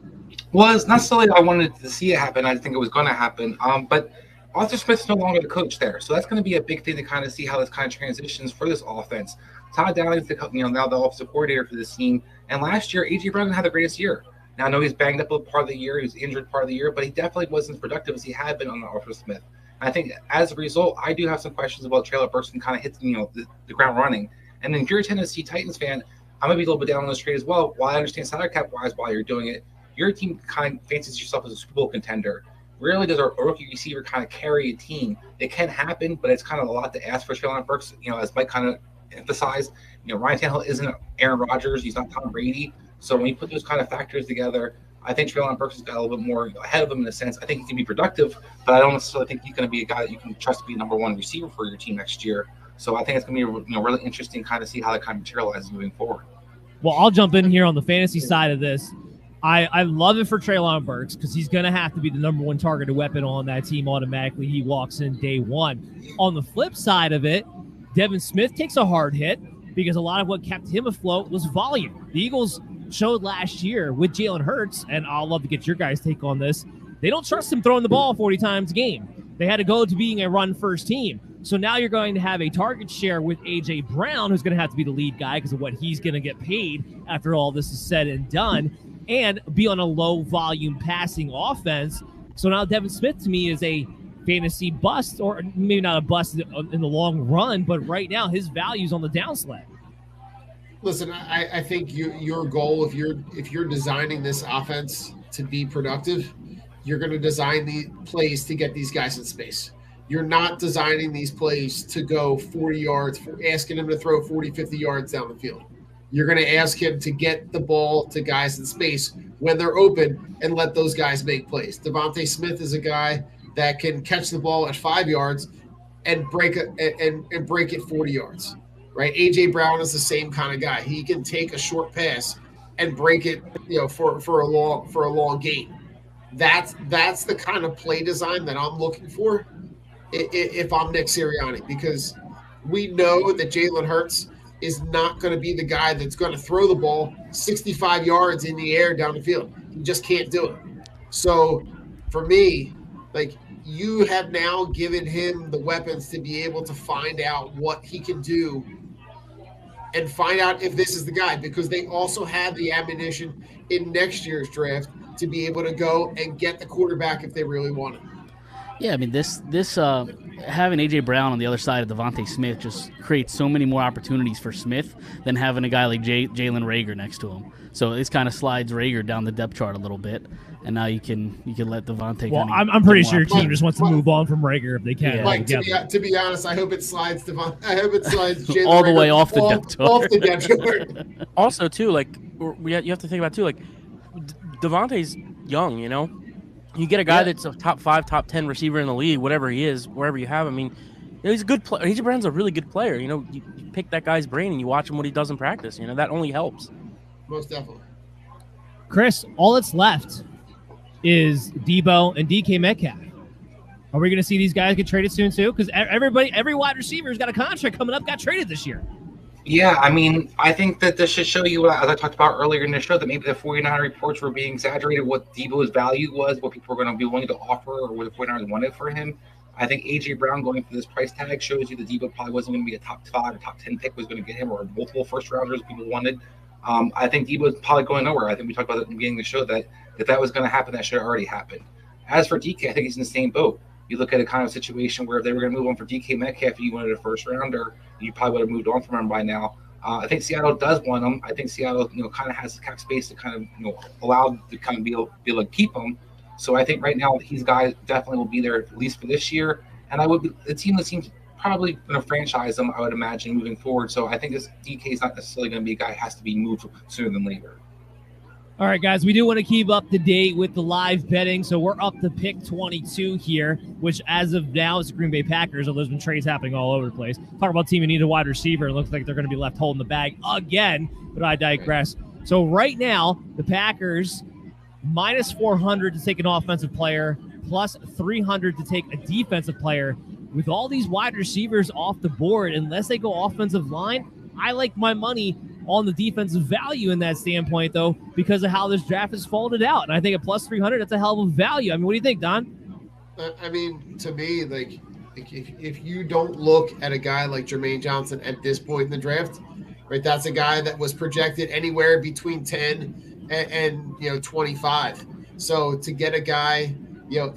Speaker 2: Well, it's not necessarily I wanted to see it happen. I think it was going to happen. But Arthur Smith's no longer the coach there, so that's going to be a big thing to kind of see how this kind of transitions for this offense. Todd Dowling's now the offensive coordinator for this team, and last year AJ Brown didn't have the greatest year. Now I know he's banged up a part of the year, he was injured part of the year, but he definitely wasn't as productive as he had been on the Arthur Smith. And I think as a result, I do have some questions about Traylon Burks and kind of hitting the ground running. And then if you're a Tennessee Titans fan, I'm gonna be a little bit down on this trade as well. While I understand salary cap wise, while you're doing it, your team kind of fancies yourself as a Super Bowl contender. Rarely does a rookie receiver kind of carry a team. It can happen, but it's kind of a lot to ask for Traylon Burks. As Mike kind of emphasized, Ryan Tannehill isn't Aaron Rodgers. He's not Tom Brady. So when you put those kind of factors together, I think Traylon Burks has got a little bit more ahead of him in a sense. I think he can be productive, but I don't necessarily think he's going to be a guy that you can trust to be number one receiver for your team next year. So I think it's going to be really interesting kind of see how that kind of materializes moving forward.
Speaker 1: Well, I'll jump in here on the fantasy side of this. I love it for Traylon Burks because he's going to have to be the number one targeted weapon on that team automatically. He walks in day one. On the flip side of it, Devin Smith takes a hard hit because a lot of what kept him afloat was volume. The Eagles showed last year with Jalen Hurts, and I'll love to get your guys' take on this, they don't trust him throwing the ball 40 times a game. They had to go to being a run-first team. So now you're going to have a target share with A.J. Brown, who's going to have to be the lead guy because of what he's going to get paid after all this is said and done, and be on a low-volume passing offense. So now Devin Smith, to me, is a fantasy bust, or maybe not a bust in the long run, but right now his value's on the downslide.
Speaker 17: Listen, I think your goal, if you're designing this offense to be productive, you're going to design the plays to get these guys in space. You're not designing these plays to go 40 yards, asking him to throw 40, 50 yards down the field. You're going to ask him to get the ball to guys in space when they're open and let those guys make plays. Devontae Smith is a guy that can catch the ball at 5 yards and break it 40 yards, right? A.J. Brown is the same kind of guy. He can take a short pass and break it, for a long gain. That's the kind of play design that I'm looking for if I'm Nick Sirianni, because we know that Jalen Hurts is not going to be the guy that's going to throw the ball 65 yards in the air down the field. He just can't do it. So for me, you have now given him the weapons to be able to find out what he can do and find out if this is the guy, because they also have the ammunition in next year's draft to be able to go and get the quarterback if they really want it.
Speaker 15: Yeah, I mean, this having A.J. Brown on the other side of Devontae Smith just creates so many more opportunities for Smith than having a guy like Jalen Reagor next to him. So this kind of slides Reagor down the depth chart a little bit, and now you can let Devontae.
Speaker 1: Well, I'm pretty sure your team just wants to move on from Reagor if they can.
Speaker 15: Yeah.
Speaker 17: Mike, to be honest, I hope it slides Jalen
Speaker 15: all the
Speaker 17: Reagor
Speaker 15: way off the depth chart.
Speaker 17: Off the depth chart.
Speaker 16: Also, too, you have to think about too, Devontae's young, You get a guy that's a top 5, top 10 receiver in the league, whatever he is, wherever you have him. I mean, he's a good player. A.J. Brown's a really good player. You pick that guy's brain and you watch him what he does in practice. That only helps.
Speaker 17: Most definitely.
Speaker 1: Chris, all that's left is Debo and DK Metcalf. Are we going to see these guys get traded soon too? Because every wide receiver who's got a contract coming up got traded this year.
Speaker 2: Yeah, I mean, I think that this should show you, as I talked about earlier in the show, that maybe the 49er reports were being exaggerated, what Debo's value was, what people were going to be willing to offer, or what the 49ers wanted for him. I think A.J. Brown going for this price tag shows you that Debo probably wasn't going to be a top 5 or top 10 pick was going to get him, or multiple first-rounders people wanted. I think Debo's probably going nowhere. I think we talked about it at the beginning of the show that was going to happen. That should have already happened. As for DK, I think he's in the same boat. You look at a kind of situation where if they were going to move on for DK Metcalf and you wanted a first-rounder, you probably would have moved on from him by now. I think Seattle does want him. I think Seattle, kind of has the cap space to kind of, allow to kind of be able to keep him. So I think right now these guys definitely will be there at least for this year. And the team that seems probably going to franchise him, I would imagine, moving forward. So I think this DK is not necessarily going to be a guy who has to be moved sooner than later.
Speaker 1: All right, guys, we do want to keep up to date with the live betting. So we're up to pick 22 here, which as of now is the Green Bay Packers, although there's been trades happening all over the place. Talk about a team who needs a wide receiver. It looks like they're going to be left holding the bag again, but I digress. So right now, the Packers, minus 400 to take an offensive player, plus 300 to take a defensive player. With all these wide receivers off the board, unless they go offensive line, I like my money on the defensive value in that standpoint, though, because of how this draft is folded out. And I think at plus 300, that's a hell of a value. I mean, what do you think, Don?
Speaker 17: I mean, to me, like if you don't look at a guy like Jermaine Johnson at this point in the draft, right, that's a guy that was projected anywhere between 10 and 25. So to get a guy,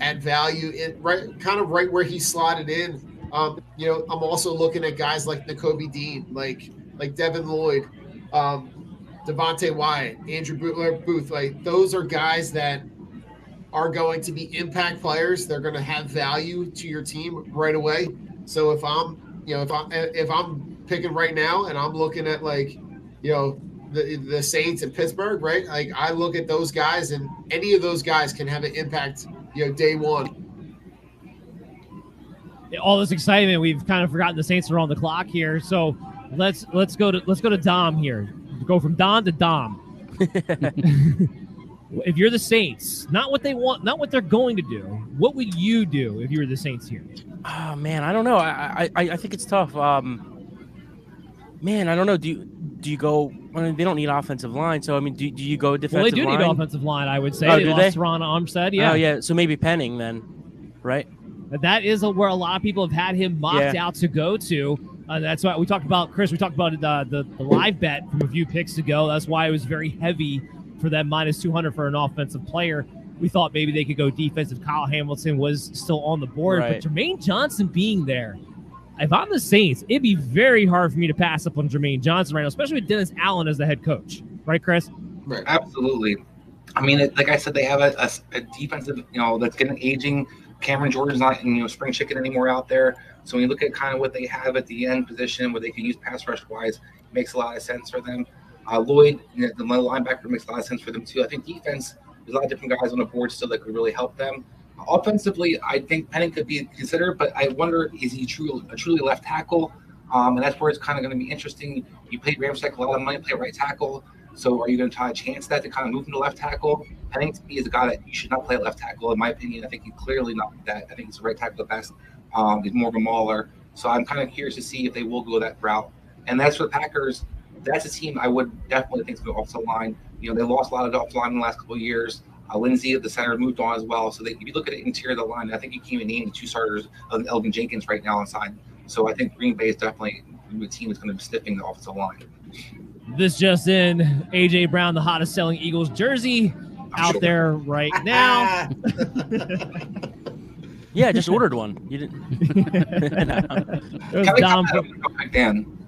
Speaker 17: at value, right where he slotted in, I'm also looking at guys like Nakobe Dean, like Devin Lloyd, Devontae Wyatt, Andrew Booth. Like those are guys that are going to be impact players. They're going to have value to your team right away. So if I'm picking right now and I'm looking at the Saints in Pittsburgh, right? Like I look at those guys, and any of those guys can have an impact, day one.
Speaker 1: All this excitement, we've kind of forgotten the Saints are on the clock here. So let's go to Dom here. Go from Don to Dom. If you're the Saints, not what they want, not what they're going to do, what would you do if you were the Saints here?
Speaker 16: Oh man, I don't know. I think it's tough. Man, I don't know. Do you go? I mean, they don't need offensive line, so I mean, do you go defensive line?
Speaker 1: Well, they do need offensive line, I would say.
Speaker 16: Oh,
Speaker 1: they lost Ron Armstead, yeah.
Speaker 16: Oh, yeah. So maybe Penning then, right?
Speaker 1: That is where a lot of people have had him mocked out to go to. That's why we talked about, Chris, we talked about the live bet from a few picks ago. That's why it was very heavy for that minus 200 for an offensive player. We thought maybe they could go defensive. Kyle Hamilton was still on the board,
Speaker 16: right.
Speaker 1: But Jermaine Johnson being there, if I'm the Saints, it'd be very hard for me to pass up on Jermaine Johnson right now, especially with Dennis Allen as the head coach. Right, Chris?
Speaker 2: Right, absolutely. I mean, like I said, they have a defensive, that's getting aging. Cameron Jordan's not, spring chicken anymore out there. So when you look at kind of what they have at the end position, where they can use pass rush wise, it makes a lot of sense for them. Lloyd, the linebacker, makes a lot of sense for them too. I think defense, there's a lot of different guys on the board still that could really help them. Offensively, I think Penning could be considered, but I wonder, is he a truly left tackle? And that's where it's kind of going to be interesting. You pay Ramczyk a lot of money, play right tackle. So are you going to try to chance that to kind of move him to left tackle? Penning to me is a guy that you should not play at left tackle, in my opinion. I think he's clearly not that. I think he's the right tackle at best. He's more of a mauler. So I'm kind of curious to see if they will go that route. And that's for the Packers. That's a team I would definitely think is going to go off the line. They lost a lot of the offensive line in the last couple of years. Lindsey at the center moved on as well. So if you look at the interior of the line, I think you can't even name the two starters of Elgin Jenkins right now inside. So I think Green Bay is definitely the team that's going to be sniffing the offensive line.
Speaker 1: This just in, A.J. Brown, the hottest selling Eagles jersey out there right now.
Speaker 16: Yeah, I just ordered one. You didn't.
Speaker 2: Dan.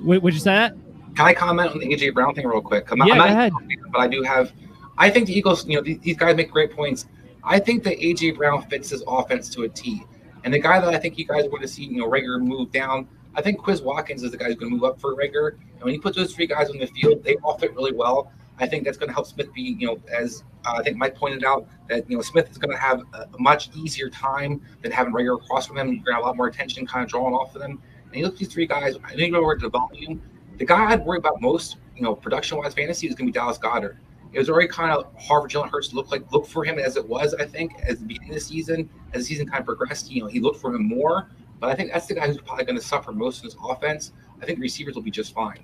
Speaker 1: Would you say that?
Speaker 2: Can I comment on the A.J. Brown thing real quick?
Speaker 1: Yeah, go ahead.
Speaker 2: But I do have – I think the Eagles, these guys make great points. I think that A.J. Brown fits his offense to a T. And the guy that I think you guys want to see, Rager move down, I think Quiz Watkins is the guy who's going to move up for Rager. And when you put those three guys on the field, they all fit really well. I think that's going to help Smith be, as I think Mike pointed out, that, Smith is going to have a much easier time than having Rager across from him. You're going to have a lot more attention kind of drawn off of them. And you look at these three guys, I think we're to develop you. The guy I'd worry about most, production-wise fantasy is going to be Dallas Goedert. It was already kind of hard for Jalen Hurts to look for him as it was, I think, as the beginning of the season. As the season kind of progressed, he looked for him more. But I think that's the guy who's probably going to suffer most in this offense. I think receivers will be just fine.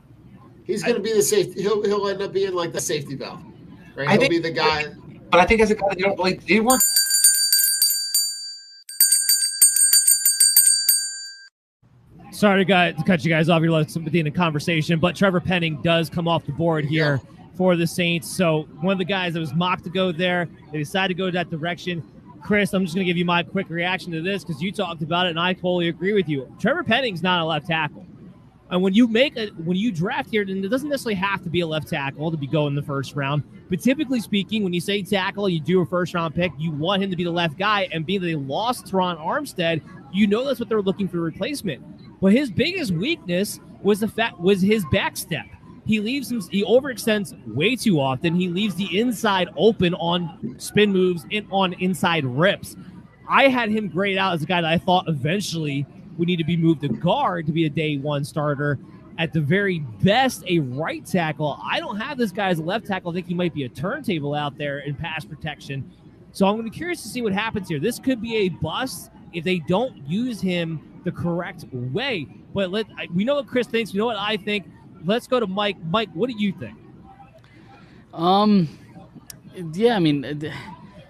Speaker 17: He's going to be the safety. He'll end up being like the safety valve, right? He'll be the guy.
Speaker 2: But I think as a guy that you don't really – they weren't –
Speaker 1: Sorry to cut you guys off. You're letting somebody in the conversation, but Trevor Penning does come off the board here for the Saints. So one of the guys that was mocked to go there, they decided to go that direction. Chris, I'm just going to give you my quick reaction to this because you talked about it, and I totally agree with you. Trevor Penning's not a left tackle. And when you draft here, then it doesn't necessarily have to be a left tackle to be going in the first round. But typically speaking, when you say tackle, you do a first-round pick, you want him to be the left guy. And being that they lost Teron Armstead, that's what they're looking for a replacement. But his biggest weakness was his back step. He overextends way too often. He leaves the inside open on spin moves and on inside rips. I had him grayed out as a guy that I thought eventually would need to be moved to guard to be a day one starter. At the very best, a right tackle. I don't have this guy as a left tackle. I think he might be a turntable out there in pass protection. So I'm going to be curious to see what happens here. This could be a bust if they don't use him the correct way. But we know what Chris thinks. We know what I think. Let's go to Mike. Mike, what do you think?
Speaker 15: Yeah, I mean,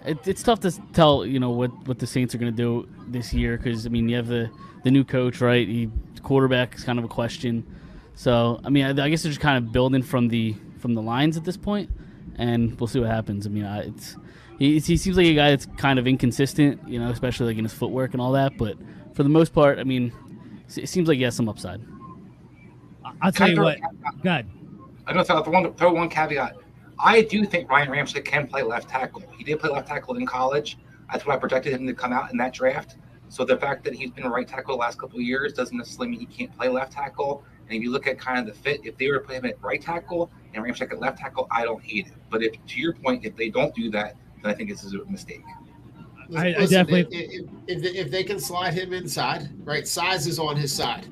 Speaker 15: it's tough to tell, what the Saints are going to do this year because, I mean, you have the new coach, right? Quarterback is kind of a question. So, I mean, I guess they're just kind of building from the lines at this point, and we'll see what happens. I mean, he seems like a guy that's kind of inconsistent, especially like in his footwork and all that. But for the most part, I mean, it seems like he has some upside.
Speaker 1: I'll tell you what. Go ahead.
Speaker 2: I'm going to throw one caveat. I do think Ryan Ramczyk can play left tackle. He did play left tackle in college. That's what I projected him to come out in that draft. So the fact that he's been right tackle the last couple of years doesn't necessarily mean he can't play left tackle. And if you look at kind of the fit, if they were to play him at right tackle and Ramczyk at left tackle, I don't hate it. But to your point, if they don't do that, then I think this is a mistake.
Speaker 17: I definitely. If they can slide him inside, right? Size is on his side.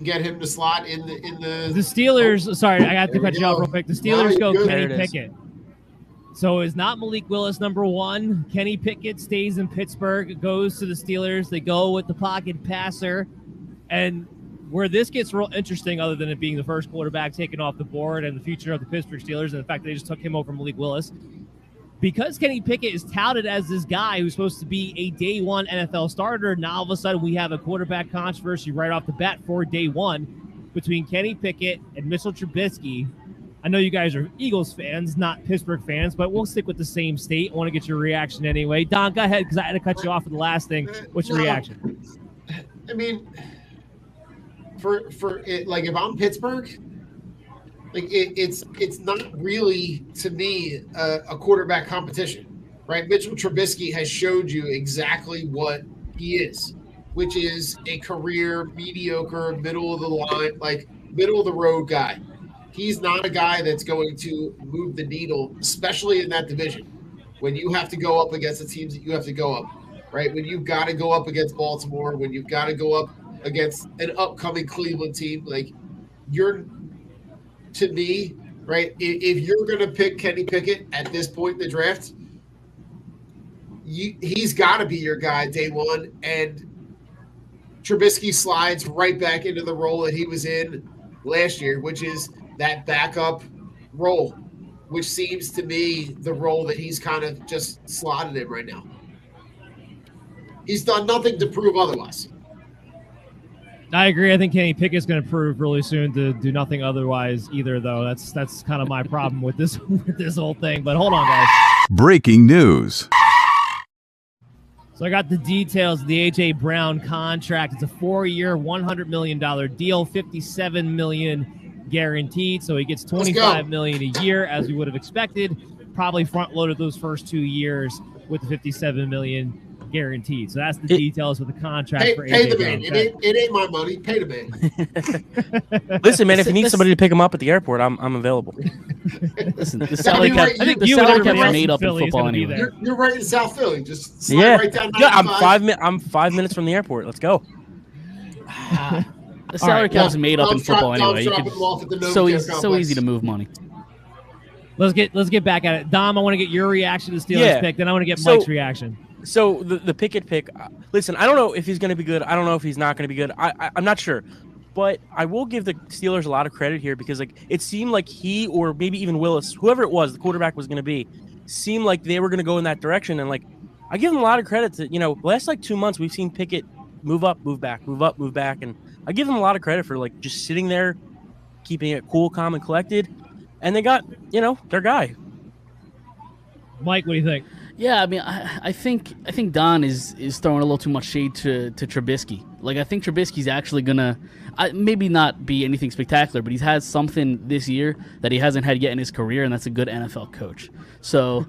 Speaker 17: Get him to slot in the
Speaker 1: Steelers. Sorry, I got to cut you off real quick. The Steelers go Kenny Pickett. So it's not Malik Willis number one. Kenny Pickett stays in Pittsburgh, goes to the Steelers. They go with the pocket passer, and where this gets real interesting, other than it being the first quarterback taken off the board and the future of the Pittsburgh Steelers, and the fact that they just took him over Malik Willis. Because Kenny Pickett is touted as this guy who's supposed to be a day one NFL starter, now all of a sudden we have a quarterback controversy right off the bat for day one between Kenny Pickett and Mitchell Trubisky. I know you guys are Eagles fans, not Pittsburgh fans, but we'll stick with the same state. I want to get your reaction anyway. Don, go ahead, because I had to cut you off for the last thing. What's your reaction?
Speaker 17: I mean, for it, like if I'm Pittsburgh, like it's not really to me a quarterback competition, right? Mitchell Trubisky has showed you exactly what he is, which is a career mediocre, middle of the road guy. He's not a guy that's going to move the needle, especially in that division. When you have to go up against the teams that you have to go up, right? When you've got to go up against Baltimore, when you've got to go up against an upcoming Cleveland team, like to me, right? If you're going to pick Kenny Pickett at this point in the draft, he's got to be your guy day one. And Trubisky slides right back into the role that he was in last year, which is that backup role, which seems to me the role that he's kind of just slotted in right now. He's done nothing to prove otherwise.
Speaker 1: I agree. I think Kenny Pickett's going to prove really soon to do nothing otherwise either, though. That's kind of my problem with this whole thing. But hold on, guys.
Speaker 5: Breaking news.
Speaker 1: So I got the details of the A.J. Brown contract. It's a 4-year, $100 million deal, $57 million guaranteed. So he gets $25 million a year, as we would have expected. Probably front-loaded those first 2 years with the $57 million guaranteed. So that's the details of the contract for
Speaker 17: A.J.
Speaker 1: A.J.
Speaker 17: Brown. It ain't my money. Pay the man.
Speaker 16: Listen, man, if you need somebody to pick him up at the airport, I'm available.
Speaker 15: Listen, the salary cap is made up in football anyway.
Speaker 17: You're right in South Philly. Just slide right down 95.
Speaker 16: Yeah, I'm 5 minutes from the airport. Let's go.
Speaker 15: The salary cap is made up in football anyway. So easy to move money.
Speaker 1: Let's get back at it. Dom, I want to get your reaction to the Steelers pick, then I want to get Mike's reaction.
Speaker 16: So the Pickett pick, listen, I don't know if he's going to be good. I don't know if he's not going to be good. I'm not sure. But I will give the Steelers a lot of credit here because it seemed like he or maybe even Willis, whoever it was, the quarterback was going to be, seemed like they were going to go in that direction. And I give them a lot of credit to, the last 2 months we've seen Pickett move up, move back, move up, move back. And I give them a lot of credit for just sitting there, keeping it cool, calm, and collected. And they got, their guy.
Speaker 1: Mike, what do you think?
Speaker 15: Yeah, I mean, I think Don is throwing a little too much shade to Trubisky. I think Trubisky's actually gonna maybe not be anything spectacular, but he's had something this year that he hasn't had yet in his career, and that's a good NFL coach. So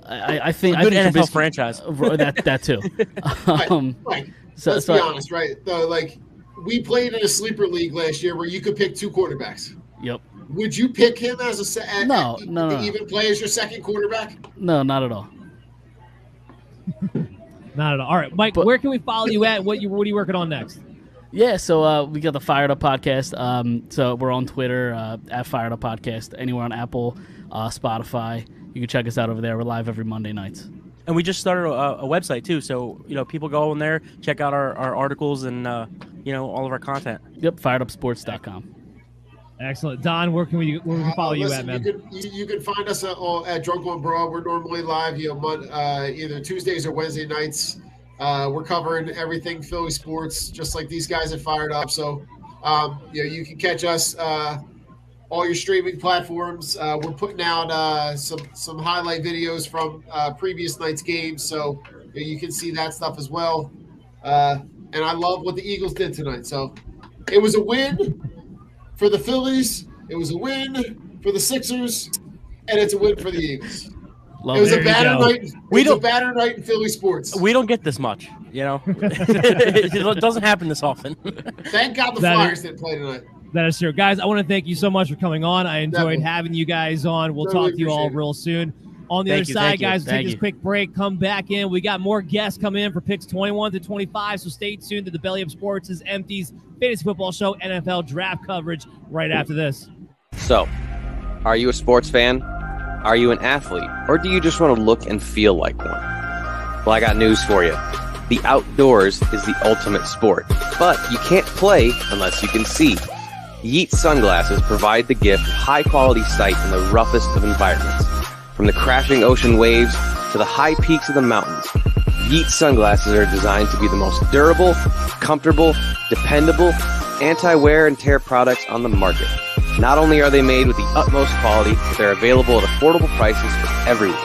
Speaker 15: I think
Speaker 16: a good NFL
Speaker 15: Trubisky,
Speaker 16: franchise.
Speaker 15: That too.
Speaker 17: Right. Let's be honest, right? We played in a sleeper league last year where you could pick two quarterbacks.
Speaker 15: Yep.
Speaker 17: Would you pick him as
Speaker 15: no.
Speaker 17: even play as your second quarterback?
Speaker 15: No, not at all.
Speaker 1: Not at all. All right, Mike, where can we follow you at? What are you working on next?
Speaker 15: Yeah, so we got the Fired Up Podcast. So we're on Twitter at Fired Up Podcast, anywhere on Apple, Spotify. You can check us out over there. We're live every Monday nights.
Speaker 16: And we just started a website too, so people go in there, check out our articles and all of our content.
Speaker 15: Yep, firedupsports.com.
Speaker 1: Excellent, Don. Where can we follow you at, man?
Speaker 17: You can find us at Drunk on Broad. We're normally live, either Tuesdays or Wednesday nights. We're covering everything Philly sports, just like these guys at Fired Up. So, you can catch us all your streaming platforms. We're putting out some highlight videos from previous night's games, so you can see that stuff as well. And I love what the Eagles did tonight. So, it was a win for the Phillies. It was a win for the Sixers, and it's a win for the Eagles. It was a batter night. A batter night in Philly sports.
Speaker 16: We don't get this much, It doesn't happen this often.
Speaker 17: Thank God the Flyers didn't play tonight.
Speaker 1: That is true. Guys, I want to thank you so much for coming on. I enjoyed having you guys on. We'll talk to you all real soon. On the other side, guys, we'll take this quick break, come back in. We got more guests coming in for picks 21 to 25, so stay tuned to the Belly Up Sports' Empties Fantasy Football Show NFL Draft coverage right after this.
Speaker 18: So, are you a sports fan? Are you an athlete? Or do you just want to look and feel like one? Well, I got news for you. The outdoors is the ultimate sport, but you can't play unless you can see. Yeet sunglasses provide the gift of high-quality sight in the roughest of environments. From the crashing ocean waves to the high peaks of the mountains, Yeet sunglasses are designed to be the most durable, comfortable, dependable, anti-wear and tear products on the market. Not only are they made with the utmost quality, but they're available at affordable prices for everyone.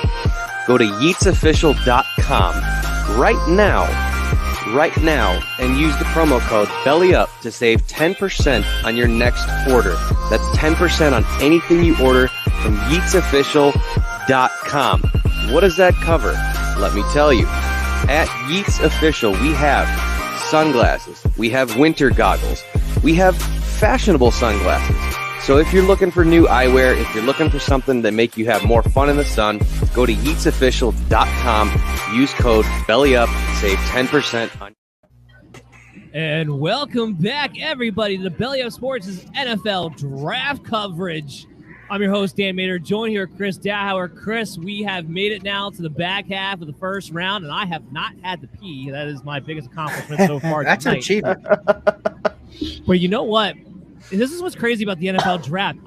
Speaker 18: Go to yeetsofficial.com right now, and use the promo code BELLYUP to save 10% on your next order. That's 10% on anything you order from yeetsofficial.com. What does that cover? Let me tell you. At Yeats Official, we have sunglasses, we have winter goggles, we have fashionable sunglasses. So if you're looking for new eyewear, if you're looking for something that make you have more fun in the sun, go to yeetsofficial.com, use code BELLYUP, save 10% on.
Speaker 1: And welcome back, everybody, to the Belly Up Sports' NFL Draft coverage. I'm your host, Dan Mader, joined here with Chris Dowhower. Chris, we have made it now to the back half of the first round, and I have not had to pee. That is my biggest accomplishment so far
Speaker 19: That's
Speaker 1: tonight.
Speaker 19: an achievement.
Speaker 1: But you know what? This is what's crazy about the NFL draft.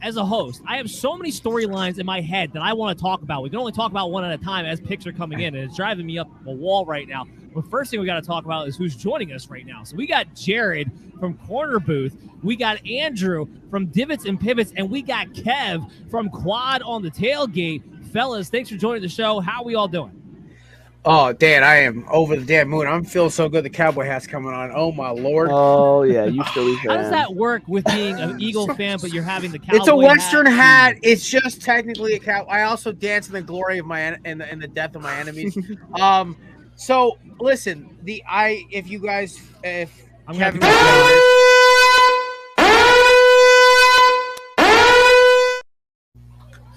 Speaker 1: As a host, I have so many storylines in my head that I want to talk about. We can only talk about one at a time as picks are coming in, and it's driving me up the wall right now. But first thing we got to talk about is who's joining us right now. So we got Jared from Corner Booth. We got Andrew from Divots and Pivots, and we got Kev from Quad on the Tailgate. Fellas, thanks for joining the show. How are we all doing?
Speaker 19: Oh, Dan, I am over the damn moon. I'm feeling so good the Cowboy hat's coming on. Oh, my Lord.
Speaker 20: Oh, yeah, you Philly fan.
Speaker 1: How does that work with being an Eagle fan, but you're having the Cowboy
Speaker 19: It's a Western
Speaker 1: hat?
Speaker 19: It's just technically a cow. I also dance in the glory of my in the death of my enemies. So listen, if
Speaker 1: I'm
Speaker 19: Kevin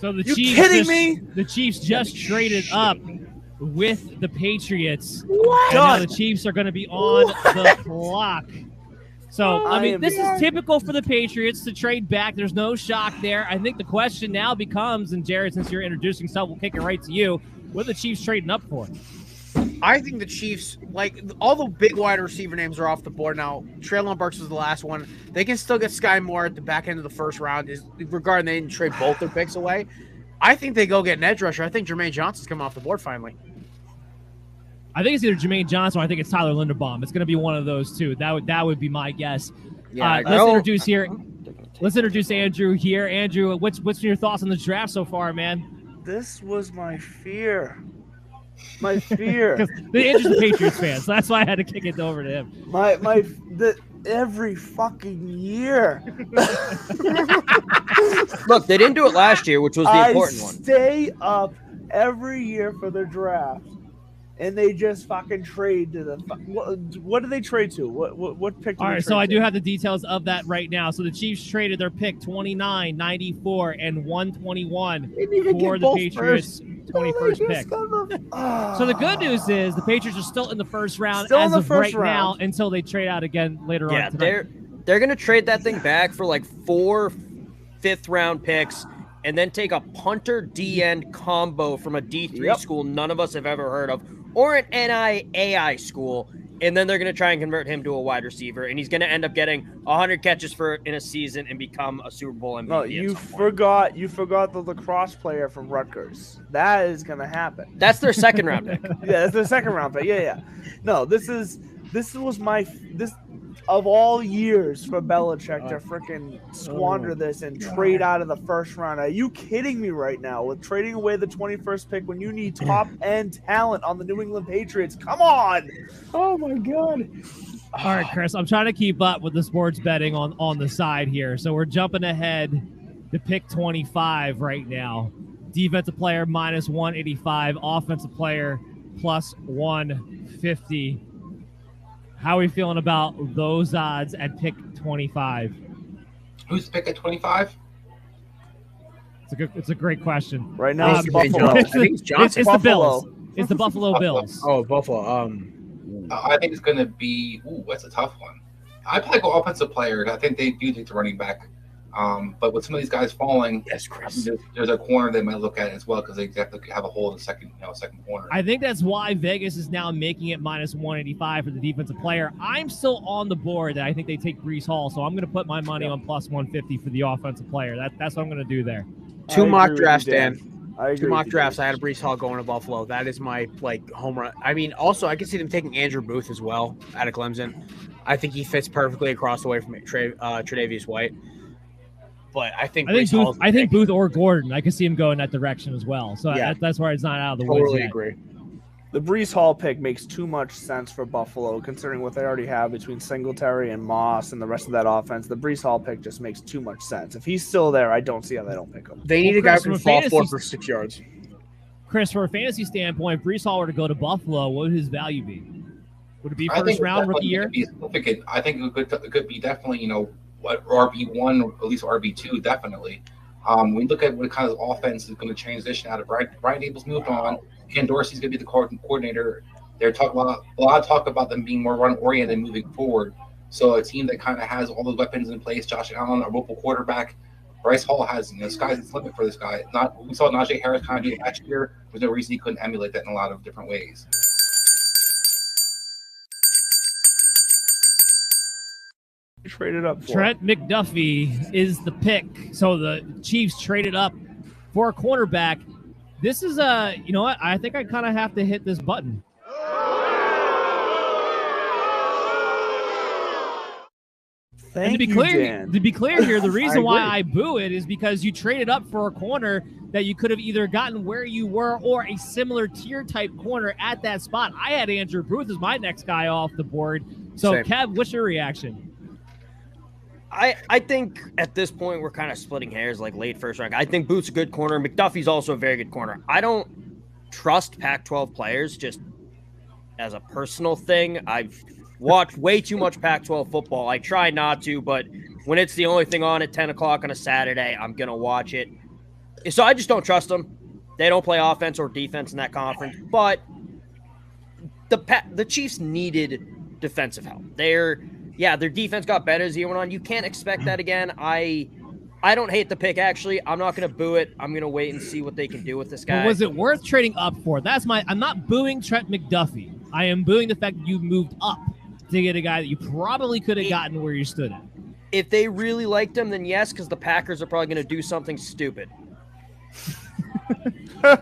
Speaker 1: So the
Speaker 19: You
Speaker 1: Chiefs
Speaker 19: kidding me?
Speaker 1: The Chiefs just traded up with the Patriots.
Speaker 19: What?
Speaker 1: And now the Chiefs are going to be on the clock. So, I mean, this is typical for the Patriots to trade back. There's no shock there. I think the question now becomes, and Jared, since you're introducing yourself, we'll kick it right to you. What are the Chiefs trading up for?
Speaker 19: I think the Chiefs, like, all the big wide receiver names are off the board now. Treylon Burks was the last one. They can still get Sky Moore at the back end of the first round, regarding they didn't trade both their picks away. I think they go get an edge rusher. I think Jermaine Johnson's coming off the board finally.
Speaker 1: I think it's either Jermaine Johnson or I think it's Tyler Linderbaum. It's going to be one of those two. That would be my guess.
Speaker 19: Yeah,
Speaker 1: let's introduce Andrew here. Andrew, what's your thoughts on the draft so far, man?
Speaker 20: This was my fear. My fear.
Speaker 1: Andrew's a Patriots fan, so that's why I had to kick it over to him.
Speaker 20: Every fucking year.
Speaker 10: Look, they didn't do it last year, which was the important one.
Speaker 20: I stay up every year for the draft, and they just fucking trade to the. What do they trade to? What pick?
Speaker 1: All right, so I do have the details of that right now. So the Chiefs traded their pick 29, 94, and 121 for the Patriots 21st pick. So the good news is the Patriots are still in the first round
Speaker 19: Still in
Speaker 1: as
Speaker 19: the
Speaker 1: of
Speaker 19: first
Speaker 1: right now
Speaker 19: round.
Speaker 1: until they trade out again later
Speaker 19: Yeah,
Speaker 1: on tonight.
Speaker 19: they're going to trade that thing back for like 4 fifth-round picks and then take a punter D-end combo from a D3 school none of us have ever heard of or an NIAI school, and then they're going to try and convert him to a wide receiver, and he's going to end up getting 100 catches in a season and become a Super Bowl MVP.
Speaker 20: No, you forgot the lacrosse player from Rutgers. That is going to happen.
Speaker 19: That's their second-round pick.
Speaker 20: Yeah, that's their second-round pick. Yeah. No, this was of all years for Belichick to freaking squander this and trade out of the first round. Are you kidding me right now with trading away the 21st pick when you need top-end talent on the New England Patriots? Come on.
Speaker 19: Oh, my God.
Speaker 1: All right, Chris, I'm trying to keep up with the sports betting on the side here. So we're jumping ahead to pick 25 right now. Defensive player minus 185, offensive player plus 150. How are we feeling about those odds at pick 25?
Speaker 2: Who's pick at 25?
Speaker 1: It's a great question.
Speaker 20: Right now,
Speaker 1: it's
Speaker 20: Buffalo.
Speaker 1: I think it's Johnson. It's the Bills. It's the Buffalo Bills.
Speaker 10: Oh, Buffalo.
Speaker 2: I think it's going to be. Ooh, that's a tough one. I'd probably go offensive player. I think they do take the running back. But with some of these guys falling,
Speaker 19: yes, Chris.
Speaker 2: There's a corner they might look at as well because they have to have a hole in the second corner.
Speaker 1: I think that's why Vegas is now making it minus 185 for the defensive player. I'm still on the board that I think they take Breece Hall, so I'm going to put my money on plus 150 for the offensive player. That's what I'm going to do there.
Speaker 19: 2 mock drafts, Dan.
Speaker 20: 2
Speaker 19: mock drafts. I had a Breece Hall going to Buffalo. That is my home run. I mean, also I can see them taking Andrew Booth as well out of Clemson. I think he fits perfectly across the way from Tre'Davious White. But I think
Speaker 1: Booth or Gordon. I could see him go in that direction as well. So that's why it's not out of the woods.
Speaker 19: Totally agree.
Speaker 20: The Breece Hall pick makes too much sense for Buffalo, considering what they already have between Singletary and Moss and the rest of that offense. The Breece Hall pick just makes too much sense. If he's still there, I don't see how they don't pick him.
Speaker 19: They need a guy who can fall forward for 6 yards.
Speaker 1: Chris, from a fantasy standpoint, if Breece Hall were to go to Buffalo, what would his value be? Would it be first round rookie year?
Speaker 2: I think it could be definitely, RB1 or at least RB2, definitely. We look at what kind of offense is going to transition out of Brian Dable's moved on. Ken Dorsey's going to be the coordinator. They're talking about a lot of talk about them being more run-oriented moving forward. So a team that kind of has all those weapons in place, Josh Allen, a mobile quarterback. Bryce Hall has, sky's the limit for this guy. We saw Najee Harris kind of do it last year. There's no reason he couldn't emulate that in a lot of different ways.
Speaker 20: Traded up for
Speaker 1: Trent McDuffie is the pick. So the Chiefs traded up for a cornerback. This is you know what? I think I kind of have to hit this button. And to be clear here, the reason why I boo it is because you traded up for a corner that you could have either gotten where you were or a similar tier type corner at that spot. I had Andrew Booth as my next guy off the board. So
Speaker 19: Same.
Speaker 1: Kev, what's your reaction?
Speaker 19: I think at this point we're kind of splitting hairs, like late first round. I think Booth's a good corner. McDuffie's also a very good corner. I don't trust Pac-12 players just as a personal thing. I've watched way too much Pac-12 football. I try not to, but when it's the only thing on at 10 o'clock on a Saturday, I'm going to watch it. So I just don't trust them. They don't play offense or defense in that conference. But the Chiefs needed defensive help. Their defense got better as the year went on. You can't expect that again. I don't hate the pick, actually. I'm not going to boo it. I'm going to wait and see what they can do with this guy.
Speaker 1: But was it worth trading up for? I'm not booing Trent McDuffie. I am booing the fact that you moved up to get a guy that you probably could have gotten where you stood at.
Speaker 19: If they really liked him, then yes, because the Packers are probably going to do something stupid.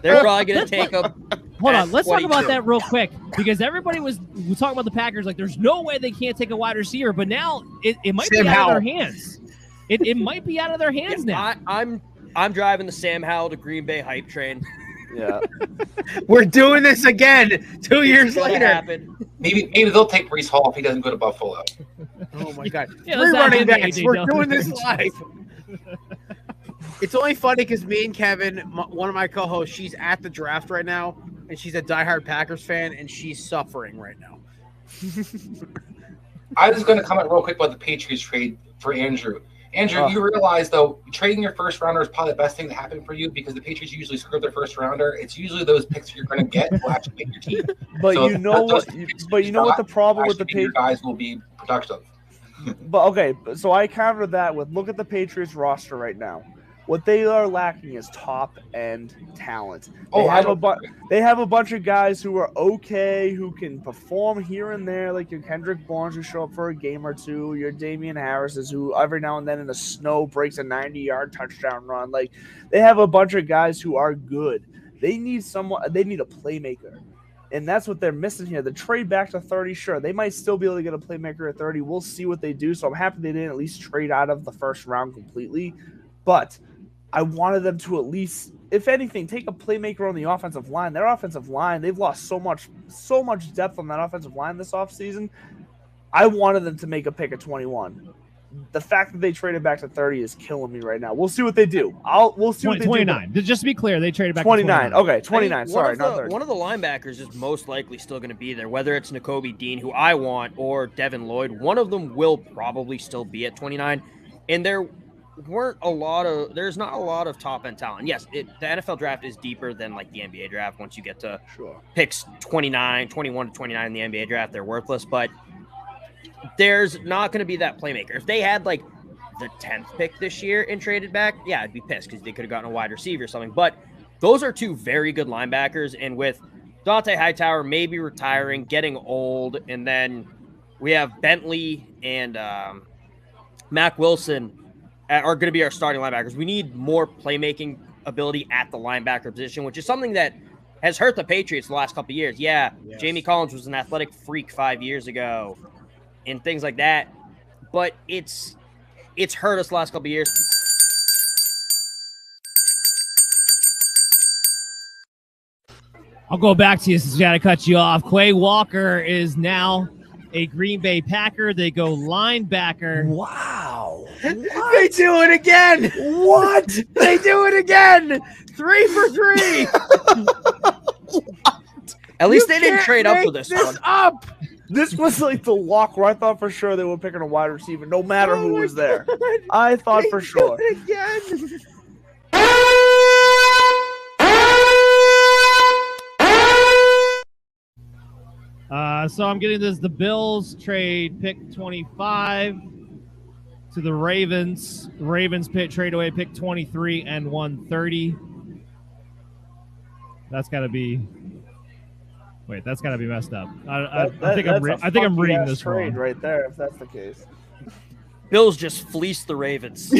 Speaker 19: They're probably going to take him.
Speaker 1: Hold on, let's talk about that real quick, because everybody was talking about the Packers like there's no way they can't take a wide receiver, but now it might be out of their hands. It might be out of their hands now.
Speaker 19: I'm driving the Sam Howell to Green Bay hype train.
Speaker 20: Yeah.
Speaker 19: We're doing this again 2 years later.
Speaker 2: Maybe they'll take Breece Hall if he doesn't go to Buffalo.
Speaker 19: Oh my God.
Speaker 1: Yeah,
Speaker 19: 3 running backs. We're
Speaker 1: Dillon.
Speaker 19: doing this live. It's only funny because me and Kevin, one of my co-hosts, she's at the draft right now, and she's a diehard Packers fan, and she's suffering right now.
Speaker 2: I was going to comment real quick about the Patriots trade for Andrew. Andrew, you realize, though, trading your first rounder is probably the best thing that happened for you because the Patriots usually screw up their first rounder. It's usually those picks you're going to get will actually make your team.
Speaker 20: But
Speaker 2: So
Speaker 20: you know what? But you know what the problem with the
Speaker 2: Patriots guys will be productive.
Speaker 20: But okay, so I countered that with look at the Patriots roster right now. What they are lacking is top end talent. They have a bunch of guys who are okay, who can perform here and there, like your Kendrick Bournes who show up for a game or two, your Damian Harris's who every now and then in the snow breaks a 90-yard touchdown run. Like they have a bunch of guys who are good. They need someone. They need a playmaker. And that's what they're missing here. The trade back to 30, sure. They might still be able to get a playmaker at 30. We'll see what they do. So I'm happy they didn't at least trade out of the first round completely. But I wanted them to at least, if anything, take a playmaker on the offensive line. Their offensive line, they've lost so much depth on that offensive line this offseason. I wanted them to make a pick at 21. The fact that they traded back to 30 is killing me right now. We'll see what they do. We'll see what they
Speaker 1: 29.
Speaker 20: do.
Speaker 1: Just to be clear, they traded back
Speaker 20: 29.
Speaker 1: to 29.
Speaker 20: Okay, 29. Sorry, not 30.
Speaker 21: One of the linebackers is most likely still going to be there, whether it's Nakobe Dean, who I want, or Devin Lloyd. One of them will probably still be at 29. And there's not a lot of top-end talent. Yes, the NFL draft is deeper than like the NBA draft. Once you get to picks 21 to 29 in the NBA draft, they're worthless. But there's not going to be that playmaker. If they had like the 10th pick this year and traded back, yeah, I'd be pissed because they could have gotten a wide receiver or something. But those are two very good linebackers. And with Dante Hightower maybe retiring, getting old, and then we have Bentley and Mac Wilson are going to be our starting linebackers. We need more playmaking ability at the linebacker position, which is something that has hurt the Patriots the last couple of years. Yeah, yes. Jamie Collins was an athletic freak 5 years ago and things like that, but it's hurt us the last couple of years.
Speaker 1: I'll go back to you since we got to cut you off. Quay Walker is now a Green Bay Packer. They go linebacker.
Speaker 20: Wow.
Speaker 19: They do it again.
Speaker 20: What?
Speaker 19: They do it again. 3 for 3.
Speaker 21: At least they didn't trade up for this one.
Speaker 19: Up.
Speaker 20: This was like the lock where I thought for sure they were picking a wide receiver, no matter who was there. I thought for sure.
Speaker 19: Again.
Speaker 1: So I'm getting this. The Bills trade pick 25 to the Ravens. The Ravens trade away pick 23 and 130. That's got to be. Wait, that's got to be messed up. I think I'm reading this
Speaker 20: trade
Speaker 1: wrong.
Speaker 20: Right there, if that's the case.
Speaker 21: Bills just fleeced the Ravens.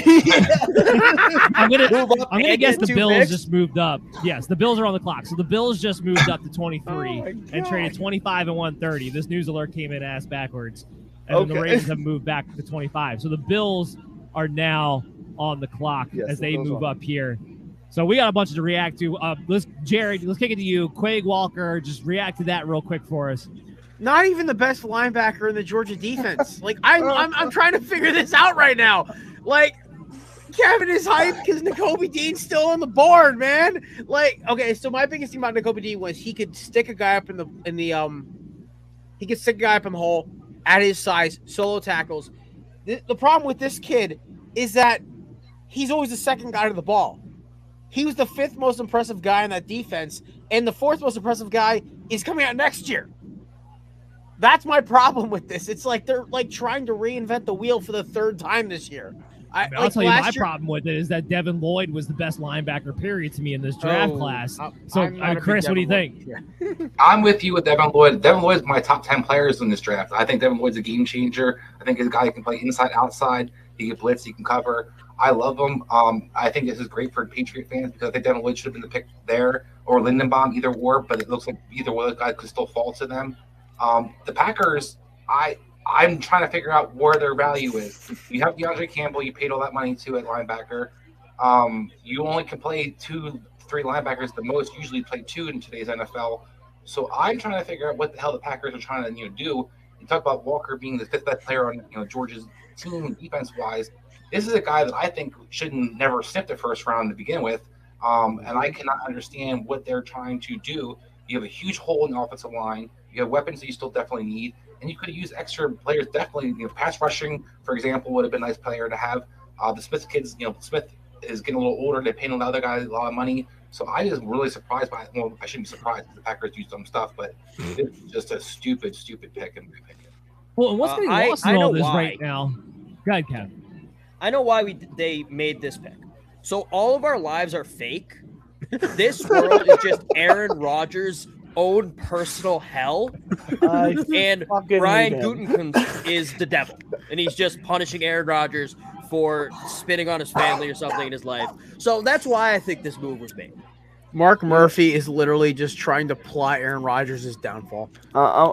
Speaker 1: I'm gonna guess the Bills just moved up. Yes, the Bills are on the clock. So the Bills just moved up to 23 and traded 25 and 130. This news alert came in ass backwards. And then the Ravens have moved back to 25. So the Bills are now on the clock as they move up here. So we got a bunch to react to. Jared, let's kick it to you. Quay Walker, just react to that real quick for us.
Speaker 19: Not even the best linebacker in the Georgia defense. Like I'm trying to figure this out right now. Like Kevin is hyped because Nakobe Dean's still on the board, man. Like, okay, so my biggest thing about Nakobe Dean was he could stick a guy up in the hole at his size, solo tackles. The problem with this kid is that he's always the second guy to the ball. He was the 5th most impressive guy in that defense, and the 4th most impressive guy is coming out next year. That's my problem with this. It's like they're like trying to reinvent the wheel for the 3rd time this year.
Speaker 1: I'll tell you my problem with it is that Devin Lloyd was the best linebacker period to me in this draft class. So, Chris, what do you think?
Speaker 2: I'm with you with Devin Lloyd. Devin Lloyd is my top 10 players in this draft. I think Devin Lloyd's a game changer. I think he's a guy who can play inside, outside. He can blitz. He can cover. I love him. I think this is great for Patriot fans because I think Devin Lloyd should have been the pick there or Lindenbaum, either or, but it looks like either one of those guys could still fall to them. The Packers, I'm trying to figure out where their value is. You have DeAndre Campbell, you paid all that money to at linebacker. You only can play 2-3 linebackers. The most usually play 2 in today's NFL. So I'm trying to figure out what the hell the Packers are trying to do. You talk about Walker being the 5th best player on Georgia's team defense wise. This is a guy that I think shouldn't never sniff the first round to begin with. And I cannot understand what they're trying to do. You have a huge hole in the offensive line. You have weapons that you still definitely need. And you could use extra players, definitely. Pass rushing, for example, would have been a nice player to have. The Smith kids, Smith is getting a little older. They're paying other guys a lot of money. So I just really surprised by it. Well, I shouldn't be surprised because the Packers do some stuff, but it's just a stupid pick.
Speaker 1: Well, what's getting lost in all this right now? Go ahead, Kev.
Speaker 21: I know why they made this pick. So all of our lives are fake. This world is just Aaron Rodgers' own personal hell. And Brian Gutekunst is the devil. And he's just punishing Aaron Rodgers for spitting on his family or something in his life. So that's why I think this move was made.
Speaker 19: Mark Murphy is literally just trying to plot Aaron Rodgers' downfall.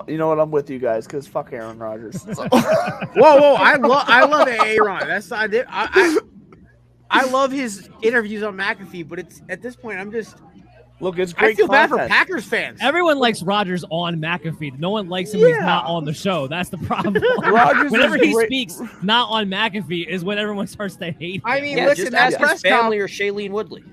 Speaker 20: You know what? I'm with you guys because fuck Aaron Rodgers.
Speaker 19: Whoa! I love Aaron. That's not it. I love his interviews on McAfee, but it's at this point I'm just
Speaker 20: look. It's great.
Speaker 19: I feel bad for
Speaker 20: content.
Speaker 19: Packers fans.
Speaker 1: Everyone likes Rodgers on McAfee. No one likes him when he's not on the show. That's the problem.
Speaker 20: Rodgers
Speaker 1: Whenever he
Speaker 20: great.
Speaker 1: speaks not on McAfee is when everyone starts to hate him.
Speaker 19: I mean,
Speaker 21: Yeah,
Speaker 19: listen,
Speaker 21: just
Speaker 19: that
Speaker 21: ask
Speaker 19: press
Speaker 21: his family or Shailene Woodley.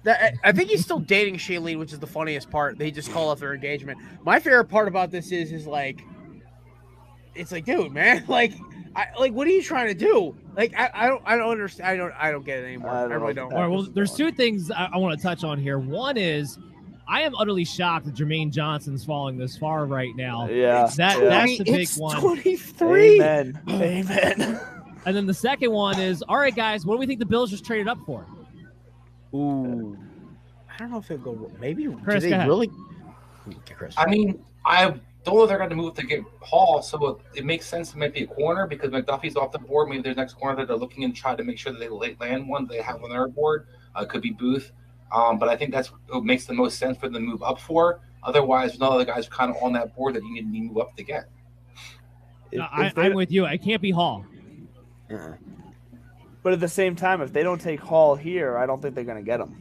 Speaker 19: I think he's still dating Shailene, which is the funniest part. They just call off their engagement. My favorite part about this is like, it's like, dude, man, like, what are you trying to do? Like, I don't understand. I don't get it anymore. I really don't.
Speaker 1: All right, well, there's two things I want to touch on here. One is, I am utterly shocked that Jermaine Johnson's falling this far right now.
Speaker 20: Yeah,
Speaker 1: that's the big one.
Speaker 19: 23.
Speaker 20: Amen.
Speaker 1: And then the second one is, all right, guys, what do we think the Bills just traded up for?
Speaker 19: Ooh, I don't know if they'll go. Maybe
Speaker 1: Chris,
Speaker 19: do they really? Okay, Chris.
Speaker 2: I mean, I don't know if they're going to move to get Hall, so it makes sense to maybe a corner because McDuffie's off the board. Maybe there's next corner that they're looking and try to make sure that they land one they have on their board. Could be Booth, but I think that's what makes the most sense for them to move up for. Otherwise, none of the guys are kind of on that board that you need to move up to get.
Speaker 1: I'm with you. It can't be Hall.
Speaker 20: But at the same time, if they don't take Hall here, I don't think they're going to get him.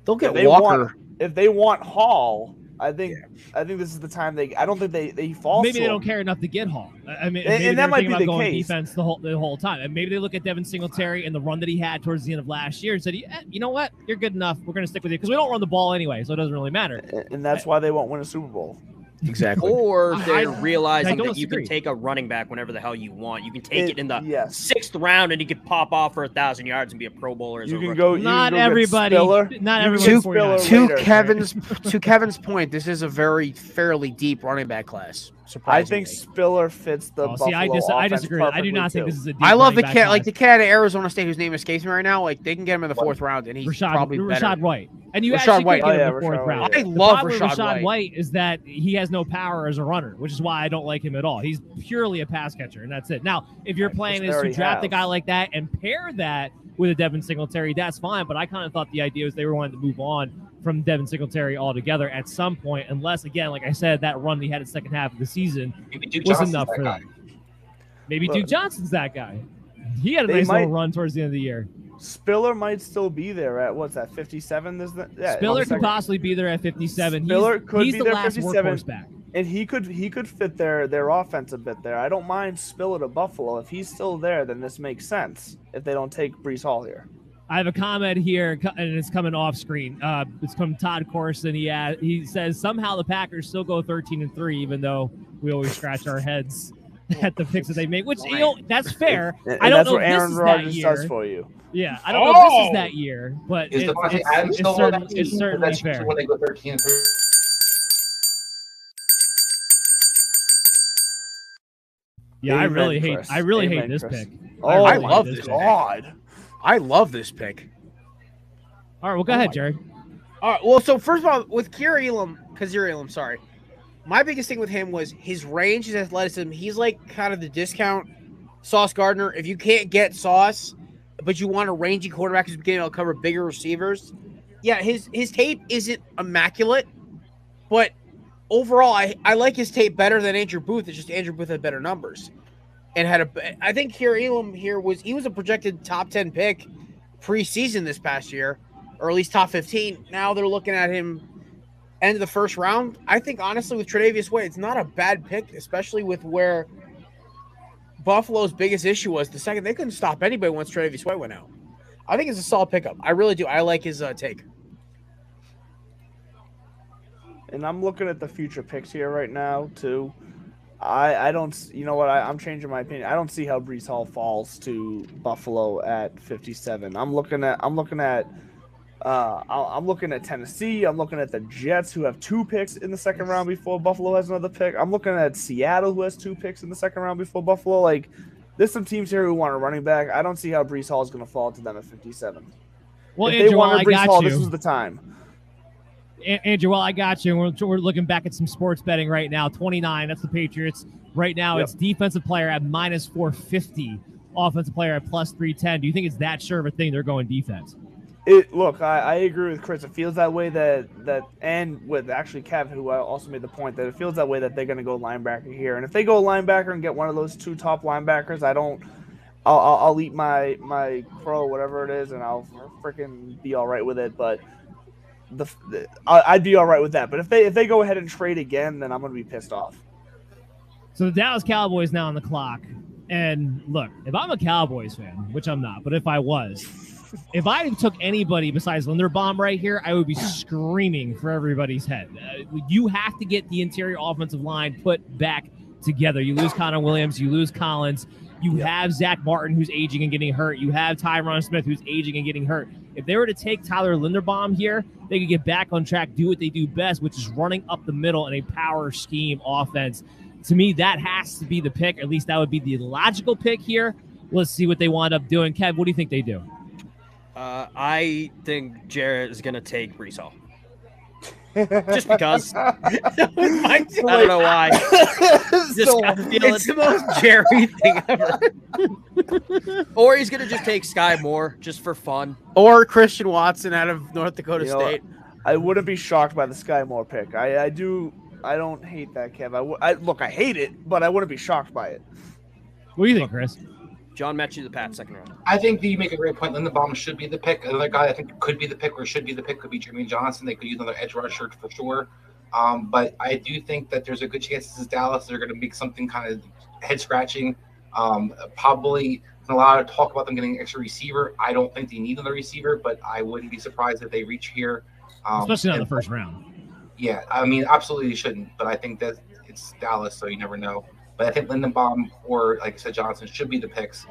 Speaker 19: They'll get Walker.
Speaker 20: If they want Hall, I think this is the time I don't think they fall.
Speaker 1: Maybe they don't care enough to get Hall. I mean,
Speaker 20: and that might be the case.
Speaker 1: Defense the whole time, and maybe they look at Devin Singletary and the run that he had towards the end of last year and said, "You know what? You're good enough. We're going to stick with you because we don't run the ball anyway, so it doesn't really matter."
Speaker 20: And that's why they won't win a Super Bowl.
Speaker 19: Exactly.
Speaker 21: Or they're realizing
Speaker 1: I
Speaker 21: that you
Speaker 1: disagree.
Speaker 21: can take a running back whenever the hell you want. You can take it in the
Speaker 20: yes.
Speaker 21: 6th round and you can pop off for 1,000 yards and be a Pro Bowler.
Speaker 20: You can go.
Speaker 1: Not everybody. Not everybody.
Speaker 19: To Kevin's point, this is a fairly deep running back class.
Speaker 20: I think Spiller fits the Buffalo
Speaker 1: I
Speaker 20: offense
Speaker 1: disagree. I do not think this is a deep
Speaker 19: I love the
Speaker 1: running
Speaker 19: kid,
Speaker 1: back
Speaker 19: like
Speaker 1: class.
Speaker 19: the kid out of Arizona State whose name escapes me right now. Like they can get him in the 4th round, and he's probably better.
Speaker 1: Rashad White. And you
Speaker 19: Rashad
Speaker 1: actually
Speaker 19: White.
Speaker 1: could get him in the 4th round.
Speaker 19: I
Speaker 1: The
Speaker 19: love
Speaker 1: problem with
Speaker 19: Rashad
Speaker 1: White is that he has no power as a runner, which is why I don't like him at all. He's purely a pass catcher, and that's it. Now, if your plan is to draft a guy like that and pair that with a Devin Singletary, that's fine. But I kind of thought the idea was they were wanting to move on from Devin Singletary altogether at some point, unless, again, like I said, that run he had in the second half of the season was enough for them. Maybe Duke Johnson's that guy. He had a nice little run towards the end of the year.
Speaker 20: Spiller might still be there at what's that 57?
Speaker 1: Spiller could possibly be there at 57.
Speaker 20: Spiller could
Speaker 1: he's
Speaker 20: be
Speaker 1: the
Speaker 20: there
Speaker 1: last
Speaker 20: 57,
Speaker 1: workhorse back.
Speaker 20: and he could fit their offense a bit there. I don't mind Spiller to Buffalo if he's still there. Then this makes sense if they don't take Breece Hall here.
Speaker 1: I have a comment here, and it's coming off screen. It's from Todd Corson. He says somehow the Packers still go 13-3, even though we always scratch our heads at the picks that they make. Which that's fair.
Speaker 20: And
Speaker 1: I don't
Speaker 20: that's
Speaker 1: know
Speaker 20: what
Speaker 1: if
Speaker 20: Aaron
Speaker 1: this is
Speaker 20: Rodgers
Speaker 1: that year.
Speaker 20: does for you.
Speaker 1: Yeah, I don't know if this is that year, but
Speaker 2: Is Devontae Adams still on that team?
Speaker 1: it's certainly
Speaker 2: That's
Speaker 1: fair.
Speaker 2: when they go 13-3.
Speaker 1: Yeah, I really hate
Speaker 20: Amen,
Speaker 1: this
Speaker 20: Chris.
Speaker 1: pick.
Speaker 20: Oh,
Speaker 1: I
Speaker 19: I
Speaker 1: really
Speaker 19: love
Speaker 1: hate
Speaker 19: this.
Speaker 1: pick.
Speaker 19: God, I love this pick.
Speaker 1: All right, well, go ahead, Jared.
Speaker 19: All right. Well, so first of all, with Kazir Elam, sorry, my biggest thing with him was his range, his athleticism. He's like kind of the discount Sauce Gardner. If you can't get Sauce, but you want a rangy quarterback who's being able to cover bigger receivers, yeah, his tape isn't immaculate, but overall, I like his tape better than Andrew Booth. It's just Andrew Booth had better numbers, and I think Kazir Elam was a projected top 10 pick preseason this past year, or at least top 15. Now they're looking at him end of the first round. I think honestly with Tre'Davious White, it's not a bad pick, especially with where Buffalo's biggest issue was the second they couldn't stop anybody once Tre'Davious White went out. I think it's a solid pickup. I really do. I like his take.
Speaker 20: And I'm looking at the future picks here right now too. I don't. You know what? I'm changing my opinion. I don't see how Brees Hall falls to Buffalo at 57. I'm looking at Tennessee. I'm looking at the Jets, who have 2 picks in the second round before Buffalo has another pick. I'm looking at Seattle, who has 2 picks in the second round before Buffalo. Like, there's some teams here who want a running back. I don't see how Brees Hall is going to fall to them at 57.
Speaker 1: Well,
Speaker 20: if
Speaker 1: Andrew,
Speaker 20: they wanted Brees Hall,
Speaker 1: you.
Speaker 20: this was the time.
Speaker 1: Andrew, well, I got you. We're looking back at some sports betting right now. 29, that's the Patriots. Right now, It's defensive player at minus 450, offensive player at plus 310. Do you think it's that sure of a thing they're going defense?
Speaker 20: Look, I agree with Chris. It feels that way and with actually Kev, who also made the point that it feels that way that they're going to go linebacker here. And if they go linebacker and get one of those 2 top linebackers, I'll eat my crow, whatever it is, and I'll freaking be all right with it. But I'd be all right with that. But if they go ahead and trade again, then I'm going to be pissed off.
Speaker 1: So the Dallas Cowboys now on the clock. And look, if I'm a Cowboys fan, which I'm not, but if I was, if I took anybody besides Linderbaum right here, I would be screaming for everybody's head. You have to get the interior offensive line put back together. You lose Connor Williams, you lose Collins. You have Zach Martin, who's aging and getting hurt. You have Tyron Smith, who's aging and getting hurt. If they were to take Tyler Linderbaum here, they could get back on track, do what they do best, which is running up the middle in a power scheme offense. To me, that has to be the pick. At least that would be the logical pick here. Let's see what they wind up doing. Kev, what do you think they do?
Speaker 21: I think Jared is going to take Brees Hall. Just because. I don't know why. It's the most Jerry thing ever. Or he's going to just take Sky Moore just for fun.
Speaker 19: Or Christian Watson out of North Dakota State.
Speaker 20: I wouldn't be shocked by the Sky Moore pick. I don't hate that, Kev. Look, I hate it, but I wouldn't be shocked by it.
Speaker 1: What do you think, Chris?
Speaker 21: John Mechie, the Pats, second round.
Speaker 2: I think you make a great point. Linderbaum should be the pick. Another guy I think could be the pick or should be the pick could be Jermaine Johnson. They could use another edge rusher for sure. But I do think that there's a good chance this is Dallas. They're going to make something kind of head-scratching. Probably a lot of talk about them getting an extra receiver. I don't think they need another receiver, but I wouldn't be surprised if they reach here.
Speaker 1: Especially not in the first round.
Speaker 2: Yeah, I mean, absolutely they shouldn't. But I think that it's Dallas, so you never know. But I think Linderbaum or, like I said, Johnson should be the picks.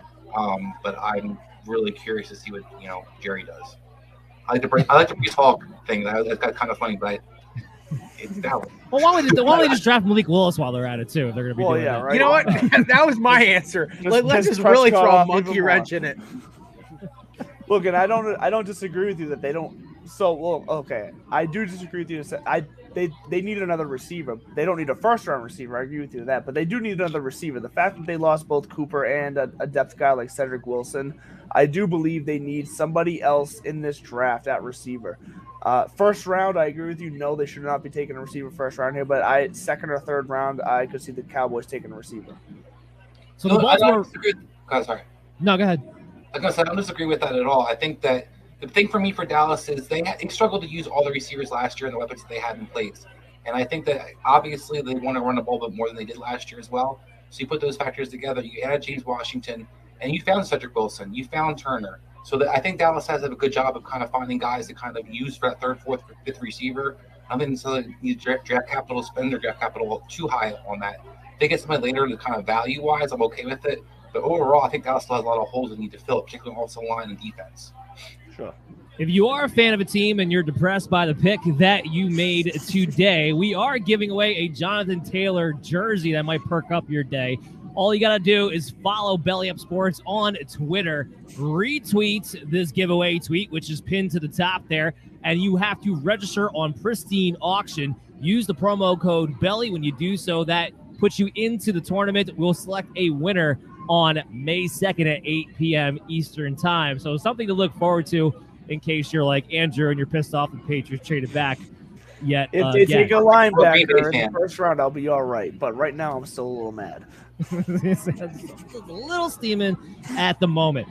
Speaker 2: But I'm really curious to see what Jerry does. I like the Brees Hall thing. That's kind of funny, but it's Dallas.
Speaker 1: Well, why don't they just draft Malik Willis while they're at it too? If they're going to be doing that.
Speaker 19: Right? You know what? That was my answer. Let's just really throw a monkey wrench in it.
Speaker 20: Look, and I don't disagree with you that they don't. So, well, okay, I do disagree with you. They need another receiver. They don't need a first-round receiver. I agree with you with that. But they do need another receiver. The fact that they lost both Cooper and a depth guy like Cedric Wilson, I do believe they need somebody else in this draft at receiver. First round, I agree with you. No, they should not be taking a receiver first round here. But second or third round, I could see the Cowboys taking a receiver.
Speaker 1: So the Baltimore.
Speaker 2: Sorry.
Speaker 1: No, go ahead.
Speaker 2: Like I said, I don't disagree with that at all. I think that the thing for me for Dallas is they struggled to use all the receivers last year and the weapons that they had in place. And I think that obviously they want to run the ball a bit more than they did last year as well. So you put those factors together. You add James Washington, and you found Cedric Wilson. You found Turner. So I think Dallas has a good job of kind of finding guys to kind of use for that third, fourth, fifth receiver. I don't think so need draft capital, spend their draft capital too high on that. If they get somebody later to kind of value-wise, I'm okay with it. But overall, I think Dallas still has a lot of holes they need to fill, particularly also line and defense.
Speaker 20: Sure.
Speaker 1: If you are a fan of a team and you're depressed by the pick that you made today, we are giving away a Jonathan Taylor jersey that might perk up your day. All you got to do is follow Belly Up Sports on Twitter, retweet this giveaway tweet, which is pinned to the top there, and you have to register on Pristine Auction. Use the promo code BELLY when you do so. That puts you into the tournament. We'll select a winner on May 2nd at 8 p.m. Eastern Time. So something to look forward to in case you're like Andrew and you're pissed off the Patriots traded back yet.
Speaker 20: If they take a linebacker in the first round, I'll be all right. But right now, I'm still a little mad.
Speaker 1: It's a little steaming at the moment.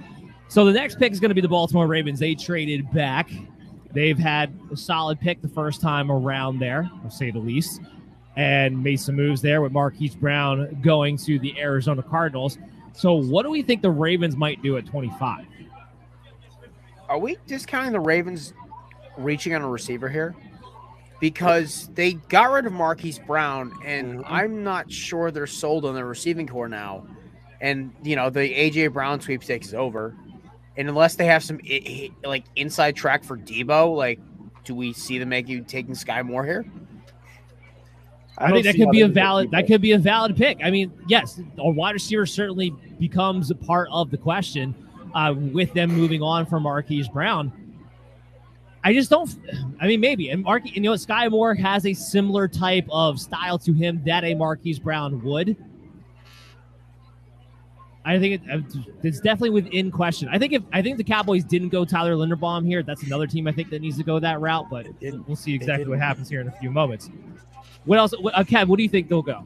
Speaker 1: So the next pick is going to be the Baltimore Ravens. They traded back. They've had a solid pick the first time around there, to say the least, and made some moves there with Marquise Brown going to the Arizona Cardinals. So what do we think the Ravens might do at 25?
Speaker 19: Are we discounting the Ravens reaching on a receiver here? because they got rid of Marquise Brown, and I'm not sure they're sold on the receiving core now. And, the A.J. Brown sweepstakes is over. And unless they have some, like, inside track for Debo, like, do we see them taking Sky Moore here?
Speaker 1: I think that could be a valid pick. I mean, yes, a wide receiver certainly becomes a part of the question with them moving on from Marquise Brown. I just don't. I mean, maybe. And Sky Moore has a similar type of style to him that a Marquise Brown would. I think it's definitely within question. I think the Cowboys didn't go Tyler Linderbaum here, that's another team I think that needs to go that route. But we'll see exactly what happens here in a few moments. What else, Kev? What do you think they'll go?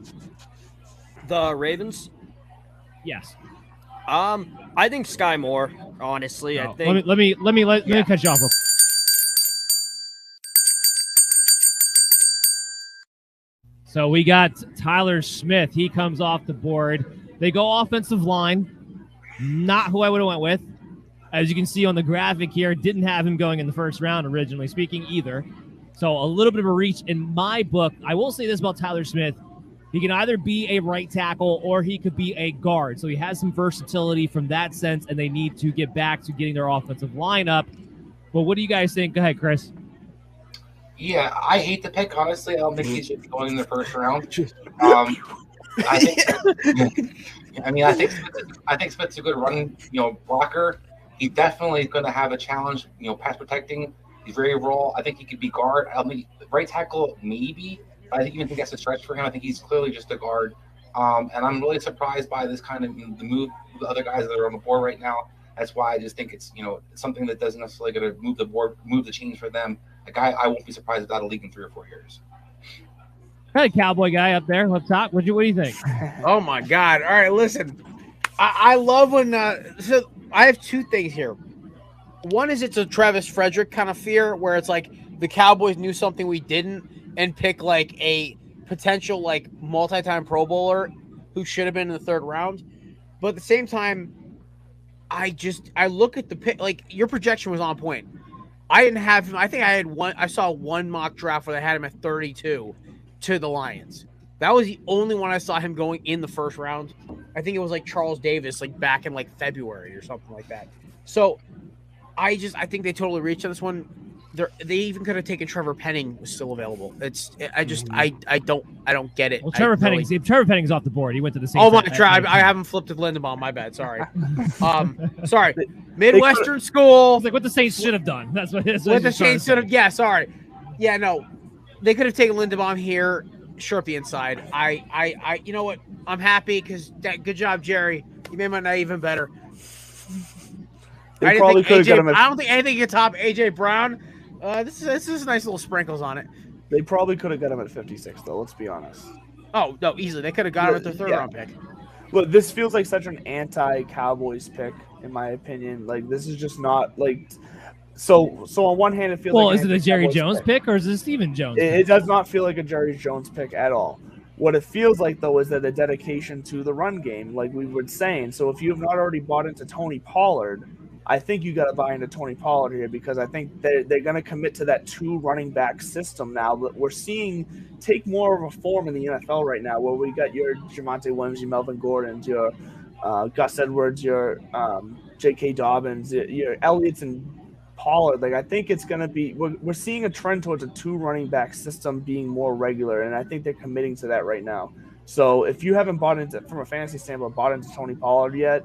Speaker 21: The Ravens.
Speaker 1: Yes.
Speaker 21: I think Sky Moore. Honestly, I think.
Speaker 1: Let me cut you off. So we got Tyler Smith. He comes off the board. They go offensive line. Not who I would have went with. As you can see on the graphic here, didn't have him going in the first round, originally speaking, either. So a little bit of a reach in my book. I will say this about Tyler Smith. He can either be a right tackle or he could be a guard. So he has some versatility from that sense, and they need to get back to getting their offensive line up. But what do you guys think? Go ahead, Chris.
Speaker 2: Yeah, I hate the pick, honestly. I don't think he should be going in the first round. I think Smith's a good run, blocker. He's definitely going to have a challenge, pass protecting. He's very raw. I think he could be guard. I mean, right tackle maybe. But I think that's a stretch for him. I think he's clearly just a guard. And I'm really surprised by this kind of the move of the other guys that are on the board right now. That's why I just think it's something that doesn't necessarily going to move the chains for them. A guy I won't be surprised if that'll league in 3 or 4 years.
Speaker 1: Kind of Cowboy guy up there, up top. What do you think?
Speaker 19: Oh my God! All right, listen. I love when. So I have 2 things here. One is it's a Travis Frederick kind of fear, where it's like the Cowboys knew something we didn't, and pick like a potential like multi-time Pro Bowler who should have been in the 3rd round. But at the same time, I look at the pick. Like your projection was on point. I didn't have him. I think I saw one mock draft where they had him at 32 to the Lions. That was the only one I saw him going in the 1st round. I think it was like Charles Davis, like back in like February or something like that. So I think they totally reached on this one. They even could have taken Trevor Penning was still available. I don't get it.
Speaker 1: Well, Trevor Penning's off the board. He went to the same.
Speaker 19: Oh my God! I haven't flipped to Lindenbaum. My bad. Sorry. Sorry. Midwestern school.
Speaker 1: It's like what the Saints should have done. That's what
Speaker 19: the Saints should have. Yeah. Sorry. Yeah. No. They could have taken Lindenbaum here. Short the inside. I. You know what? I'm happy because good job, Jerry. You made my night even better. I don't think anything can top AJ Brown. This is nice little sprinkles on it.
Speaker 20: They probably could have got him at 56, though. Let's be honest.
Speaker 19: Oh no, easily they could have got him at their 3rd round pick.
Speaker 20: Look, this feels like such an anti-Cowboys pick, in my opinion. Like this is just not like. So on one hand, it feels like.
Speaker 1: Well, is it a Jerry Jones pick or is it a Stephen Jones?
Speaker 20: It does not feel like a Jerry Jones pick at all. What it feels like, though, is that a dedication to the run game, like we were saying. So if you have not already bought into Tony Pollard, I think you got to buy into Tony Pollard here because I think they're going to commit to that 2 running back system now that we're seeing take more of a form in the NFL right now, where we got your Javonte Williams, your Melvin Gordons, your Gus Edwards, your J.K. Dobbins, your Elliott's and Pollard. Like I think it's going to be we're seeing a trend towards a 2 running back system being more regular, and I think they're committing to that right now. So if you haven't bought into, from a fantasy standpoint, bought into Tony Pollard yet,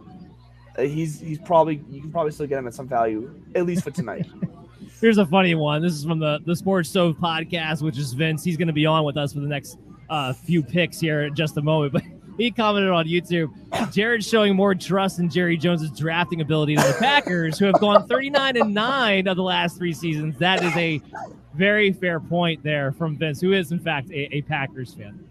Speaker 20: he's probably, you can probably still get him at some value, at least for tonight.
Speaker 1: Here's a funny one. This is from the Sports Stove podcast, which is Vince. He's going to be on with us for the next few picks here in just a moment. But he commented on YouTube, Jared's showing more trust in Jerry Jones' drafting ability than the Packers, who have gone 39-9 of the last 3 seasons. That is a very fair point there from Vince, who is, in fact, a Packers fan.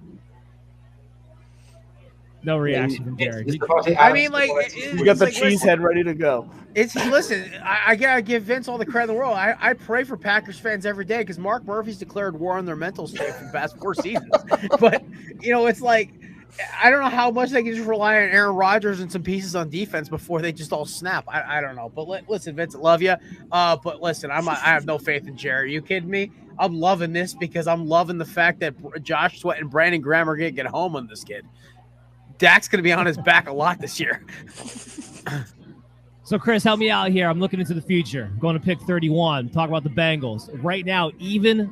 Speaker 1: No reaction from Jared.
Speaker 19: I mean, like,
Speaker 20: we got the cheese head ready to go.
Speaker 19: Listen, I gotta give Vince all the credit in the world. I pray for Packers fans every day because Mark Murphy's declared war on their mental state for the past 4 seasons. But it's like, I don't know how much they can just rely on Aaron Rodgers and some pieces on defense before they just all snap. I don't know. But listen, Vince, I love you. But listen, I have no faith in Jared. Are you kidding me? I'm loving this because I'm loving the fact that Josh Sweat and Brandon Graham are going to get home on this kid. Dak's going to be on his back a lot this year.
Speaker 1: So, Chris, help me out here. I'm looking into the future. I'm going to pick 31. Talk about the Bengals. Right now, even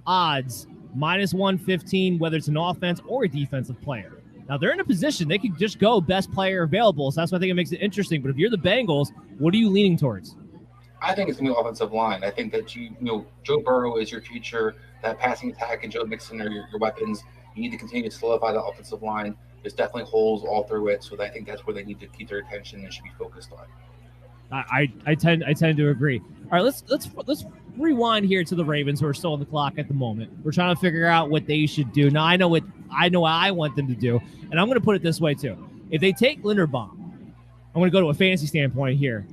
Speaker 1: odds, -115, whether it's an offense or a defensive player. Now, they're in a position. They could just go best player available, so that's why I think it makes it interesting. But if you're the Bengals, what are you leaning towards?
Speaker 2: I think it's going to be offensive line. I think that Joe Burrow is your future. That passing attack and Joe Mixon are your weapons. You need to continue to solidify the offensive line. There's definitely holes all through it, so I think that's where they need to keep their attention and should be focused on.
Speaker 1: I tend to agree. All right, let's rewind here to the Ravens, who are still on the clock at the moment. We're trying to figure out what they should do. Now I know what I want them to do, and I'm going to put it this way too. If they take Linderbaum, I'm going to go to a fantasy standpoint here.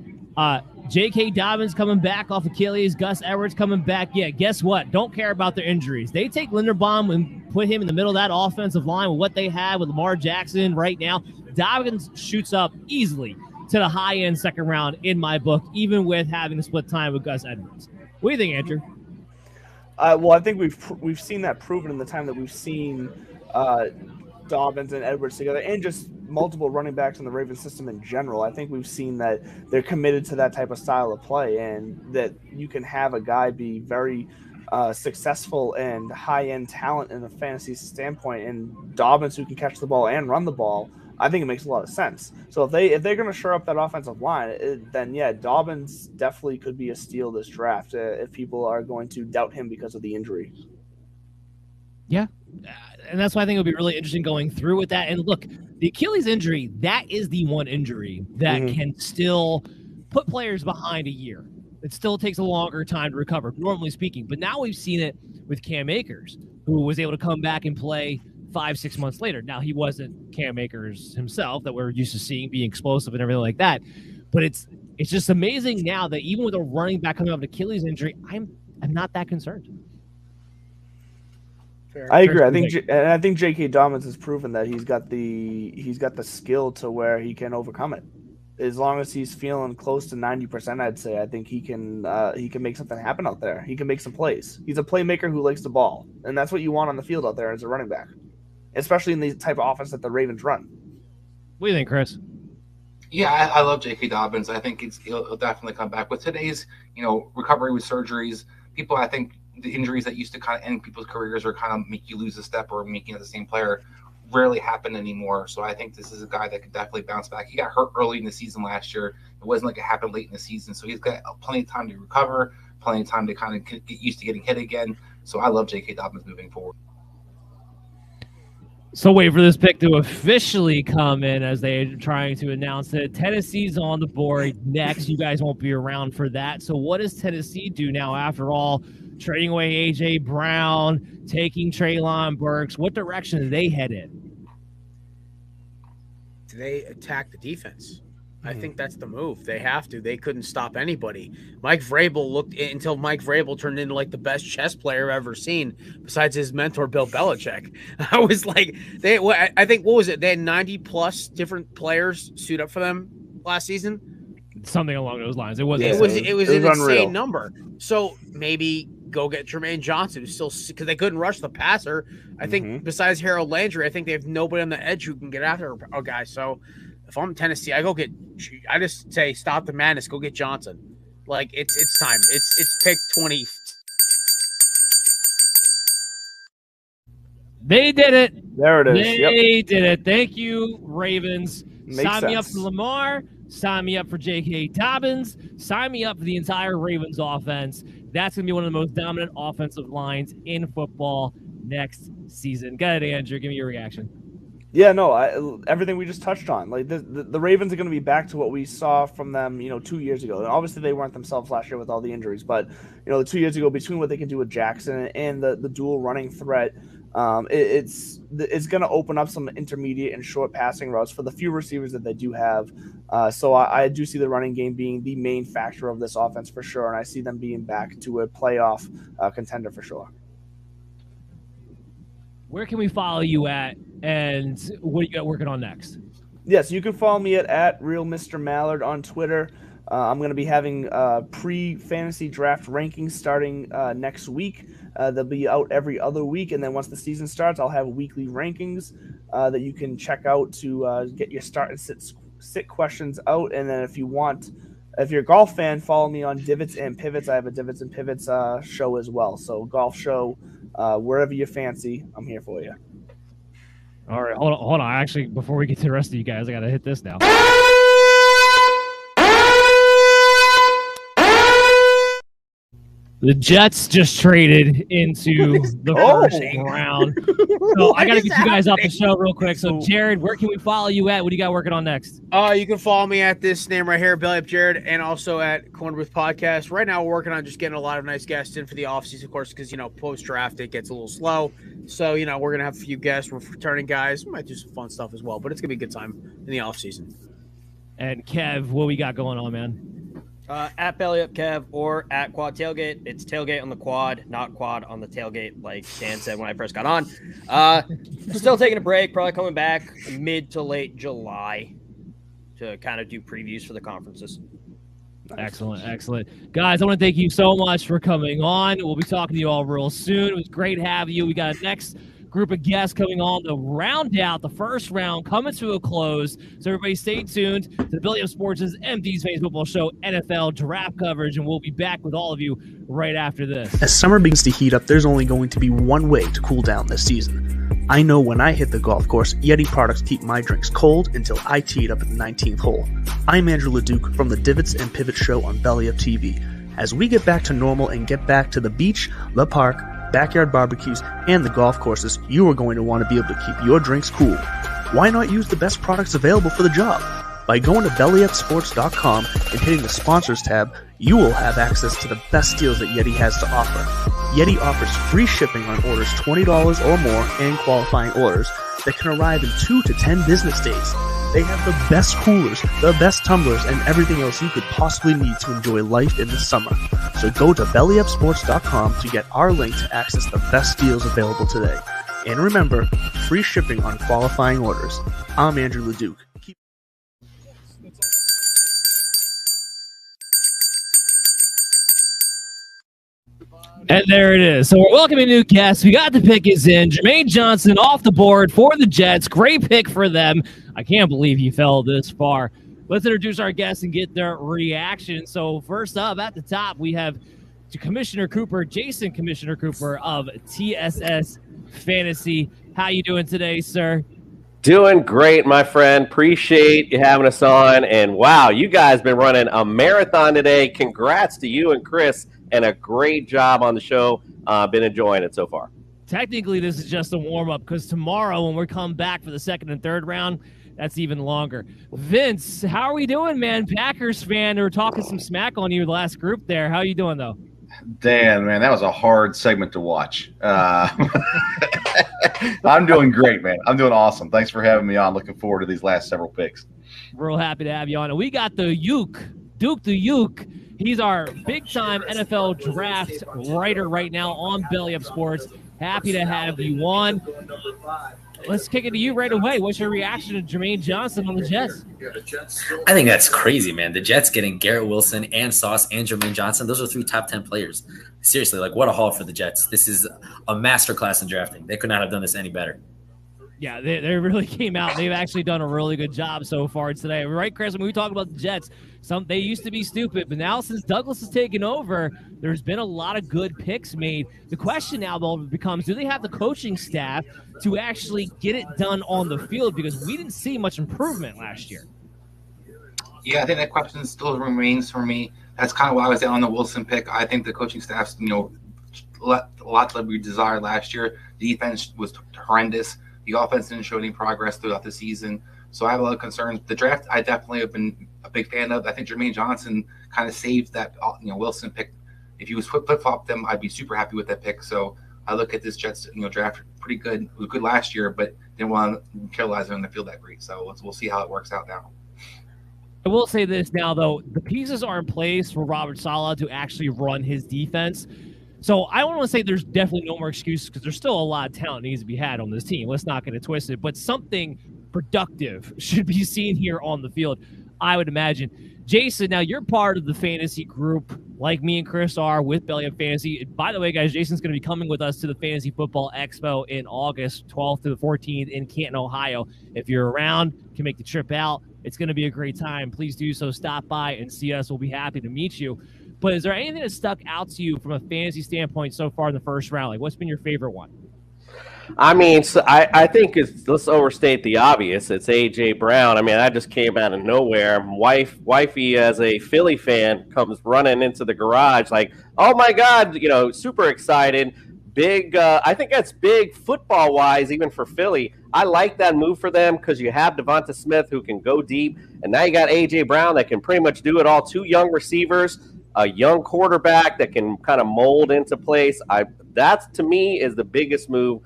Speaker 1: J.K. Dobbins coming back off Achilles, Gus Edwards coming back. Yeah, guess what? Don't care about their injuries. They take Linderbaum and put him in the middle of that offensive line with what they have with Lamar Jackson right now. Dobbins shoots up easily to the high-end second round in my book, even with having to split time with Gus Edwards. What do you think, Andrew?
Speaker 20: Well, I think we've seen that proven in the time that we've seen Dobbins and Edwards together, and just multiple running backs in the Ravens system in general. I think we've seen that they're committed to that type of style of play, and that you can have a guy be very successful and high-end talent in a fantasy standpoint, and Dobbins who can catch the ball and run the ball. I think it makes a lot of sense. So if they're going to shore up that offensive line, then yeah, Dobbins definitely could be a steal this draft if people are going to doubt him because of the injury.
Speaker 1: Yeah, and that's why I think it'll be really interesting going through with that. And look, the Achilles injury, that is the one injury that can still put players behind a year. It still takes a longer time to recover, normally speaking. But now we've seen it with Cam Akers, who was able to come back and play 5-6 months later. Now, he wasn't Cam Akers himself that we're used to seeing being explosive and everything like that. But it's just amazing now that even with a running back coming off an Achilles injury, I'm not that concerned.
Speaker 20: I agree. I think J.K. Dobbins has proven that he's got the skill to where he can overcome it. As long as he's feeling close to 90%, I'd say, I think he can make something happen out there. He can make some plays. He's a playmaker who likes the ball, and that's what you want on the field out there as a running back, especially in the type of offense that the Ravens run.
Speaker 1: What do you think, Chris?
Speaker 2: Yeah, I love J.K. Dobbins. I think he'll definitely come back with today's recovery with surgeries. People, I think the injuries that used to kind of end people's careers or kind of make you lose a step or make you the same player rarely happen anymore. So I think this is a guy that could definitely bounce back. He got hurt early in the season last year. It wasn't like it happened late in the season. So he's got plenty of time to recover, plenty of time to kind of get used to getting hit again. So I love J.K. Dobbins moving forward.
Speaker 1: So wait for this pick to officially come in as they're trying to announce it. Tennessee's on the board next. You guys won't be around for that. So what does Tennessee do now after all? Trading away A.J. Brown, taking Treylon Burks. What direction do they head in?
Speaker 19: Do they attack the defense? I think that's the move. They have to. They couldn't stop anybody. Mike Vrabel looked until Mike Vrabel turned into like the best chess player I've ever seen, besides his mentor Bill Belichick. I was like, I think what was it? They had 90 plus different players suit up for them last season.
Speaker 1: Something along those lines. It was
Speaker 19: an insane number. So maybe go get Jermaine Johnson, who's still, because they couldn't rush the passer. I think besides Harold Landry, I think they have nobody on the edge who can get after a guy. So if I'm Tennessee, I just say stop the madness, go get Johnson. Like it's time. It's pick 20.
Speaker 1: They did it.
Speaker 20: There it is.
Speaker 1: They did it. Thank you, Ravens.
Speaker 20: Makes
Speaker 1: me up
Speaker 20: sense.
Speaker 1: for Lamar. Sign me up for J.K. Dobbins. Sign me up for the entire Ravens offense. That's going to be one of the most dominant offensive lines in football next season. Go ahead, Andrew. Give me your reaction.
Speaker 20: Yeah, no, everything we just touched on. Like the Ravens are going to be back to what we saw from them, 2 years ago. And obviously they weren't themselves last year with all the injuries, but 2 years ago, between what they can do with Jackson and the dual running threat, it's going to open up some intermediate and short passing routes for the few receivers that they do have. So I do see the running game being the main factor of this offense for sure, and I see them being back to a playoff contender for sure.
Speaker 1: Where can we follow you at, and what do you got working on next?
Speaker 20: Yes, you can follow me at Real Mr. Mallard on Twitter. I'm going to be having pre-fantasy draft rankings starting next week. They'll be out every other week, and then once the season starts, I'll have weekly rankings that you can check out to get your start and sit questions out. And then if you're a golf fan, follow me on Divots and Pivots. I have a Divots and Pivots show as well. So golf show, wherever you fancy, I'm here for you.
Speaker 1: All right, hold on. Actually, before we get to the rest of you guys, I got to hit this now. The Jets just traded into the first round. So I got to get you guys off the show real quick. So, Jared, where can we follow you at? What do you got working on next?
Speaker 19: You can follow me at this name right here, Belly Up Jared, and also at Corner Booth Podcast. Right now, we're working on just getting a lot of nice guests in for the offseason, of course, because, post-draft, it gets a little slow. So, we're going to have a few guests. We're returning guys. We might do some fun stuff as well, but it's going to be a good time in the offseason.
Speaker 1: And, Kev, what we got going on, man?
Speaker 21: At Belly Up Kev or at Quad Tailgate. It's tailgate on the quad, not quad on the tailgate, like Dan said when I first got on. Still taking a break, probably coming back mid to late July to kind of do previews for the conferences.
Speaker 1: Excellent. Guys, I want to thank you so much for coming on. We'll be talking to you all real soon. It was great having you. We got a next group of guests coming on to round out the first round, coming to a close. So everybody stay tuned to the Belly Up Sports' MD's Fantasy Football Show NFL draft coverage, and we'll be back with all of you right after this.
Speaker 3: As summer begins to heat up, there's only going to be one way to cool down this season. I know when I hit the golf course, Yeti products keep my drinks cold until I tee it up at the 19th hole. I'm Andrew LeDuc from the Divots and Pivot Show on Belly Up TV. As we get back to normal and get back to the beach, the park, backyard barbecues, and the golf courses, you are going to want to be able to keep your drinks cool. Why not use the best products available for the job? By going to bellyupsports.com and hitting the sponsors tab, you will have access to the best deals that Yeti has to offer. Yeti offers free shipping on orders $20 or more and qualifying orders that can arrive in 2 to 10 business days. They have the best coolers, the best tumblers, and everything else you could possibly need to enjoy life in the summer. So go to bellyupsports.com to get our link to access the best deals available today. And remember, free shipping on qualifying orders. I'm Andrew LeDuc.
Speaker 1: And there it is. So we're welcoming new guests. We got the pick is in. Jermaine Johnson off the board for the Jets. Great pick for them. I can't believe he fell this far. Let's introduce our guests and get their reaction. So first up at the top, we have Commissioner Cooper, Jason Commissioner Cooper of TSS Fantasy. How you doing today, sir?
Speaker 22: Doing great, my friend. Appreciate you having us on. And wow, you guys been running a marathon today. Congrats to you and Chris. And a great job on the show. Been enjoying it so far.
Speaker 1: Technically, this is just a warm-up because tomorrow when we come back for the second and third round, that's even longer. Vince, how are we doing, man? Packers fan, we were talking some smack on you the last group there. How are you doing, though?
Speaker 23: Dan, man, that was a hard segment to watch. I'm doing great, man. I'm doing awesome. Thanks for having me on. Looking forward to these last several picks.
Speaker 1: Real happy to have you on. And we got the Duke the Uke. He's our big-time NFL draft writer right now on Belly Up Sports. Happy to have you on. Let's kick it to you right away. What's your reaction to Jermaine Johnson on the Jets?
Speaker 24: I think that's crazy, man. The Jets getting Garrett Wilson and Sauce and Jermaine Johnson. Those are 3 top 10 players. Seriously, what a haul for the Jets. This is a masterclass in drafting. They could not have done this any better.
Speaker 1: Yeah, they really came out. They've actually done a really good job so far today. Right, Chris? When we talk about the Jets, they used to be stupid, but now since Douglas has taken over, there's been a lot of good picks made. The question now, though, becomes, do they have the coaching staff to actually get it done on the field? Because we didn't see much improvement last year.
Speaker 2: Yeah, I think that question still remains for me. That's kind of why I was on the Wilson pick. I think the coaching staff's, left a lot to be desired last year. The defense was horrendous. The offense didn't show any progress throughout the season. So I have a lot of concerns. The draft, I definitely have been a big fan of. I think Jermaine Johnson kind of saved that, Wilson pick. If he was flip-flop them, I'd be super happy with that pick. So I look at this Jets, draft pretty good. It was good last year, but didn't want to capitalize on the field that great. So we'll see how it works out now.
Speaker 1: I will say this now, though. The pieces are in place for Robert Saleh to actually run his defense. So I don't want to say there's definitely no more excuses because there's still a lot of talent needs to be had on this team. Let's not get it twisted. But something productive should be seen here on the field, I would imagine. Jason, now you're part of the fantasy group like me and Chris are with Belly Up Fantasy. By the way, guys, Jason's going to be coming with us to the Fantasy Football Expo in August 12th to the 14th in Canton, Ohio. If you're around, can make the trip out. It's going to be a great time. Please do so. Stop by and see us. We'll be happy to meet you. But is there anything that stuck out to you from a fantasy standpoint so far in the first round? Like, what's been your favorite one?
Speaker 22: I mean, so I think let's overstate the obvious. It's A.J. Brown. I mean, that just came out of nowhere. Wifey, as a Philly fan, comes running into the garage like, oh, my God, super excited. Big, I think that's big football-wise, even for Philly. I like that move for them because you have Devonta Smith who can go deep, and now you got A.J. Brown that can pretty much do it all. 2 young receivers, a young quarterback that can kind of mold into place. That, to me, is the biggest move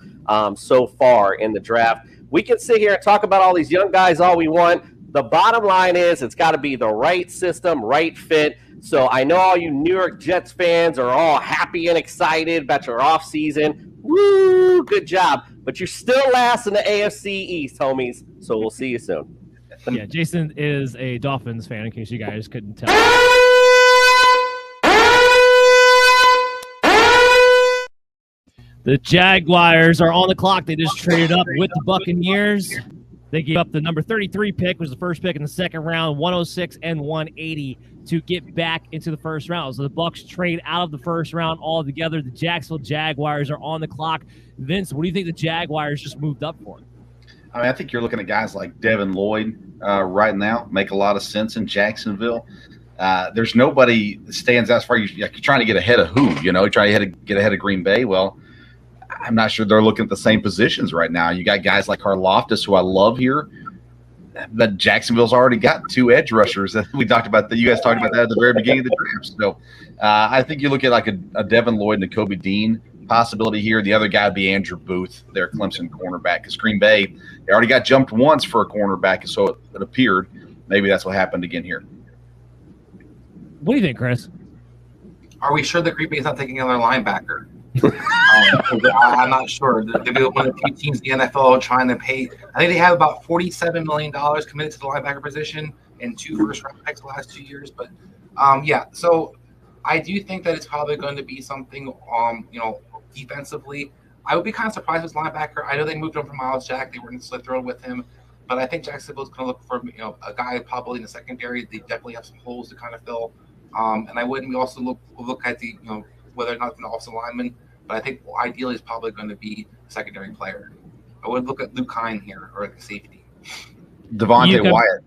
Speaker 22: so far in the draft. We can sit here and talk about all these young guys all we want. The bottom line is it's got to be the right system, right fit. So I know all you New York Jets fans are all happy and excited about your offseason. Woo, good job. But you're still last in the AFC East, homies. So we'll see you soon.
Speaker 1: Yeah, Jason is a Dolphins fan, in case you guys couldn't tell. The Jaguars are on the clock. They just traded up with the Buccaneers. They gave up the number 33 pick, which was the first pick in the second round, 106 and 180 to get back into the first round. So the Bucs trade out of the first round altogether. The Jacksonville Jaguars are on the clock. Vince, what do you think the Jaguars just moved up for?
Speaker 23: I mean, I think you're looking at guys like Devin Lloyd right now. Make a lot of sense in Jacksonville. There's nobody that stands out as far as you're trying to get ahead of who, you're trying to get ahead of Green Bay. Well, I'm not sure they're looking at the same positions right now. You got guys like Karlaftis, who I love here, but Jacksonville's already got 2 edge rushers that we talked about. That you guys talked about that at the very beginning of the draft. So I think you look at like a Devin Lloyd and a Kobe Dean possibility here. The other guy would be Andrew Booth, their Clemson cornerback, because Green Bay, they already got jumped once for a cornerback, so it appeared maybe that's what happened again here.
Speaker 1: What do you think, Chris?
Speaker 2: Are we sure that Green Bay is not taking another linebacker? I'm not sure. They're one of the few teams in the NFL trying to pay. I think they have about $47 million committed to the linebacker position and 2 first-round picks the last 2 years. But yeah, so I do think that it's probably going to be something, defensively. I would be kind of surprised with linebacker. I know they moved on from Miles Jack. They weren't necessarily thrilled with him. But I think Jacksonville's going to look for a guy probably in the secondary. They definitely have some holes to kind of fill. And I wouldn't also look at the whether or not an offensive lineman, but I think ideally it's probably going to be a secondary player. I would look at Luke Kine here or at the safety.
Speaker 23: Devontae Wyatt.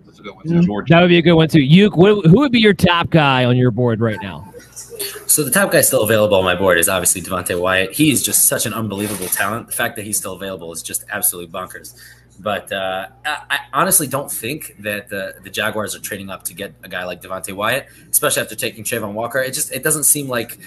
Speaker 2: That's a good one too.
Speaker 23: Georgia.
Speaker 1: That would be a good one too. Who would be your top guy on your board right now?
Speaker 24: So the top guy still available on my board is obviously Devontae Wyatt. He's just such an unbelievable talent. The fact that he's still available is just absolutely bonkers. But I honestly don't think that the Jaguars are trading up to get a guy like Devontae Wyatt, especially after taking Trayvon Walker. It doesn't seem like,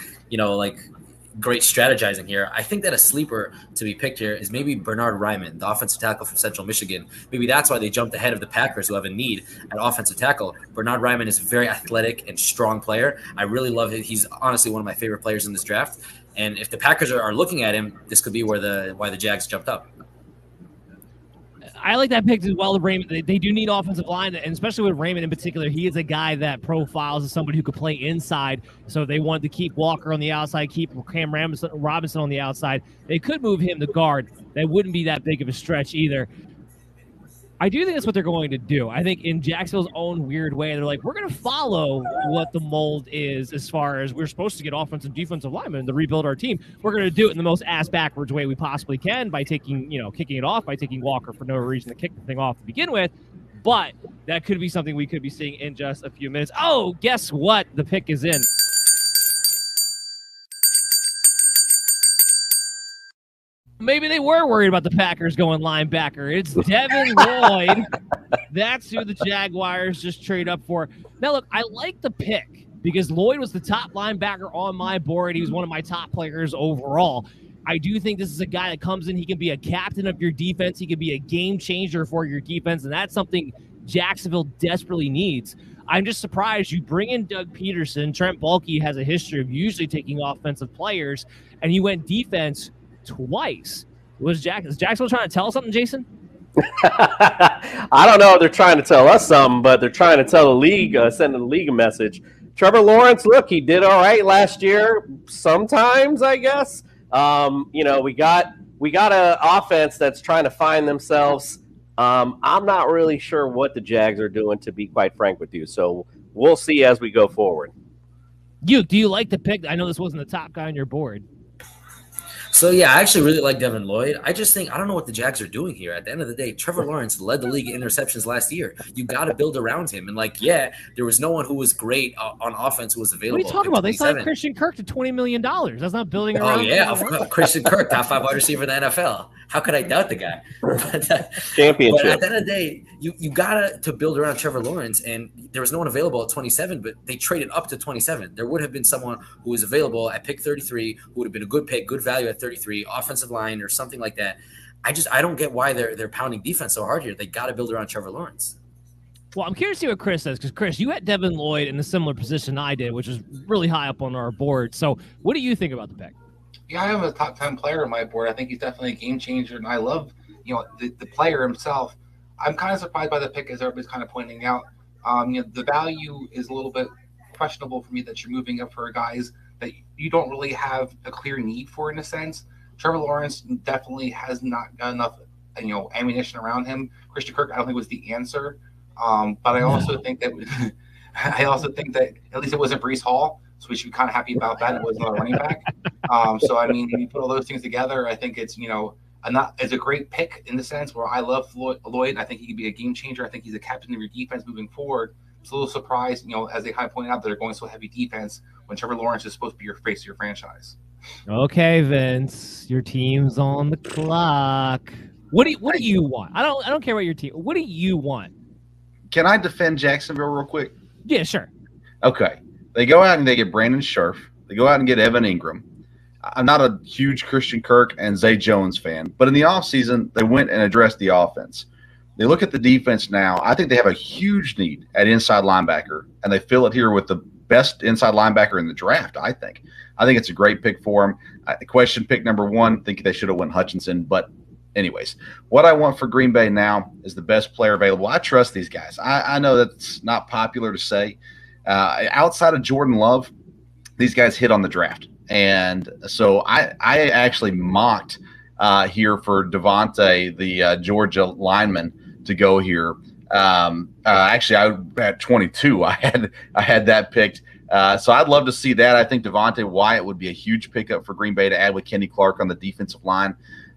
Speaker 24: great strategizing here. I think that a sleeper to be picked here is maybe Bernard Ryman, the offensive tackle from Central Michigan. Maybe that's why they jumped ahead of the Packers, who have a need at offensive tackle. Bernard Ryman is a very athletic and strong player. I really love it. He's honestly one of my favorite players in this draft. And if the Packers are looking at him, this could be why the Jags jumped up.
Speaker 1: I like that pick as well. Raymond, they do need offensive line, and especially with Raymond in particular, he is a guy that profiles as somebody who could play inside. So they wanted to keep Walker on the outside, keep Cam Robinson on the outside. They could move him to guard. That wouldn't be that big of a stretch either. I do think that's what they're going to do. I think in Jacksonville's own weird way, they're like, we're going to follow what the mold is as far as we're supposed to get offensive and defensive linemen to rebuild our team. We're going to do it in the most ass-backwards way we possibly can by kicking it off, by taking Walker for no reason to kick the thing off to begin with. But that could be something we could be seeing in just a few minutes. Oh, guess what? The pick is in. Maybe they were worried about the Packers going linebacker. It's Devin Lloyd. That's who the Jaguars just trade up for. Now, look, I like the pick because Lloyd was the top linebacker on my board. He was one of my top players overall. I do think this is a guy that comes in. He can be a captain of your defense. He can be a game changer for your defense, and that's something Jacksonville desperately needs. I'm just surprised you bring in Doug Peterson. Trent Baalke has a history of usually taking offensive players, and he went defense twice. Is Jacksonville trying to tell us something, Jason?
Speaker 22: I don't know if they're trying to tell us something, but they're trying to tell the league, sending the league a message. Trevor Lawrence, look, he did all right last year. Sometimes, I guess. We got an offense that's trying to find themselves. I'm not really sure what the Jags are doing, to be quite frank with you. So we'll see as we go forward.
Speaker 1: Do you like the pick? I know this wasn't the top guy on your board.
Speaker 24: So, yeah, I actually really like Devin Lloyd. I just think – I don't know what the Jags are doing here. At the end of the day, Trevor Lawrence led the league in interceptions last year. You got to build around him. And, there was no one who was great on offense who was available.
Speaker 1: What are you talking about? They signed Christian Kirk to $20 million. That's not building around.
Speaker 24: Oh, yeah, of course. Christian Kirk, top 5 wide receiver in the NFL. How could I doubt the guy?
Speaker 22: Championship.
Speaker 24: But at the end of the day, you got to build around Trevor Lawrence. And there was no one available at 27, but they traded up to 27. There would have been someone who was available at pick 33 who would have been a good pick, good value at 33, offensive line or something like that. I don't get why they're pounding defense so hard here. They got to build around Trevor Lawrence.
Speaker 1: Well, I'm curious to see what Chris says, because Chris, you had Devin Lloyd in a similar position I did, which is really high up on our board. So what do you think about the pick?
Speaker 2: Yeah, I have a top 10 player on my board. I think he's definitely a game changer, and I love the player himself. I'm kind of surprised by the pick, as everybody's kind of pointing out. The value is a little bit questionable for me that you're moving up for guys that you don't really have a clear need for, in a sense. Trevor Lawrence definitely has not got enough, ammunition around him. Christian Kirk, I don't think, was the answer. But I also think that at least it wasn't Breece Hall, so we should be kind of happy about that. It was not a running back. So I mean, when you put all those things together, I think it's it's a great pick in the sense where I love Lloyd. I think he could be a game changer. I think he's a captain of your defense moving forward. It's a little surprised, as they kind of pointed out, that they're going so heavy defense when Trevor Lawrence is supposed to be your face of your franchise.
Speaker 1: Okay, Vince, your team's on the clock. What do you want? I don't care about your team. What do you want?
Speaker 23: Can I defend Jacksonville real quick?
Speaker 1: Yeah, sure.
Speaker 23: Okay. They go out and they get Brandon Scherf. They go out and get Evan Ingram. I'm not a huge Christian Kirk and Zay Jones fan, but in the offseason, they went and addressed the offense. They look at the defense now. I think they have a huge need at inside linebacker, and they fill it here with the best inside linebacker in the draft, I think. I think it's a great pick for him. Question pick number 1, I think they should have went Hutchinson, but anyways, what I want for Green Bay now is the best player available. I trust these guys. I know that's not popular to say. Outside of Jordan Love, these guys hit on the draft. And so I actually mocked here for Devontae, the Georgia lineman, to go here. Actually, I at 22, I had that picked. So I'd love to see that. I think Devontae Wyatt would be a huge pickup for Green Bay to add with Kenny Clark on the defensive line.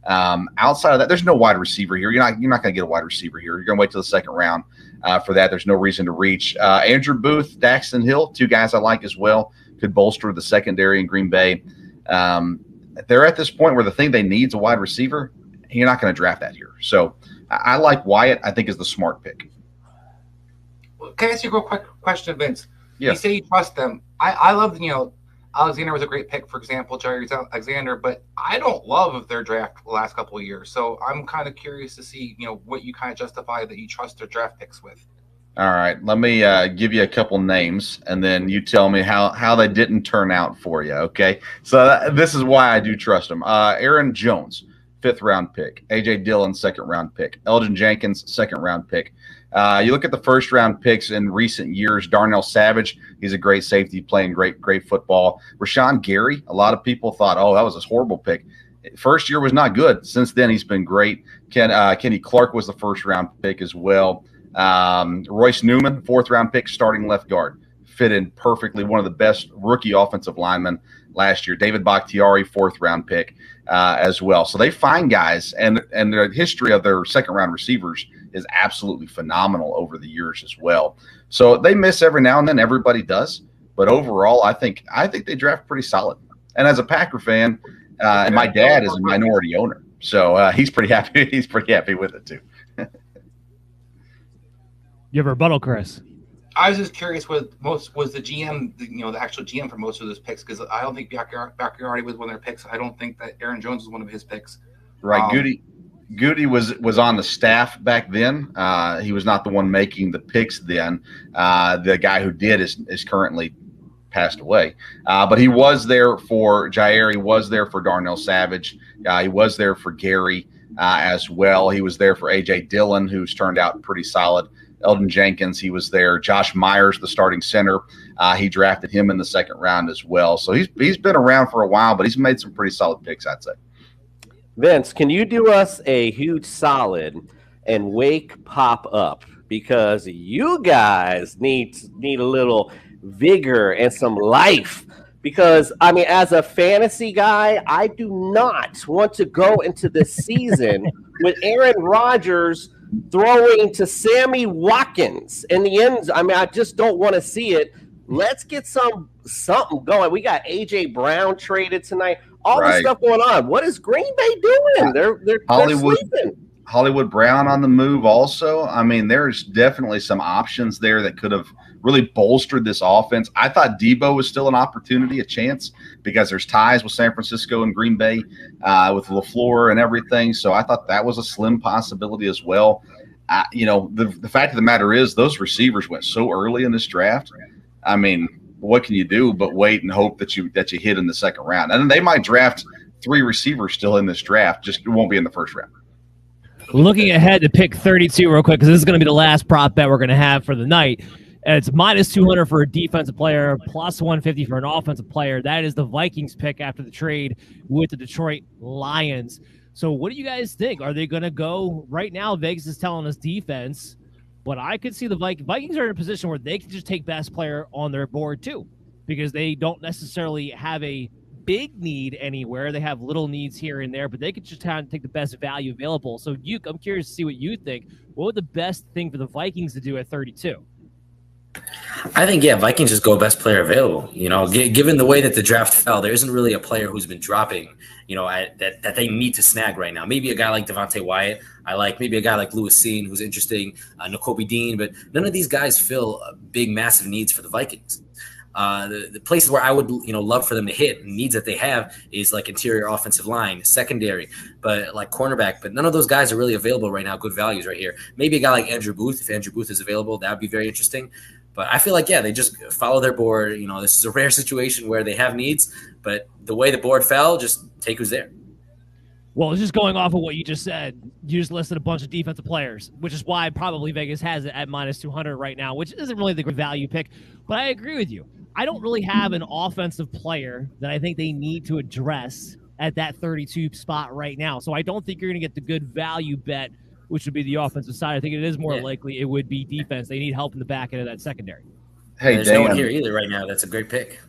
Speaker 23: Outside of that, there's no wide receiver here. You're not going to get a wide receiver here. You're going to wait till the second round for that. There's no reason to reach. Andrew Booth, Daxton Hill, 2 guys I like as well, could bolster the secondary in Green Bay. They're at this point where the thing they need is a wide receiver. You're not going to draft that here. So I like Wyatt. I think is the smart pick.
Speaker 2: Can I ask you a real quick question, Vince?
Speaker 23: Yeah.
Speaker 2: You say you trust them. I love, Alexander was a great pick, for example, Jerry Alexander, but I don't love their draft the last couple of years. So I'm kind of curious to see, what you kind of justify that you trust their draft picks with.
Speaker 23: All right. Let me give you a couple names, and then you tell me how they didn't turn out for you, okay? So this is why I do trust them. Aaron Jones, 5th-round pick. A.J. Dillon, 2nd-round pick. Elgin Jenkins, 2nd-round pick. You look at the 1st-round picks in recent years. Darnell Savage, he's a great safety playing great football. Rashawn Gary, a lot of people thought, that was a horrible pick. First year was not good. Since then, he's been great. Kenny Clark was the 1st-round pick as well. Royce Newman, 4th-round pick, starting left guard. Fit in perfectly, one of the best rookie offensive linemen last year. David Bakhtiari, 4th-round pick as well. So they find guys, and the history of their 2nd-round receivers is absolutely phenomenal over the years as well. So they miss every now and then. Everybody does. But overall, I think they draft pretty solid. And as a Packer fan, and my dad is a minority owner, so he's pretty happy. He's pretty happy with it too.
Speaker 1: You have a rebuttal, Chris?
Speaker 2: I was just curious was the GM, the actual GM for most of those picks, because I don't think Bakhtiari was one of their picks. I don't think that Aaron Jones was one of his picks.
Speaker 23: Right, Goody was on the staff back then. He was not the one making the picks then. The guy who did is currently passed away. But he was there for Jair. He was there for Darnell Savage. He was there for Gary. as well. He was there for A.J. Dillon, who's turned out pretty solid. Eldon Jenkins, he was there. Josh Myers, the starting center, he drafted him in the second round as well. So he's been around for a while, but he's made some pretty solid picks, I'd say.
Speaker 22: Vince, can you do us a huge solid and wake Pop up? Because you guys need a little vigor and some life. Because, I mean, as a fantasy guy, I do not want to go into this season with Aaron Rodgers throwing to Sammy Watkins in the end. I mean, I just don't want to see it. Let's get something going. We got A.J. Brown traded tonight. All this stuff going on. What is Green Bay doing? They're sleeping.
Speaker 23: Hollywood Brown on the move also. I mean, there's definitely some options there that could have really bolstered this offense. I thought Debo was still an opportunity, a chance, because there's ties with San Francisco and Green Bay with LaFleur and everything. So I thought that was a slim possibility as well. The fact of the matter is those receivers went so early in this draft. I mean, what can you do but wait and hope that you hit in the second round? And they might draft 3 receivers still in this draft, just it won't be in the first round.
Speaker 1: Looking ahead to pick 32 real quick, because this is going to be the last prop bet we're going to have for the night. It's minus 200 for a defensive player, plus 150 for an offensive player. That is the Vikings pick after the trade with the Detroit Lions. So what do you guys think? Are they going to go right now? Vegas is telling us defense, but I could see the Vikings are in a position where they can just take best player on their board too, because they don't necessarily have a big need anywhere. They have little needs here and there, but they could just kind of take the best value available. So I'm curious to see what you think. What would the best thing for the Vikings to do at 32?
Speaker 24: I think, Vikings just go best player available. Given the way that the draft fell, there isn't really a player who's been dropping, that they need to snag right now. Maybe a guy like Devontae Wyatt, maybe a guy like Lewis Seen, who's interesting, Nakobe Dean, but none of these guys fill big, massive needs for the Vikings. The places where I would, love for them to hit needs that they have is like interior offensive line, secondary, but like cornerback. But none of those guys are really available right now. Good values right here. Maybe a guy like Andrew Booth. If Andrew Booth is available, that would be very interesting. But I feel like, they just follow their board. This is a rare situation where they have needs, but the way the board fell, just take who's there.
Speaker 1: Well, just going off of what you just said, you just listed a bunch of defensive players, which is why probably Vegas has it at minus 200 right now, which isn't really the value pick. But I agree with you. I don't really have an offensive player that I think they need to address at that 32 spot right now. So I don't think you're going to get the good value bet, which would be the offensive side. I think it is more likely it would be defense. They need help in the back end of that secondary.
Speaker 23: Hey,
Speaker 24: there's
Speaker 23: Dan,
Speaker 24: no one here either right now. That's a great pick.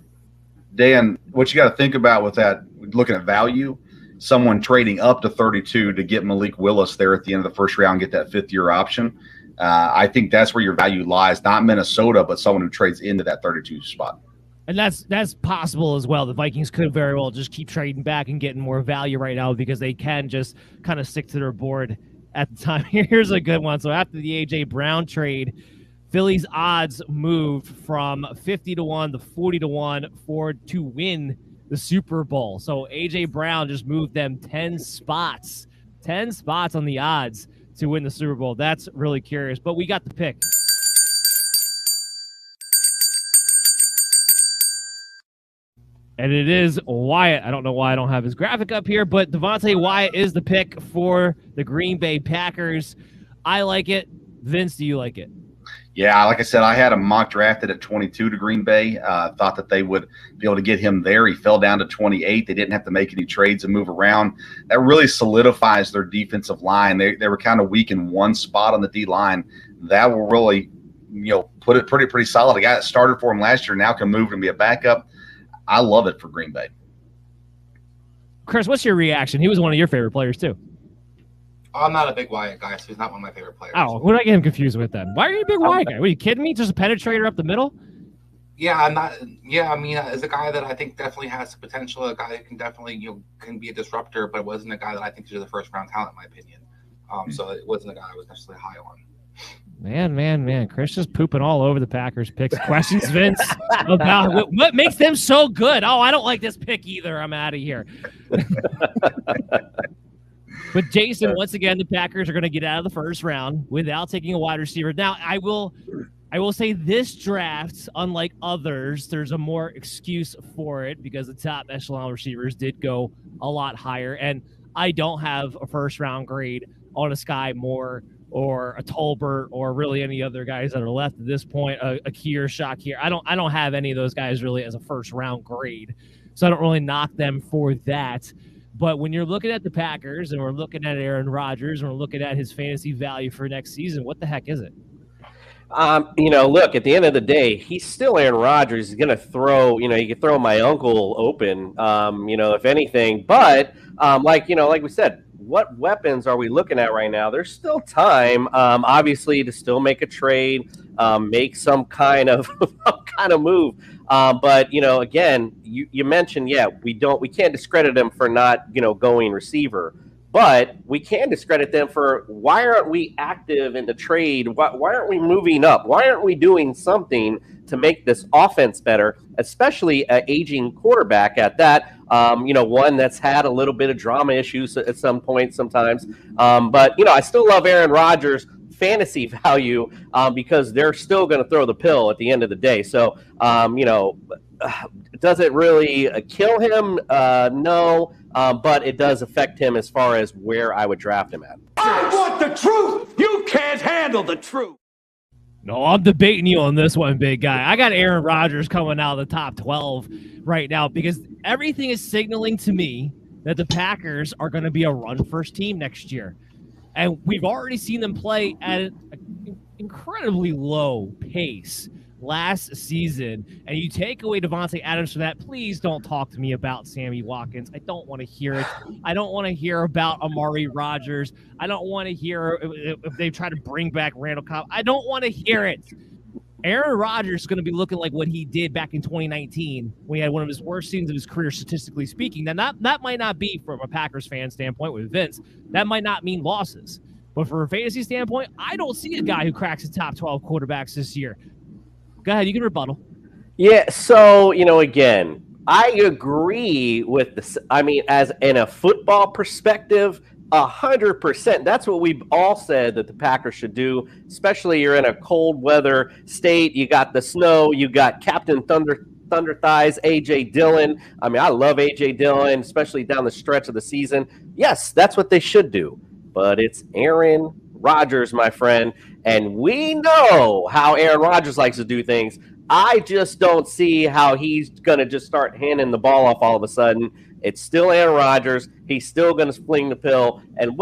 Speaker 23: Dan, what you got to think about with that, looking at value, someone trading up to 32 to get Malik Willis there at the end of the first round, get that 5th-year option. I think that's where your value lies, not Minnesota, but someone who trades into that 32 spot.
Speaker 1: And that's possible as well. The Vikings could very well just keep trading back and getting more value right now because they can just kind of stick to their board at the time. Here's a good one. So after the A.J. Brown trade, Philly's odds moved from 50-1 to 40-1 to win the Super Bowl. So A.J. Brown just moved them 10 spots on the odds to win the Super Bowl. That's really curious, but we got the pick. And it is Wyatt. I don't know why I don't have his graphic up here, but Devontae Wyatt is the pick for the Green Bay Packers. I like it. Vince, do you like it?
Speaker 23: Yeah, like I said, I had him mock drafted at 22 to Green Bay. Thought that they would be able to get him there. He fell down to 28. They didn't have to make any trades and move around. That really solidifies their defensive line. They were kind of weak in one spot on the D-line. That will really, put it pretty solid. A guy that started for him last year now can move and be a backup. I love it for Green Bay.
Speaker 1: Chris, what's your reaction? He was one of your favorite players, too.
Speaker 2: I'm not a big Wyatt guy, so he's not one of my favorite players.
Speaker 1: Oh, what did I get him confused with then? Why are you a big Wyatt guy? Are you kidding me? Just a penetrator up the middle?
Speaker 2: Yeah, I'm not. Yeah, I mean, as a guy that I think definitely has the potential, a guy that can definitely, can be a disruptor, but wasn't a guy that I think is the first round talent, in my opinion. So it wasn't a guy I was necessarily high on.
Speaker 1: Man. Chris just pooping all over the Packers picks. Questions, Vince, about what makes them so good. Oh, I don't like this pick either. I'm out of here. But Jason, once again, the Packers are going to get out of the first round without taking a wide receiver. Now, I will say this draft, unlike others, there's a more excuse for it because the top echelon receivers did go a lot higher. And I don't have a first-round grade on a Sky Moore or a Tolbert or really any other guys that are left at this point, a Kier, Shakir. I don't have any of those guys really as a first-round grade, so I don't really knock them for that. But when you're looking at the Packers and we're looking at Aaron Rodgers and we're looking at his fantasy value for next season, what the heck is it?
Speaker 22: Look, at the end of the day, he's still Aaron Rodgers. He's going to throw, you can throw my uncle open, if anything. But, like we said, what weapons are we looking at right now? There's still time, obviously, to still make a trade, make some kind of move. But, again, you mentioned, we can't discredit him for not, going receiver. But we can discredit them for why aren't we active in the trade? Why aren't we moving up? Why aren't we doing something to make this offense better, especially an aging quarterback at that? One that's had a little bit of drama issues at some point sometimes. But, I still love Aaron Rodgers' fantasy value because they're still going to throw the pill at the end of the day. So, does it really kill him? No. But it does affect him as far as where I would draft him at.
Speaker 4: I want the truth. You can't handle the truth.
Speaker 1: No, I'm debating you on this one, big guy. I got Aaron Rodgers coming out of the top 12 right now because everything is signaling to me that the Packers are going to be a run-first team next year. And we've already seen them play at an incredibly low pace last season, and you take away Devontae Adams for that. Please don't talk to me about Sammy Watkins. I don't want to hear it. I don't want to hear about Amari Rodgers. I don't want to hear if they try to bring back Randall Cobb. I don't want to hear it. Aaron Rodgers is going to be looking like what he did back in 2019 when he had one of his worst seasons of his career, statistically speaking. Now, that might not be from a Packers fan standpoint with Vince. That might not mean losses. But from a fantasy standpoint, I don't see a guy who cracks the top 12 quarterbacks this year. Go ahead, you can rebuttal.
Speaker 22: Yeah, so, again, I agree with this. I mean, as in a football perspective, 100%. That's what we've all said that the Packers should do, especially you're in a cold weather state. You got the snow. You got Captain Thunder Thighs, A.J. Dillon. I mean, I love A.J. Dillon, especially down the stretch of the season. Yes, that's what they should do. But it's Aaron Rodgers, my friend, and we know how Aaron Rodgers likes to do things. I just don't see how he's going to just start handing the ball off all of a sudden. It's still Aaron Rodgers. He's still going to fling the pill. And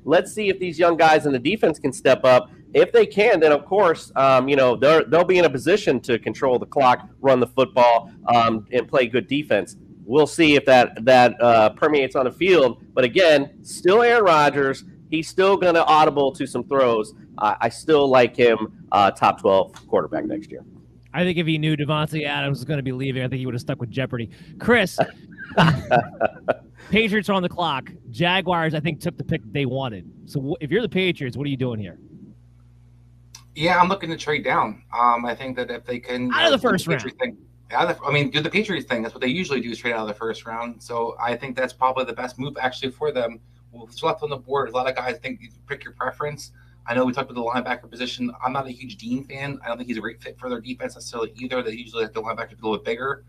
Speaker 22: let's see if these young guys in the defense can step up. If they can, then of course, they'll be in a position to control the clock, run the football, and play good defense. We'll see if that permeates on the field. But again, still Aaron Rodgers. He's still going to audible to some throws. I still like him top 12 quarterback next year.
Speaker 1: I think if he knew Devontae Adams was going to be leaving, I think he would have stuck with Jeopardy. Chris, Patriots are on the clock. Jaguars, I think, took the pick they wanted. So if you're the Patriots, what are you doing here?
Speaker 2: Yeah, I'm looking to trade down. I think that if they can
Speaker 1: out of the first round.
Speaker 2: Do the Patriots thing. That's what they usually do, is trade out of the first round. So I think that's probably the best move actually for them. What's left on the board, a lot of guys think you pick your preference. I know we talked about the linebacker position. I'm not a huge Dean fan. I don't think he's a great fit for their defense necessarily either. They usually have the linebacker a little bit bigger.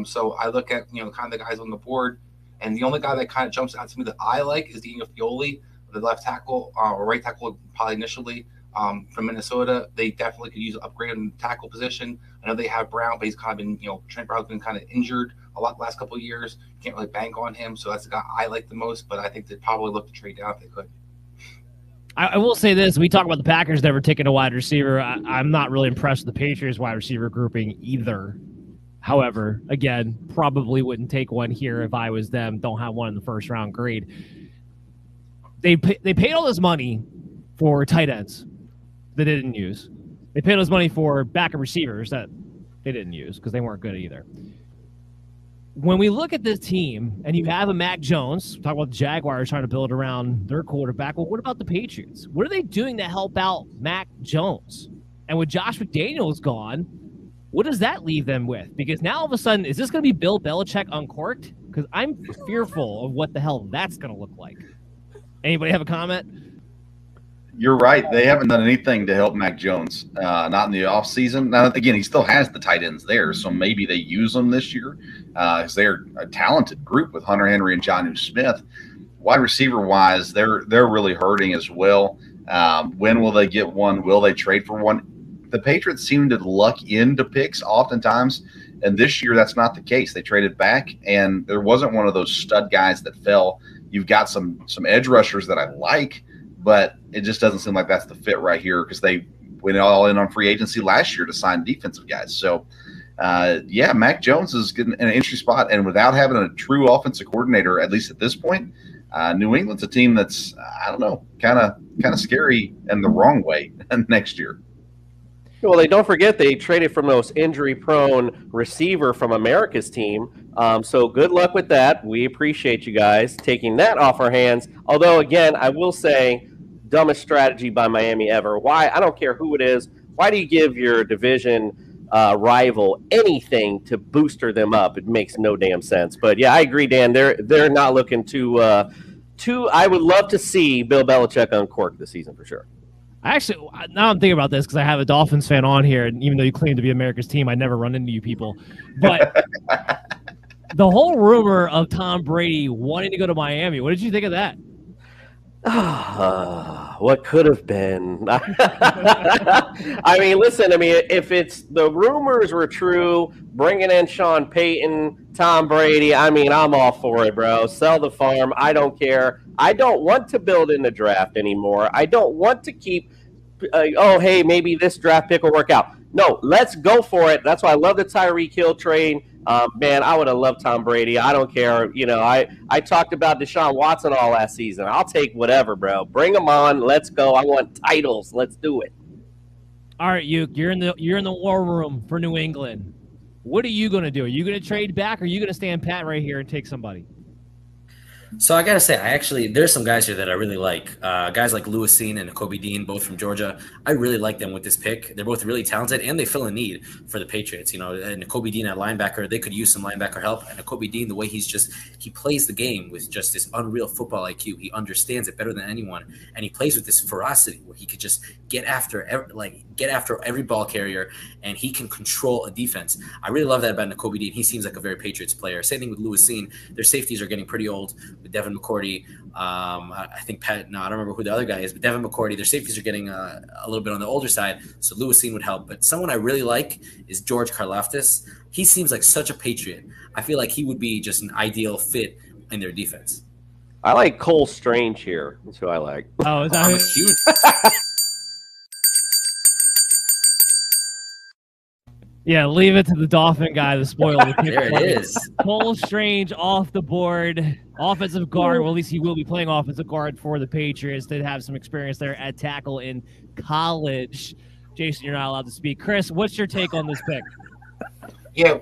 Speaker 2: So I look at kind of the guys on the board, and the only guy that kind of jumps out to me that I like is Daniel Fioli, the left tackle or right tackle, probably initially from Minnesota. They definitely could use an upgrade in the tackle position. I know they have Brown, but he's kind of been Trent Brown's been kind of injured a lot the last couple of years. You can't really bank on him, so that's the guy I like the most. But I think they'd probably look to trade down if they could.
Speaker 1: I will say this. We talk about the Packers never taking a wide receiver. I'm not really impressed with the Patriots wide receiver grouping either. However, again, probably wouldn't take one here if I was them. Don't have one in the first round grade. They paid all this money for tight ends that they didn't use. They paid all this money for backup receivers that they didn't use because they weren't good either. When we look at this team and you have a Mac Jones, talk about the Jaguars trying to build around their quarterback. Well, what about the Patriots? What are they doing to help out Mac Jones? And with Josh McDaniels gone, what does that leave them with? Because now all of a sudden, is this going to be Bill Belichick uncorked? Because I'm fearful of what the hell that's going to look like. Anybody have a comment?
Speaker 23: You're right. They haven't done anything to help Mac Jones, not in the offseason. Now, again, he still has the tight ends there, so maybe they use them this year because they're a talented group with Hunter Henry and Jonnu Smith. wide receiver wise, they're really hurting as well. When will they get one? Will they trade for one? The Patriots seem to luck into picks oftentimes, and this year that's not the case. They traded back, and there wasn't one of those stud guys that fell. You've got some edge rushers that I like, but it just doesn't seem like that's the fit right here because they went all in on free agency last year to sign defensive guys. So, yeah, Mac Jones is getting in an interesting spot, and without having a true offensive coordinator, at least at this point, New England's a team that's, I don't know, kind of scary in the wrong way next year.
Speaker 22: Well, they don't forget they traded from those injury-prone receiver from America's team. So good luck with that. We appreciate you guys taking that off our hands. Although, again, I will say, dumbest strategy by Miami ever. Why? I don't care who it is. Why do you give your division rival anything to booster them up? It makes no damn sense. But yeah, I agree, Dan. They're not looking to. I would love to see Bill Belichick uncork this season for sure.
Speaker 1: Now I'm thinking about this because I have a Dolphins fan on here, and even though you claim to be America's team, I never run into you people. But the whole rumor of Tom Brady wanting to go to Miami, what did you think of that?
Speaker 22: What could have been? I mean, listen, if it's the rumors were true, bringing in Sean Payton, Tom Brady, I'm all for it, bro. Sell the farm. I don't care. I don't want to build in the draft anymore. I don't want to keep, hey, maybe this draft pick will work out. No, let's go for it. That's why I love the Tyreek Hill trade. Man, I would have loved Tom Brady. I don't care. I talked about Deshaun Watson all last season. I'll take whatever, bro. Bring him on. Let's go. I want titles. Let's do it.
Speaker 1: All right, you're in the war room for New England. What are you going to do? Are you going to trade back, or are you going to stand pat right here and take somebody?
Speaker 24: So I gotta say, there's some guys here that I really like. Guys like Lewis Cine and Kobe Dean, both from Georgia. I really like them with this pick. They're both really talented, and they fill a need for the Patriots. And Kobe Dean at linebacker, they could use some linebacker help. And Kobe Dean, the way he plays the game with just this unreal football IQ. He understands it better than anyone, and he plays with this ferocity where he could just get after every ball carrier, and he can control a defense. I really love that about Kobe Dean. He seems like a very Patriots player. Same thing with Lewis Cine. Their safeties are getting pretty old. With Devin McCourty, I think I don't remember who the other guy is, but Devin McCourty, their safeties are getting a little bit on the older side, so Lewis Cine would help. But someone I really like is George Karlaftis. He seems like such a Patriot. I feel like he would be just an ideal fit in their defense.
Speaker 22: I like Cole Strange here. That's who I like.
Speaker 1: Oh, is that
Speaker 22: huge?
Speaker 1: Yeah, leave it to the Dolphin guy to spoil the pick.
Speaker 24: There it is.
Speaker 1: Cole Strange off the board. Offensive guard. Well, at least he will be playing offensive guard for the Patriots. Did have some experience there at tackle in college. Jason, you're not allowed to speak. Chris, what's your take on this pick?
Speaker 2: Yeah,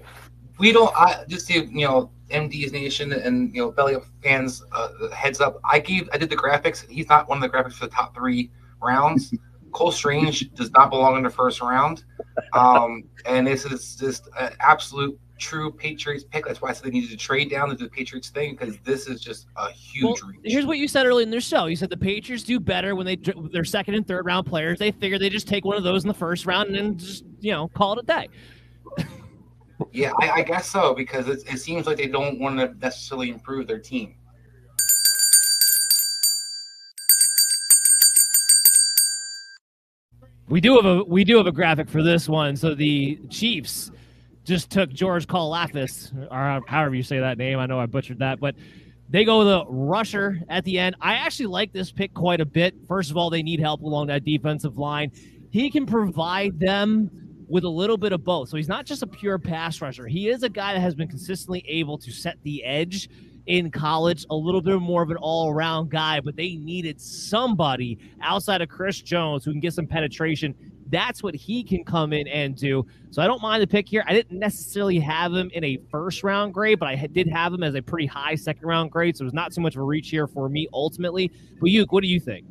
Speaker 2: we don't. Just to MD's Nation and Belly Up fans, heads up. I did the graphics. He's not one of the graphics for the top 3 rounds. Cole Strange does not belong in the first round. And this is just an absolute true Patriots pick. That's why I said they needed to trade down to do the Patriots thing, because this is just a huge reach.
Speaker 1: Here's what you said earlier in their show. You said the Patriots do better when they're second and third round players. They figure they just take one of those in the first round and then just call it a day.
Speaker 2: Yeah, I guess so, because it seems like they don't want to necessarily improve their team.
Speaker 1: We do have a graphic for this one. So the Chiefs just took George Karlaftis, or however you say that name. I know I butchered that, but they go the rusher at the end. I actually like this pick quite a bit. First of all, they need help along that defensive line. He can provide them with a little bit of both. So he's not just a pure pass rusher. He is a guy that has been consistently able to set the edge in college, a little bit more of an all-around guy, but they needed somebody outside of Chris Jones who can get some penetration. That's what he can come in and do. So I don't mind the pick here. I didn't necessarily have him in a first-round grade, but I did have him as a pretty high second-round grade, so it was not too much of a reach here for me ultimately. But Yuke, what do you think?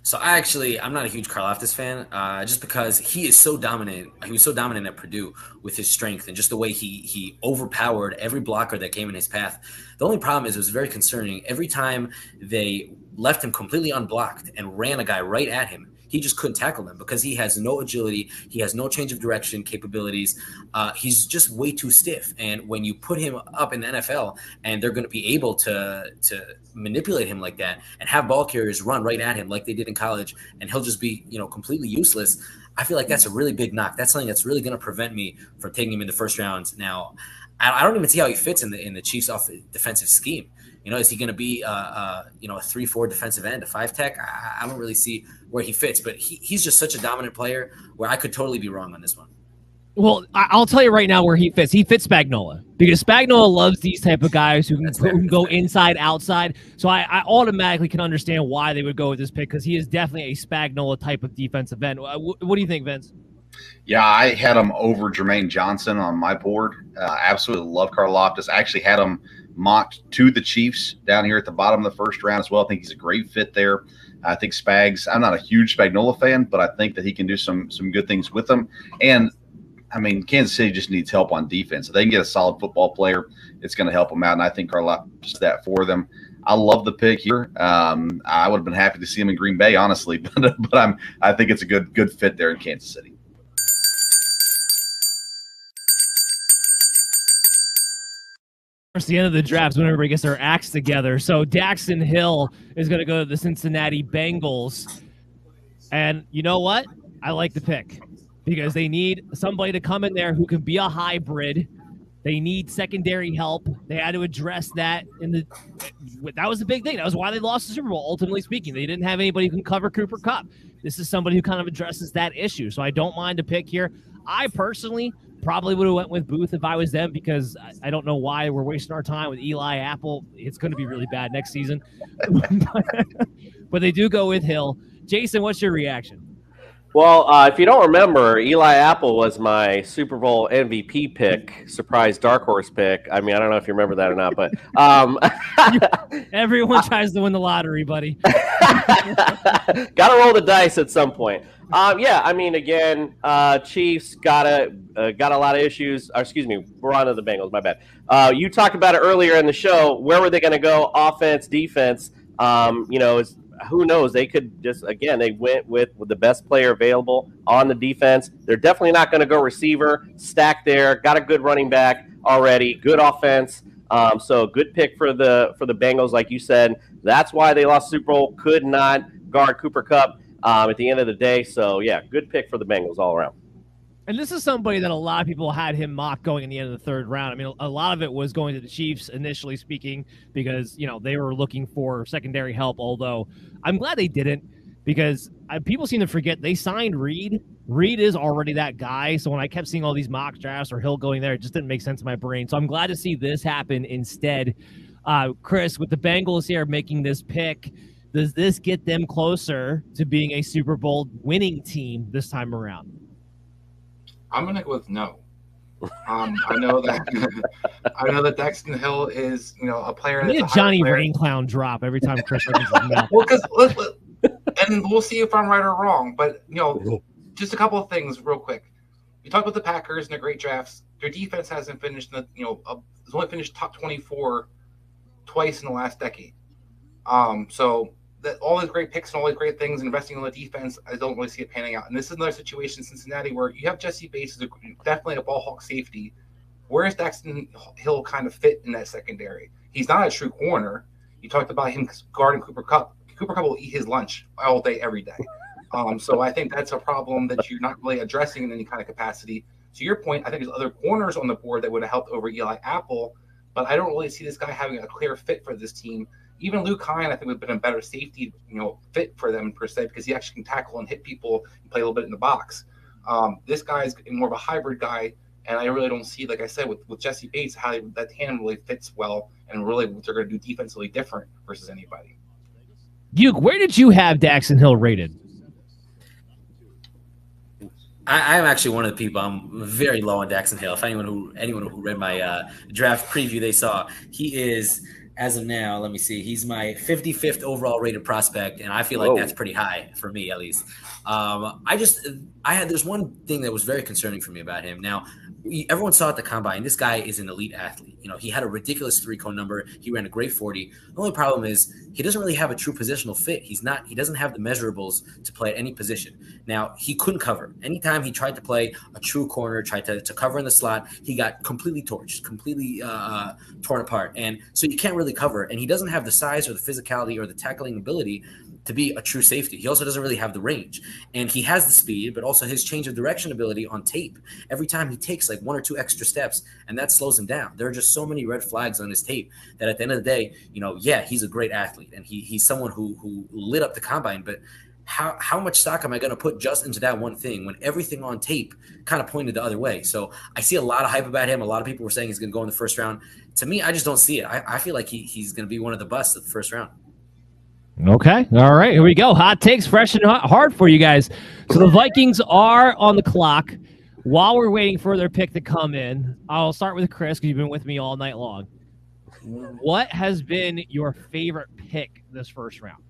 Speaker 24: So I'm not a huge Karlaftis fan, just because he is so dominant. He was so dominant at Purdue with his strength and just the way he overpowered every blocker that came in his path. The only problem is it was very concerning. Every time they left him completely unblocked and ran a guy right at him, he just couldn't tackle them because he has no agility. He has no change of direction capabilities. He's just way too stiff. And when you put him up in the NFL and they're going to be able to manipulate him like that and have ball carriers run right at him like they did in college, and he'll just be, completely useless. I feel like that's a really big knock. That's something that's really going to prevent me from taking him in the first round. Now, I don't even see how he fits in the Chiefs' defensive scheme. Is he going to be a 3-4 defensive end, a 5 tech? I don't really see where he fits, but he's just such a dominant player where I could totally be wrong on this one.
Speaker 1: Well, I'll tell you right now where he fits. He fits Spagnuolo because Spagnuolo loves these type of guys who can go inside, outside. So I automatically can understand why they would go with this pick because he is definitely a Spagnuolo type of defensive end. What do you think, Vince?
Speaker 23: Yeah, I had him over Jermaine Johnson on my board. Absolutely love Karlaftis. I actually had him mocked to the Chiefs down here at the bottom of the first round as well. I think he's a great fit there. I think Spags, I'm not a huge Spagnuolo fan, but I think that he can do some good things with them. And I mean, Kansas City just needs help on defense. If they can get a solid football player, it's going to help them out. And I think Karlaftis is that for them. I love the pick here. I would have been happy to see him in Green Bay, honestly, but I think it's a good fit there in Kansas City.
Speaker 1: It's the end of the draft when everybody gets their acts together. So Daxton Hill is going to go to the Cincinnati Bengals. And you know what? I like the pick because they need somebody to come in there who can be a hybrid. They need secondary help. They had to address that that was the big thing. That was why they lost the Super Bowl, ultimately speaking. They didn't have anybody who can cover Cooper Kupp. This is somebody who kind of addresses that issue. So I don't mind a pick here. I personally probably would have went with Booth if I was them because I don't know why we're wasting our time with Eli Apple. It's going to be really bad next season. But they do go with Hill. Jason, what's your reaction?
Speaker 22: Well, if you don't remember, Eli Apple was my Super Bowl MVP pick, surprise dark horse pick. I mean, I don't know if you remember that or not, but
Speaker 1: everyone tries to win the lottery, buddy.
Speaker 22: Got to roll the dice at some point. Yeah, I mean, again, Chiefs got a lot of issues. Excuse me, we're on to the Bengals. My bad. You talked about it earlier in the show. Where were they going to go? Offense, defense. Who knows? They could just, again, they went with the best player available on the defense. They're definitely not going to go receiver. Stack there. Got a good running back already. Good offense. So good pick for the Bengals, like you said. That's why they lost Super Bowl. Could not guard Cooper Kupp at the end of the day. So, yeah, good pick for the Bengals all around.
Speaker 1: And this is somebody that a lot of people had him mocked going in the end of the third round. I mean, a lot of it was going to the Chiefs initially speaking because, they were looking for secondary help, although I'm glad they didn't because people seem to forget they signed Reed. Reed is already that guy. So when I kept seeing all these mock drafts or Hill going there, it just didn't make sense in my brain. So I'm glad to see this happen instead. Chris, with the Bengals here making this pick, does this get them closer to being a Super Bowl winning team this time around?
Speaker 2: I'm gonna go with no. I know that Daxton Hill is a player.
Speaker 1: Need a Johnny Rain clown drop every time Chris opens his mouth.
Speaker 2: Well, and we'll see if I'm right or wrong. But just a couple of things real quick. You talk about the Packers and their great drafts. Their defense hasn't finished has only finished top 24 twice in the last decade. So that all these great picks and all these great things, investing on the defense, I don't really see it panning out. And this is another situation in Cincinnati where you have Jesse Bates as definitely a ball hawk safety. Where does Daxton Hill kind of fit in that secondary? He's not a true corner. You talked about him guarding Cooper Kupp. Cooper Kupp will eat his lunch all day, every day. So I think that's a problem that you're not really addressing in any kind of capacity. To your point, I think there's other corners on the board that would have helped over Eli Apple, but I don't really see this guy having a clear fit for this team. Even Luke Hine, I think, would have been a better safety, fit for them per se, because he actually can tackle and hit people and play a little bit in the box. This guy's more of a hybrid guy, and I really don't see, like I said, with Jesse Bates, how that tandem really fits well, and really what they're going to do defensively different versus anybody.
Speaker 1: Duke, where did you have Daxton Hill rated?
Speaker 24: I'm actually one of the people. I'm very low on Daxton Hill. If anyone who read my draft preview, they saw he is. As of now, let me see. He's my 55th overall rated prospect, and I feel like that's pretty high for me, at least. There's one thing that was very concerning for me about him. Now, everyone saw at the combine, this guy is an elite athlete. You know, he had a ridiculous 3-cone number. He ran a great 40. The only problem is he doesn't really have a true positional fit. He doesn't have the measurables to play at any position. Now, he couldn't cover. Anytime he tried to play a true corner, tried to cover in the slot, he got completely torched, completely torn apart. And so you can't really cover. And he doesn't have the size or the physicality or the tackling ability to be a true safety. He also doesn't really have the range, and he has the speed, but also his change of direction ability on tape. Every time he takes like 1 or 2 extra steps, and that slows him down. There are just so many red flags on his tape that at the end of the day, you know, yeah, he's a great athlete, and he's someone who lit up the combine, but how much stock am I going to put just into that one thing when everything on tape kind of pointed the other way? So I see a lot of hype about him. A lot of people were saying he's going to go in the first round. To me, I just don't see it. I feel like he's going to be one of the busts of the first round.
Speaker 1: Okay. All right. Here we go. Hot takes, fresh and hard for you guys. So the Vikings are on the clock. While we're waiting for their pick to come in, I'll start with Chris because you've been with me all night long. What has been your favorite pick this first round?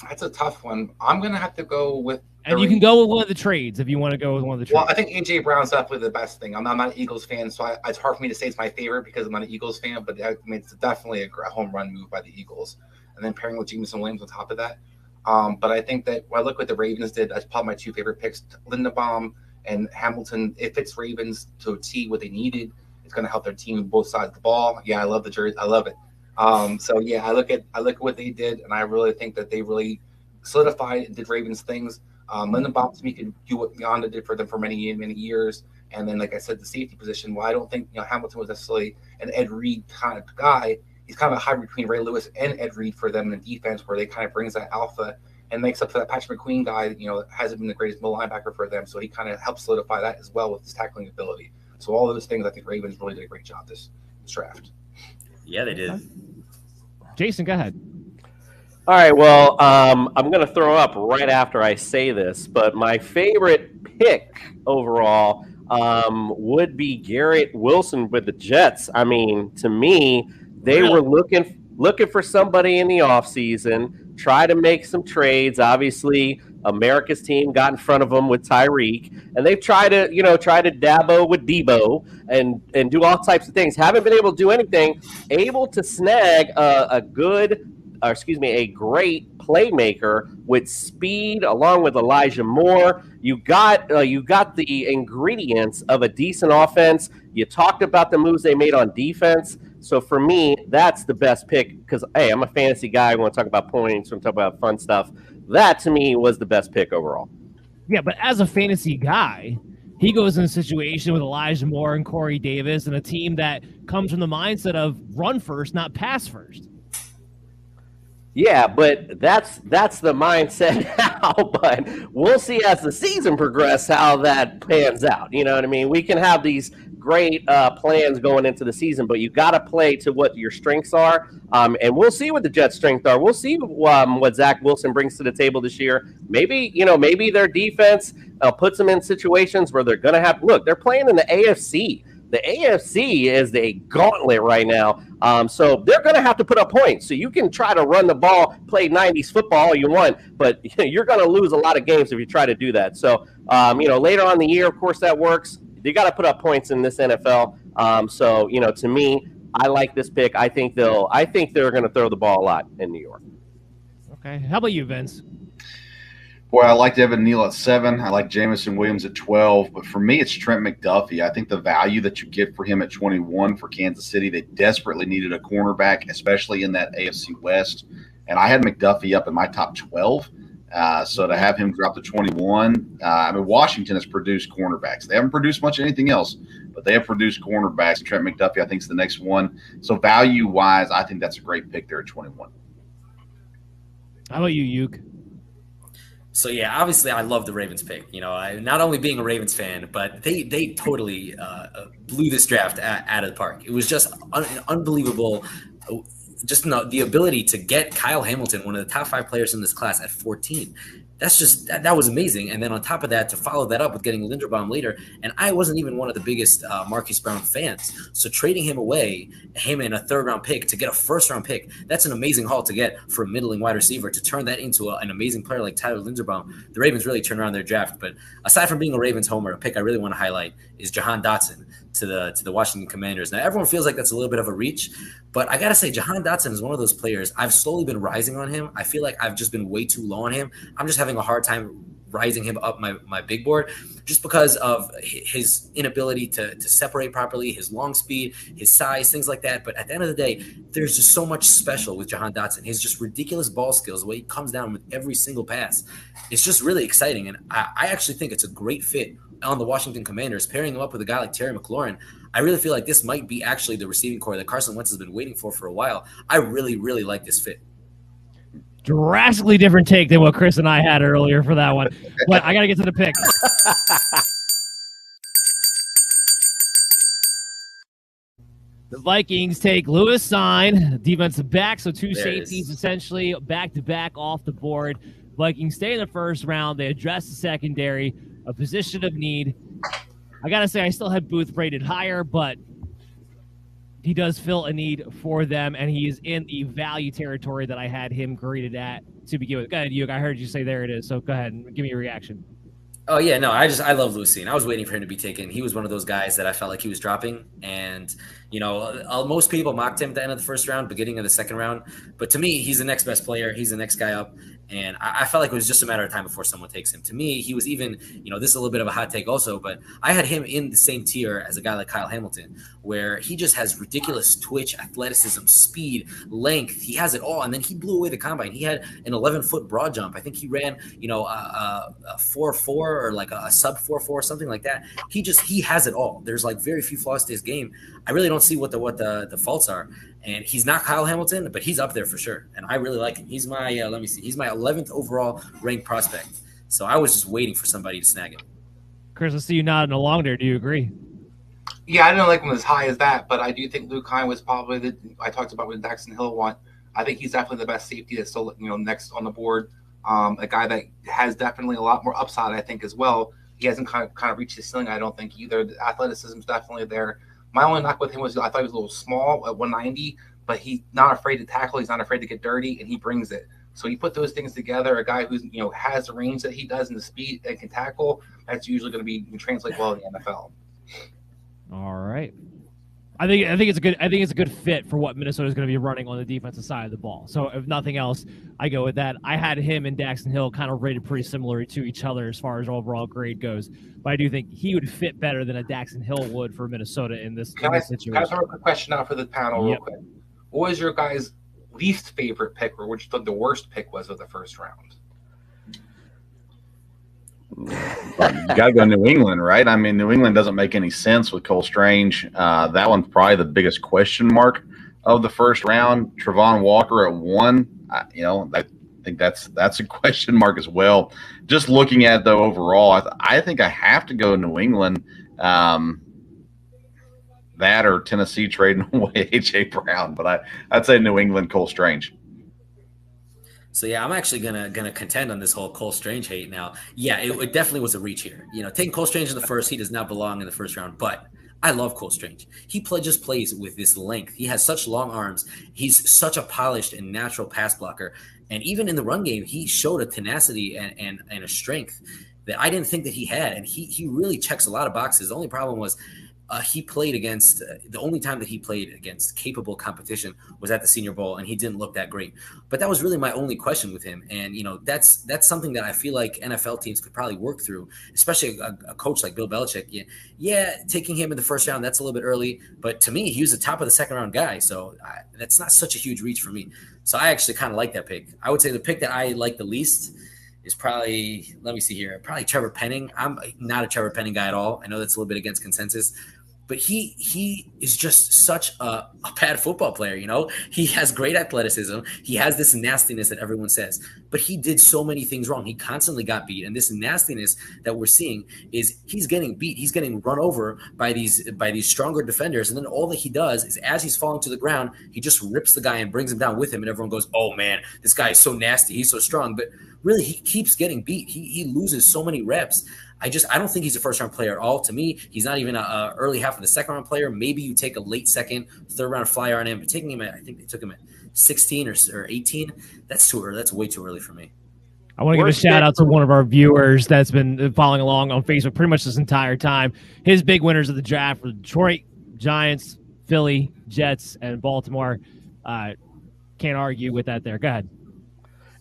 Speaker 2: That's a tough one. I'm going to have to go with.
Speaker 1: And you can go with one of the trades if you want to go with one of the trades.
Speaker 2: Well, I think A.J. Brown's definitely the best thing. I'm not an Eagles fan, so it's hard for me to say it's my favorite because I'm not an Eagles fan, but I mean, it's definitely a home run move by the Eagles. And then pairing with Jameson Williams on top of that. But I think that when I look what the Ravens did, that's probably my 2 favorite picks. Linderbaum and Hamilton, it fits Ravens to a T what they needed. It's going to help their team on both sides of the ball. Yeah, I love the jersey. I love it. So yeah, I look at what they did, and I really think that they really solidified and did Ravens things. Lindenbaum to me could do what Yonda did for them for many years. And then, like I said, the safety position. Well, I don't think Hamilton was necessarily an Ed Reed kind of guy. He's kind of a hybrid between Ray Lewis and Ed Reed for them in defense, where they kind of brings that alpha and makes up for that Patrick McQueen guy. Hasn't been the greatest middle linebacker for them, so he kind of helps solidify that as well with his tackling ability. So all those things, I think Ravens really did a great job this draft.
Speaker 24: Yeah, they did.
Speaker 1: Jason, go ahead.
Speaker 22: All right, well, I'm going to throw up right after I say this, but my favorite pick overall would be Garrett Wilson with the Jets. I mean, to me, they were looking for somebody in the offseason, try to make some trades. Obviously, America's team got in front of them with Tyreek, and they've tried to Dabo with Debo and do all types of things. Haven't been able to do anything. Able to snag a great playmaker with speed, along with Elijah Moore. You got the ingredients of a decent offense. You talked about the moves they made on defense. So for me, that's the best pick because, hey, I'm a fantasy guy. I want to talk about points. I want to talk about fun stuff. That, to me, was the best pick overall.
Speaker 1: Yeah, but as a fantasy guy, he goes in a situation with Elijah Moore and Corey Davis and a team that comes from the mindset of run first, not pass first.
Speaker 22: Yeah, but that's the mindset now. But we'll see as the season progresses how that pans out. You know what I mean? We can have these great plans going into the season, but you got to play to what your strengths are. And we'll see what the Jets' strengths are. We'll see what Zach Wilson brings to the table this year. Maybe their defense puts them in situations where they're going to have – look, they're playing in the AFC. The AFC is a gauntlet right now, so they're going to have to put up points. So you can try to run the ball, play 90s football all you want, but you're going to lose a lot of games if you try to do that. So, later on in the year, of course, that works. You got to put up points in this NFL. So, to me, I like this pick. I think they're going to throw the ball a lot in New York.
Speaker 1: Okay. How about you, Vince?
Speaker 23: Boy, I like Evan Neal at 7. I like Jameson Williams at 12. But for me, it's Trent McDuffie. I think the value that you get for him at 21 for Kansas City, they desperately needed a cornerback, especially in that AFC West. And I had McDuffie up in my top 12. So to have him drop to 21, Washington has produced cornerbacks. They haven't produced much of anything else, but they have produced cornerbacks. Trent McDuffie, I think, is the next one. So value-wise, I think that's a great pick there at 21.
Speaker 1: How about you, Yuke?
Speaker 24: So, yeah, obviously I love the Ravens pick. Not only being a Ravens fan, but they totally blew this draft out of the park. It was just unbelievable. Just the ability to get Kyle Hamilton, one of the top 5 players in this class, at 14. that was amazing. And then on top of that, to follow that up with getting Linderbaum later, and I wasn't even one of the biggest Marquise Brown fans. So trading him away, him in a 3rd-round pick to get a 1st-round pick, that's an amazing haul to get for a middling wide receiver. To turn that into an amazing player like Tyler Linderbaum, the Ravens really turned around their draft. But aside from being a Ravens homer, a pick I really want to highlight is Jahan Dotson to the Washington Commanders. Now, everyone feels like that's a little bit of a reach, but I got to say, Jahan Dotson is one of those players. I've slowly been rising on him. I feel like I've just been way too low on him. I'm just having a hard time rising him up my big board just because of his inability to separate properly, his long speed, his size, things like that. But at the end of the day, there's just so much special with Jahan Dotson. His just ridiculous ball skills, the way he comes down with every single pass. It's just really exciting. And I actually think it's a great fit on the Washington Commanders, pairing him up with a guy like Terry McLaurin. I really feel like this might be actually the receiving core that Carson Wentz has been waiting for a while. I really, really like this fit.
Speaker 1: Drastically different take than what Chris and I had earlier for that one. But I got to get to the pick. The Vikings take Lewis Sign, defensive back, so 2 safeties essentially back-to-back off the board. Vikings stay in the 1st round. They address the secondary, a position of need. I got to say, I still had Booth rated higher, but he does fill a need for them, and he is in the value territory that I had him graded at to begin with. Go ahead, Hugh. I heard you say there it is, so go ahead and give me your reaction.
Speaker 24: Oh, yeah, no, I love Lucien. I was waiting for him to be taken. He was one of those guys that I felt like he was dropping. And, most people mocked him at the end of the 1st round, beginning of the 2nd round. But to me, he's the next best player. He's the next guy up. And I felt like it was just a matter of time before someone takes him. To me, he was even, this is a little bit of a hot take also, but I had him in the same tier as a guy like Kyle Hamilton, where he just has ridiculous twitch, athleticism, speed, length. He has it all. And then he blew away the combine. He had an 11-foot broad jump. I think he ran, a 4.4 or like a sub 4.4, something like that. He has it all. There's like very few flaws to his game. I really don't see what the faults are. And he's not Kyle Hamilton, but he's up there for sure. And I really like him. He's my, he's my 11th overall ranked prospect. So I was just waiting for somebody to snag him.
Speaker 1: Chris, I see you nodding along there. Do you agree?
Speaker 2: Yeah, I didn't like him as high as that, but I do think Luke Hine was probably I talked about with Daxton Hill one. I think he's definitely the best safety that's still, next on the board. A guy that has definitely a lot more upside, I think, as well. He hasn't kind of reached his ceiling, I don't think, either. The athleticism is definitely there. My only knock with him was I thought he was a little small at 190, but he's not afraid to tackle. He's not afraid to get dirty, and he brings it. So you put those things together, a guy who's has the range that he does and the speed and can tackle, that's usually going to translate well in the NFL.
Speaker 1: All right. I think it's a good fit for what Minnesota is going to be running on the defensive side of the ball. So if nothing else, I go with that. I had him and Daxton Hill kind of rated pretty similar to each other as far as overall grade goes. But I do think he would fit better than a Daxton Hill would for Minnesota in this situation.
Speaker 2: Can I throw a quick question out for the panel real quick? What was your guys' least favorite pick, or which the worst pick was of the 1st round?
Speaker 23: You got to go New England, right? I mean, New England doesn't make any sense with Cole Strange. That one's probably the biggest question mark of the 1st round. Travon Walker at 1, I think that's a question mark as well. Just looking at the overall, I think I have to go New England. That or Tennessee trading away A.J. Brown, but I'd say New England, Cole Strange.
Speaker 24: So yeah, I'm actually gonna contend on this whole Cole Strange hate now. Yeah, it definitely was a reach here. Taking Cole Strange in the 1st, he does not belong in the 1st round. But I love Cole Strange. He just plays with this length. He has such long arms. He's such a polished and natural pass blocker. And even in the run game, he showed a tenacity and a strength that I didn't think that he had. And he really checks a lot of boxes. The only problem was he played against the only time that he played against capable competition was at the Senior Bowl, and he didn't look that great. But that was really my only question with him. And, that's something that I feel like NFL teams could probably work through, especially a coach like Bill Belichick. Yeah, taking him in the 1st round, that's a little bit early. But to me, he was the top of the 2nd round guy. So that's not such a huge reach for me. So I actually kind of like that pick. I would say the pick that I like the least is probably, let me see here, probably Trevor Penning. I'm not a Trevor Penning guy at all. I know that's a little bit against consensus. But he is just such a bad football player, He has great athleticism. He has this nastiness that everyone says. But he did so many things wrong. He constantly got beat. And this nastiness that we're seeing is he's getting beat. He's getting run over by these stronger defenders. And then all that he does is as he's falling to the ground, he just rips the guy and brings him down with him. And everyone goes, oh, man, this guy is so nasty. He's so strong. But really he keeps getting beat. He loses so many reps. I don't think he's a first round player at all. To me, he's not even a early half of the second round player. Maybe you take a late second, third round flyer on him, but taking him I think they took him at 16 or 18. That's too early. That's way too early for me.
Speaker 1: I want to give a shout out to one of our viewers that's been following along on Facebook pretty much this entire time. His big winners of the draft were Detroit, Giants, Philly, Jets, and Baltimore. Can't argue with that there. Go ahead.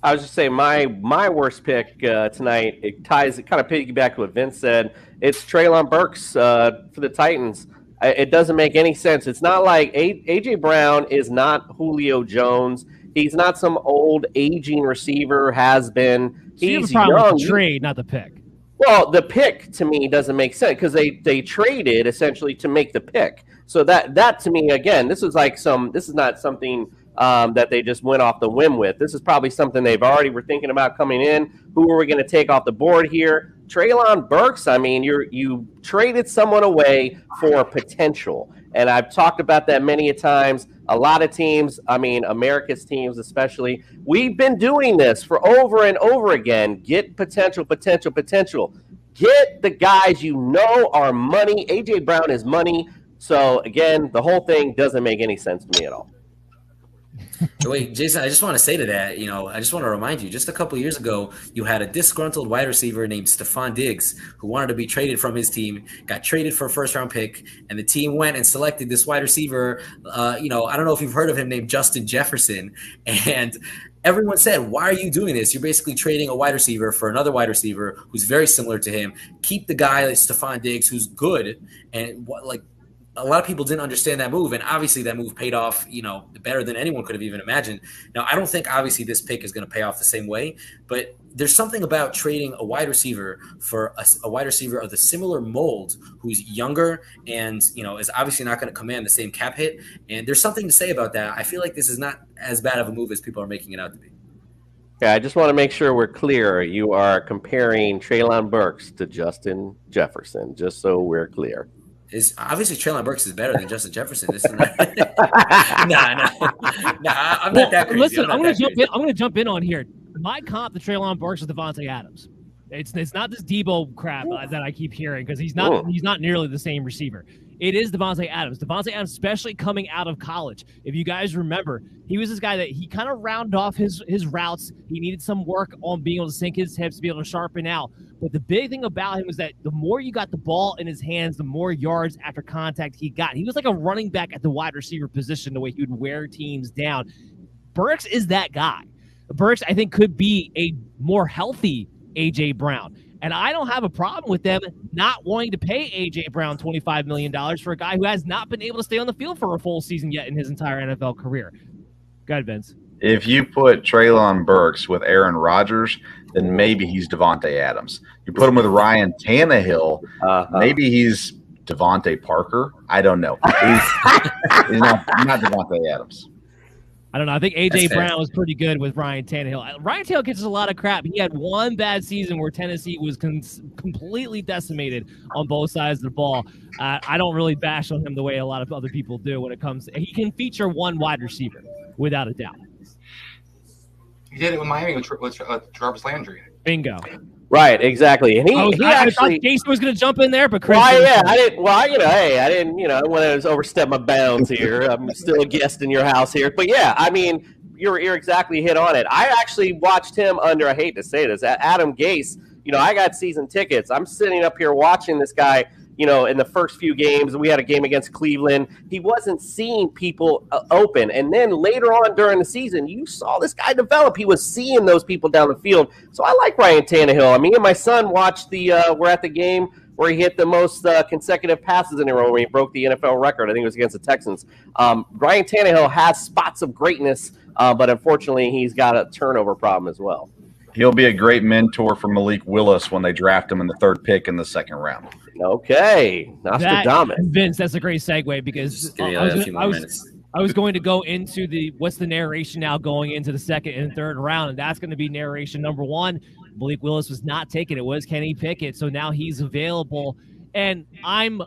Speaker 22: I was just saying my worst pick tonight, it kind of piggyback to what Vince said. It's Treylon Burks for the Titans. It doesn't make any sense. It's not like A.J. Brown is not Julio Jones. He's not some old aging receiver, has been.
Speaker 1: So you have
Speaker 22: He's
Speaker 1: a problem
Speaker 22: young.
Speaker 1: with the trade, not the pick.
Speaker 22: Well, the pick to me doesn't make sense because they traded essentially to make the pick. So that to me, again, this is not something that they just went off the whim with. This is probably something they've already were thinking about coming in. Who are we going to take off the board here? Treylon Burks. I mean, you traded someone away for potential, and I've talked about that many a times. A lot of teams, I mean, America's teams especially, we've been doing this for over and over again. Get potential. Get the guys you know are money. A.J. Brown is money. So, again, the whole thing doesn't make any sense to me at all.
Speaker 24: Wait, Jason, I just want to say to that, I just want to remind you, just a couple of years ago, you had a disgruntled wide receiver named Stephon Diggs who wanted to be traded from his team, got traded for a first-round pick, and the team went and selected this wide receiver, I don't know if you've heard of him, named Justin Jefferson, and everyone said, why are you doing this? You're basically trading a wide receiver for another wide receiver who's very similar to him. Keep the guy like Stephon Diggs who's good, and a lot of people didn't understand that move, and obviously that move paid off, better than anyone could have even imagined. Now, I don't think obviously this pick is going to pay off the same way, but there's something about trading a wide receiver for a wide receiver of the similar mold who's younger and, is obviously not going to command the same cap hit. And there's something to say about that. I feel like this is not as bad of a move as people are making it out to be.
Speaker 22: Yeah, I just want to make sure we're clear. You are comparing Treylon Burks to Justin Jefferson, just so we're clear.
Speaker 24: Is obviously Treylon Burks is better than Justin Jefferson. This is not, I'm not that crazy.
Speaker 1: Listen, I'm going to jump in on here. My comp to Treylon Burks is Devontae Adams. It's not this Debo crap that I keep hearing because he's not nearly the same receiver. It is Devontae Adams. Devontae Adams, especially coming out of college. If you guys remember, he was this guy that he kind of rounded off his routes. He needed some work on being able to sink his hips, to be able to sharpen out. But the big thing about him was that the more you got the ball in his hands, the more yards after contact he got. He was like a running back at the wide receiver position, the way he would wear teams down. Burks is that guy. Burks, I think, could be a more healthy A.J. Brown. And I don't have a problem with them not wanting to pay A.J. Brown $25 million for a guy who has not been able to stay on the field for a full season yet in his entire NFL career. Go ahead, Vince.
Speaker 23: If you put Treylon Burks with Aaron Rodgers, then maybe he's Devontae Adams. You put him with Ryan Tannehill, maybe he's Devontae Parker. I don't know. He's not Devontae Adams.
Speaker 1: I don't know. I think A.J. Brown was pretty good with Ryan Tannehill. Ryan Tannehill gets a lot of crap. He had one bad season where Tennessee was completely decimated on both sides of the ball. I don't really bash on him the way a lot of other people do when it comes – he can feature one wide receiver, without a doubt.
Speaker 2: He did it with Miami with Jarvis Landry.
Speaker 1: Bingo.
Speaker 22: Right, exactly. And
Speaker 1: I thought Jason was going to jump in there, but Chris.
Speaker 22: I didn't want to overstep my bounds here. I'm still a guest in your house here, but yeah, I mean, you're exactly hit on it. I actually watched him under. I hate to say this, Adam Gase. I got season tickets. I'm sitting up here watching this guy. In the first few games, we had a game against Cleveland. He wasn't seeing people open. And then later on during the season, you saw this guy develop. He was seeing those people down the field. So I like Ryan Tannehill. I mean, me and my son watched we're at the game where he hit the most consecutive passes in a row when he broke the NFL record. I think it was against the Texans. Ryan Tannehill has spots of greatness, but unfortunately, he's got a turnover problem as well.
Speaker 23: He'll be a great mentor for Malik Willis when they draft him in the third pick in the second round.
Speaker 22: Okay. Nostradamus.
Speaker 1: Vince, that's a great segue because I was going to go into what's the narration now going into the second and third round, and that's going to be narration number one. Malik Willis was not taken. It was Kenny Pickett, so now he's available. And I'm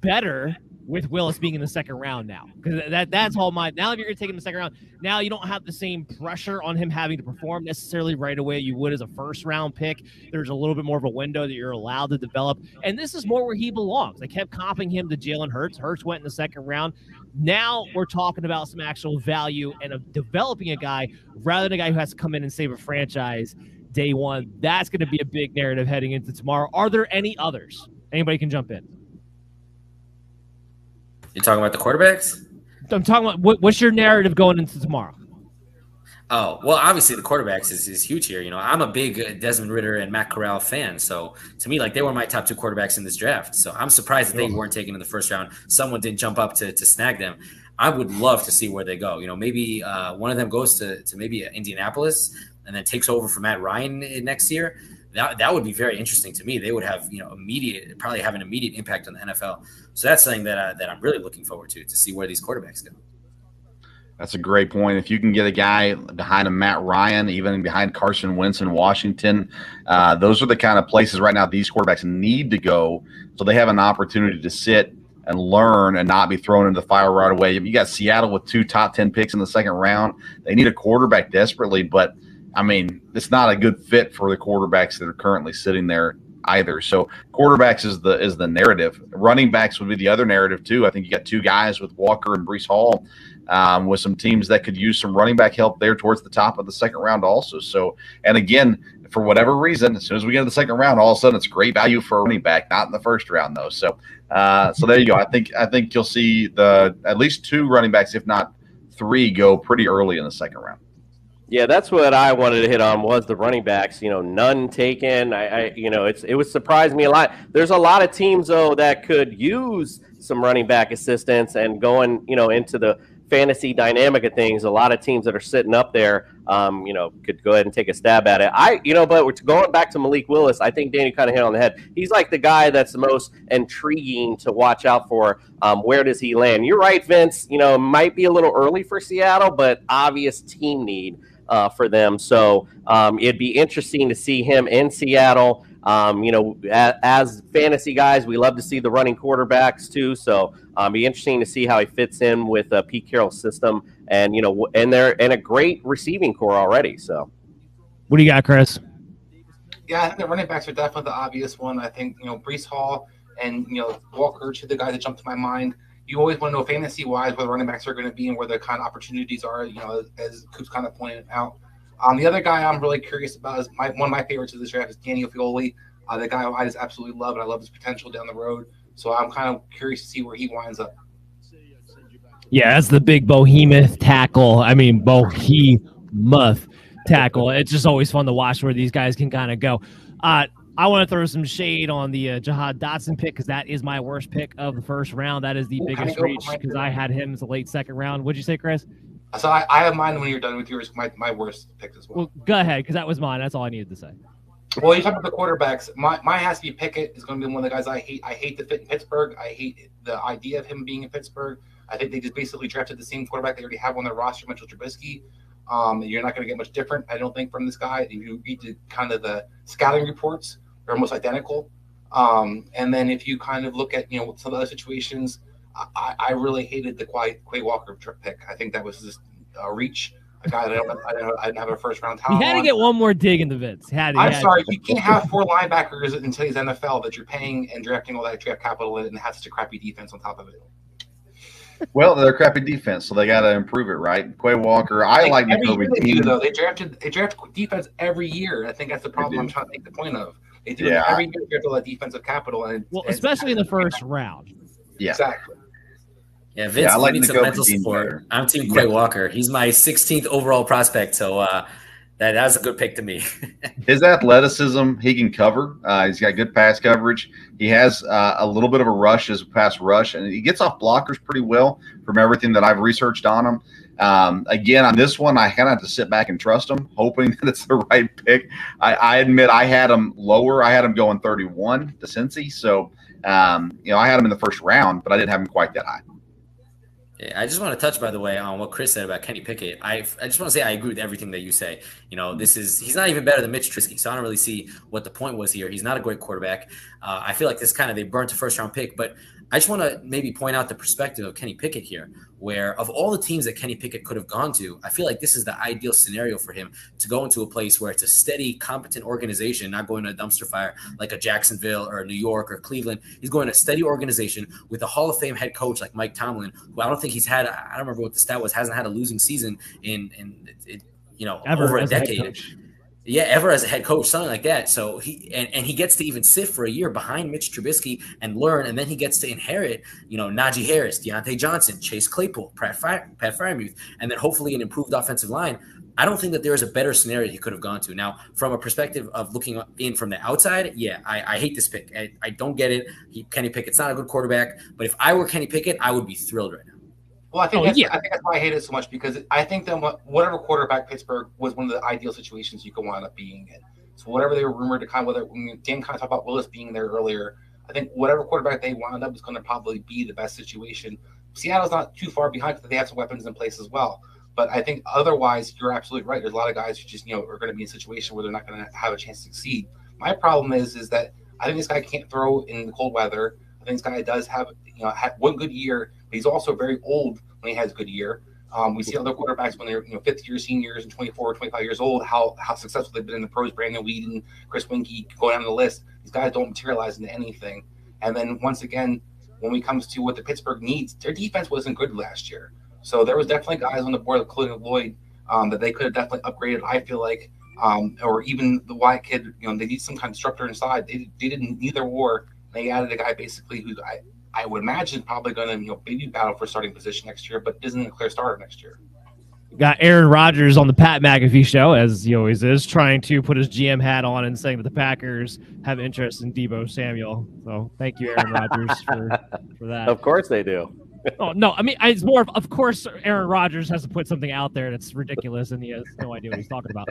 Speaker 1: better with Willis being in the second round now, because that's all my. Now, if you're going to take him in the second round, now you don't have the same pressure on him having to perform necessarily right away you would as a first round pick. There's a little bit more of a window that you're allowed to develop, and this is more where he belongs. I kept comping him to Jalen Hurts. Hurts went in the second round. Now we're talking about some actual value and of developing a guy rather than a guy who has to come in and save a franchise day one. That's going to be a big narrative heading into tomorrow. Are there any others? Anybody can jump in.
Speaker 24: You're talking about the quarterbacks?
Speaker 1: I'm talking about what's your narrative going into tomorrow?
Speaker 24: Oh, well, obviously the quarterbacks is huge here. You know, I'm a big Desmond Ridder and Matt Corral fan. So to me, like, they were my top 2 quarterbacks in this draft. So I'm surprised that they weren't taken in the first round. Someone didn't jump up to snag them. I would love to see where they go. You know, maybe one of them goes to maybe Indianapolis and then takes over for Matt Ryan next year. That would be very interesting to me. They would have, you know, probably have an immediate impact on the NFL. So that's something that I'm really looking forward to see where these quarterbacks go.
Speaker 23: That's a great point. If you can get a guy behind a Matt Ryan, even behind Carson Wentz in Washington, those are the kind of places right now these quarterbacks need to go, so they have an opportunity to sit and learn and not be thrown into the fire right away. You got Seattle with 2 top 10 picks in the second round. They need a quarterback desperately, but I mean, it's not a good fit for the quarterbacks that are currently sitting there either. So quarterbacks is the narrative. Running backs would be the other narrative too. I think you got 2 guys with Walker and Breece Hall, with some teams that could use some running back help there towards the top of the second round also. So, and again, for whatever reason, as soon as we get to the second round, all of a sudden it's great value for a running back, not in the first round though. So, so there you go. I think you'll see at least 2 running backs, if not 3, go pretty early in the second round.
Speaker 22: Yeah, that's what I wanted to hit on was the running backs. You know, none taken. It would surprise me a lot. There's a lot of teams though that could use some running back assistance, and going, you know, into the fantasy dynamic of things, a lot of teams that are sitting up there, could go ahead and take a stab at it. But we're going back to Malik Willis. I think Danny kind of hit on the head. He's like the guy that's the most intriguing to watch out for. Where does he land? You're right, Vince. You know, it might be a little early for Seattle, but obvious team need for them. So it'd be interesting to see him in Seattle. As fantasy guys, we love to see the running quarterbacks too. So be interesting to see how he fits in with Pete Carroll's system, and they're in a great receiving core already. So,
Speaker 1: what do you got, Chris?
Speaker 2: Yeah, I think the running backs are definitely the obvious one. I think Breece Hall and Walker, 2 the guys that jumped to my mind. You always want to know fantasy-wise where the running backs are going to be and where the kind of opportunities are, as Coop's kind of pointed out. The other guy I'm really curious about is one of my favorites of this draft is Daniel Fioli, the guy who I just absolutely love, and I love his potential down the road. So I'm kind of curious to see where he winds up.
Speaker 1: Yeah, that's the big behemoth tackle. I mean, behemoth tackle. It's just always fun to watch where these guys can kind of go. I want to throw some shade on the Jahad Dotson pick, because that is my worst pick of the first round. That is the biggest reach, because I had him as a late second round. What'd you say, Chris?
Speaker 2: So I have mine when you're done with yours, my worst pick as well.
Speaker 1: Well, go ahead, because that was mine. That's all I needed to say.
Speaker 2: Well, you talk about the quarterbacks. Mine has to be Pickett. Is going to be one of the guys I hate. I hate the fit in Pittsburgh. I hate the idea of him being in Pittsburgh. I think they just basically drafted the same quarterback they already have on their roster, Mitchell Trubisky. You're not going to get much different, I don't think, from this guy. If you read kind of the scouting reports, they're almost identical. And then if you kind of look at some other situations, I really hated the Quay Walker pick. I think that was just a reach. A guy that I didn't have a first round talent.
Speaker 1: He had to get one more dig in the Vince.
Speaker 2: I'm sorry, you can't have 4 linebackers in today's NFL that you're paying and drafting all that draft capital in and have such a crappy defense on top of it.
Speaker 23: Well, they're a crappy defense, so they got to improve it, right? Quay Walker, I like
Speaker 2: Nakobe Dean. Though they draft defense every year. I think that's the problem I'm trying to make the point of. They do it every year. They draft all that defensive capital, and
Speaker 1: especially in the first round.
Speaker 23: Yeah,
Speaker 2: exactly.
Speaker 24: Yeah, Vince, I need some mental support. I'm Team Quay Walker. He's my 16th overall prospect, so that was a good pick to me.
Speaker 23: His athleticism, he can cover. He's got good pass coverage. He has a little bit of a rush as a pass rush, and he gets off blockers pretty well from everything that I've researched on him. Again, on this one, I kind of have to sit back and trust him, hoping that it's the right pick. I admit I had him lower. I had him going 31 to Cincy, so I had him in the first round, but I didn't have him quite that high.
Speaker 24: Yeah, I just want to touch, by the way, on what Chris said about Kenny Pickett. I just want to say I agree with everything that you say. He's not even better than Mitch Trubisky, so I don't really see what the point was here. He's not a great quarterback. I feel like they burnt a first-round pick, but I just want to maybe point out the perspective of Kenny Pickett here, where of all the teams that Kenny Pickett could have gone to, I feel like this is the ideal scenario for him to go into a place where it's a steady, competent organization, not going to a dumpster fire like a Jacksonville or New York or Cleveland. He's going to a steady organization with a Hall of Fame head coach like Mike Tomlin, who I don't think he's had, I don't remember what the stat was, hasn't had a losing season in
Speaker 1: Ever
Speaker 24: over a
Speaker 1: as a head
Speaker 24: decade.
Speaker 1: coach.
Speaker 24: Yeah, ever as a head coach, something like that. So he gets to even sit for a year behind Mitch Trubisky and learn, and then he gets to inherit, Najee Harris, Deontay Johnson, Chase Claypool, Pat Freiermuth, and then hopefully an improved offensive line. I don't think that there is a better scenario he could have gone to. Now, from a perspective of looking in from the outside, yeah, I hate this pick. I don't get it. Kenny Pickett's not a good quarterback, but if I were Kenny Pickett, I would be thrilled right now.
Speaker 2: Well, I think that's why I hate it so much, because I think that whatever quarterback Pittsburgh was one of the ideal situations you could wind up being in. So whatever they were rumored to Dan kind of talked about Willis being there earlier, I think whatever quarterback they wound up is going to probably be the best situation. Seattle's not too far behind because they have some weapons in place as well. But I think otherwise, you're absolutely right. There's a lot of guys who just, are going to be in a situation where they're not going to have a chance to succeed. My problem is that I think this guy can't throw in the cold weather. I think this guy does have, had one good year, but he's also very old when he has a good year. We see other quarterbacks when they're fifth-year seniors and 24 or 25 years old, how successful they've been in the pros. Brandon Weeden, Chris Winkie, go down the list. These guys don't materialize into anything. And then once again, when it comes to what the Pittsburgh needs, their defense wasn't good last year. So there was definitely guys on the board, including Lloyd, that they could have definitely upgraded, I feel like, or even the Wyatt kid. They need some kind of structure inside. They didn't neither war. They added a guy basically who I would imagine probably going to maybe battle for starting position next year, but isn't a clear starter next year.
Speaker 1: Got Aaron Rodgers on the Pat McAfee show, as he always is, trying to put his GM hat on and saying that the Packers have interest in Deebo Samuel. So thank you, Aaron Rodgers, for that.
Speaker 22: Of course they do.
Speaker 1: Oh, no, I mean, it's more of course, Aaron Rodgers has to put something out there that's ridiculous, and he has no idea what he's talking about.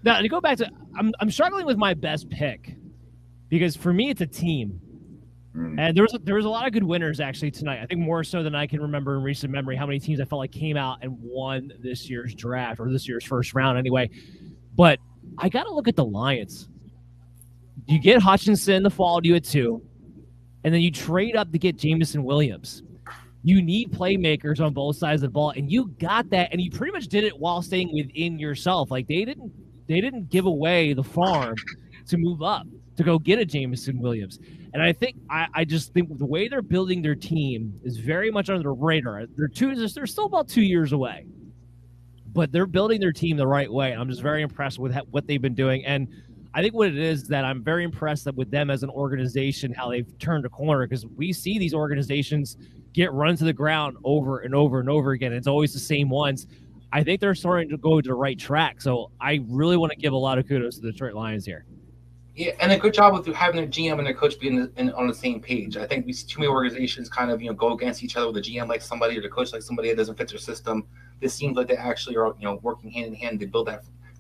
Speaker 1: Now, to go back to, I'm struggling with my best pick, because for me, it's a team. And there was a lot of good winners actually tonight. I think more so than I can remember in recent memory how many teams I felt like came out and won this year's draft, or this year's first round anyway. But I got to look at the Lions. You get Hutchinson the fall due at 2, and then you trade up to get Jameson Williams. You need playmakers on both sides of the ball, and you got that, and you pretty much did it while staying within yourself. Like they didn't give away the farm to move up to go get a Jameson Williams. And I just think the way they're building their team is very much under the radar. They're still about 2 years away, but they're building their team the right way. I'm just very impressed with what they've been doing. And I think what it is that I'm very impressed with them as an organization, how they've turned a corner, because we see these organizations get run to the ground over and over and over again. It's always the same ones. I think they're starting to go to the right track. So I really want to give a lot of kudos to the Detroit Lions here.
Speaker 2: Yeah, and a good job with having their GM and their coach being on the same page. I think we see too many organizations kind of go against each other with the GM like somebody or the coach like somebody that doesn't fit their system. This seems like they actually are working hand in hand to build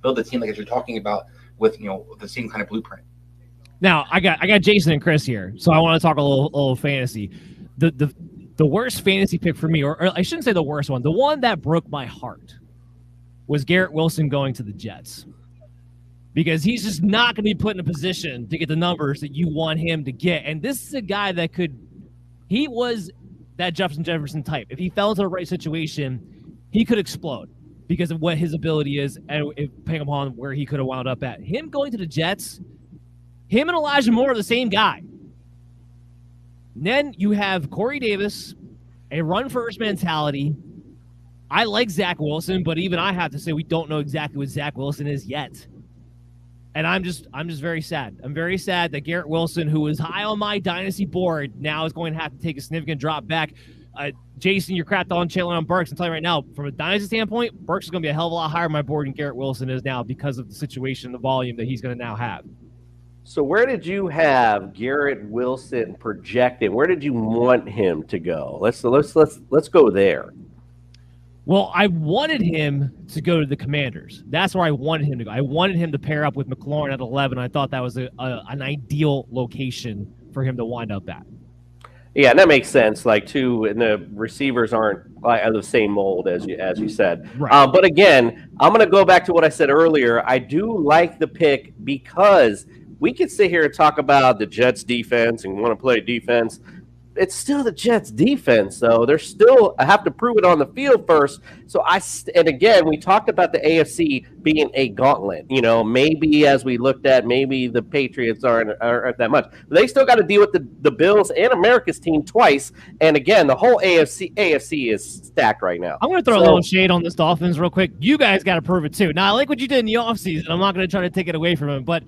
Speaker 2: the team like you're talking about with the same kind of blueprint.
Speaker 1: Now I got Jason and Chris here, so I want to talk a little fantasy. The worst fantasy pick for me, or I shouldn't say the worst one, the one that broke my heart was Garrett Wilson going to the Jets. Because he's just not going to be put in a position to get the numbers that you want him to get. And this is a guy that he was that Justin Jefferson type. If he fell into the right situation, he could explode because of what his ability is and depending upon where he could have wound up at. Him going to the Jets, him and Elijah Moore are the same guy. And then you have Corey Davis, a run-first mentality. I like Zach Wilson, but even I have to say we don't know exactly what Zach Wilson is yet. And I'm just very sad. I'm very sad that Garrett Wilson, who was high on my dynasty board, now is going to have to take a significant drop back. Jason, you're crapped on Traylon Burks. I'm telling you right now, from a dynasty standpoint, Burks is going to be a hell of a lot higher on my board than Garrett Wilson is now because of the situation, the volume that he's going to now have.
Speaker 22: So where did you have Garrett Wilson projected? Where did you want him to go? Let's go there.
Speaker 1: Well, I wanted him to go to the Commanders. That's where I wanted him to go. I wanted him to pair up with McLaurin at 11. I thought that was an ideal location for him to wind up at.
Speaker 22: Yeah, and that makes sense. And the receivers aren't the same mold as you said.
Speaker 1: Right.
Speaker 22: But again, I'm going to go back to what I said earlier. I do like the pick because we could sit here and talk about the Jets defense and want to play defense. It's still the Jets defense, though. They're still, I have to prove it on the field first. So and again, we talked about the AFC being a gauntlet. You know, maybe as we looked at, maybe the Patriots aren't that much. But they still got to deal with the Bills and America's team twice. And again, the whole AFC is stacked right now.
Speaker 1: I'm going to throw a little shade on this Dolphins real quick. You guys got to prove it too. Now, I like what you did in the offseason. I'm not going to try to take it away from him, but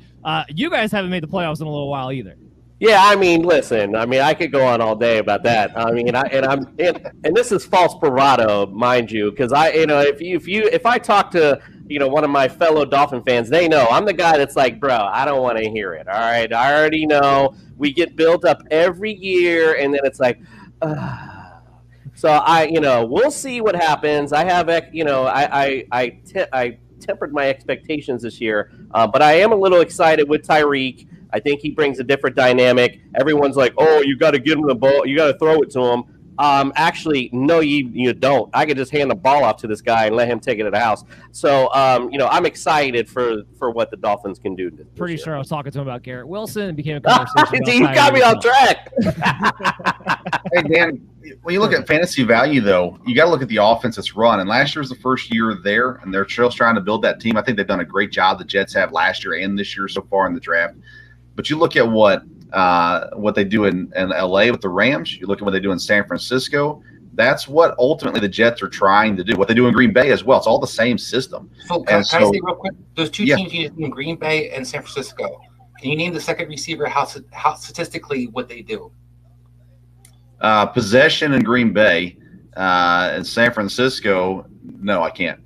Speaker 1: you guys haven't made the playoffs in a little while either.
Speaker 22: Yeah, I mean, listen. I mean, I could go on all day about that. I mean, and this is false bravado, mind you, because if I talk to one of my fellow Dolphin fans, they know I'm the guy that's like, bro, I don't want to hear it. All right, I already know we get built up every year, and then it's like, so we'll see what happens. I have I tempered my expectations this year, but I am a little excited with Tyreek. I think he brings a different dynamic. Everyone's like, oh, you got to give him the ball. You got to throw it to him. Actually, no, you don't. I could just hand the ball off to this guy and let him take it to the house. So, I'm excited for what the Dolphins can do.
Speaker 1: Pretty sure I was talking to him about Garrett Wilson and became a conversation.
Speaker 22: He got me on track.
Speaker 23: Hey, Dan, when you look at fantasy value, though, you got to look at the offense that's run. And last year was the first year there, and they're still trying to build that team. I think they've done a great job. The Jets have last year and this year so far in the draft. But you look at what they do in LA with the Rams. You look at what they do in San Francisco. That's what ultimately the Jets are trying to do. What they do in Green Bay as well. It's all the same system.
Speaker 2: So can I say real quick? Those two teams you in Green Bay and San Francisco. Can you name the second receiver? How statistically what they do?
Speaker 23: Possession in Green Bay and San Francisco. No, I can't.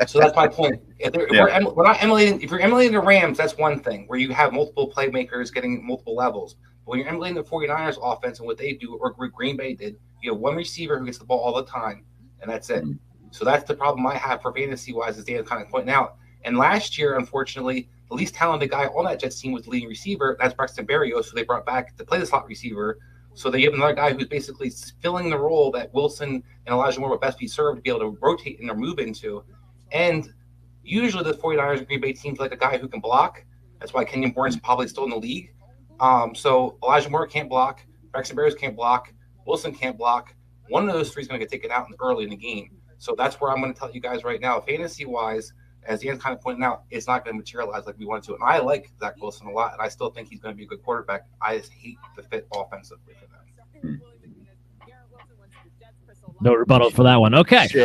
Speaker 2: So that's my point. If you're emulating the Rams, that's one thing where you have multiple playmakers getting multiple levels. But when you're emulating the 49ers offense and what they do, or Green Bay did, you have one receiver who gets the ball all the time, and that's it. So that's the problem I have for fantasy-wise, as Dan kind of pointing out. And last year, unfortunately, the least talented guy on that Jets team was the leading receiver. That's Braxton Berrios, who they brought back to play the slot receiver. So they have another guy who's basically filling the role that Wilson and Elijah Moore would best be served to be able to rotate and or move into. And usually the 49ers and Green Bay teams like a guy who can block. That's why Kenyon Bourne's probably still in the league. So Elijah Moore can't block. Braxton Berrios can't block. Wilson can't block. One of those three is going to get taken out early in the game. So that's where I'm going to tell you guys right now, fantasy-wise, as Dan's kind of pointing out, it's not going to materialize like we want it to. And I like Zach Wilson a lot, and I still think he's going to be a good quarterback. I just hate the fit offensively for them.
Speaker 1: No rebuttal for that one. Okay.
Speaker 23: I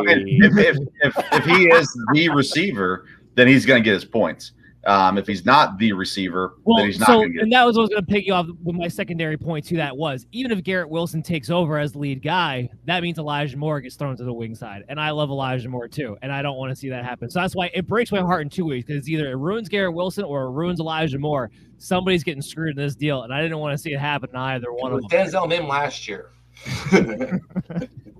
Speaker 23: mean, if he is the receiver, then he's going to get his points. If he's not the receiver, then he's not going to get.
Speaker 1: And that was what I was going to pick you off with my secondary point to that was, even if Garrett Wilson takes over as the lead guy, that means Elijah Moore gets thrown to the wing side. And I love Elijah Moore too, and I don't want to see that happen. So that's why it breaks my heart in two ways, because either it ruins Garrett Wilson or it ruins Elijah Moore. Somebody's getting screwed in this deal, and I didn't want to see it happen to either one of them.
Speaker 2: Denzel Mims last year.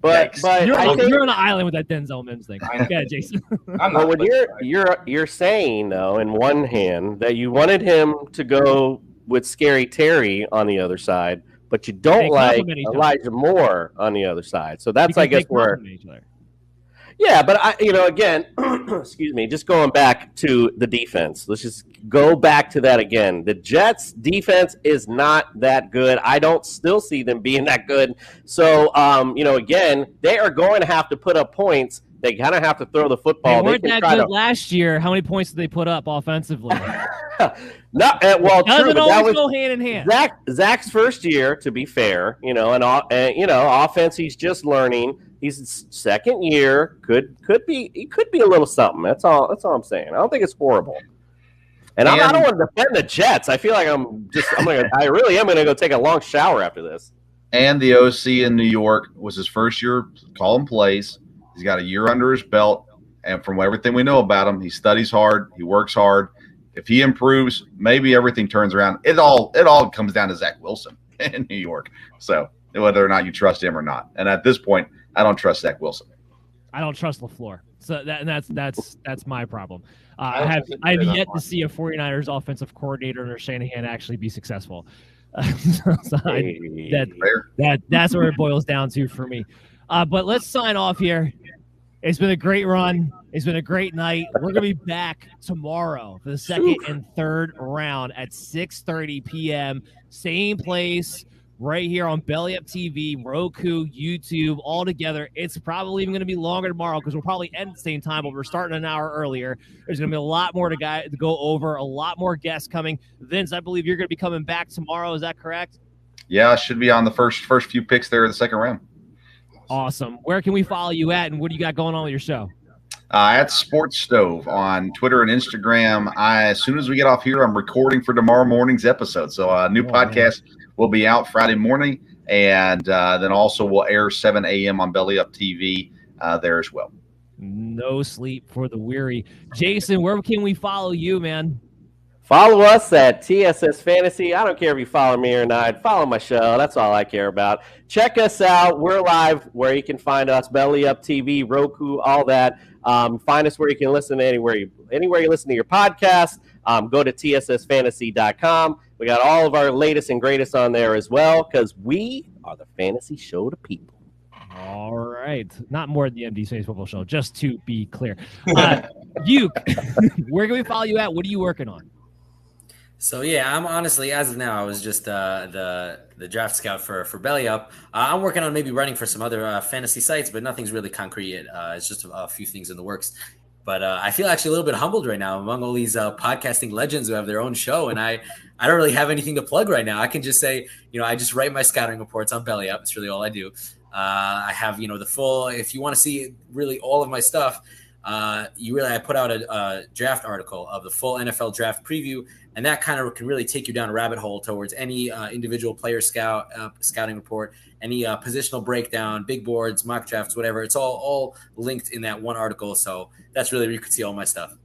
Speaker 22: But
Speaker 1: you're
Speaker 22: I think,
Speaker 1: on an island with that Denzel Mims thing. Yeah, Jason.
Speaker 22: But when you're saying though, in one hand, that you wanted him to go with Scary Terry on the other side, but you don't like Elijah Moore on the other side. So that's, I guess, where. Yeah, but again, excuse me, just going back to the defense. Let's just go back to that again. The Jets' defense is not that good. I don't still see them being that good. So, again, they are going to have to put up points. They kind of have to throw the football.
Speaker 1: They weren't that good last year. How many points did they put up offensively?
Speaker 22: Doesn't
Speaker 1: always go hand in hand.
Speaker 22: Zach's first year, to be fair, and offense, he's just learning. He's second year, could be a little something. That's all I'm saying. I don't think it's horrible. And I don't want to defend the Jets. I feel like I really am gonna go take a long shower after this.
Speaker 23: And the OC in New York was his first year calling plays. He's got a year under his belt, and from everything we know about him, he studies hard, he works hard. If he improves, maybe everything turns around. It all comes down to Zach Wilson in New York. So whether or not you trust him or not, and at this point, I don't trust Zach Wilson.
Speaker 1: I don't trust LaFleur. So that's my problem. I've yet to see a 49ers offensive coordinator under Shanahan actually be successful. That's where it boils down to for me. But let's sign off here. It's been a great run. It's been a great night. We're going to be back tomorrow for the second and third round at 6:30 p.m. Same place, right here on Belly Up TV, Roku, YouTube, all together. It's probably even going to be longer tomorrow because we'll probably end at the same time, but we're starting an hour earlier. There's going to be a lot more to go over, a lot more guests coming. Vince, I believe you're going to be coming back tomorrow. Is that correct?
Speaker 23: Yeah, should be on the first few picks there in the second round.
Speaker 1: Awesome. Where can we follow you at, and what do you got going on with your show?
Speaker 23: At Sports Stove on Twitter and Instagram. As soon as we get off here, I'm recording for tomorrow morning's episode. So a new podcast will be out Friday morning, and then also will air 7 a.m. on Belly Up TV there as well.
Speaker 1: No sleep for the weary. Jason, where can we follow you, man?
Speaker 22: Follow us at TSS Fantasy. I don't care if you follow me or not. Follow my show. That's all I care about. Check us out. We're live where you can find us. Belly Up TV, Roku, all that. Find us where you can listen to anywhere you listen to your podcast. Go to tssfantasy.com. We got all of our latest and greatest on there as well because we are the fantasy show to people.
Speaker 1: All right. Not more than the MD Space Football Show, just to be clear. You, where can we follow you at? What are you working on?
Speaker 24: So yeah, I'm honestly, as of now, I was just the draft scout for Belly Up. I'm working on maybe writing for some other fantasy sites, but nothing's really concrete yet. It's just a few things in the works. But I feel actually a little bit humbled right now among all these podcasting legends who have their own show, and I don't really have anything to plug right now. I can just say, I just write my scouting reports on Belly Up. It's really all I do. I have, the full. If you want to see really all of my stuff, I put out a draft article of the full NFL draft preview, and that kind of can really take you down a rabbit hole towards any individual player scouting report, any positional breakdown, big boards, mock drafts, whatever. It's all linked in that one article. So that's really where you can see all my stuff.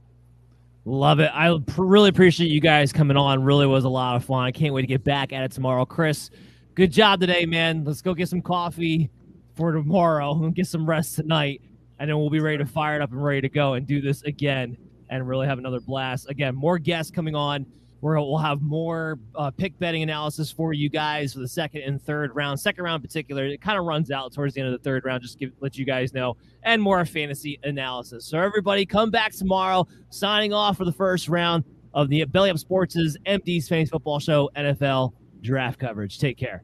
Speaker 1: Love it. I really appreciate you guys coming on. Really was a lot of fun. I can't wait to get back at it tomorrow. Chris, good job today, man. Let's go get some coffee for tomorrow and get some rest tonight. And then we'll be ready to fire it up and ready to go and do this again and really have another blast. Again, more guests coming on. We'll have more pick betting analysis for you guys for the second and third round. Second round in particular, it kind of runs out towards the end of the third round, just let you guys know, and more fantasy analysis. So everybody come back tomorrow, signing off for the first round of the Belly Up Sports' MD's Fantasy Football Show NFL Draft coverage. Take care.